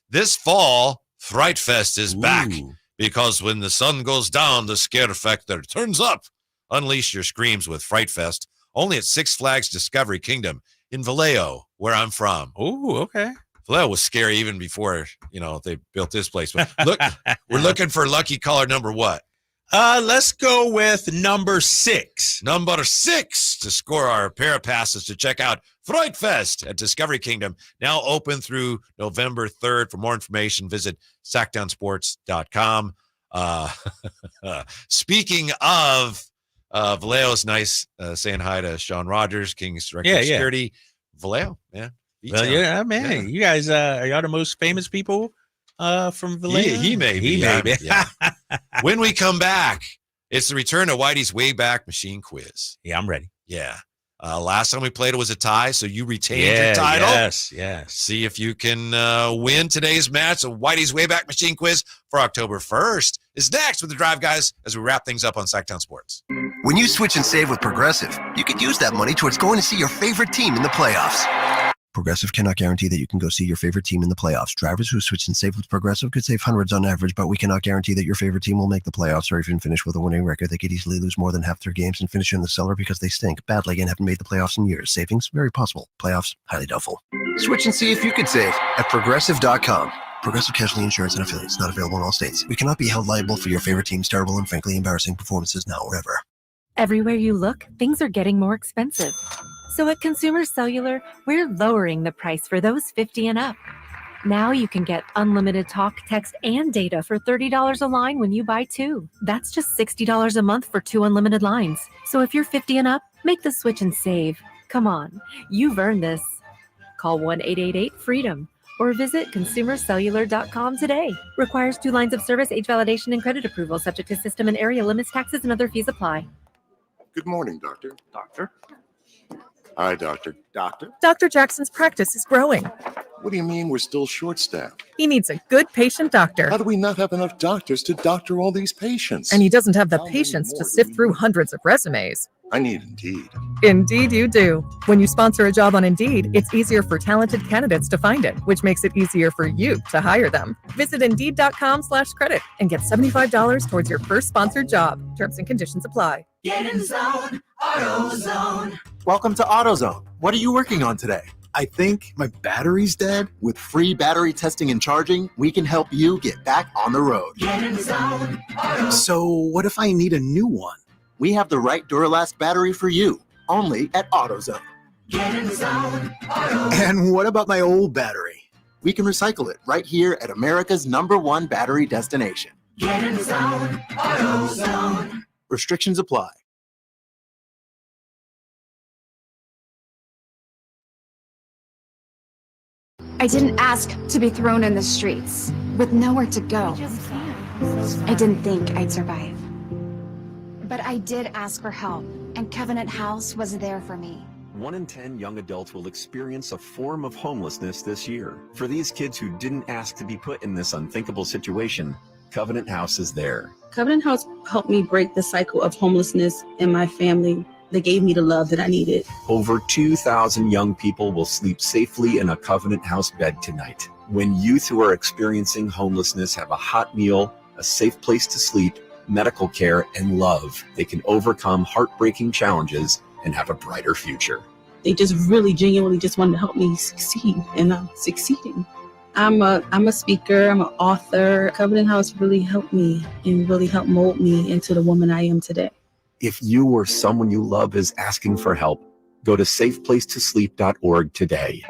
This fall, Fright Fest is back because when the sun goes down, the scare factor turns up. Unleash your screams with Fright Fest only at Six Flags Discovery Kingdom in Vallejo, where I'm from. Oh, okay. Vallejo was scary even before, they built this place. But look, we're looking for lucky caller number what? Let's go with number 6. Number 6 to score our pair of passes to check out Fright Fest at Discovery Kingdom. Now open through November 3rd. For more information, visit sacktownsports.com. Speaking of Vallejo's nice, saying hi to Sean Rogers, King's Director of Security. Vallejo, man. Well, yeah, man. Yeah. You guys are y'all the most famous people from Vallejo? He may be. Yeah. When we come back, it's the return of Whitey's Wayback Machine Quiz. Yeah, I'm ready. Yeah. Last time we played, it was a tie, so you retained your title. Yes. See if you can win today's match. So Whitey's Wayback Machine Quiz for October 1st is next with the Drive Guys as we wrap things up on Sacktown Sports. When you switch and save with Progressive, you could use that money towards going to see your favorite team in the playoffs. Progressive cannot guarantee that you can go see your favorite team in the playoffs. Drivers who switch and save with Progressive could save hundreds on average, but we cannot guarantee that your favorite team will make the playoffs or even finish with a winning record. They could easily lose more than half their games and finish in the cellar because they stink badly and haven't made the playoffs in years. Savings? Very possible. Playoffs? Highly doubtful. Switch and see if you could save at Progressive.com. Progressive Casualty Insurance and Affiliates. Not available in all states. We cannot be held liable for your favorite team's terrible and frankly embarrassing performances now or ever. Everywhere you look, things are getting more expensive. So at Consumer Cellular, we're lowering the price for those 50 and up. Now you can get unlimited talk, text, and data for $30 a line when you buy 2. That's just $60 a month for 2 unlimited lines. So if you're 50 and up, make the switch and save. Come on, you've earned this. Call 1-888-FREEDOM or visit consumercellular.com today. Requires 2 lines of service, age validation, and credit approval, subject to system and area limits, taxes, and other fees apply. Good morning, Doctor. Doctor? Hi, Doctor. Doctor? Dr. Jackson's practice is growing. What do you mean we're still short-staffed? He needs a good patient doctor. How do we not have enough doctors to doctor all these patients? And he doesn't have the patience to sift through hundreds of resumes. I need Indeed. Indeed you do. When you sponsor a job on Indeed, it's easier for talented candidates to find it, which makes it easier for you to hire them. Visit Indeed.com/credit and get $75 towards your first sponsored job. Terms and conditions apply. Get in zone, AutoZone. Welcome to AutoZone. What are you working on today? I think my battery's dead. With free battery testing and charging, we can help you get back on the road. Get in zone, AutoZone. So what if I need a new one? We have the right Duralast battery for you, only at AutoZone. Get in zone, AutoZone. And what about my old battery? We can recycle it right here at America's #1 battery destination. Get in zone, AutoZone. Restrictions apply. I didn't ask to be thrown in the streets with nowhere to go. I didn't think I'd survive. But I did ask for help, and Covenant House was there for me. 1 in 10 young adults will experience a form of homelessness this year. For these kids who didn't ask to be put in this unthinkable situation, Covenant House is there. Covenant House helped me break the cycle of homelessness in my family. They gave me the love that I needed. Over 2,000 young people will sleep safely in a Covenant House bed tonight. When youth who are experiencing homelessness have a hot meal, a safe place to sleep, medical care, and love, they can overcome heartbreaking challenges and have a brighter future. They just really genuinely just wanted to help me succeed, and I'm succeeding. I'm a speaker, I'm an author. Covenant House really helped me and really helped mold me into the woman I am today. If you or someone you love is asking for help, go to safeplacetosleep.org today.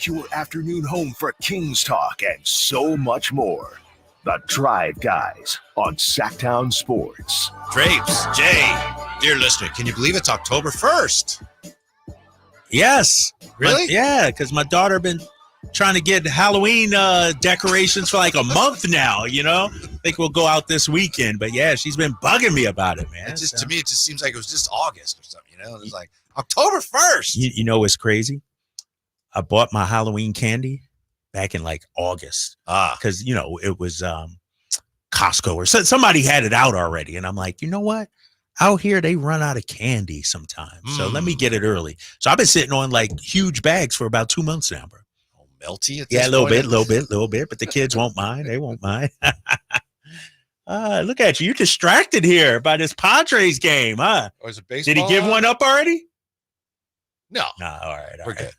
Your afternoon home for Kings Talk and so much more. The Drive Guys on Sacktown Sports. Drapes, Jay, dear listener, can you believe it's October 1st? Yes. Really? Yeah, because my daughter been trying to get Halloween decorations for like a month now, you know? I think we'll go out this weekend. But yeah, she's been bugging me about it, man. To me, it just seems like it was just August or something, you know? It was like October 1st. You know what's crazy? I bought my Halloween candy back in like August. Because, you know, it was Costco or somebody had it out already. And I'm like, you know what? Out here, they run out of candy sometimes. So let me get it early. So I've been sitting on like huge bags for about 2 months now, bro. Oh, melty? Yeah, a little bit. But the kids won't mind. They won't mind. Look at you. You're distracted here by this Padres game, huh? Or is it baseball? Did he give one up already? No. No, all right. We're good.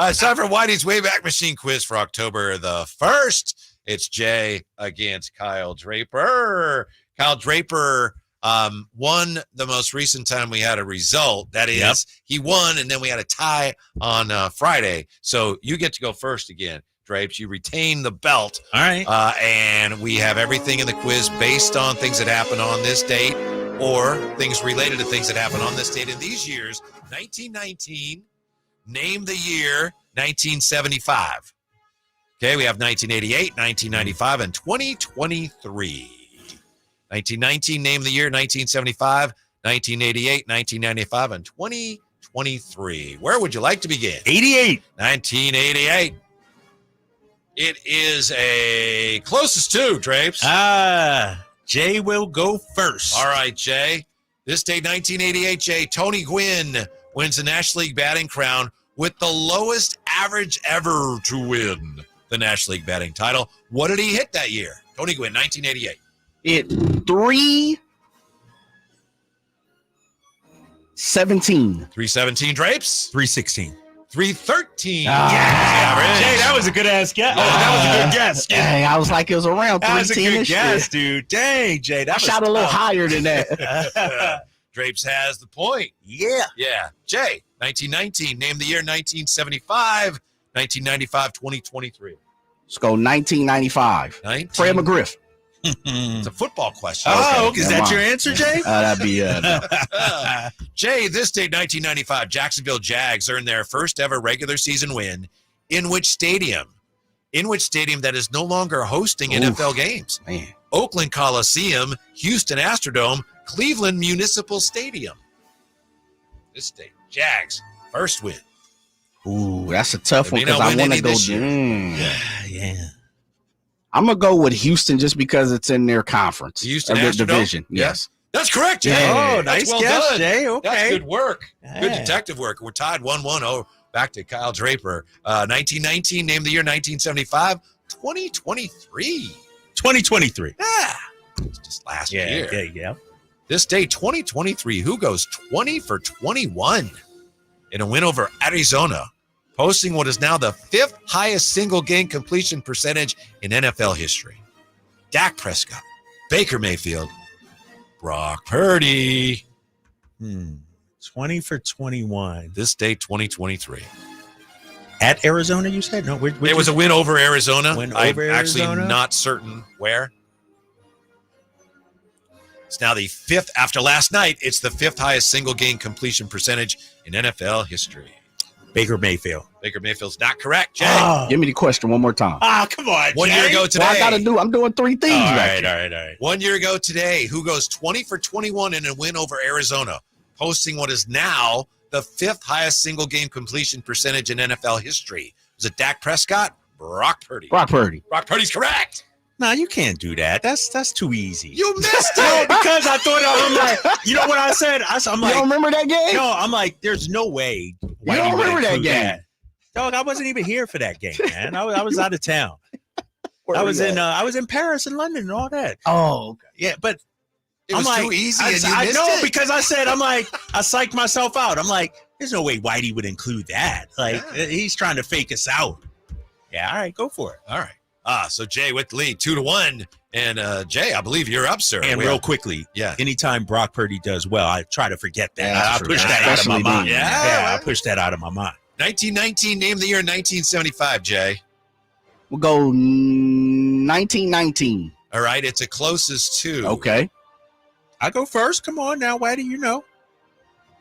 It's time for Whitey's Wayback Machine quiz for October the 1st. It's Jay against Kyle Draper. Kyle Draper won the most recent time we had a result. That is, he won, and then we had a tie on Friday. So you get to go first again, Drapes. You retain the belt. All right. And we have everything in the quiz based on things that happened on this date or things related to things that happened on this date in these years. 1919, name the year 1975. Okay, we have 1988, 1995, and 2023. 1919, name the year 1975, 1988, 1995, and 2023. Where would you like to begin? 88. 1988. It is a closest to, Drapes. Jay will go first. All right, Jay. This day, 1988, Jay, Tony Gwynn wins the National League batting crown with the lowest average ever to win the National League batting title. What did he hit that year? Tony Gwynn, 1988. It 317. 317, Drapes. 316. 313. Jay, that was a good ass guess. That was a good guess. Dang, I was like, it was around 310. That was a good guess, dude. Dang, Jay. I shot a little higher than that. Drapes has the point. Yeah. Yeah. Jay, 1919. Name the year 1975, 1995, 2023. Let's go 1995. Fred McGriff. It's a football question. Oh, okay. Is that your answer, Jay? That'd be no. Jay, this date, 1995, Jacksonville Jags earned their first ever regular season win. In which stadium? In which stadium that is no longer hosting NFL games? Man. Oakland Coliseum, Houston Astrodome, Cleveland Municipal Stadium. This date, Jags, first win. Ooh, that's a tough one because I want to go. Yeah. I'm gonna go with Houston just because it's in their conference, Houston their Astrodome? division. Yeah. Yes, that's correct, Jay. Yeah. Oh, nice well guess, done. Jay. Okay, that's good work. Yeah. Good detective work. We're tied 1-1. Oh, back to Kyle Draper. 1919. Name the year 1975. 2023. 2023. Yeah, it's just last year. Yeah. This day, 2023. Who goes 20 for 21 in a win over Arizona, posting what is now the 5th highest single game completion percentage in NFL history? Dak Prescott, Baker Mayfield, Brock Purdy. 20 for 21. This day, 2023. At Arizona, you said? No, it was a win over Arizona. Win I'm over actually Arizona? not certain where. It's now the 5th, after last night, it's the 5th highest single game completion percentage in NFL history. Baker Mayfield. Baker Mayfield's not correct, Jay. Give me the question one more time. Come on, 1 year ago today. Well, I'm doing three things. All right. 1 year ago today, who goes 20 for 21 in a win over Arizona, posting what is now the 5th highest single game completion percentage in NFL history? Was it Dak Prescott? Brock Purdy. Brock Purdy. Brock Purdy's correct. No, you can't do that. That's too easy. You missed No, it. because I thought I'm like, you know what I said? I'm like, you don't remember that game? No, I'm like, there's no way. You don't remember that game? Dog, I wasn't even here for that game, man. I was out of town. I was in Paris and London and all that. Oh, okay. Yeah, but It was too easy and you I missed know it. because I said, I'm like, I psyched myself out. I'm like, there's no way Whitey would include that. Like, he's trying to fake us out. Yeah, all right, go for it. All right. So Jay with the lead, 2-1. And Jay, I believe you're up, sir. And real quickly, anytime Brock Purdy does well, I try to forget that. Yeah, I push that out of my mind. Yeah, I push that out of my mind. 1919, name the year 1975, Jay. We'll go 1919. All right, it's a closest to. Okay. I go first. Come on now, Whitey, you know.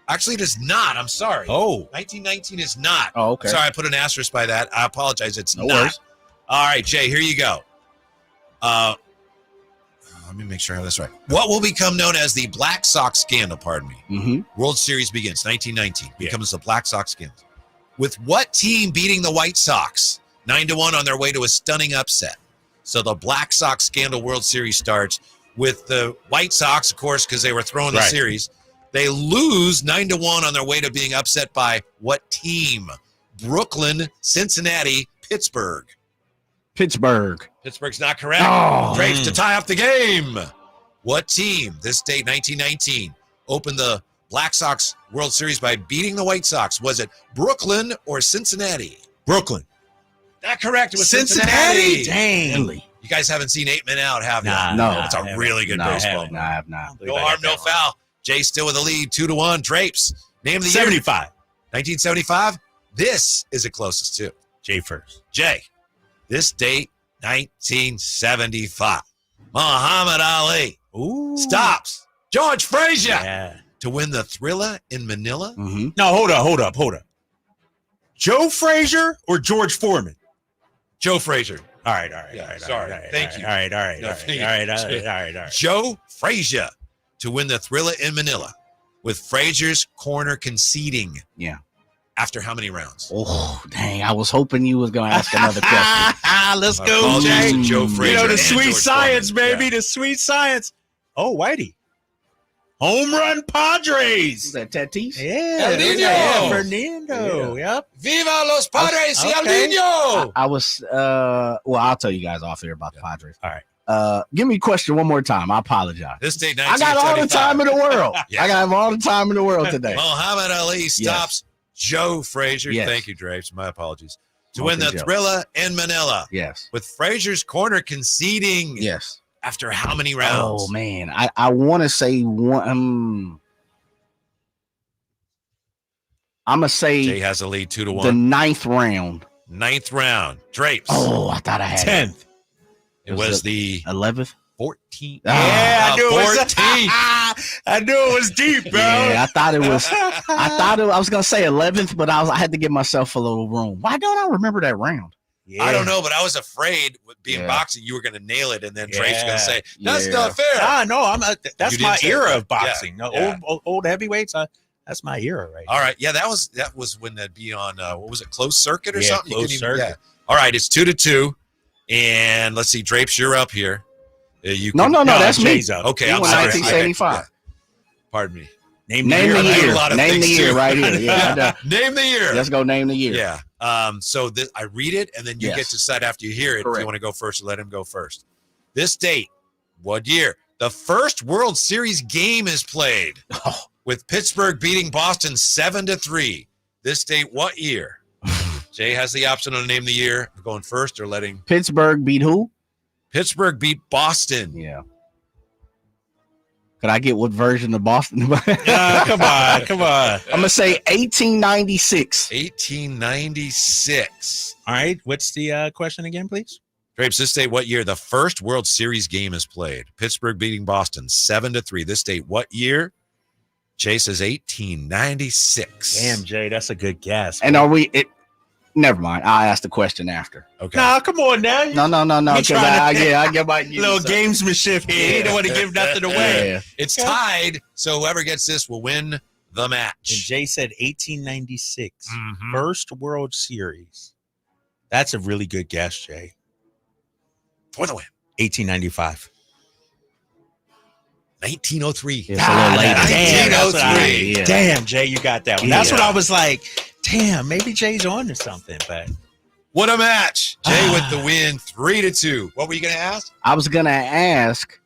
Actually, it is not. I'm sorry. Oh. 1919 is not. Oh, okay. Sorry, I put an asterisk by that. I apologize. It's No not. worries. All right, Jay, here you go. Let me make sure I have this right. What will become known as the Black Sox scandal, pardon me. Mm-hmm. World Series begins, 1919. Becomes the Black Sox scandal. With what team beating the White Sox 9-1 on their way to a stunning upset? So the Black Sox scandal World Series starts with the White Sox, of course, because they were throwing the series. They lose 9-1 on their way to being upset by what team? Brooklyn, Cincinnati, Pittsburgh. Pittsburgh's not correct. Oh. Drapes to tie up the game. What team, this date, 1919, opened the Black Sox World Series by beating the White Sox? Was it Brooklyn or Cincinnati? Brooklyn. Not correct. It was Cincinnati. Cincinnati. Dang. You guys haven't seen 8 Men Out, have you? No. That's a really good baseball. No, I have not. No harm, no foul. Jay still with the lead, 2-1. Drapes. Name the 75. year. 1975. This is the closest too. Jay first. Jay. This date, 1975. Muhammad Ali stops George Frazier to win the Thriller in Manila. Mm-hmm. No, hold up. Joe Frazier or George Foreman? Joe Frazier. All right. Sorry. Thank you. All right. Joe Frazier to win the Thriller in Manila with Frazier's corner conceding. Yeah. After how many rounds? Oh, dang. I was hoping you was going to ask another question. Let's go, Jay. Joe Frazier. You know, the and sweet George science, Foreman. baby. The sweet science. Oh, Whitey. Home run Padres. Is that Tatis? Yeah. El Niño. Yeah, Fernando. Yep. Viva los Padres y El Okay. Niño. I was, well, I'll tell you guys off here about the Padres. All right. Give me a question one more time. I apologize. This date, I got all the time in the world. Yeah. I got all the time in the world today. Muhammad Ali stops Joe Frazier. Yes. Thank you, Drapes. My apologies. To Okay, win the Joe. Thriller in Manila. Yes. With Frazier's corner conceding. Yes. After how many rounds? Oh, man. I want to say one. I'm going to say Jay has a lead 2-1. the 9th round. 9th round. Drapes. Oh, I thought I had 10th. It was the 11th. 14th. Yeah, I knew it was 14th. I knew it was deep, bro. Yeah, I thought it was. I was gonna say 11th, but I had to give myself a little room. Why don't I remember that round? Yeah. I don't know, but I was afraid with being Yeah. boxing, you were going to nail it, and then Drapes Yeah. going to say, "That's Yeah. not fair." No, that's You my didn't say era that. of boxing. Yeah. No, Yeah. old heavyweights. That's my era, right? All right, yeah, that was when that'd be on. What was it, closed circuit or Yeah, something? closed circuit. Yeah. All right, it's 2-2, and let's see, Drapes, you're up here. You No, can- that's me. Jay's up. Okay, He I'm won sorry. 1975. Yeah. Pardon me. Name Name the I do year. a lot of Name things the year too. right here. Yeah, Name the year. let's go. Name the year. Yeah. So I read it, and then you Yes. get to decide after you hear it if Correct. you want to go first or let him go first. This date, what year? The first World Series game is played with Pittsburgh beating Boston 7-3. This date, what year? Jay has the option to name the year. Going first or letting Pittsburgh beat who? Pittsburgh beat Boston. Yeah. Could I get what version of Boston? Come on. I'm gonna say 1896. 1896. All right. What's the question again, please? Drapes, this date, what year? The first World Series game is played. Pittsburgh beating Boston 7-3. This date, what year? Jay says 1896. Damn, Jay, that's a good guess. And are we? Never mind. I'll ask the question after. Okay. Nah, come on now. No. You Because trying to- I get my Little gamesmanship here. You don't want to give nothing away. Yeah. It's tied, so whoever gets this will win the And match. Jay said 1896. Mhm. First World Series. That's a really good guess, Jay. For the win. 1895. 1903. It's a little later. Damn, that's what I- 1903. Yeah. Damn, Jay, you got that one. That's what Yeah. I was like, damn, maybe Jay's on to something, but What a match. Jay with the win, 3-2. What were you going to ask? I was gonna ask,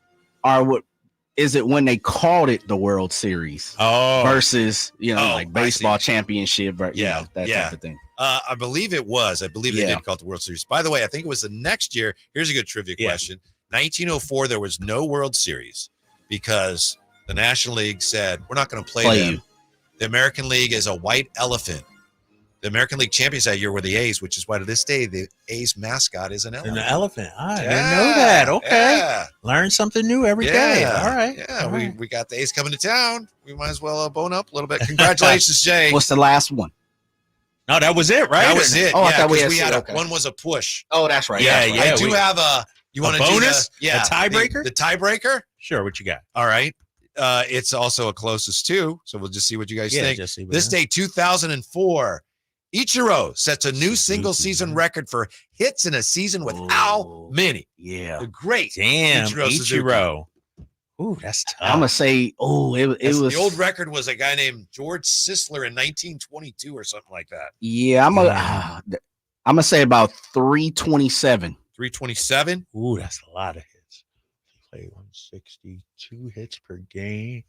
is it when they called it the World Series versus I baseball see. championship? Or, Yeah, that yeah. type of thing. I believe it was. I believe they Yeah. did call it the World Series. By the way, I think it was the next year. Here's a good trivia Yeah. question. 1904, there was no World Series because the National League said, we're not going to play them. you. The American League is a white elephant The American League champions that year were the A's, which is why to this day the A's mascot is an elephant. An elephant. I didn't know that. Okay. Yeah. Learn something new every day. All right. Yeah, All right. we got the A's coming to town. We might as well bone up a little bit. Congratulations, Jay. What's the last one? No, that was it, right? That was it. Oh, I yeah, thought we 'cause had had okay. one was a push. Oh, that's right. Yeah, That's right. yeah. I do have a. You want to bonus? Do a tiebreaker? The tiebreaker. Sure. What you got? All right. It's also a closest too. So we'll just see what you guys think. Just see what This day, 2004. Ichiro sets a new single season record for hits in a season with how many? Yeah. The great Damn, Suzuki. Ichiro. Ooh, that's tough. I'm gonna say, it was the old record was a guy named George Sisler in 1922 or something like that. Yeah, I'm gonna say about 327. 327. Ooh, that's a lot of hits. He played 162 hits per game.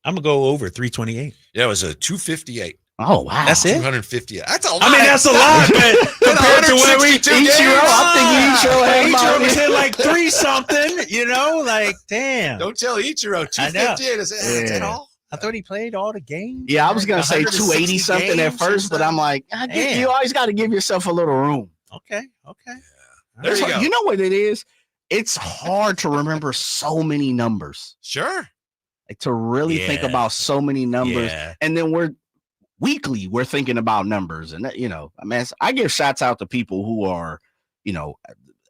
I'm gonna go over 328. Yeah, it was a 258. Oh wow, that's it. 250. That's a lot. I mean, that's a lot, but compared to what we Ichiro, I'm thinking Ichiro was hit like 3 something. You know, like damn. Don't tell Ichiro 258. Is that all? I thought he played all the games. Yeah, I was gonna say 280 something at first, but I'm like, you always got to give yourself a little room. Okay. There you go. You know what it is? It's hard to remember so many numbers. Sure. Like to really think about so many numbers, and then we're thinking about numbers, and that, I mean, I give shots out to people who are,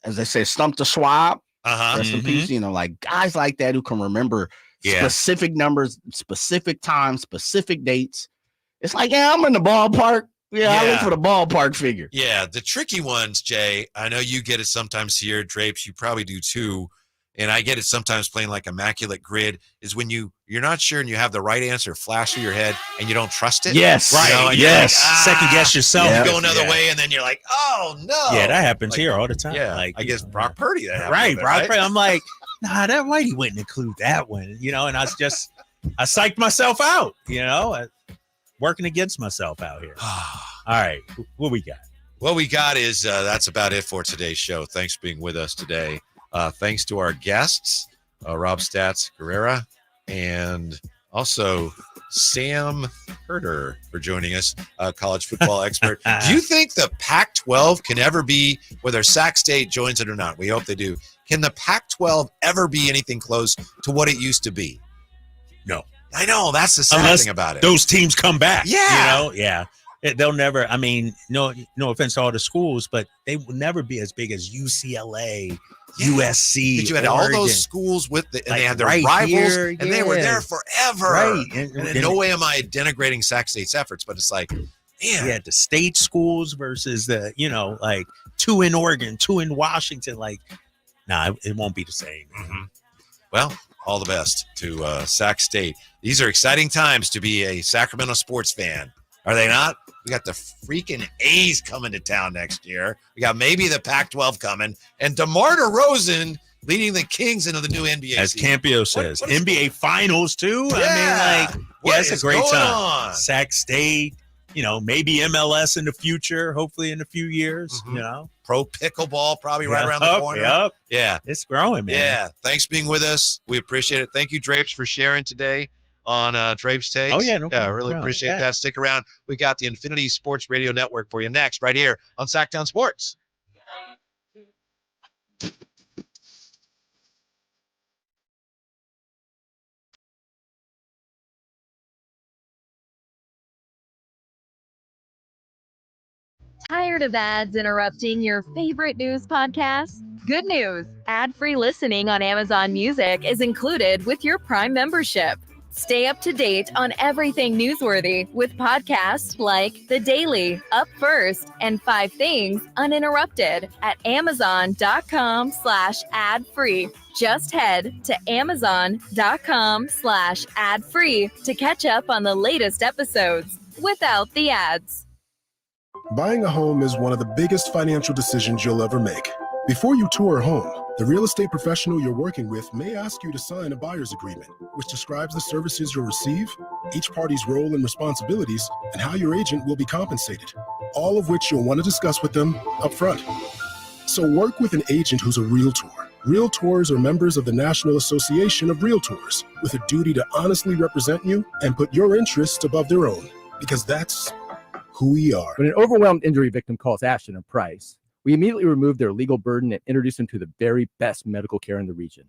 as they say, stump the swab. Rest in peace. Like guys like that who can remember specific numbers, specific times, specific dates. It's like, I'm in the ballpark. I look for the ballpark figure. Yeah, the tricky ones, Jay. I know you get it sometimes here, Drapes. You probably do too. And I get it sometimes playing like Immaculate Grid is when you're not sure and you have the right answer flash through your head and you don't trust it. Yes. Right. Like, Second guess yourself. You go another way and then you're like, oh no. Yeah, that happens here all the time. Yeah. Like I guess Brock Purdy. That right. Brock right? Purdy. I'm like, nah, that Whitey wouldn't include that one. And I psyched myself out, working against myself out here. All right. What we got? What we got is that's about it for today's show. Thanks for being with us today. Thanks to our guests, Rob Stats Guerrera, and also Sam Herder for joining us, college football expert. Do you think the Pac-12 can ever be, whether Sac State joins it or not? We hope they do. Can the Pac-12 ever be anything close to what it used to be? No. I know. That's the sad thing about it. Those teams come back. Yeah. Yeah. They'll never, I mean, no offense to all the schools, but they will never be as big as UCLA, USC. But you had Oregon. all those schools and they had their right rivals, here, and they were there forever. Right. And in no way am I denigrating Sac State's efforts, but it's like, man. You had the state schools versus the, like 2 in Oregon, 2 in Washington. Like, it won't be the same. Mm-hmm. Well, all the best to Sac State. These are exciting times to be a Sacramento sports fan. Are they not? We got the freaking A's coming to town next year. We got maybe the Pac-12 coming. And DeMar DeRozan leading the Kings into the new NBA As season. Campio says. NBA Finals, too. Yeah. I mean, it's a great time. On? Sac State, maybe MLS in the future, hopefully in a few years, Pro pickleball probably right around the corner. Yep. Yeah. It's growing, man. Yeah. Thanks for being with us. We appreciate it. Thank you, Drapes, for sharing today on Drapes Takes. Oh, yeah. No yeah, problem. really appreciate that. Stick around. We got the Infinity Sports Radio Network for you next, right here on Sacktown Sports. Tired of ads interrupting your favorite news podcasts? Good news! Ad-free listening on Amazon Music is included with your Prime membership. Stay up to date on everything newsworthy with podcasts like The Daily, Up First, and 5 Things Uninterrupted at Amazon.com/ad-free. Just head to Amazon.com/ad-free to catch up on the latest episodes without the ads. Buying a home is one of the biggest financial decisions you'll ever make. Before you tour a home, the real estate professional you're working with may ask you to sign a buyer's agreement, which describes the services you'll receive, each party's role and responsibilities, and how your agent will be compensated, all of which you'll want to discuss with them up front. So work with an agent who's a Realtor. Realtors are members of the National Association of Realtors with a duty to honestly represent you and put your interests above their own, because that's who we are. When an overwhelmed injury victim calls Ashton and Price, we immediately remove their legal burden and introduce them to the very best medical care in the region.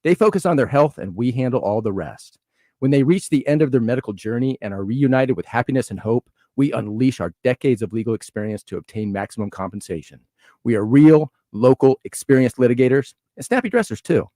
They focus on their health and we handle all the rest. When they reach the end of their medical journey and are reunited with happiness and hope, we unleash our decades of legal experience to obtain maximum compensation. We are real, local, experienced litigators and snappy dressers too.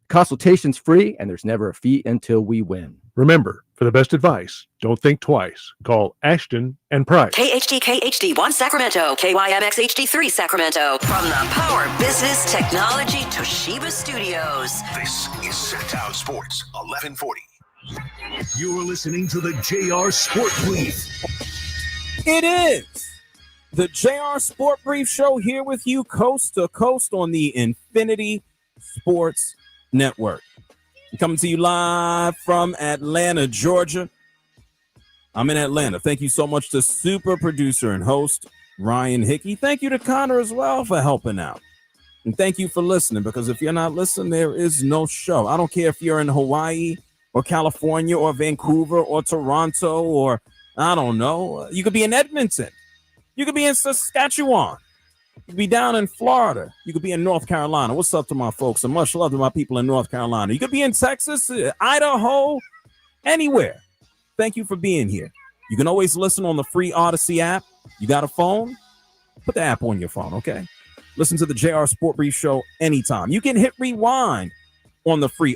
Consultation's free and there's never a fee until we win. Remember, for the best advice, don't think twice. Call Ashton and Price. KHD-KHD1 Sacramento, KYMX-HD3 Sacramento. From the Power Business Technology Toshiba Studios. This is Sacktown Sports 1140. You're listening to the JR Sport Brief. It is the JR Sport Brief Show here with you coast to coast on the Infinity Sports Network. I'm coming to you live from Atlanta, Georgia. I'm in Atlanta. Thank you so much to super producer and host Ryan Hickey. Thank you to Connor as well for helping out. And thank you for listening, because if you're not listening, there is no show. I don't care if you're in Hawaii or California or Vancouver or Toronto or I don't know. You could be in Edmonton. You could be in Saskatchewan. You could be down in Florida. You could be in North Carolina. What's up to my folks? And much love to my people in North Carolina. You could be in Texas, Idaho, anywhere. Thank you for being here. You can always listen on the free Odyssey app. You got a phone? Put the app on your phone, okay? Listen to the JR Sport Brief Show anytime. You can hit rewind on the free